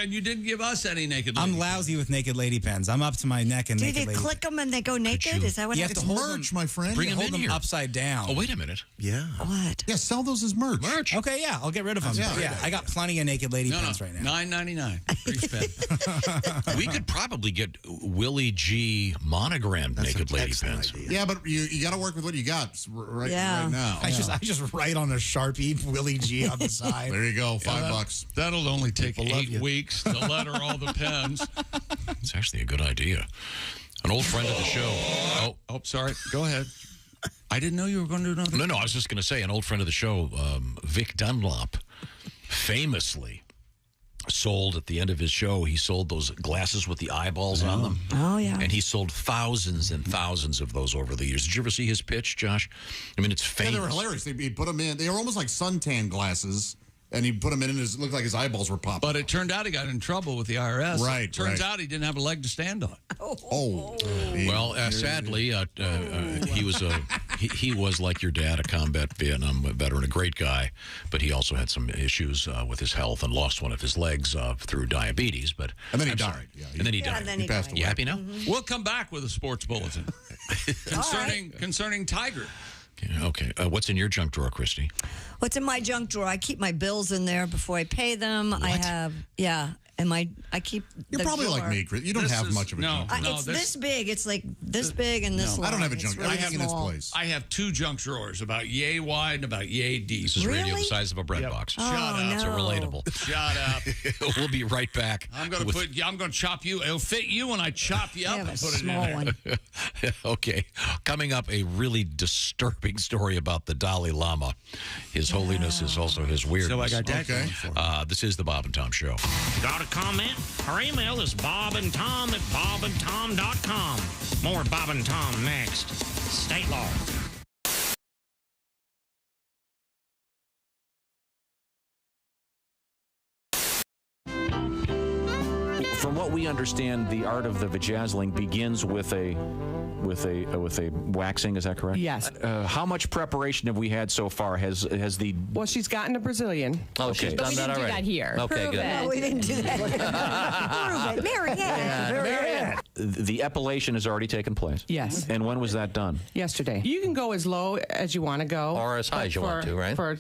Speaker 1: and you didn't give us any naked lady
Speaker 17: I'm lousy with naked lady pins. I'm up to my neck in
Speaker 3: Do
Speaker 17: naked
Speaker 3: you
Speaker 17: lady
Speaker 3: click them and they go naked? Is that what
Speaker 17: You have
Speaker 3: happens?
Speaker 17: to hold
Speaker 4: merch,
Speaker 17: them,
Speaker 4: my friend.
Speaker 2: Bring them
Speaker 17: hold
Speaker 2: in
Speaker 17: them
Speaker 2: here.
Speaker 17: upside down.
Speaker 2: Oh, wait a minute.
Speaker 13: Yeah.
Speaker 3: What?
Speaker 4: Yeah, sell those as merch.
Speaker 17: Okay, yeah, I'll get rid of them.
Speaker 4: Yeah.
Speaker 17: I got plenty of naked lady pins right now.
Speaker 1: $9.99. Free spend.
Speaker 2: We could probably get Willie G monogrammed naked lady pins.
Speaker 4: Yeah, but you got to work with what you got right now.
Speaker 17: I just write on a Sharpie Willie G on the side.
Speaker 4: There you go, $5.
Speaker 1: That'll only take
Speaker 17: People love
Speaker 1: 8
Speaker 17: you.
Speaker 1: weeks to letter all the pens.
Speaker 2: It's actually a good idea. An old friend of the show.
Speaker 1: Oh, sorry. Go ahead. I didn't know you were going to do another.
Speaker 2: No, I was just going to say, an old friend of the show, Vic Dunlop, famously sold at the end of his show, he sold those glasses with the eyeballs on them.
Speaker 3: Oh, yeah.
Speaker 2: And he sold thousands and thousands of those over the years. Did you ever see his pitch, Josh? I mean, it's famous.
Speaker 4: Yeah, they were hilarious. He'd put them in. They were almost like suntan glasses, and he put them in, and it looked like his eyeballs were popping.
Speaker 1: But it turned out he got in trouble with the IRS.
Speaker 4: Right,
Speaker 1: Turns
Speaker 4: right.
Speaker 1: out he didn't have a leg to stand on.
Speaker 4: Oh.
Speaker 2: Well, sadly, he was like your dad, a combat Vietnam veteran, a great guy, but he also had some issues with his health and lost one of his legs through diabetes. And
Speaker 4: then he died.
Speaker 2: Yeah, and then he died.
Speaker 3: And then he
Speaker 4: passed
Speaker 3: died.
Speaker 2: You happy now?
Speaker 1: We'll come back with a sports bulletin concerning Tiger.
Speaker 2: Okay. What's in your junk drawer, Christy?
Speaker 3: What's in my junk drawer? I keep my bills in there before I pay them. I have, and I keep.
Speaker 4: You're probably like me, Chris. You don't have much of a junk drawer.
Speaker 3: It's this big. It's like this big and this long.
Speaker 4: I don't have a junk drawer.
Speaker 3: Really
Speaker 4: Everything in its place.
Speaker 1: I have 2 junk drawers, about yay wide and about yay deep.
Speaker 2: This is radio the size of a bread box.
Speaker 1: Shut up.
Speaker 2: So relatable.
Speaker 1: Shut up.
Speaker 2: We'll be right back.
Speaker 1: I'm going to chop you. It'll fit you when I chop you up and put it in there.
Speaker 2: Okay. Coming up, a really disturbing story about the Dalai Lama. His holiness is also his weirdness.
Speaker 1: So I got that going for me.
Speaker 2: This is the Bob and Tom Show.
Speaker 6: Got a comment? Our email is bobandtom@bobandtom.com. More Bob and Tom next. State law.
Speaker 5: From what we understand, the art of the vajazzling begins with a waxing. Is that correct?
Speaker 10: Yes.
Speaker 5: How much preparation have we had so far? Has the
Speaker 10: Well, she's gotten a Brazilian.
Speaker 9: Oh, she's
Speaker 10: But
Speaker 9: done
Speaker 10: we
Speaker 9: that
Speaker 10: didn't
Speaker 9: already.
Speaker 10: do that here.
Speaker 9: Okay,
Speaker 10: Prove
Speaker 9: good.
Speaker 10: it.
Speaker 3: No, we didn't do that. Prove it. Marianne.
Speaker 5: the epilation has already taken place?
Speaker 10: Yes.
Speaker 5: And when was that done?
Speaker 10: Yesterday. You can go as low as you want to go.
Speaker 9: Or as high
Speaker 10: but
Speaker 9: as you want to, right?
Speaker 10: For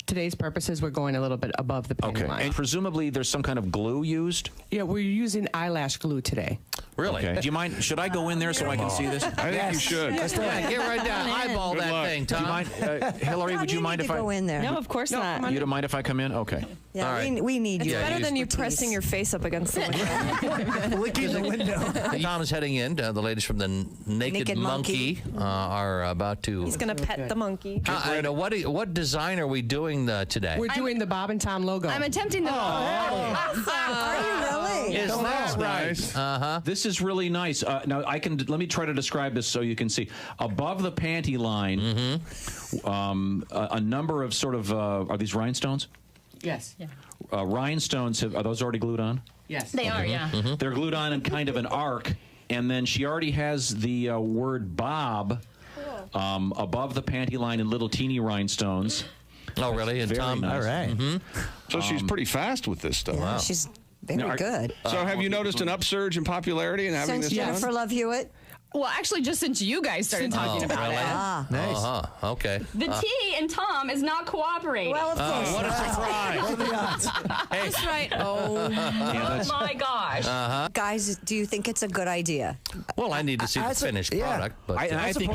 Speaker 10: today's purposes, we're going a little bit above the panty line.
Speaker 5: And presumably there's some kind of glue used?
Speaker 10: Yeah, we're using eyelash glue today.
Speaker 9: Really?
Speaker 5: Okay. Do you mind? Should I go in there so I can see this?
Speaker 16: I think you should.
Speaker 9: Yeah, get right down. Eyeball
Speaker 16: Good
Speaker 9: that
Speaker 16: luck.
Speaker 9: thing,
Speaker 5: Do you
Speaker 9: Tom.
Speaker 5: mind, Hillary? Would you mind if I
Speaker 3: go in there?
Speaker 15: No, of course not.
Speaker 5: You don't mind if I come in? Okay.
Speaker 3: Yeah,
Speaker 9: All right.
Speaker 3: we need
Speaker 15: It's
Speaker 3: you.
Speaker 15: better than you pressing your face up against the window.
Speaker 3: Licking the window.
Speaker 9: Tom is heading in. The ladies from the Naked Monkey are about to.
Speaker 15: He's going to pet the monkey.
Speaker 9: What design are we doing today?
Speaker 10: We're doing the Bob and Tom logo.
Speaker 15: I'm attempting the.
Speaker 3: Are you really?
Speaker 9: Is that right?
Speaker 5: This is really nice. Now let me try to describe this so you can see. Above the panty line, a number of sort of are these rhinestones?
Speaker 10: Yes. Yeah.
Speaker 5: Rhinestones are those already glued on?
Speaker 10: Yes.
Speaker 15: They are, yeah.
Speaker 5: They're glued on in kind of an arc, and then she already has the word Bob above the panty line in little teeny rhinestones.
Speaker 9: Oh, really? And
Speaker 5: Very
Speaker 9: Tom,
Speaker 5: nice.
Speaker 9: all right.
Speaker 16: So she's pretty fast with this stuff.
Speaker 3: Yeah, she's very good.
Speaker 16: So have you noticed an upsurge in popularity in having
Speaker 3: Since
Speaker 16: this
Speaker 3: Jennifer
Speaker 16: done?
Speaker 3: Love Hewitt?
Speaker 15: Well, actually, just since you guys started talking about it.
Speaker 9: Nice. Okay.
Speaker 15: The T in Tom is not cooperating.
Speaker 3: Well, of course.
Speaker 9: What a surprise.
Speaker 15: That's right. Oh, my gosh.
Speaker 3: Guys, do you think it's a good idea?
Speaker 9: Well, I need to see the finished product. But
Speaker 5: I think.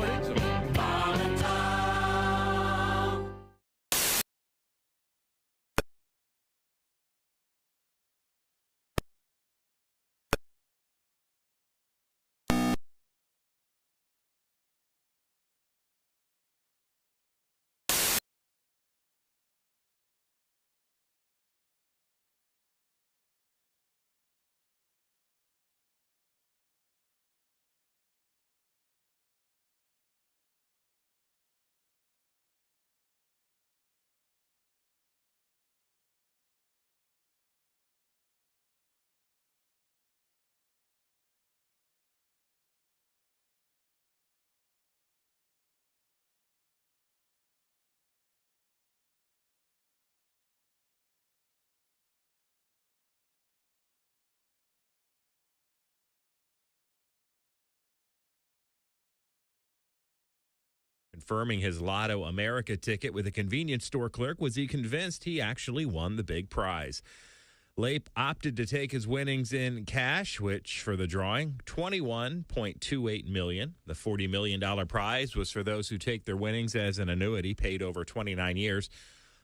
Speaker 14: Confirming his Lotto America ticket with a convenience store clerk was he convinced he actually won the big prize. Lape opted to take his winnings in cash, which for the drawing, $21.28 million. The $40 million prize was for those who take their winnings as an annuity paid over 29 years.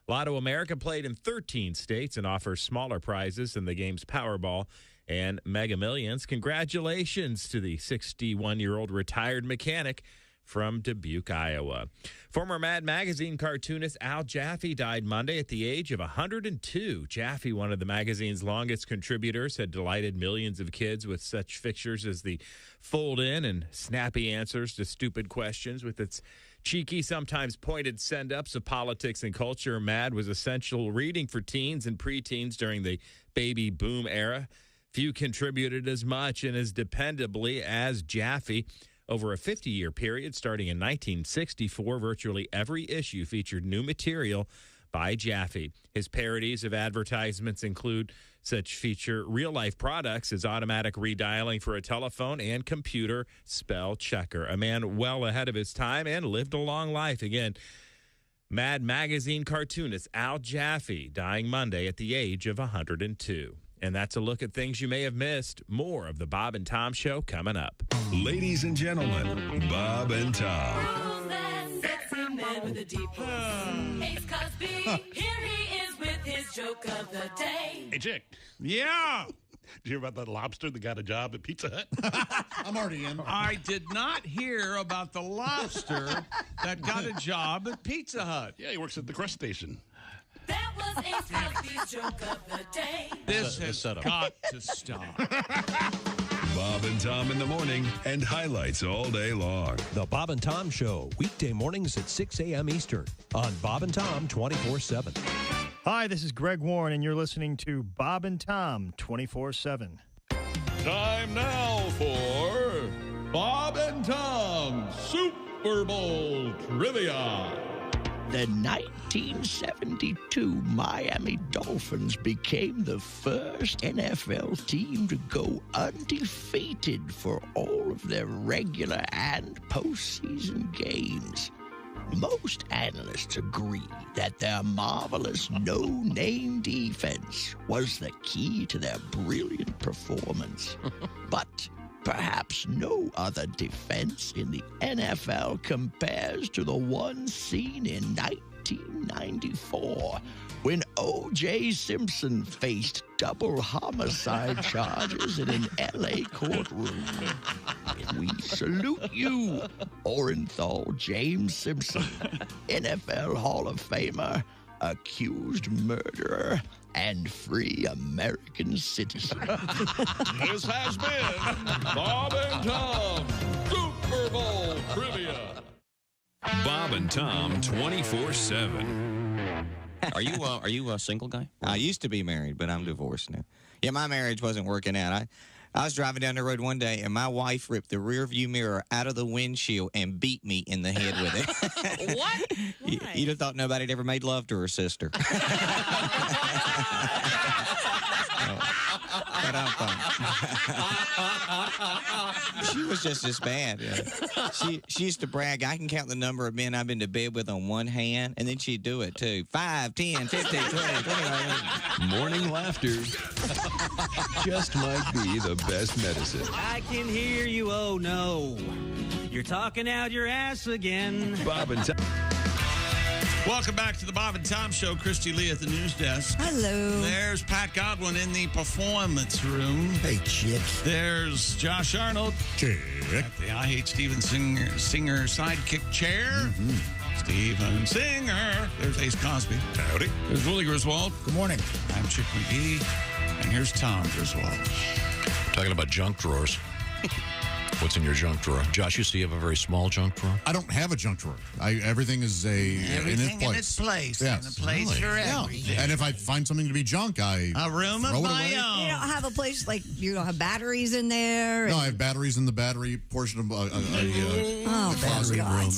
Speaker 14: Lotto America played in 13 states and offers smaller prizes than the game's Powerball and Mega Millions. Congratulations to the 61-year-old retired mechanic from Dubuque, Iowa. Former Mad Magazine cartoonist Al Jaffe died Monday at the age of 102. Jaffe, one of the magazine's longest contributors, had delighted millions of kids with such fixtures as the fold-in and snappy answers to stupid questions. With its cheeky, sometimes pointed send-ups of politics and culture, Mad was essential reading for teens and preteens during the baby boom era. Few contributed as much and as dependably as Jaffe. Over a 50-year period, starting in 1964, virtually every issue featured new material by Jaffe. His parodies of advertisements include such feature real-life products as automatic redialing for a telephone and computer spell checker. A man well ahead of his time and lived a long life. Again, Mad Magazine cartoonist Al Jaffe dying Monday at the age of 102. And that's a look at things you may have missed. More of the Bob and Tom Show coming up.
Speaker 12: Ladies and gentlemen, Bob and Tom.
Speaker 8: Ace Cosby, here he is with his joke of the day.
Speaker 22: Hey, Chick.
Speaker 1: Yeah.
Speaker 22: Did you hear about that lobster that got a job at Pizza Hut?
Speaker 4: I'm already in.
Speaker 1: I did not hear about the lobster that got a job at Pizza Hut.
Speaker 22: Yeah, he works at the crust station.
Speaker 8: That was Ace Cosby's joke of the day.
Speaker 1: This has got to stop.
Speaker 12: Bob and Tom in the morning and highlights all day long.
Speaker 11: The Bob and Tom Show, weekday mornings at 6 a.m. Eastern on Bob and Tom 24/7.
Speaker 22: Hi, this is Greg Warren, and you're listening to Bob and Tom 24/7.
Speaker 7: Time now for Bob and Tom Super Bowl Trivia.
Speaker 18: The 1972 Miami Dolphins became the first NFL team to go undefeated for all of their regular and postseason games. Most analysts agree that their marvelous no-name defense was the key to their brilliant performance. But perhaps no other defense in the NFL compares to the one seen in 1994 when O.J. Simpson faced double homicide charges in an L.A. courtroom. We salute you, Orenthal James Simpson, NFL Hall of Famer, accused murderer, and free American citizen.
Speaker 7: This has been Bob and Tom Super Bowl Trivia.
Speaker 12: Bob and Tom 24/7.
Speaker 20: Are you a single guy? I used to be married, but I'm divorced now. Yeah, my marriage wasn't working out. I was driving down the road one day, and my wife ripped the rear view mirror out of the windshield and beat me in the head with it.
Speaker 8: What?
Speaker 20: You'd have thought nobody had ever made love to her sister. But I'm fine. She was just as bad. She used to brag, I can count the number of men I've been to bed with on one hand, and then she'd do it too. 5, 10, 15, 20, 21.
Speaker 12: Morning laughter just might be the best medicine.
Speaker 21: I can hear you, oh no. You're talking out your ass again.
Speaker 12: Bob and Tom.
Speaker 1: Welcome back to the Bob and Tom Show. Christy Lee at the news desk.
Speaker 3: Hello.
Speaker 1: There's Pat Godwin in the performance room.
Speaker 13: Hey, Chick.
Speaker 1: There's Josh Arnold.
Speaker 4: Chick.
Speaker 1: At the I Hate Steven Singer sidekick chair.
Speaker 4: Mm-hmm.
Speaker 1: Steven Singer. There's Ace Cosby.
Speaker 4: Howdy.
Speaker 1: There's Willie Griswold.
Speaker 17: Good morning.
Speaker 1: I'm Chick McGee. And here's Tom Griswold.
Speaker 2: Talking about junk drawers. What's in your junk drawer? Josh, you see you have a very small junk drawer?
Speaker 4: I don't have a junk drawer. Everything is
Speaker 1: Everything in its place.
Speaker 4: Yes.
Speaker 1: In a place for everything.
Speaker 4: And if I find something to be junk, I
Speaker 1: a room of my own.
Speaker 3: You don't have a place like you don't have batteries in there.
Speaker 4: No, I have batteries in the battery portion of the closet room.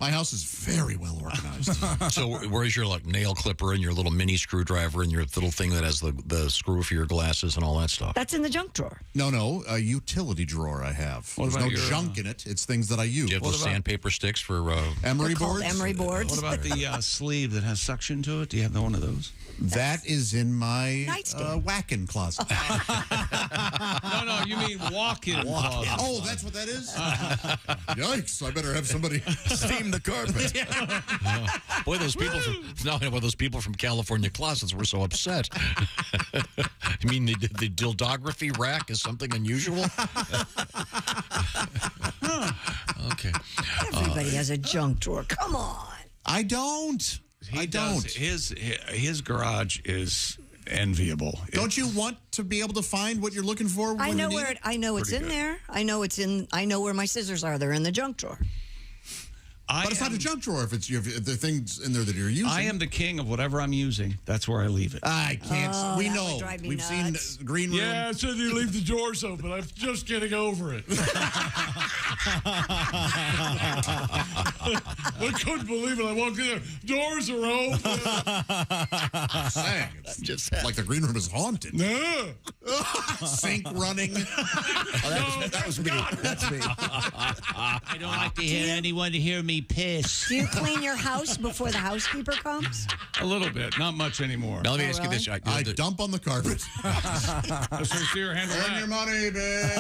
Speaker 4: My house is very well organized.
Speaker 2: So where's your nail clipper and your little mini screwdriver and your little thing that has the screw for your glasses and all that stuff?
Speaker 3: That's in the junk drawer.
Speaker 4: No, a utility drawer I have. There's no junk in it. It's things that I use.
Speaker 2: Do you have those sandpaper sticks for
Speaker 4: emery boards?
Speaker 3: Emery boards.
Speaker 1: What about the sleeve that has suction to it? Do you have one of those?
Speaker 4: That is in my
Speaker 3: nightstand.
Speaker 4: whack-in closet.
Speaker 1: No, you mean walk-in closet.
Speaker 4: Oh, that's what that is? Yikes, I better have somebody steam the carpet.
Speaker 2: Boy, those people from California closets were so upset. You mean the dildography rack is something unusual? Okay.
Speaker 3: Everybody has a junk drawer. Come on.
Speaker 4: I don't. I don't.
Speaker 1: His garage is enviable.
Speaker 4: Don't you want to be able to find what you're looking for?
Speaker 3: I know
Speaker 4: where
Speaker 3: I know it's in there. I know where my scissors are. They're in the junk drawer.
Speaker 4: But it's not a junk drawer if the things in there that you're using.
Speaker 1: I am the king of whatever I'm using. That's where I leave it.
Speaker 4: I can't. We know. We've seen green room.
Speaker 22: Yeah, I said you leave the doors open. I'm just getting over it. I couldn't believe it. I walked in there. Doors are open.
Speaker 4: It's like the green room is haunted.
Speaker 22: No.
Speaker 4: Sink running.
Speaker 13: That was me. That's me.
Speaker 21: I don't like to hear anyone to hear me piss.
Speaker 3: Do you clean your house before the housekeeper comes?
Speaker 1: A little bit, not much anymore.
Speaker 2: Now, let me ask you this.
Speaker 4: I dump on the carpet.
Speaker 1: Sincere, handle
Speaker 4: Earn
Speaker 1: that.
Speaker 4: your money, babe.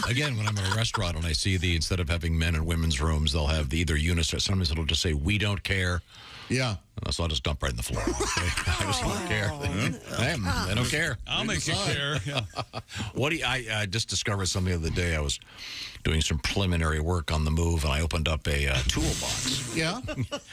Speaker 2: Again, when I'm at a restaurant and I see instead of having men and women's rooms, they'll have either unisex. Sometimes it'll just say, "We don't care."
Speaker 4: Yeah.
Speaker 2: So I'll just dump right in the floor. Okay? I just don't care. I don't care.
Speaker 1: I'll make you care.
Speaker 2: What do you, I just discovered something the other day. I was doing some preliminary work on the move, and I opened up a toolbox.
Speaker 4: Yeah?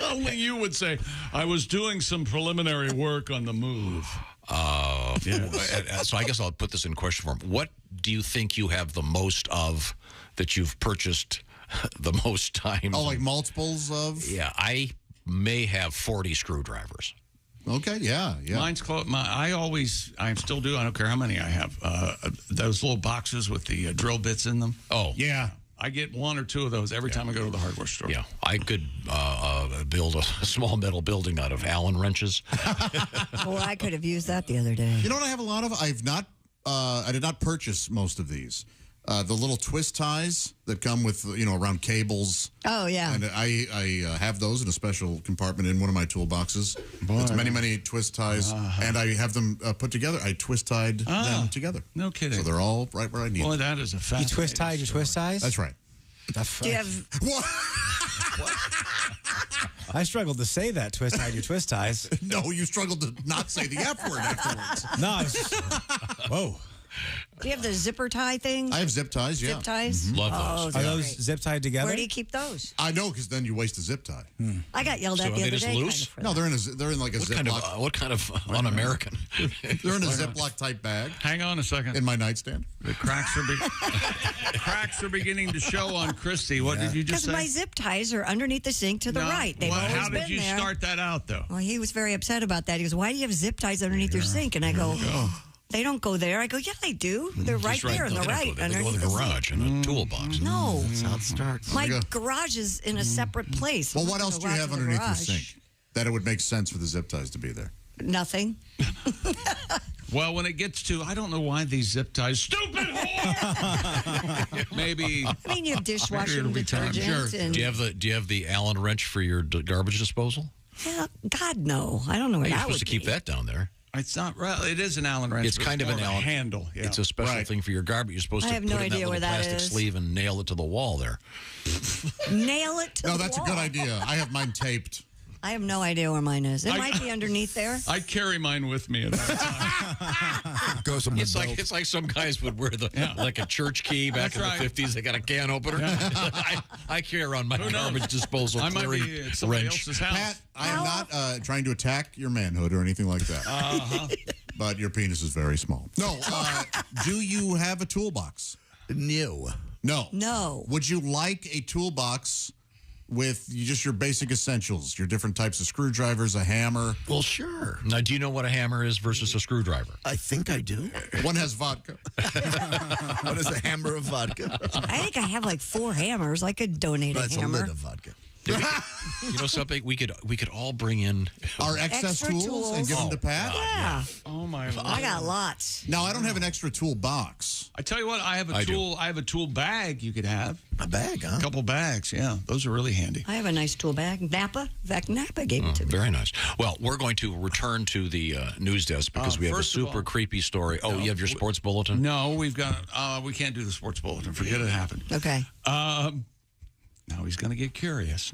Speaker 1: Only you would say, I was doing some preliminary work on the move.
Speaker 2: So I guess I'll put this in question form. What do you think you have the most of that you've purchased the most times?
Speaker 4: Oh, like multiples of?
Speaker 2: Yeah, I may have 40 screwdrivers.
Speaker 4: Okay, yeah.
Speaker 1: Mine's close. I still do. I don't care how many I have. Those little boxes with the drill bits in them.
Speaker 2: Oh,
Speaker 4: yeah.
Speaker 1: I get one or two of those every time I go to the hardware store.
Speaker 2: Yeah, I could build a small metal building out of Allen wrenches.
Speaker 3: Well, I could have used that the other day.
Speaker 4: You know what I have a lot of? I did not purchase most of these. The little twist ties that come with, around cables.
Speaker 3: Oh, yeah.
Speaker 4: And I have those in a special compartment in one of my toolboxes. It's many, many twist ties. And I have them put together. I twist tied them together.
Speaker 1: No kidding.
Speaker 4: So they're all right where I need them.
Speaker 1: Boy, that is a fascinating
Speaker 17: You twist tied your twist ties?
Speaker 4: That's right.
Speaker 3: Do you have...
Speaker 4: What?
Speaker 17: I struggled to say that, twist tied your twist ties.
Speaker 4: No, you struggled to not say the F word afterwards.
Speaker 17: No, whoa.
Speaker 3: Do you have the zipper tie thing?
Speaker 4: I have zip ties, yeah.
Speaker 3: Zip ties?
Speaker 2: Love those.
Speaker 17: Are those zip tied together?
Speaker 3: Where do you keep those?
Speaker 4: I know, because then you waste a zip tie.
Speaker 3: I got yelled
Speaker 2: So
Speaker 3: at
Speaker 2: are
Speaker 3: the
Speaker 2: they
Speaker 3: other
Speaker 2: just
Speaker 3: day.
Speaker 2: loose?
Speaker 4: No, they're in like a Ziploc.
Speaker 2: What kind of un-American?
Speaker 4: They're in a Ziploc type bag.
Speaker 1: Hang on a second.
Speaker 4: In my nightstand.
Speaker 1: The cracks are beginning to show on Christy. What did you just
Speaker 3: Because
Speaker 1: say?
Speaker 3: my zip ties are underneath the sink to the right. They've always
Speaker 1: how did
Speaker 3: been
Speaker 1: you
Speaker 3: there.
Speaker 1: start that out, though?
Speaker 3: Well, he was very upset about that. He goes, "Why do you have zip ties underneath your sink?" And I go, "They don't go there." I go, "Yeah, they do. They're right there on the right
Speaker 2: They go in
Speaker 3: underneath
Speaker 2: the
Speaker 3: the
Speaker 2: garage
Speaker 3: sink."
Speaker 2: in a toolbox.
Speaker 3: No.
Speaker 2: That's how it starts.
Speaker 3: My garage is in a separate place.
Speaker 4: Well,
Speaker 3: I'm
Speaker 4: what
Speaker 3: not
Speaker 4: else do you
Speaker 3: gonna
Speaker 4: have
Speaker 3: garage in the
Speaker 4: underneath your
Speaker 3: garage.
Speaker 4: sink that it would make sense for the zip ties to be there?
Speaker 3: Nothing.
Speaker 1: Well, when it gets to, I don't know why these zip ties, stupid whore! Maybe.
Speaker 3: I mean, you have dishwashing
Speaker 1: it'll be time.
Speaker 3: detergent.
Speaker 1: Sure.
Speaker 3: And,
Speaker 2: Do you have the Allen wrench for your garbage disposal?
Speaker 3: yeah, God, no. I don't know where
Speaker 2: You're
Speaker 3: that
Speaker 2: supposed
Speaker 3: would
Speaker 2: to keep
Speaker 3: be.
Speaker 2: that down there.
Speaker 1: It's not, it is an Allen wrench.
Speaker 2: It's
Speaker 1: but
Speaker 2: kind of
Speaker 1: more
Speaker 2: an Allen
Speaker 1: handle. Yeah.
Speaker 2: It's a special thing for your garbage. You're supposed
Speaker 3: I
Speaker 2: to
Speaker 3: have
Speaker 2: put
Speaker 3: no
Speaker 2: it in that
Speaker 3: idea
Speaker 2: little
Speaker 3: where that
Speaker 2: plastic
Speaker 3: is.
Speaker 2: sleeve and nail it to the wall there.
Speaker 3: Nail it to
Speaker 4: No,
Speaker 3: the
Speaker 4: that's a
Speaker 3: wall.
Speaker 4: good idea. I have mine taped.
Speaker 3: I have no idea where mine is. It might be underneath there.
Speaker 1: I carry mine with me. At all times.
Speaker 13: Goes on the
Speaker 2: It's
Speaker 13: belt.
Speaker 2: like some guys would wear like a church key back
Speaker 1: That's
Speaker 2: in
Speaker 1: right.
Speaker 2: the 50s. They got a can opener. I carry around my
Speaker 1: Who knows?
Speaker 2: garbage disposal
Speaker 1: I might
Speaker 2: clearing
Speaker 1: be at somebody
Speaker 2: wrench.
Speaker 1: else's house.
Speaker 4: Pat, I am not trying to attack your manhood or anything like that. But your penis is very small. No, do you have a toolbox?
Speaker 13: No.
Speaker 4: No.
Speaker 3: No.
Speaker 4: Would you like a toolbox with just your basic essentials, your different types of screwdrivers, a hammer?
Speaker 13: Well, sure.
Speaker 2: Now, do you know what a hammer is versus a screwdriver?
Speaker 13: I think I do.
Speaker 4: One has vodka.
Speaker 13: What is a hammer of vodka?
Speaker 3: I think I have like 4 hammers. I could donate
Speaker 13: That's
Speaker 3: a
Speaker 13: a
Speaker 3: hammer.
Speaker 13: lid of vodka.
Speaker 2: You know something? We could all bring in
Speaker 4: Our excess
Speaker 3: Extra
Speaker 4: tools and give them to Pat?
Speaker 3: Yeah.
Speaker 1: Oh, my Lord.
Speaker 3: I got lots.
Speaker 4: Now, I don't have an extra tool box.
Speaker 1: I tell you what, I have a tool. I have a tool bag you could have.
Speaker 13: A bag, huh?
Speaker 1: A couple bags, yeah. Those are really handy.
Speaker 3: I have a nice tool bag. Napa. In fact, Napa gave it to me.
Speaker 2: Very nice. Well, we're going to return to the news desk because we have a
Speaker 1: first of
Speaker 2: super
Speaker 1: all-
Speaker 2: creepy story. Oh, you have your sports bulletin?
Speaker 1: No, we've got. We can't do the sports bulletin. Forget it happened.
Speaker 3: Okay.
Speaker 1: Now he's going to get curious.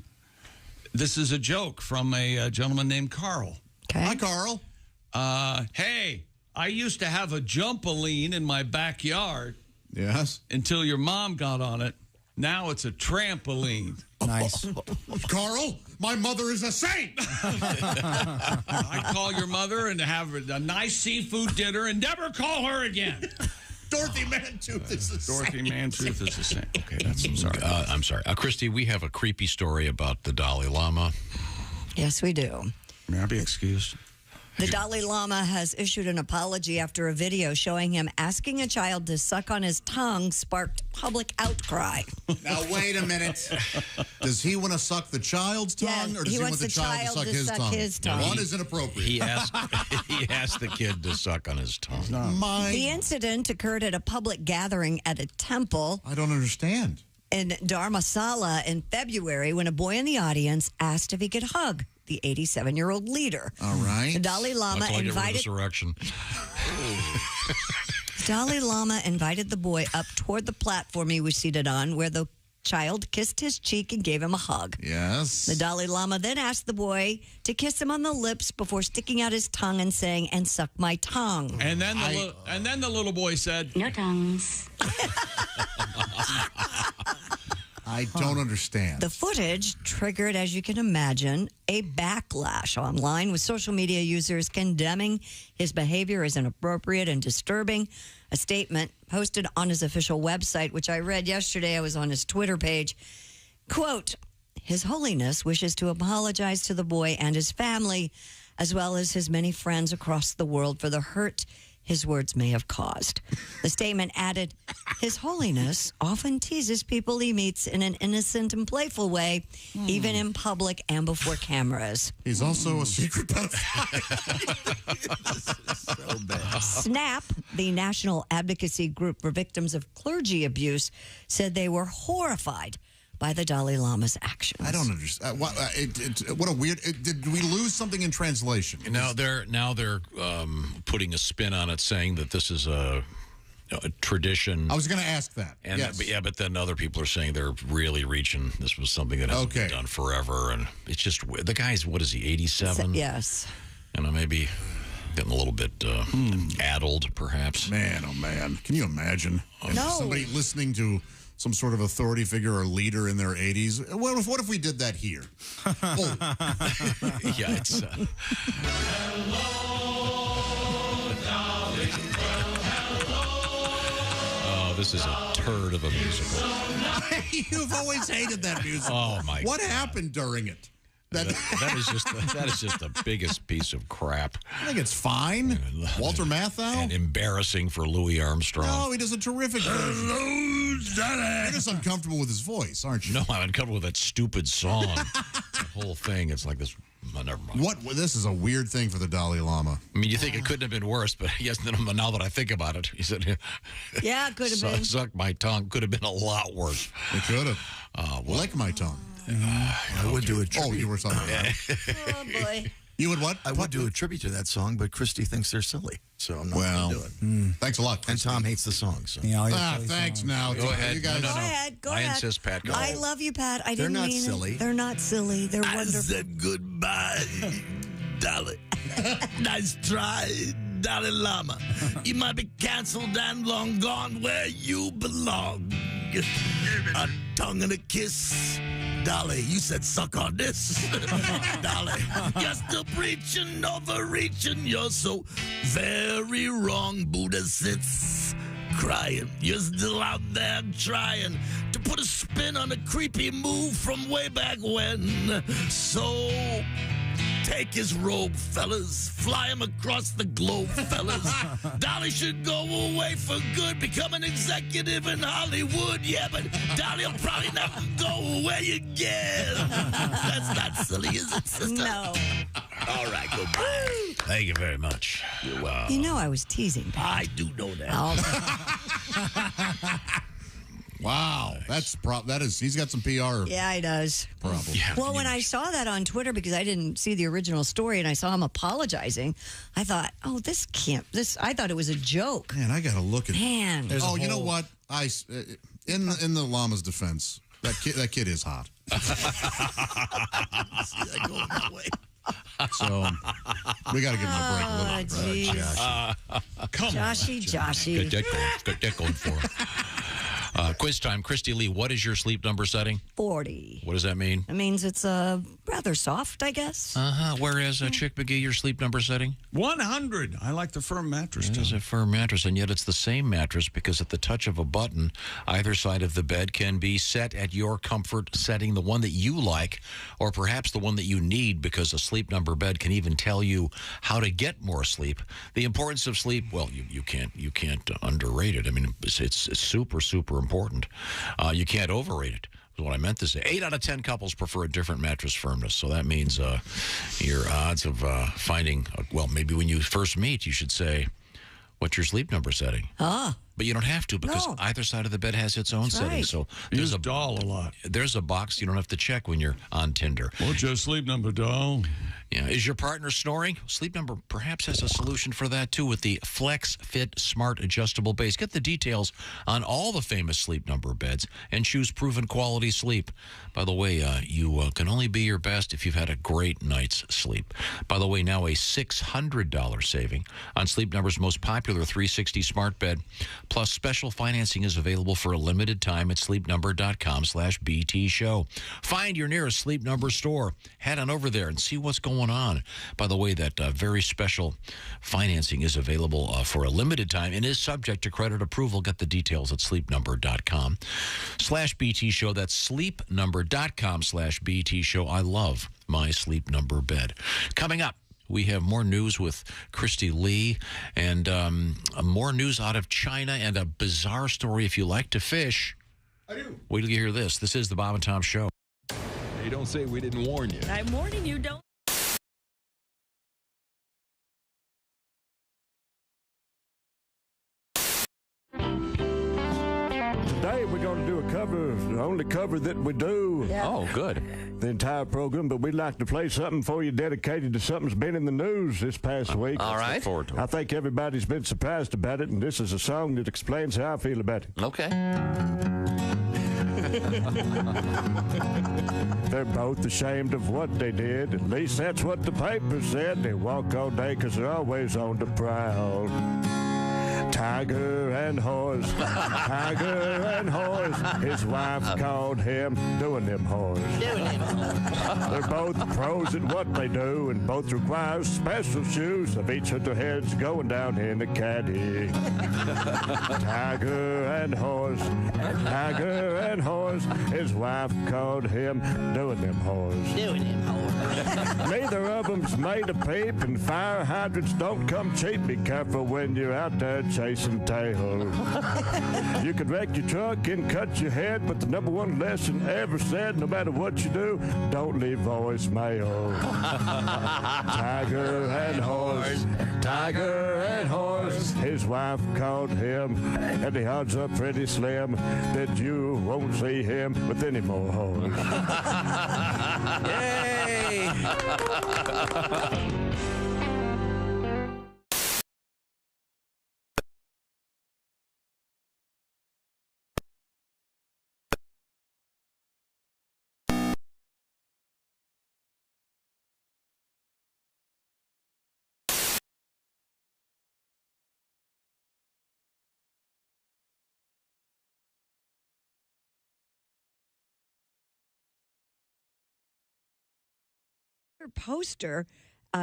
Speaker 1: This is a joke from a gentleman named Carl.
Speaker 3: Okay.
Speaker 4: Hi, Carl.
Speaker 1: Hey, I used to have a jumpaline in my backyard
Speaker 4: Yes.
Speaker 1: until your mom got on it. Now it's a trampoline.
Speaker 17: Nice.
Speaker 4: Carl, my mother is a saint.
Speaker 1: I call your mother and have a nice seafood dinner and never call her again.
Speaker 4: Dorothy Mantooth is a
Speaker 1: Dorothy
Speaker 4: saint.
Speaker 1: Mantooth is a saint. Okay, I'm sorry.
Speaker 2: I'm sorry. Christy, we have a creepy story about the Dalai Lama.
Speaker 3: Yes, we do.
Speaker 1: May I be excused?
Speaker 3: The Dalai Lama has issued an apology after a video showing him asking a child to suck on his tongue sparked public outcry.
Speaker 4: Now, wait a minute. Does he want to suck the child's tongue, or does he want the child to suck his tongue? One is inappropriate.
Speaker 2: He asked the kid to suck on his tongue.
Speaker 3: The incident occurred at a public gathering at a temple.
Speaker 4: I don't understand.
Speaker 3: In Dharamsala in February, when a boy in the audience asked if he could hug the 87-year-old leader.
Speaker 4: All right.
Speaker 3: The Dalai Lama invited Dalai Lama invited the boy up toward the platform he was seated on, where the child kissed his cheek and gave him a hug.
Speaker 4: Yes.
Speaker 3: The Dalai Lama then asked the boy to kiss him on the lips before sticking out his tongue and saying, "And suck my tongue."
Speaker 1: And then the little boy said,
Speaker 8: "No tongues."
Speaker 4: I don't understand.
Speaker 3: The footage triggered, as you can imagine, a backlash online, with social media users condemning his behavior as inappropriate and disturbing. A statement posted on his official website, which I read yesterday, I was on his Twitter page, quote, "His Holiness wishes to apologize to the boy and his family, as well as his many friends across the world, for the hurt his words may have caused." The statement added, "His Holiness often teases people he meets in an innocent and playful way, even in public and before cameras."
Speaker 4: He's also a secret pedophile.
Speaker 13: So bad.
Speaker 3: SNAP, the National Advocacy Group for Victims of Clergy Abuse, said they were horrified by the Dalai Lama's actions.
Speaker 4: I don't understand. What a weird. Did we lose something in translation?
Speaker 2: Now they're putting a spin on it, saying that this is a tradition.
Speaker 4: I was going to ask that.
Speaker 2: And
Speaker 4: yes.
Speaker 2: but then other people are saying they're really reaching. This was something that hasn't been done forever, and it's just the guy's. What is he? 87.
Speaker 3: Yes.
Speaker 2: And maybe getting a little bit addled, perhaps.
Speaker 4: Man, oh man, can you imagine somebody listening to some sort of authority figure or leader in their 80s? What if we did that here?
Speaker 2: Yeah, it's. Oh, this is a turd of a musical.
Speaker 4: You've always hated that musical.
Speaker 2: Oh my!
Speaker 4: What happened during it?
Speaker 2: That is just the biggest pice of crap.
Speaker 4: I think it's fine. Walter Matthau?
Speaker 2: And embarrassing for Louis Armstrong.
Speaker 4: No, he does a terrific version. You're just uncomfortable with his voice, aren't you?
Speaker 2: No, I'm uncomfortable with that stupid song. The whole thing, it's like this. Oh, never mind.
Speaker 4: This is a weird thing for the Dalai Lama.
Speaker 2: I mean, you think it couldn't have been worse, but yes, now that I think about it, he said,
Speaker 3: "Yeah, it could have been.
Speaker 2: Suck my tongue. Could have been a lot worse.
Speaker 4: It could have. Lick my tongue."
Speaker 13: I would do a tribute.
Speaker 4: Oh, you were talking about
Speaker 3: Oh, boy.
Speaker 4: You would what?
Speaker 13: I would do a tribute to that song, but Christy thinks they're silly, so I'm not going to do it.
Speaker 4: Thanks a lot,
Speaker 13: Christy. And Tom hates the song. So.
Speaker 4: Thanks now.
Speaker 2: Go ahead.
Speaker 4: You guys.
Speaker 3: Go ahead. Go
Speaker 2: I
Speaker 3: ahead.
Speaker 2: insist, Pat. Go.
Speaker 3: I love you, Pat. I
Speaker 13: They're
Speaker 3: didn't
Speaker 13: not
Speaker 3: mean
Speaker 13: silly.
Speaker 3: They're not silly. They're wonderful.
Speaker 18: I said goodbye, Dalai. Nice try, Dalai Lama. You might be canceled and long gone where you belong. A tongue and a kiss. Dolly, you said suck on this. Dolly, you're still preaching, overreaching. You're so very wrong. Buddha sits crying. You're still out there trying to put a spin on a creepy move from way back when. So take his robe, fellas. Fly him across the globe, fellas. Dolly should go away for good, become an executive in Hollywood. Yeah, but Dolly will probably never go away again. That's not silly, is it, sister?
Speaker 3: No.
Speaker 18: All right, goodbye.
Speaker 2: Thank you very much.
Speaker 3: You know I was teasing, Pat.
Speaker 18: I do know that.
Speaker 4: Wow, that is. He's got some PR.
Speaker 3: Yeah, he does.
Speaker 4: Problem.
Speaker 2: Yeah,
Speaker 3: Well, when I saw that on Twitter, because I didn't see the original story and I saw him apologizing, I thought, oh, this can't. I thought it was a joke.
Speaker 4: Man, I got to look at.
Speaker 3: Man.
Speaker 4: You know what? In the llama's defense, that kid is hot.
Speaker 18: See that going that way.
Speaker 4: So we got to give him a break a little bit.
Speaker 3: Geez.
Speaker 2: Come
Speaker 3: Joshy.
Speaker 2: Got that going for him. Quiz time. Christy Lee, what is your sleep number setting?
Speaker 3: 40.
Speaker 2: What does that mean?
Speaker 3: It means it's rather soft, I guess.
Speaker 2: Whereas Chick McGee, your sleep number setting?
Speaker 1: 100. I like the firm mattress.
Speaker 2: It is a firm mattress, and yet it's the same mattress because at the touch of a button, either side of the bed can be set at your comfort setting, the one that you like, or perhaps the one that you need, because a sleep number bed can even tell you how to get more sleep. The importance of sleep, well, you can't underrate it. I mean, it's super, super important. You can't overrate it. Is what I meant to say. 8 out of 10 couples prefer a different mattress firmness. So that means your odds of finding, well, maybe when you first meet, you should say, what's your sleep number setting? But you don't have to, because either side of the bed has its own setting.
Speaker 1: right.
Speaker 2: So
Speaker 1: Use doll a lot.
Speaker 2: There's a box you don't have to check when you're on Tinder.
Speaker 1: What's your sleep number, doll?
Speaker 2: Yeah. Is your partner snoring? Sleep Number perhaps has a solution for that, too, with the Flex Fit Smart Adjustable Base. Get the details on all the famous Sleep Number beds and choose proven quality sleep. By the way, you can only be your best if you've had a great night's sleep. By the way, now a $600 saving on Sleep Number's most popular 360 smart bed. Plus, special financing is available for a limited time at sleepnumber.com/BT show. Find your nearest Sleep Number store. Head on over there and see what's going on. By the way, that very special financing is available for a limited time and is subject to credit approval. Get the details at sleepnumber.com/BT show. That's sleepnumber.com/BT show. I love my Sleep Number bed. Coming up, we have more news with Christy Lee and more news out of China and a bizarre story if you like to fish.
Speaker 7: I do.
Speaker 2: Wait till you hear this. This is the Bob and Tom Show.
Speaker 12: Hey, don't say we didn't warn you.
Speaker 3: I'm warning you, don't.
Speaker 22: Today we're going to do a cover, the only cover that we do.
Speaker 5: Yeah. Oh, good.
Speaker 22: The entire program, but we'd like to play something for you dedicated to something that's been in the news this past week.
Speaker 9: All right.
Speaker 22: Look forward to it. I think everybody's been surprised about it, and this is a song that explains how I feel about it.
Speaker 9: Okay.
Speaker 22: They're both ashamed of what they did. At least that's what the paper said. They walk all day because they're always on the prowl. Tiger and horse, tiger and horse. His wife called him doing them horse. They're both pros at what they do, and both require special shoes of each of their heads going down in the caddy. Tiger and horse, tiger and horse. His wife called him doing them horse.
Speaker 8: Doing them horse.
Speaker 22: Neither of them's made a peep, and fire hydrants don't come cheap. Be careful when you're out there chasing tail. You could wreck your truck and cut your head, but the number one lesson ever said, no matter what you do, don't leave voicemail. Tiger and horse, tiger and horse. His wife called him, and the odds are pretty slim that you won't see him with any more horse.
Speaker 2: Yay!
Speaker 3: Poster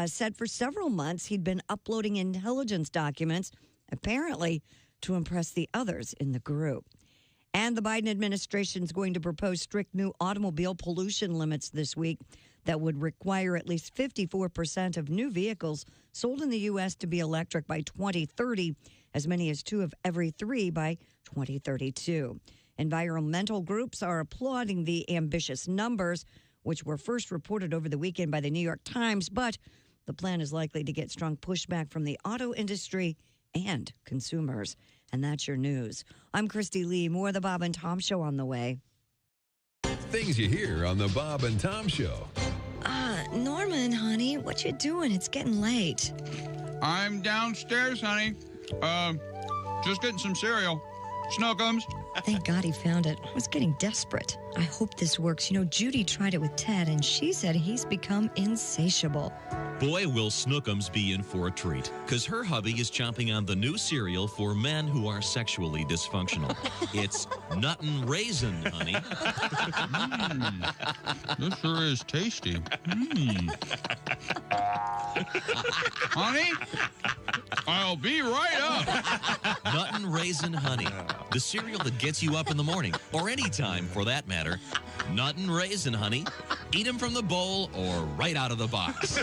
Speaker 3: said for several months he'd been uploading intelligence documents, apparently to impress the others in the group. And the Biden administration is going to propose strict new automobile pollution limits this week that would require at least 54% of new vehicles sold in the U.S. to be electric by 2030, as many as 2 of every 3 by 2032. Environmental groups are applauding the ambitious numbers, which were first reported over the weekend by the New York Times, but the plan is likely to get strong pushback from the auto industry and consumers. And that's your news. I'm Christy Lee. More of the Bob and Tom Show on the way.
Speaker 12: Things you hear on the Bob and Tom Show.
Speaker 3: Norman, honey, what you doing? It's getting late.
Speaker 6: I'm downstairs, honey. Just getting some cereal. Snookums.
Speaker 3: Thank God he found it. I was getting desperate. I hope this works. You know, Judy tried it with Ted, and she said he's become insatiable.
Speaker 10: Boy, will Snookums be in for a treat, because her hubby is chomping on the new cereal for men who are sexually dysfunctional. It's Nuttin' Raisin, honey.
Speaker 6: This sure is tasty. Honey, I'll be right up.
Speaker 10: Nuttin' Raisin Honey, the cereal that gets you up in the morning, or any time for that matter. Nuttin' Raisin Honey. Eat them from the bowl or right out of the box.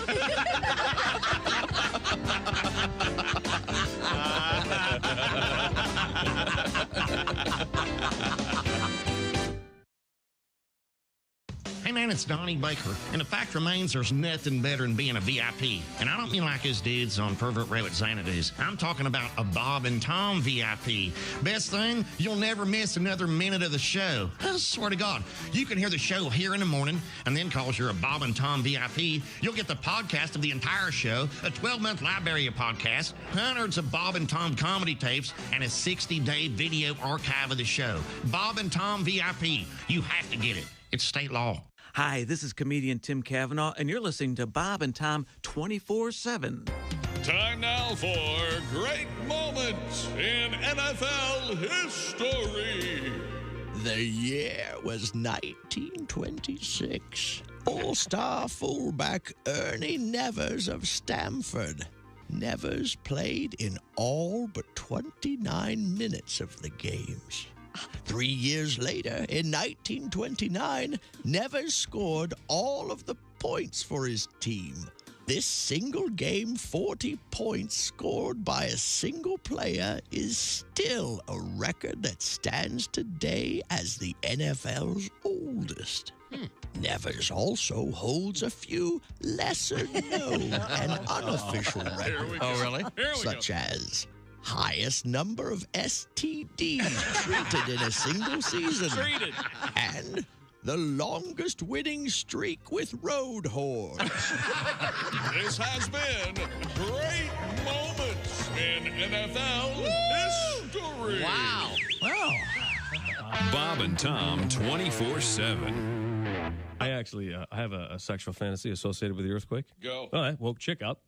Speaker 19: Hey man, it's Donnie Baker, and the fact remains there's nothing better than being a VIP. And I don't mean like his dudes on Pervert Rabbit Xanadu's. I'm talking about a Bob and Tom VIP. Best thing, you'll never miss another minute of the show. I swear to God, you can hear the show here in the morning, and then cause you're a Bob and Tom VIP, you'll get the podcast of the entire show, a 12-month library of podcasts, hundreds of Bob and Tom comedy tapes, and a 60-day video archive of the show. Bob and Tom VIP. You have to get it. It's state law.
Speaker 23: Hi, this is comedian Tim Cavanaugh, and you're listening to Bob and Tom 24/7.
Speaker 7: Time now for great moments in NFL history.
Speaker 18: The year was 1926. All-star fullback Ernie Nevers of Stamford. Nevers played in all but 29 minutes of the games. 3 years later, in 1929, Nevers scored all of the points for his team. This single game 40 points scored by a single player is still a record that stands today as the NFL's oldest. Nevers also holds a few lesser-known and unofficial records.
Speaker 9: Oh, really?
Speaker 18: Such as highest number of STDs treated in a single season. And the longest winning streak with road horse.
Speaker 7: This has been great moments in NFL history.
Speaker 2: Wow.
Speaker 12: Bob and Tom 24/7.
Speaker 24: I actually I have a sexual fantasy associated with the earthquake.
Speaker 7: Go.
Speaker 24: Well, I woke chick up.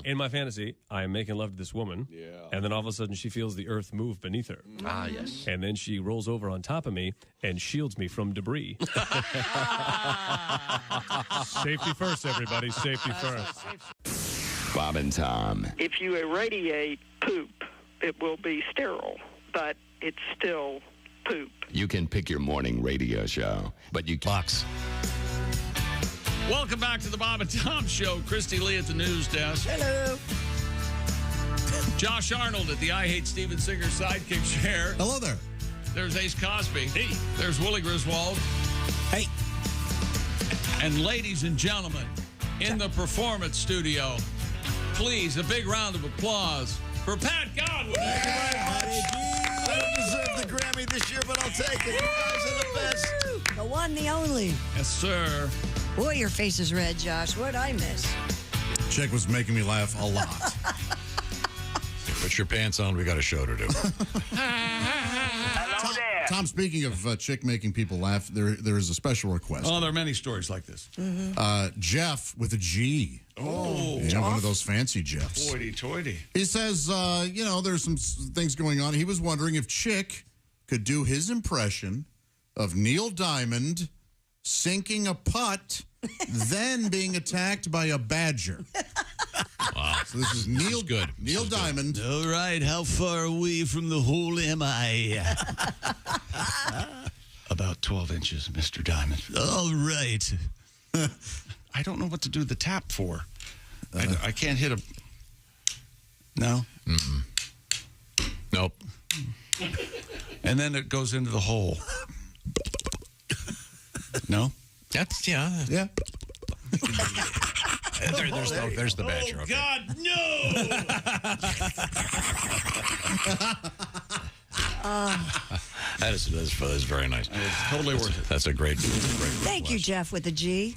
Speaker 24: In my fantasy, I am making love to this woman.
Speaker 7: Yeah.
Speaker 24: And then all of a sudden, she feels the earth move beneath her.
Speaker 9: Ah, yes.
Speaker 24: And then she rolls over on top of me and shields me from debris. Safety first, everybody. Safety first.
Speaker 25: Bob and Tom.
Speaker 26: If you irradiate poop, it will be sterile, but it's still poop.
Speaker 25: You can pick your morning radio show, but you
Speaker 1: Box. Welcome back to the Bob and Tom Show. Christy Lee at the news desk.
Speaker 3: Hello.
Speaker 1: Josh Arnold at the I Hate Steven Singer sidekick chair.
Speaker 4: Hello there.
Speaker 1: There's Ace Cosby. Hey. There's Willie Griswold.
Speaker 17: Hey.
Speaker 1: And ladies and gentlemen, in the performance studio, please, a big round of applause for Pat Godwin.
Speaker 13: I don't deserve the Grammy this year, but I'll take it. You guys are the best.
Speaker 3: The one, the only.
Speaker 1: Yes, sir.
Speaker 3: Boy, your face is red, Josh. What'd I miss?
Speaker 4: Chick was making me laugh a lot.
Speaker 2: Put your pants on. We got a show to do.
Speaker 4: Tom, speaking of Chick making people laugh, there is a special request.
Speaker 1: Oh, there are many stories like this.
Speaker 4: Jeff with a G.
Speaker 1: Oh,
Speaker 4: yeah, one of those fancy Jeffs.
Speaker 1: Hoity-toity.
Speaker 4: He says, there's some things going on. He was wondering if Chick could do his impression of Neil Diamond sinking a putt, then being attacked by a badger.
Speaker 2: Wow.
Speaker 4: So this is Neil Diamond.
Speaker 1: All right, how far away from the hole am I? About 12 inches, Mr. Diamond. All right. I don't know what to do the tap for. I can't hit a... No?
Speaker 2: Mm-mm. Nope.
Speaker 1: And then it goes into the hole. No?
Speaker 2: That's, yeah.
Speaker 4: Yeah.
Speaker 2: There's the badger.
Speaker 1: Oh,
Speaker 2: Okay.
Speaker 1: God, no!
Speaker 2: That is very nice.
Speaker 1: It's totally worth it.
Speaker 2: That's a great
Speaker 3: Thank you, Jeff, with the G.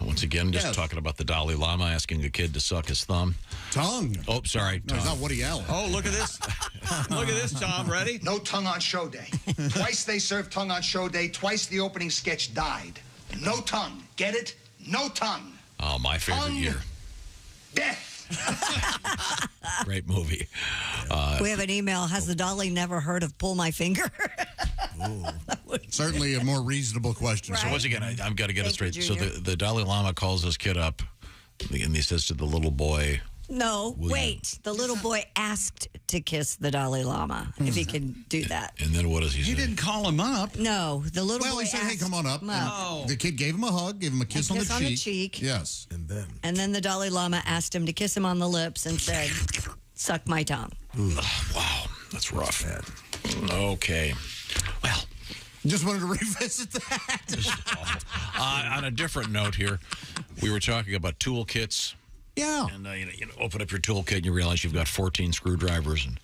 Speaker 2: Once again, just talking about the Dalai Lama asking a kid to suck his thumb.
Speaker 4: Tongue.
Speaker 2: Oh, sorry.
Speaker 4: No, it's not Woody Allen.
Speaker 1: Oh, look at this. Look at this, Tom. Ready?
Speaker 11: No tongue on show day. Twice they served tongue on show day. Twice the opening sketch died. No tongue. Get it? No tongue.
Speaker 2: Oh, my favorite
Speaker 11: Tongue.
Speaker 2: year.
Speaker 11: Death.
Speaker 2: Great movie.
Speaker 3: We have an email. Has the dolly never heard of Pull My Finger?
Speaker 4: Certainly a more reasonable question.
Speaker 2: So once again, I've got to get it
Speaker 3: Thank
Speaker 2: straight.
Speaker 3: you,
Speaker 2: So
Speaker 3: Junior.
Speaker 2: the Dalai Lama calls this kid up, and he says to the little boy,
Speaker 3: No,
Speaker 2: Will you-
Speaker 3: wait. The little boy asked to kiss the Dalai Lama, if he can do that.
Speaker 2: and then what does he say?
Speaker 1: He didn't call him up.
Speaker 3: No, the little
Speaker 4: Well,
Speaker 3: boy
Speaker 4: he said, hey,
Speaker 3: asked
Speaker 4: come on up.
Speaker 3: him
Speaker 4: And the kid gave him a hug, gave him a kiss,
Speaker 3: kiss
Speaker 4: on the cheek. Yes.
Speaker 3: And then the Dalai Lama asked him to kiss him on the lips and said, suck my tongue.
Speaker 2: Wow, that's rough. Okay. Well,
Speaker 4: just wanted to revisit that.
Speaker 2: On a different note here, we were talking about toolkits.
Speaker 4: Yeah.
Speaker 2: And you know, open up your toolkit and you realize you've got 14 screwdrivers. And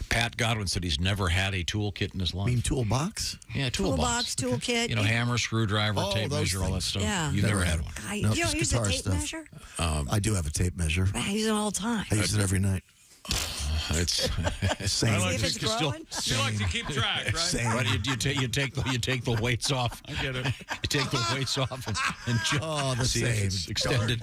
Speaker 2: Pat Godwin said he's never had a toolkit in his life.
Speaker 13: You mean toolbox?
Speaker 2: Yeah, toolbox.
Speaker 3: Toolkit.
Speaker 2: You know, hammer, screwdriver, tape
Speaker 13: those
Speaker 2: measure, all that
Speaker 13: things.
Speaker 2: stuff.
Speaker 3: Yeah.
Speaker 2: You've never had one.
Speaker 3: You
Speaker 13: No,
Speaker 3: don't
Speaker 13: just
Speaker 3: use a
Speaker 13: guitar
Speaker 3: tape
Speaker 13: stuff.
Speaker 3: measure?
Speaker 13: I do have a tape measure.
Speaker 3: I use it all the time.
Speaker 13: I use it every night.
Speaker 2: It's
Speaker 13: Same.
Speaker 1: I like
Speaker 3: See if it's
Speaker 1: to
Speaker 3: growing?
Speaker 1: You like to keep track, right?
Speaker 13: Same.
Speaker 2: Right, you take the weights off.
Speaker 1: I get it.
Speaker 2: You take the weights off and check.
Speaker 13: Oh, the
Speaker 2: see if
Speaker 13: same.
Speaker 2: it's extended.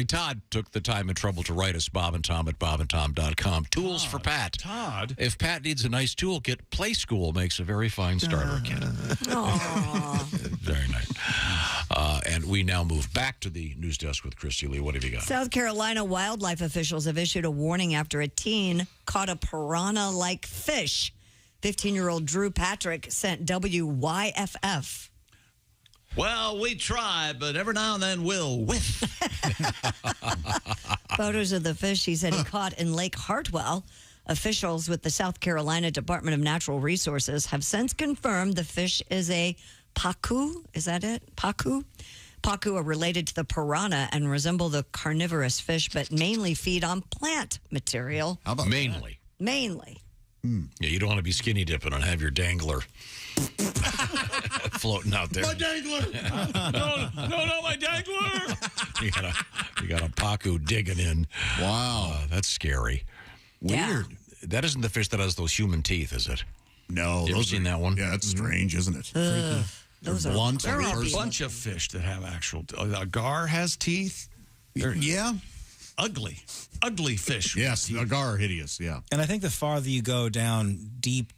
Speaker 2: Todd took the time and trouble to write us, Bob and Tom at bobandtom.com. Tools for Pat.
Speaker 1: Todd.
Speaker 2: If Pat needs a nice toolkit, Play School makes a very fine starter kit. Very nice. And we now move back to the news desk with Christy Lee. What have you got?
Speaker 3: South Carolina wildlife officials have issued a warning after a teen caught a piranha-like fish. 15-year-old Drew Patrick sent WYFF.
Speaker 1: Well, we try, but every now and then we'll whiff.
Speaker 3: Photos of the fish he said he caught in Lake Hartwell. Officials with the South Carolina Department of Natural Resources have since confirmed the fish is a pacu. Is that it? Pacu? Pacu are related to the piranha and resemble the carnivorous fish, but mainly feed on plant material.
Speaker 2: How about mainly?
Speaker 3: Mainly.
Speaker 2: Yeah, you don't want to be skinny dipping and have your dangler floating out there.
Speaker 1: My dangler! no, my dangler!
Speaker 2: You got a pacu digging in.
Speaker 4: Wow.
Speaker 2: That's scary.
Speaker 3: Yeah.
Speaker 2: Weird. That isn't the fish that has those human teeth, is it?
Speaker 4: No.
Speaker 2: You ever seen that one?
Speaker 4: Yeah, that's strange, isn't it?
Speaker 3: Those are
Speaker 4: blunt.
Speaker 1: There are a bunch of fish that have actual. A gar has teeth.
Speaker 4: Yeah.
Speaker 1: Ugly fish.
Speaker 4: Yes, the gar are hideous, yeah.
Speaker 17: And I think the farther you go down deep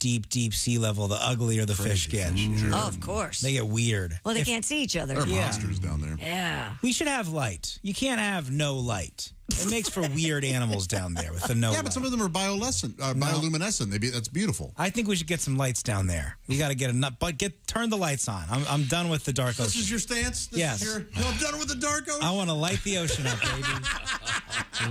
Speaker 17: sea level, the uglier the fish get.
Speaker 3: Oh, of course.
Speaker 17: They get weird.
Speaker 3: Well, they can't see each other.
Speaker 4: There are monsters down there.
Speaker 3: Yeah.
Speaker 17: We should have light. You can't have no light. It makes for weird animals down there with the no
Speaker 4: Yeah,
Speaker 17: light.
Speaker 4: but some of them are bioluminescent. That's beautiful.
Speaker 17: I think we should get some lights down there. We got to get a nut, but turn the lights on. I'm done with the dark ocean.
Speaker 4: This is your stance?
Speaker 17: Yes.
Speaker 4: I'm done with the dark ocean?
Speaker 17: I want to light the ocean up, baby.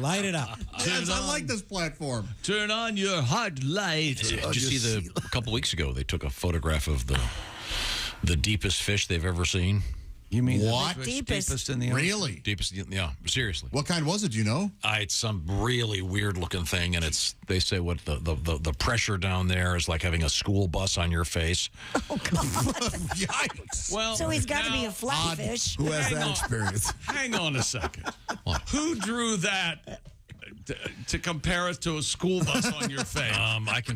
Speaker 17: Light it up.
Speaker 4: Yes, I like this platform.
Speaker 1: Turn on your hot light.
Speaker 2: Did you see a couple weeks ago they took a photograph of the deepest fish they've ever seen?
Speaker 1: You mean
Speaker 4: what?
Speaker 3: Deepest
Speaker 1: in the ocean?
Speaker 4: Really?
Speaker 2: Deepest, yeah, seriously.
Speaker 4: What kind was it, do you know?
Speaker 2: It's some really weird looking thing, and they say what the pressure down there is like having a school bus on your face.
Speaker 3: Oh, God.
Speaker 4: Yikes.
Speaker 1: Well,
Speaker 3: So he's got to be a
Speaker 1: now,
Speaker 3: flatfish.
Speaker 13: Who has
Speaker 1: Hang
Speaker 13: that
Speaker 1: on.
Speaker 13: experience?
Speaker 1: Hang on a second. Who drew that to compare it to a school bus on your face?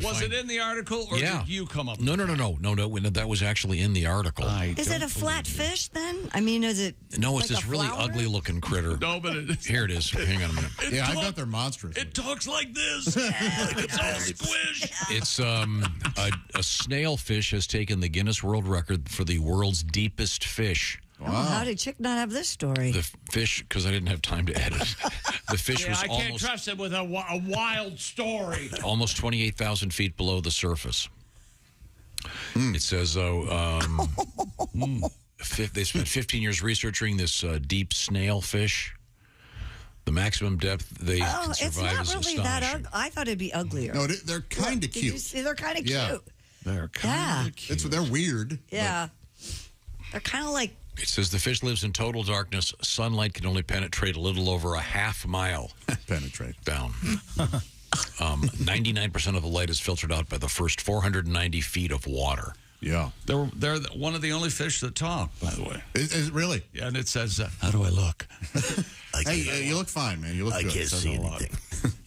Speaker 1: Was it in the article, or did you come up with
Speaker 2: No. That was actually in the article.
Speaker 3: Is it a flatfish then? I mean, is it?
Speaker 2: No, it's
Speaker 3: like
Speaker 2: this
Speaker 3: a
Speaker 2: really
Speaker 3: flounder?
Speaker 2: ugly looking critter.
Speaker 1: No, but
Speaker 2: Here it is. Hang on a minute.
Speaker 4: Yeah, I bet they're monstrous.
Speaker 1: It talks like this. It's all squished.
Speaker 2: It's a snail fish has taken the Guinness World Record for the world's deepest fish.
Speaker 3: Oh, how did Chick not have this story?
Speaker 2: The fish, because I didn't have time to edit. The fish was
Speaker 1: I can't trust him with a wild story.
Speaker 2: almost 28,000 feet below the surface. It says, they spent 15 years researching this deep snail fish. The maximum depth they can
Speaker 3: it's
Speaker 2: survive
Speaker 3: not
Speaker 2: is
Speaker 3: really that
Speaker 2: astonishing.
Speaker 3: ugly. I thought it'd be uglier.
Speaker 4: No, they're kind of
Speaker 3: Did
Speaker 4: cute.
Speaker 3: you see? They're kind of
Speaker 4: Yeah.
Speaker 3: cute.
Speaker 1: They're kind of
Speaker 3: Yeah.
Speaker 1: cute.
Speaker 4: They're weird.
Speaker 3: Yeah. They're kind of like.
Speaker 2: It says the fish lives in total darkness. Sunlight can only penetrate a little over a half mile
Speaker 4: Penetrate.
Speaker 2: down. 99% of the light is filtered out by the first 490 feet of water.
Speaker 4: Yeah.
Speaker 1: They're one of the only fish that talk, by the way.
Speaker 4: Is it really?
Speaker 1: Yeah, and it says, how do I look?
Speaker 4: Hey, you look fine, man. You look good.
Speaker 13: I can't see anything.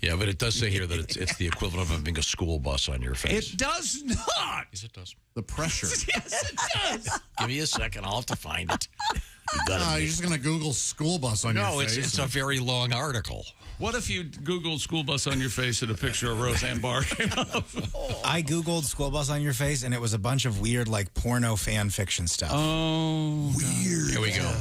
Speaker 2: Yeah, but it does say here that it's the equivalent of having a school bus on your face.
Speaker 1: It does not.
Speaker 2: Yes, it does.
Speaker 4: The pressure.
Speaker 1: Yes, it does.
Speaker 2: Give me a second. I'll have to find it.
Speaker 4: You're just going to Google school bus on your face.
Speaker 2: No, it's a very long article.
Speaker 1: What if you Googled school bus on your face and a picture of Roseanne Barr came up?
Speaker 17: I Googled school bus on your face, and it was a bunch of weird, like, porno fan fiction stuff.
Speaker 1: Oh,
Speaker 2: weird. Here we go.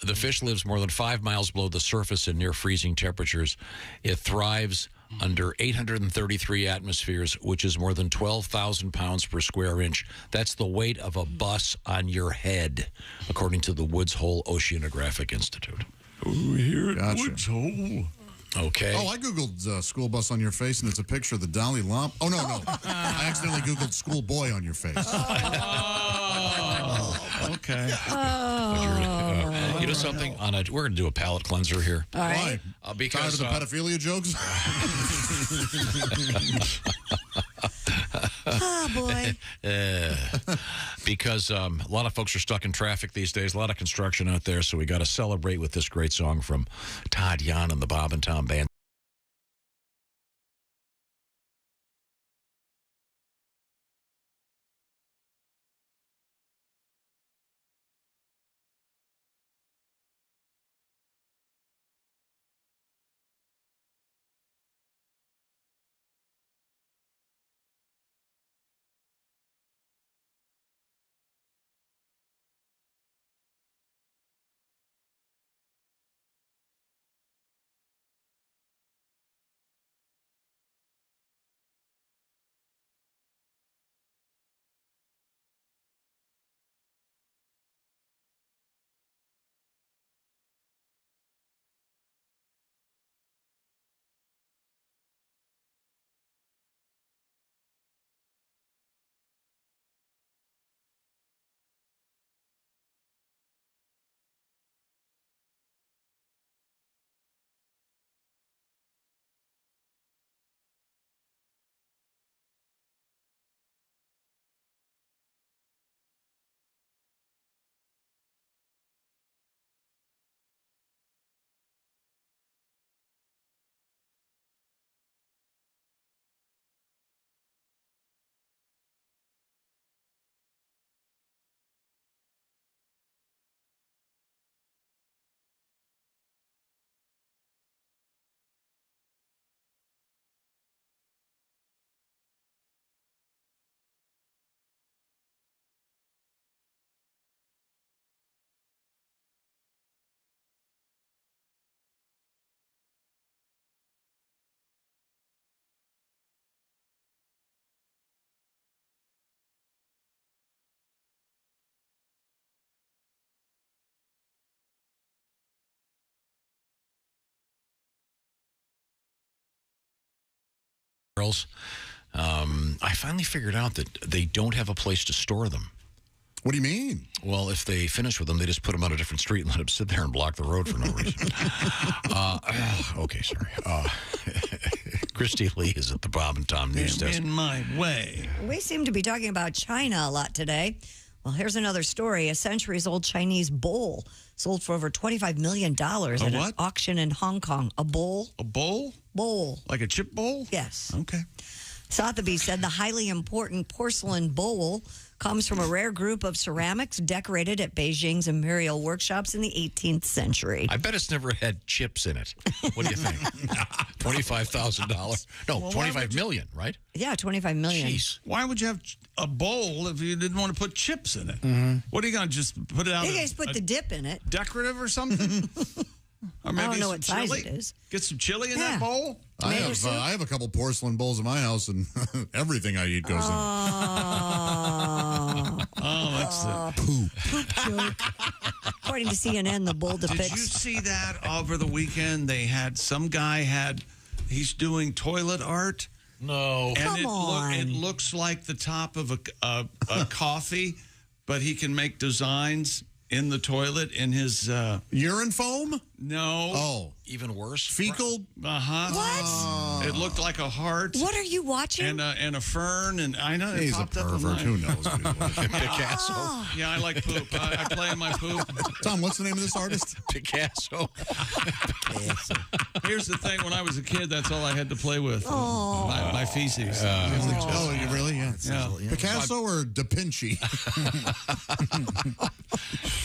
Speaker 2: The fish lives more than 5 miles below the surface in near freezing temperatures. It thrives under 833 atmospheres, which is more than 12,000 pounds per square inch. That's the weight of a bus on your head, according to the Woods Hole Oceanographic Institute.
Speaker 1: Oh, here at Woods Hole.
Speaker 2: Okay.
Speaker 4: Oh, I Googled school bus on your face, and it's a picture of the Dalai Lama. Oh, no. I accidentally Googled school boy on your face.
Speaker 1: Oh, okay.
Speaker 2: You know something? We're going to do a palate cleanser here.
Speaker 3: All right.
Speaker 4: Why?
Speaker 2: Because
Speaker 4: tired of the pedophilia jokes?
Speaker 3: Oh, boy.
Speaker 2: Because a lot of folks are stuck in traffic these days, a lot of construction out there, so we got to celebrate with this great song from Todd Yan and the Bob and Tom Band. I finally figured out that they don't have a place to store them.
Speaker 4: What do you mean?
Speaker 2: Well, if they finish with them, they just put them on a different street and let them sit there and block the road for no reason. Okay, sorry. Christy Lee is at the Bob and Tom News Desk.
Speaker 1: In my way.
Speaker 3: We seem to be talking about China a lot today. Well, here's another story. A centuries-old Chinese bowl sold for over $25 million at an auction in Hong Kong. A bowl.
Speaker 1: A bowl?
Speaker 3: Bowl.
Speaker 1: Like a chip bowl?
Speaker 3: Yes.
Speaker 1: Okay.
Speaker 3: Sotheby's said the highly important porcelain bowl comes from a rare group of ceramics decorated at Beijing's imperial workshops in the 18th century.
Speaker 2: I bet it's never had chips in it. What do you think? $25,000? No,
Speaker 1: Well,
Speaker 2: $25 million, right?
Speaker 3: Yeah, $25 million.
Speaker 2: Jeez.
Speaker 1: Why would you have a bowl if you didn't want to put chips in it? What are you going to just put it out?
Speaker 3: You guys put the dip in it.
Speaker 1: Decorative or something? Or maybe
Speaker 3: I don't know
Speaker 1: some
Speaker 3: what size
Speaker 1: chili?
Speaker 3: it is.
Speaker 1: Get some chili in that bowl?
Speaker 4: I have a couple porcelain bowls in my house, and everything I eat goes in.
Speaker 1: Oh, that's the
Speaker 4: poop.
Speaker 3: Poop joke. According to CNN, the bowl
Speaker 1: Did
Speaker 3: depicts.
Speaker 1: you see that over the weekend? They had he's doing toilet art.
Speaker 2: No.
Speaker 1: And
Speaker 3: Come on.
Speaker 1: It looks like the top of a coffee, but he can make designs in the toilet in his
Speaker 4: urine foam?
Speaker 1: No.
Speaker 4: Oh.
Speaker 2: even worse.
Speaker 4: Fecal?
Speaker 1: What? It looked like a heart.
Speaker 3: What are you watching?
Speaker 1: And a fern, and I know
Speaker 4: He's a pervert. Who knows?
Speaker 2: Picasso.
Speaker 1: Yeah, I like poop. I play in my poop.
Speaker 4: Tom, what's the name of this artist?
Speaker 2: Picasso.
Speaker 1: Here's the thing: when I was a kid, that's all I had to play with. My feces.
Speaker 4: Oh, you really? Yeah. Picasso or Da Vinci?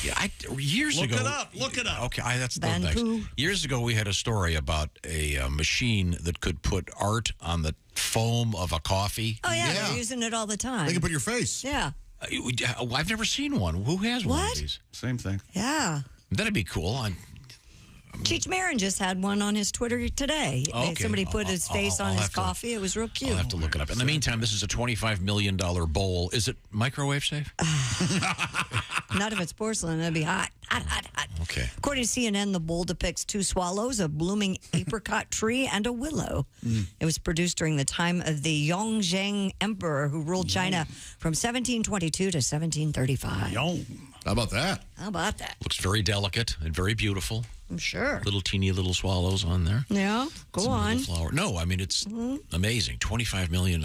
Speaker 2: Yeah, years ago.
Speaker 1: Look it up.
Speaker 2: Okay, that's the
Speaker 3: Van
Speaker 2: next.
Speaker 3: Poo.
Speaker 2: Years ago, we had a story about a machine that could put art on the foam of a coffee.
Speaker 3: Oh, yeah, they're using it all the time.
Speaker 4: They can put your face.
Speaker 3: Yeah.
Speaker 2: I've never seen one. Who has one of these?
Speaker 1: Same thing.
Speaker 3: Yeah.
Speaker 2: That'd be cool.
Speaker 3: Cheech Marin just had one on his Twitter today.
Speaker 2: Okay.
Speaker 3: Somebody put his face on his coffee. It was real cute.
Speaker 2: I'll have to look it up. In the meantime, this is a $25 million bowl. Is it microwave safe?
Speaker 3: Not if it's porcelain. It'd be hot. Hot.
Speaker 2: Okay.
Speaker 3: According to CNN, the bowl depicts two swallows, a blooming apricot tree, and a willow. It was produced during the time of the Yongzheng Emperor who ruled China from 1722 to 1735.
Speaker 4: How about that?
Speaker 3: How about that?
Speaker 2: Looks very delicate and very beautiful.
Speaker 3: I'm sure.
Speaker 2: Little teeny little swallows on there.
Speaker 3: Yeah, go on.
Speaker 2: Flower. No, I mean, it's amazing. $25 million.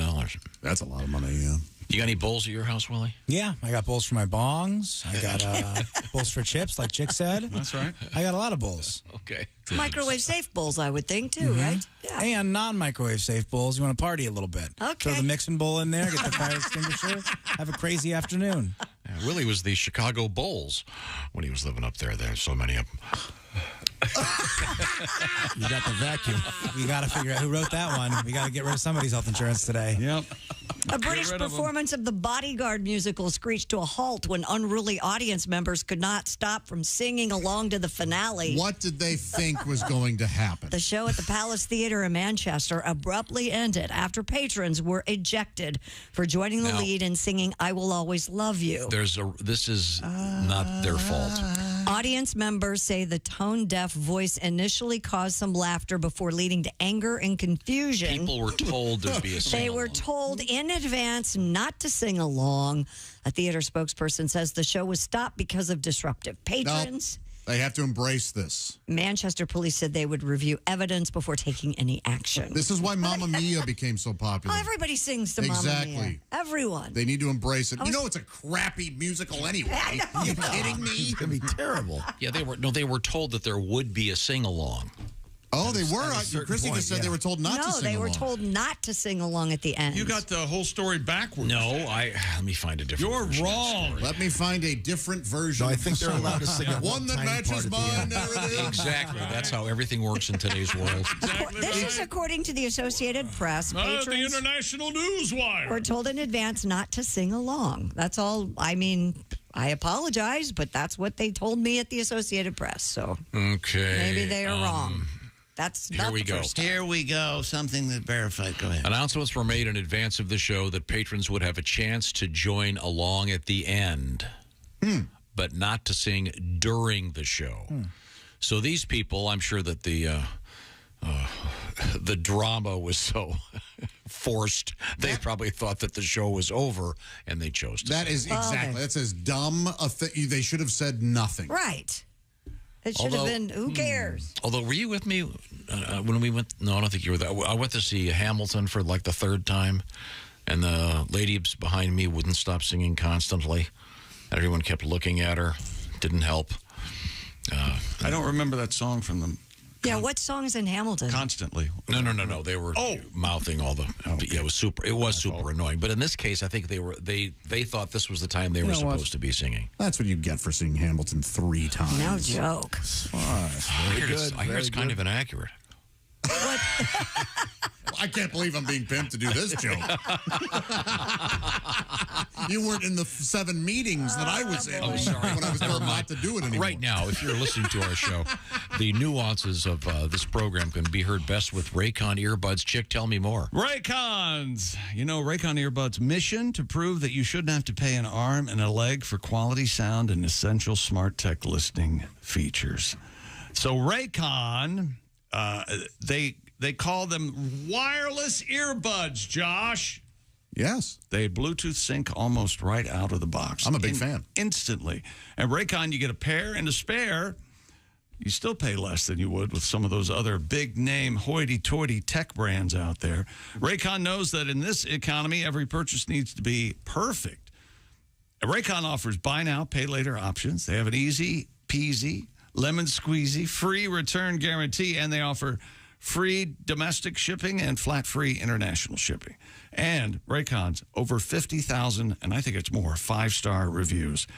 Speaker 4: That's a lot of money, yeah.
Speaker 2: You got any bowls at your house, Willie?
Speaker 17: Yeah, I got bowls for my bongs. I got bowls for chips, like Chick said.
Speaker 1: That's right.
Speaker 17: I got a lot of bowls.
Speaker 2: Okay.
Speaker 3: Microwave safe bowls, I would think, too, right? Yeah.
Speaker 17: And non-microwave safe bowls. You want to party a little bit.
Speaker 3: Okay.
Speaker 17: Throw the mixing bowl in there, get the fire extinguisher, have a crazy afternoon.
Speaker 2: Yeah, Willie was the Chicago Bulls when he was living up there. There's so many of them.
Speaker 17: You got the vacuum. We got to figure out who wrote that one. We got to get rid of somebody's health insurance today.
Speaker 1: Yep.
Speaker 3: A British performance of the Bodyguard musical screeched to a halt when unruly audience members could not stop from singing along to the finale.
Speaker 4: What did they think was going to happen?
Speaker 3: The show at the Palace Theatre in Manchester abruptly ended after patrons were ejected for joining the lead in singing I Will Always Love You.
Speaker 2: This is not their fault.
Speaker 3: Audience members say the tone-deaf voice initially caused some laughter before leading to anger and confusion.
Speaker 2: People were told there'd be a sing-along.
Speaker 3: They were told in advance not to sing along. A theater spokesperson says the show was stopped because of disruptive patrons.
Speaker 4: They have to embrace this.
Speaker 3: Manchester police said they would review evidence before taking any action.
Speaker 4: This is why Mamma Mia became so popular.
Speaker 3: Oh, everybody sings to Mamma Mia. Everyone.
Speaker 4: They need to embrace it. You know it's a crappy musical anyway. Are you kidding me?
Speaker 13: It's going to be terrible.
Speaker 2: Yeah, they were told that there would be a sing-along.
Speaker 4: Oh, they were? Chrissy just said they were told not to sing along.
Speaker 3: No, they were told not to sing along at the end.
Speaker 1: You got the whole story backwards.
Speaker 2: No, let me find a different version.
Speaker 1: You're wrong.
Speaker 4: Let me find a different version.
Speaker 13: No, I think they're allowed to sing
Speaker 4: one that matches mine.
Speaker 2: Exactly. That's how everything works in today's world.
Speaker 3: This is according to the Associated Press.
Speaker 7: The International Newswire.
Speaker 3: Were told in advance not to sing along. That's all. I mean, I apologize, but that's what they told me at the Associated Press. So
Speaker 2: okay,
Speaker 3: maybe they are wrong. That's
Speaker 2: here we go.
Speaker 1: Here we go. Something that verified. Go ahead.
Speaker 2: Announcements were made in advance of the show that patrons would have a chance to join along at the end, but not to sing during the show. So these people, I'm sure that the drama was so forced, they probably thought that the show was over, and they chose to.
Speaker 4: That is exactly. That's as dumb a thing. They should have said nothing.
Speaker 3: Right. It should have been, who cares?
Speaker 2: Although, were you with me when we went? No, I don't think you were there. I went to see Hamilton for like the third time, and the lady behind me wouldn't stop singing constantly. Everyone kept looking at her. Didn't help.
Speaker 1: I don't remember that song from them.
Speaker 3: Yeah, what song is in Hamilton?
Speaker 1: Constantly.
Speaker 2: No. They were mouthing all the. Yeah, it was super. It was super annoying. But in this case, I think they thought this was the time they were supposed to be singing.
Speaker 4: That's what you get for seeing Hamilton 3 times.
Speaker 3: No joke.
Speaker 2: I hear it's kind of inaccurate.
Speaker 3: What?
Speaker 4: I can't believe I'm being pimped to do this joke. You weren't in the 7 meetings that I was in.
Speaker 2: Oh, sorry.
Speaker 4: When I was told not to do it anymore.
Speaker 2: Right now, if you're listening to our show, the nuances of this program can be heard best with Raycon earbuds. Chick, tell me more.
Speaker 1: Raycons. You know, Raycon earbuds' mission to prove that you shouldn't have to pay an arm and a leg for quality sound and essential smart tech listening features. So Raycon, they call them wireless earbuds, Josh.
Speaker 4: Yes.
Speaker 1: They Bluetooth sync almost right out of the box.
Speaker 4: I'm a big fan.
Speaker 1: Instantly. And Raycon, you get a pair and a spare you still pay less than you would with some of those other big-name hoity-toity tech brands out there. Raycon knows that in this economy, every purchase needs to be perfect. Raycon offers buy now, pay later options. They have an easy-peasy, lemon-squeezy, free return guarantee, and they offer free domestic shipping and flat-free international shipping. And Raycon's over 50,000, and I think it's more, 5-star reviews.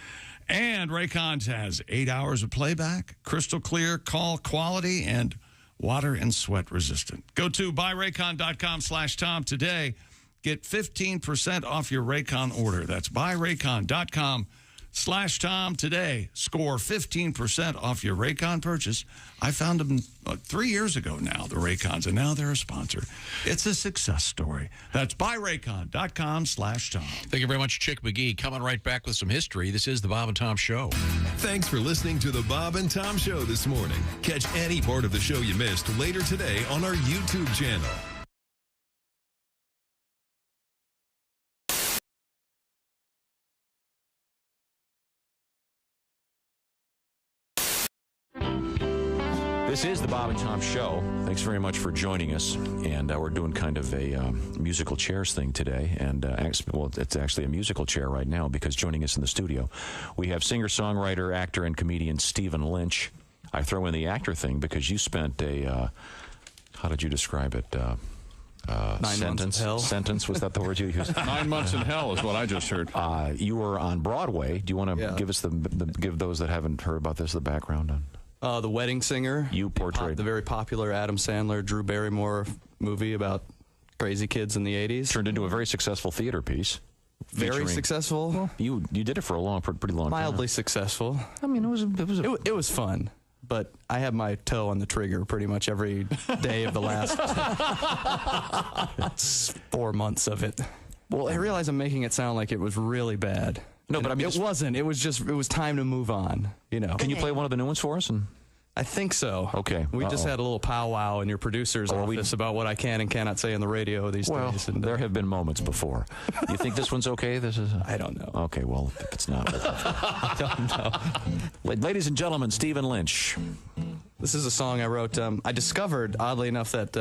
Speaker 1: And Raycon has 8 hours of playback, crystal clear call quality, and water and sweat resistant. Go to buyraycon.com/Tom today. Get 15% off your Raycon order. That's buyraycon.com/Tom today. Score 15% off your Raycon purchase. I found them 3 years ago now, the Raycons, and now they're a sponsor. It's a success story. That's buyraycon.com/Tom.
Speaker 2: Thank you very much, Chick McGee. Coming right back with some history. This is the Bob and Tom Show.
Speaker 12: Thanks for listening to the Bob and Tom Show this morning. Catch any part of the show you missed later today on our YouTube channel.
Speaker 2: This is the Bob and Tom Show. Thanks very much for joining us. And we're doing kind of a musical chairs thing today. And, it's actually a musical chair right now because joining us in the studio, we have singer-songwriter, actor, and comedian Stephen Lynch. I throw in the actor thing because you spent how did you describe it?
Speaker 5: 9 months in hell.
Speaker 2: Sentence, was that the word you used?
Speaker 6: 9 months in hell is what I just heard.
Speaker 2: You were on Broadway. Do you want to give us give those that haven't heard about this the background on?
Speaker 5: The Wedding Singer.
Speaker 2: You portrayed
Speaker 5: the very popular Adam Sandler, Drew Barrymore movie about crazy kids in the 80s.
Speaker 2: Turned into a very successful theater piece.
Speaker 5: Very successful.
Speaker 2: Well, you did it for a pretty long time.
Speaker 5: Mildly successful.
Speaker 2: I mean,
Speaker 5: it was fun, but I had my toe on the trigger pretty much every day of the last 4 months of it. Well, I realize I'm making it sound like it was really bad.
Speaker 2: No, but I mean,
Speaker 5: it wasn't. It was time to move on. You know.
Speaker 2: Can you play one of the new ones for us?
Speaker 5: I think so.
Speaker 2: Okay.
Speaker 5: We just had a little powwow in your producer's office about what I can and cannot say on the radio these days.
Speaker 2: And there have been moments before. You think this one's okay?
Speaker 5: I don't know.
Speaker 2: Okay, well, if it's not.
Speaker 5: I don't know.
Speaker 2: Ladies and gentlemen, Stephen Lynch.
Speaker 5: This is a song I wrote. I discovered, oddly enough, that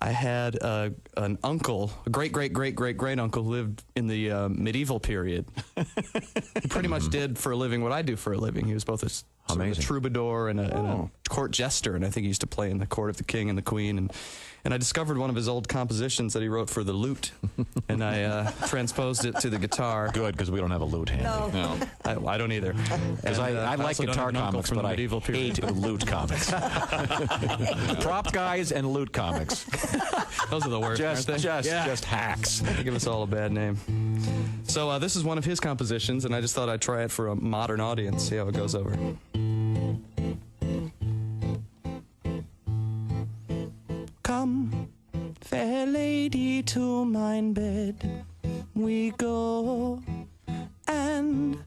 Speaker 5: I had an uncle, a great-great-great-great-great-uncle who lived in the medieval period. He pretty much did for a living what I do for a living. He was both a troubadour and a court jester, and I think he used to play in the court of the king and the queen. And I discovered one of his old compositions that he wrote for the lute, and I transposed it to the guitar.
Speaker 2: Good, because we don't have a lute handy.
Speaker 5: No. I don't either.
Speaker 2: Because I like guitar comics, but I hate lute comics. Prop guys and lute comics.
Speaker 5: Those are the worst, aren't they?
Speaker 2: Just hacks.
Speaker 5: They give us all a bad name. So this is one of his compositions, and I just thought I'd try it for a modern audience, see how it goes over. Come, fair lady, to mine bed we go, and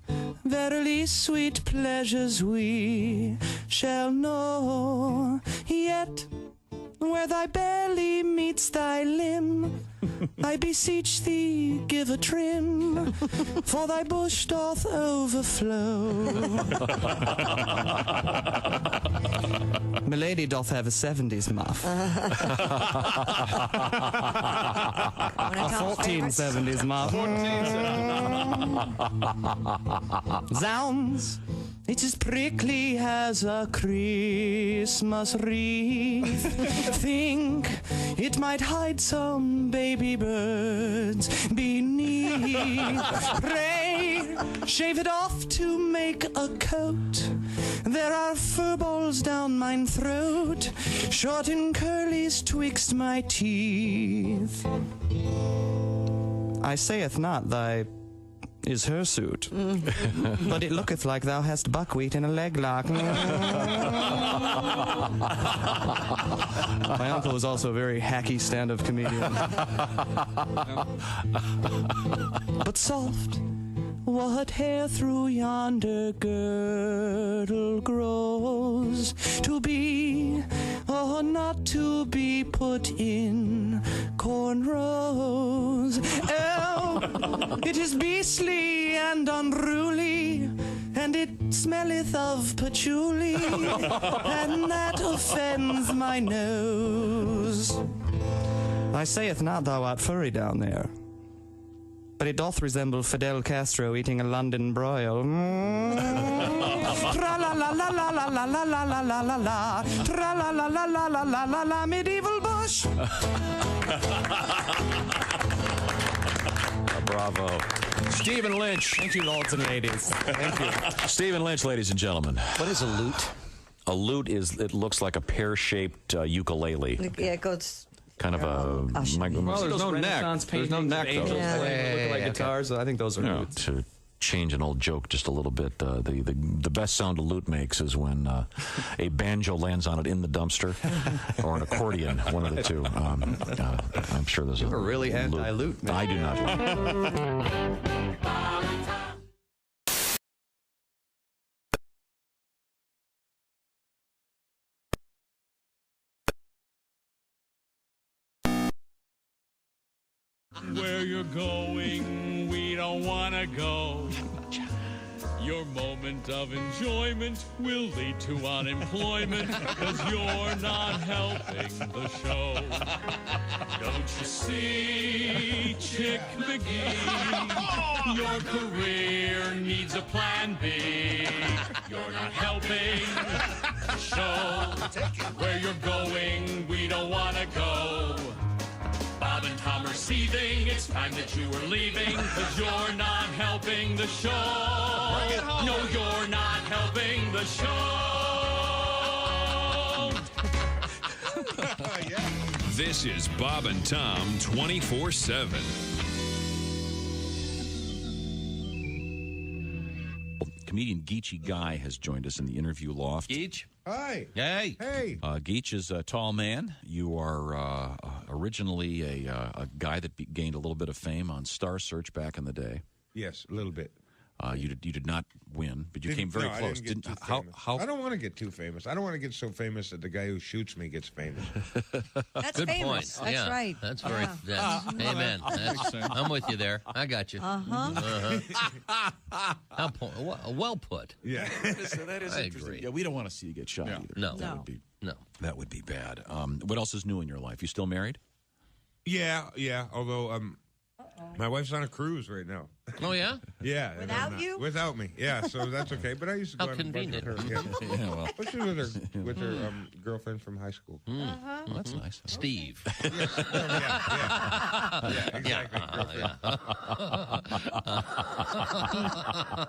Speaker 5: verily sweet pleasures we shall know. Yet, where thy belly meets thy limb, I beseech thee, give a trim, for thy bush doth overflow. My lady doth have a 70s muff. A 1470s muff. Zounds, it's as prickly as a Christmas wreath. Think it might hide some baby birds beneath. Pray, shave it off to make a coat. There are fur balls down mine throat, short and curlies twixt my teeth. I saith not thy is hirsute, but it looketh like thou hast buckwheat in a leg lock. My uncle was also a very hacky stand-up comedian. But soft, what hair through yonder girdle grows, to be or not to be put in cornrows. Oh, it is beastly and unruly, and and it smelleth of patchouli, and that offends my nose. I sayeth not thou art furry down there, but it doth resemble Fidel Castro eating a London broil. Tra-la-la-la-la-la-la-la-la-la-la-la. Tra-la-la-la-la-la-la-la-la, medieval bush.
Speaker 2: Bravo. Stephen Lynch.
Speaker 5: Thank you, lords and ladies. Thank you.
Speaker 2: Stephen Lynch, ladies and gentlemen.
Speaker 8: What is a lute?
Speaker 2: A lute it looks like a pear-shaped ukulele.
Speaker 3: Yeah, it goes.
Speaker 2: Kind of a...
Speaker 5: Well, there's no neck. There's no neck, though.
Speaker 3: Yeah.
Speaker 5: They look like guitars. I think those are lutes.
Speaker 2: To change an old joke just a little bit, the best sound a lute makes is when a banjo lands on it in the dumpster, or an accordion, one of the two. I'm sure there's
Speaker 5: You're really anti-lute, man.
Speaker 2: I do not.
Speaker 7: Where you're going, we don't want to go. Your moment of enjoyment will lead to unemployment because you're not helping the show. Don't you see, Chick McGee? Your career needs a plan B. You're not helping the show. Where you're going, we don't want to go. Bob and Tom are seething. It's time that you are leaving because you're not helping the show. No, you're not helping the show.
Speaker 12: This is Bob and Tom 24/7.
Speaker 2: Comedian Geechee Guy has joined us in the interview loft.
Speaker 8: Geech?
Speaker 14: Hi.
Speaker 8: Hey.
Speaker 14: Hey.
Speaker 2: Geech is a tall man. You are originally a guy that gained a little bit of fame on Star Search back in the day.
Speaker 14: Yes, a little bit.
Speaker 2: You did not win, but you came very close.
Speaker 14: I didn't get too famous. I don't want to get too famous. I don't want to get so famous that the guy who shoots me gets famous.
Speaker 3: That's
Speaker 8: Good
Speaker 3: famous.
Speaker 8: point.
Speaker 3: That's right.
Speaker 8: That's very. Amen. I'm with you there. I got you. Well put.
Speaker 14: Yeah.
Speaker 2: That is
Speaker 8: I
Speaker 2: interesting.
Speaker 8: agree.
Speaker 2: Yeah, we don't want to see you get shot either.
Speaker 8: No.
Speaker 2: That would be bad. What else is new in your life? You still married?
Speaker 14: Yeah. Although my wife's on a cruise right now.
Speaker 8: Oh yeah.
Speaker 14: Yeah.
Speaker 3: Without you?
Speaker 14: Without me. Yeah. So that's okay. But I used to go
Speaker 8: How
Speaker 14: on a bunch
Speaker 8: convenient.
Speaker 14: with her. Yeah.
Speaker 2: Well,
Speaker 14: But she was with her girlfriend from high school.
Speaker 2: well, that's nice.
Speaker 8: Steve.
Speaker 14: Yeah, exactly.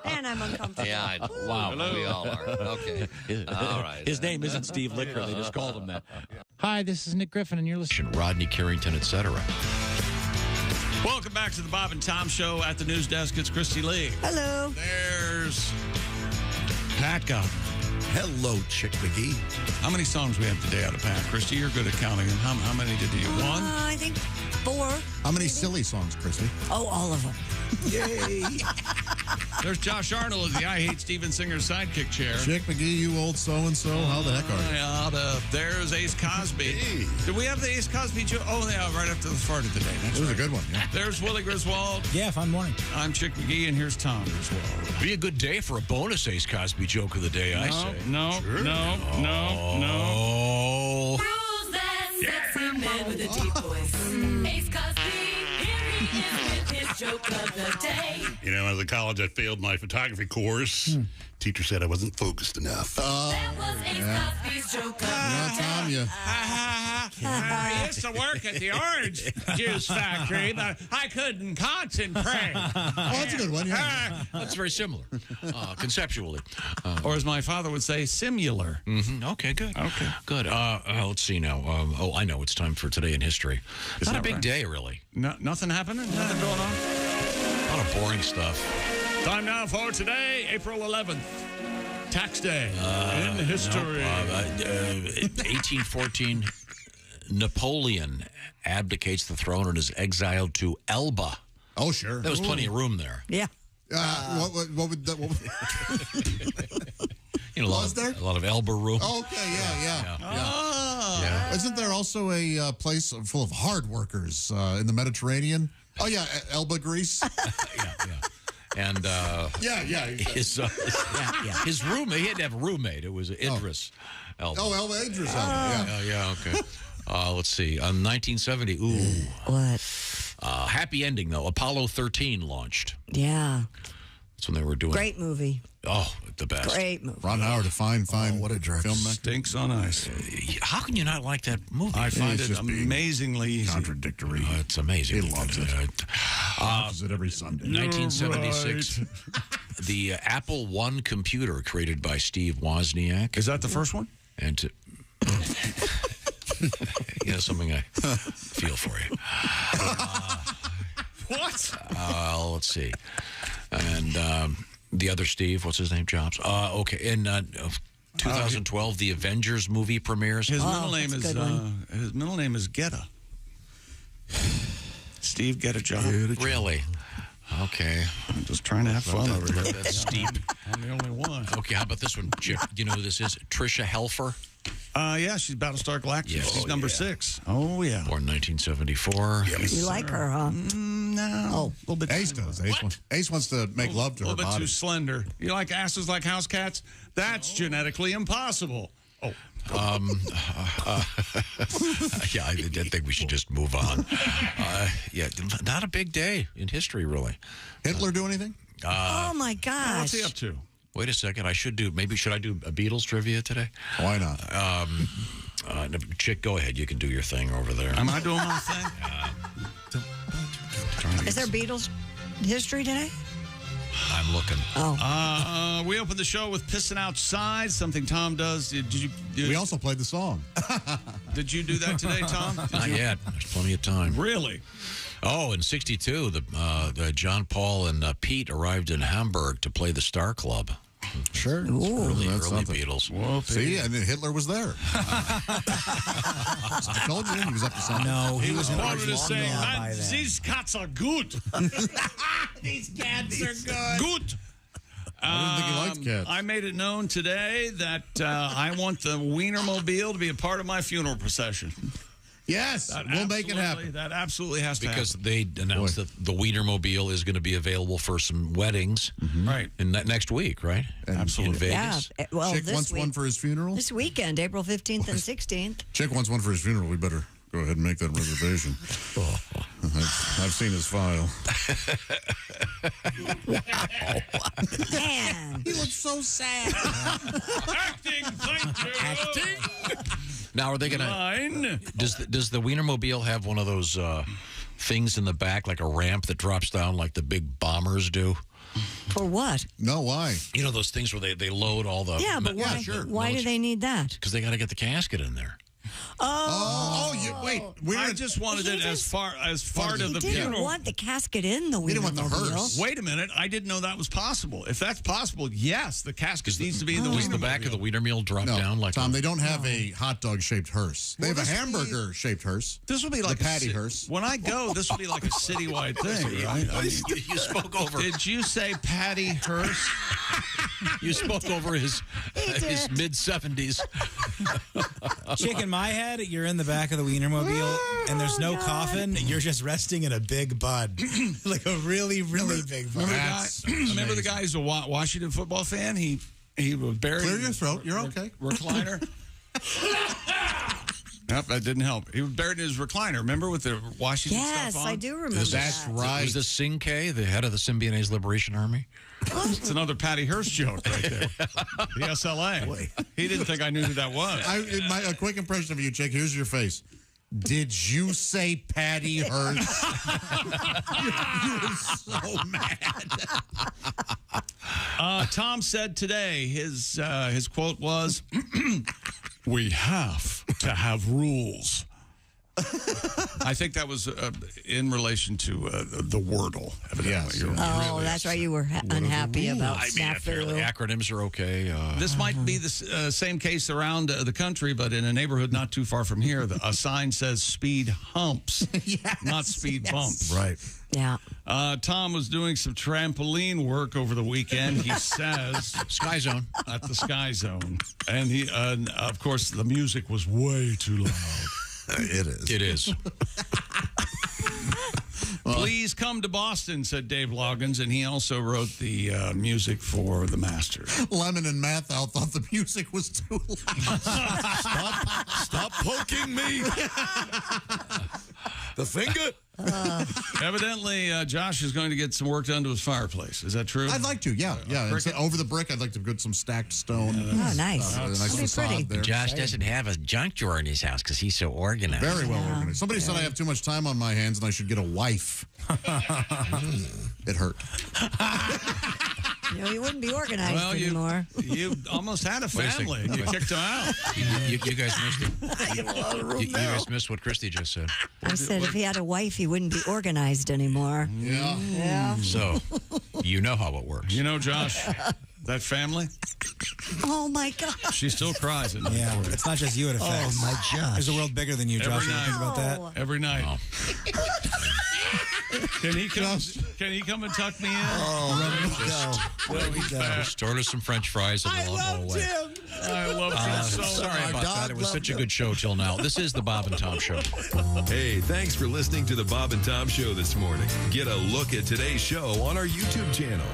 Speaker 3: And I'm uncomfortable.
Speaker 8: Yeah. Wow. We all are. Okay. All right.
Speaker 2: His name isn't Steve Licker. They just called him that.
Speaker 17: Hi, this is Nick Griffin, and you're listening.
Speaker 2: Rodney Carrington, etc.
Speaker 1: Welcome back to the Bob and Tom Show. At the news desk, it's Christy Lee.
Speaker 3: Hello.
Speaker 1: There's Pat Gunn.
Speaker 13: Hello, Chick McGee.
Speaker 1: How many songs we have today out of Pat? Christy, you're good at counting them. How many did you? One?
Speaker 3: I think 4.
Speaker 4: How many silly songs, Christy?
Speaker 3: Oh, all of them.
Speaker 4: Yay.
Speaker 1: There's Josh Arnold in the I Hate Steven Singer's sidekick chair.
Speaker 4: Chick McGee, you old so-and-so. How the heck are you?
Speaker 1: There's Ace Cosby.
Speaker 4: Hey.
Speaker 1: Did we have the Ace Cosby joke? Oh, yeah, right after the fart of the day. That's
Speaker 4: It was
Speaker 1: right.
Speaker 4: a good one, yeah.
Speaker 1: There's Willie Griswold.
Speaker 17: Yeah, fun morning.
Speaker 1: I'm Chick McGee, and here's Tom Griswold.
Speaker 2: Be a good day for a bonus Ace Cosby joke of the day, I say.
Speaker 1: No.
Speaker 15: Rules that sexy man with a deep voice. Ace Cosby, here he is with his joke of the day.
Speaker 7: You know, as a college, I failed my photography course. Teacher said I wasn't focused enough.
Speaker 15: That was Ace Cosby's joke of the day.
Speaker 1: I used to work at the orange juice factory, but I couldn't concentrate.
Speaker 4: Oh, that's a good one, yeah.
Speaker 2: That's very similar, conceptually.
Speaker 1: Or as my father would say, simular.
Speaker 2: Okay, good.
Speaker 1: Okay.
Speaker 2: Good. Let's see now. I know. It's time for Today in History. It's not a big day, really.
Speaker 1: No, nothing happening? Nothing going on?
Speaker 2: A lot of boring stuff.
Speaker 1: Time now for today, April 11th. Tax Day in history.
Speaker 2: 1814, Napoleon abdicates the throne and is exiled to Elba.
Speaker 4: Oh, sure.
Speaker 2: There was plenty of room there.
Speaker 3: Yeah.
Speaker 4: What would that...
Speaker 2: You know, a lot of Elba room.
Speaker 4: Oh, okay, yeah. Isn't there also a place full of hard workers in the Mediterranean? Oh, yeah, Elba, Greece.
Speaker 2: Yeah. And his roommate, he had to have a roommate. It was Idris Elba.
Speaker 4: Oh, Idris Elba,
Speaker 2: yeah, okay. Let's see. 1970,
Speaker 3: What?
Speaker 2: happy ending, though. Apollo 13 launched.
Speaker 3: Yeah.
Speaker 2: That's when they were doing...
Speaker 3: Great movie.
Speaker 2: Oh, the best.
Speaker 3: Great movie.
Speaker 4: Ron Howard, a fine
Speaker 13: what a jerk.
Speaker 4: filmmaker.
Speaker 1: Stinks on ice.
Speaker 2: How can you not like that movie?
Speaker 1: I find
Speaker 4: It's
Speaker 1: it
Speaker 4: just being
Speaker 1: amazingly easy.
Speaker 4: Contradictory.
Speaker 2: It's amazing.
Speaker 4: He loves it. Watches it every Sunday.
Speaker 2: 1976. The Apple I computer created by Steve Wozniak.
Speaker 1: Is that the first one?
Speaker 2: And something I feel for you.
Speaker 1: What?
Speaker 2: Let's see. And the other Steve, what's his name? Jobs. Okay. In 2012, the Avengers movie premieres.
Speaker 1: His middle name is Getta. Steve Getta Job.
Speaker 2: Really? Okay.
Speaker 1: I'm just trying to have fun over here.
Speaker 2: That's steep.
Speaker 1: I'm the only one.
Speaker 2: Okay, how about this one, Chip? Do you know who this is? Trisha Helfer.
Speaker 1: Yeah, she's Battlestar Galactica.
Speaker 2: Yes.
Speaker 1: She's number 6. Oh, yeah.
Speaker 2: Born 1974.
Speaker 3: You like her, huh?
Speaker 1: No.
Speaker 3: Oh.
Speaker 1: A little bit.
Speaker 4: Ace does. Ace wants to make love to
Speaker 1: a
Speaker 4: her
Speaker 1: little bit
Speaker 4: body.
Speaker 1: too slender. You like asses like house cats? That's genetically impossible. Oh.
Speaker 2: Yeah, I think we should just move on. Yeah, not a big day in history, really.
Speaker 4: Hitler do anything?
Speaker 3: Oh, my gosh.
Speaker 1: What's he up to?
Speaker 2: Wait a second. Should I do a Beatles trivia today?
Speaker 4: Why not?
Speaker 2: Chick, go ahead. You can do your thing over there.
Speaker 1: Am I doing my thing?
Speaker 3: Is there Beatles history today?
Speaker 2: I'm looking.
Speaker 3: Oh.
Speaker 1: We opened the show with Pissing Outside, something Tom does.
Speaker 4: We also played the song.
Speaker 1: Did you do that today, Tom?
Speaker 2: Not yet. There's plenty of time.
Speaker 1: Really?
Speaker 2: Oh, in 62, the John Paul and Pete arrived in Hamburg to play the Star Club.
Speaker 4: Sure.
Speaker 2: Early
Speaker 4: That's something.
Speaker 2: Beatles.
Speaker 1: Whoa,
Speaker 4: See, and then Hitler was there. I told you he was up to something.
Speaker 17: No,
Speaker 1: He was
Speaker 17: in
Speaker 1: quoted as saying,
Speaker 17: Argentina by
Speaker 1: "Man,
Speaker 17: then."
Speaker 1: these cats are good.
Speaker 3: These cats are good.
Speaker 1: Good.
Speaker 4: I didn't think he liked cats.
Speaker 1: I made it known today that I want the Wienermobile to be a part of my funeral procession.
Speaker 4: Yes, we'll make it happen.
Speaker 1: That absolutely has to happen.
Speaker 2: Because they announced that the Wienermobile is going to be available for some weddings
Speaker 1: Right.
Speaker 2: in next week, right?
Speaker 1: Absolutely.
Speaker 2: In
Speaker 3: Yeah.
Speaker 2: Vegas.
Speaker 3: Well,
Speaker 4: Chick
Speaker 3: this
Speaker 4: wants
Speaker 3: week,
Speaker 4: one for his funeral?
Speaker 3: this weekend, April 15th and 16th.
Speaker 4: Chick wants one for his funeral. We better go ahead and make that reservation. I've seen his file.
Speaker 3: Man.
Speaker 4: He looks so sad.
Speaker 1: Acting, thank you.
Speaker 2: Acting. Now, are they going to...
Speaker 1: Line.
Speaker 2: Does the Wienermobile have one of those things in the back, like a ramp that drops down like the big bombers do?
Speaker 3: For what?
Speaker 4: No, why?
Speaker 2: You know those things where they load all the...
Speaker 3: Yeah, but why, why do they need that?
Speaker 2: Because they got to get the casket in there.
Speaker 4: Wait.
Speaker 1: I just wanted it as part of
Speaker 3: He
Speaker 1: the
Speaker 3: didn't
Speaker 1: funeral.
Speaker 3: want the casket in the
Speaker 4: He didn't want the
Speaker 3: Wienermobile.
Speaker 4: hearse.
Speaker 1: Wait a minute. I didn't know that was possible. If that's possible, yes, the casket needs to be in the
Speaker 2: Does
Speaker 1: Wienermobile.
Speaker 2: the back of the Wienermobile drop
Speaker 4: No,
Speaker 2: down like
Speaker 4: Tom, they don't have a hot dog-shaped hearse. They
Speaker 1: Well,
Speaker 4: have a
Speaker 1: this will be-
Speaker 4: hamburger-shaped hearse.
Speaker 1: This will be like
Speaker 4: the patty
Speaker 1: a
Speaker 4: hearse.
Speaker 1: When I go, this will be like a citywide thing, right? I mean,
Speaker 2: You spoke over...
Speaker 1: did you say Patty Hearst?
Speaker 2: You spoke over his mid-70s.
Speaker 17: Chick, in my head, you're in the back of the Wienermobile, and there's no coffin. You're just resting in a big bud. Like a really, really big bud.
Speaker 1: Remember the guy who's a Washington football fan? He was buried.
Speaker 4: Clear your throat. You're okay.
Speaker 1: Recliner. Nope, that didn't help. He was buried in his recliner. Remember with the Washington
Speaker 3: Yes,
Speaker 1: stuff on?
Speaker 3: I do remember
Speaker 4: That's
Speaker 3: that.
Speaker 4: right.
Speaker 2: Was this Sing K, the head of the Symbionese Liberation Army?
Speaker 1: It's another Patty Hearst joke right there. The SLA. He didn't think I knew who that was.
Speaker 4: A quick impression of you, Chick. Here's your face. Did you say Patty Hearst? you were so mad.
Speaker 1: Tom said today, his quote was, "We have to have rules." I think that was in relation to the Wordle.
Speaker 4: Yes.
Speaker 3: Oh, that's right. You were unhappy about snafu.
Speaker 2: Acronyms are okay.
Speaker 1: This might be the same case around the country, but in a neighborhood not too far from here, a sign says speed humps, not speed bumps.
Speaker 4: Right.
Speaker 3: Yeah.
Speaker 1: Tom was doing some trampoline work over the weekend, he says.
Speaker 2: Sky Zone.
Speaker 1: At the Sky Zone. And he, of course, the music was way too loud.
Speaker 4: It is.
Speaker 2: It is.
Speaker 1: Please come to Boston, said Dave Loggins, and he also wrote the music for the Masters.
Speaker 4: Lemon and Mathau thought the music was too loud.
Speaker 13: Stop poking me. The finger.
Speaker 1: Evidently, Josh is going to get some work done to his fireplace. Is that true?
Speaker 4: I'd like to, yeah. Instead, over the brick, I'd like to put some stacked stone.
Speaker 3: Oh, nice.
Speaker 4: A nice facade there.
Speaker 2: Josh doesn't have a junk drawer in his house because he's so organized.
Speaker 4: Very well organized. Somebody said I have too much time on my hands and I should get a wife. It hurt.
Speaker 3: You wouldn't be organized anymore.
Speaker 1: You almost had a family. And you kicked them out.
Speaker 2: You guys missed it. You guys missed what Christy just said.
Speaker 3: I said if he had a wife, he wouldn't be organized anymore.
Speaker 4: Yeah.
Speaker 2: So, you know how it works.
Speaker 1: You know, Josh, that family,
Speaker 3: Oh, my God.
Speaker 1: she still cries at night.
Speaker 17: Yeah, it's not just you it affects.
Speaker 13: Oh, my gosh.
Speaker 17: There's a world bigger than you, Josh.
Speaker 1: Every
Speaker 17: You
Speaker 1: night.
Speaker 17: think about that?
Speaker 1: Every night. Can he come and tuck me in?
Speaker 13: There we go.
Speaker 2: Just order some French fries and we'll all go away.
Speaker 1: I love him so
Speaker 2: Sorry
Speaker 1: much.
Speaker 2: about that. It was such a good show till now. This is the Bob and Tom Show.
Speaker 12: Hey, thanks for listening to the Bob and Tom Show this morning. Get a look at today's show on our YouTube channel.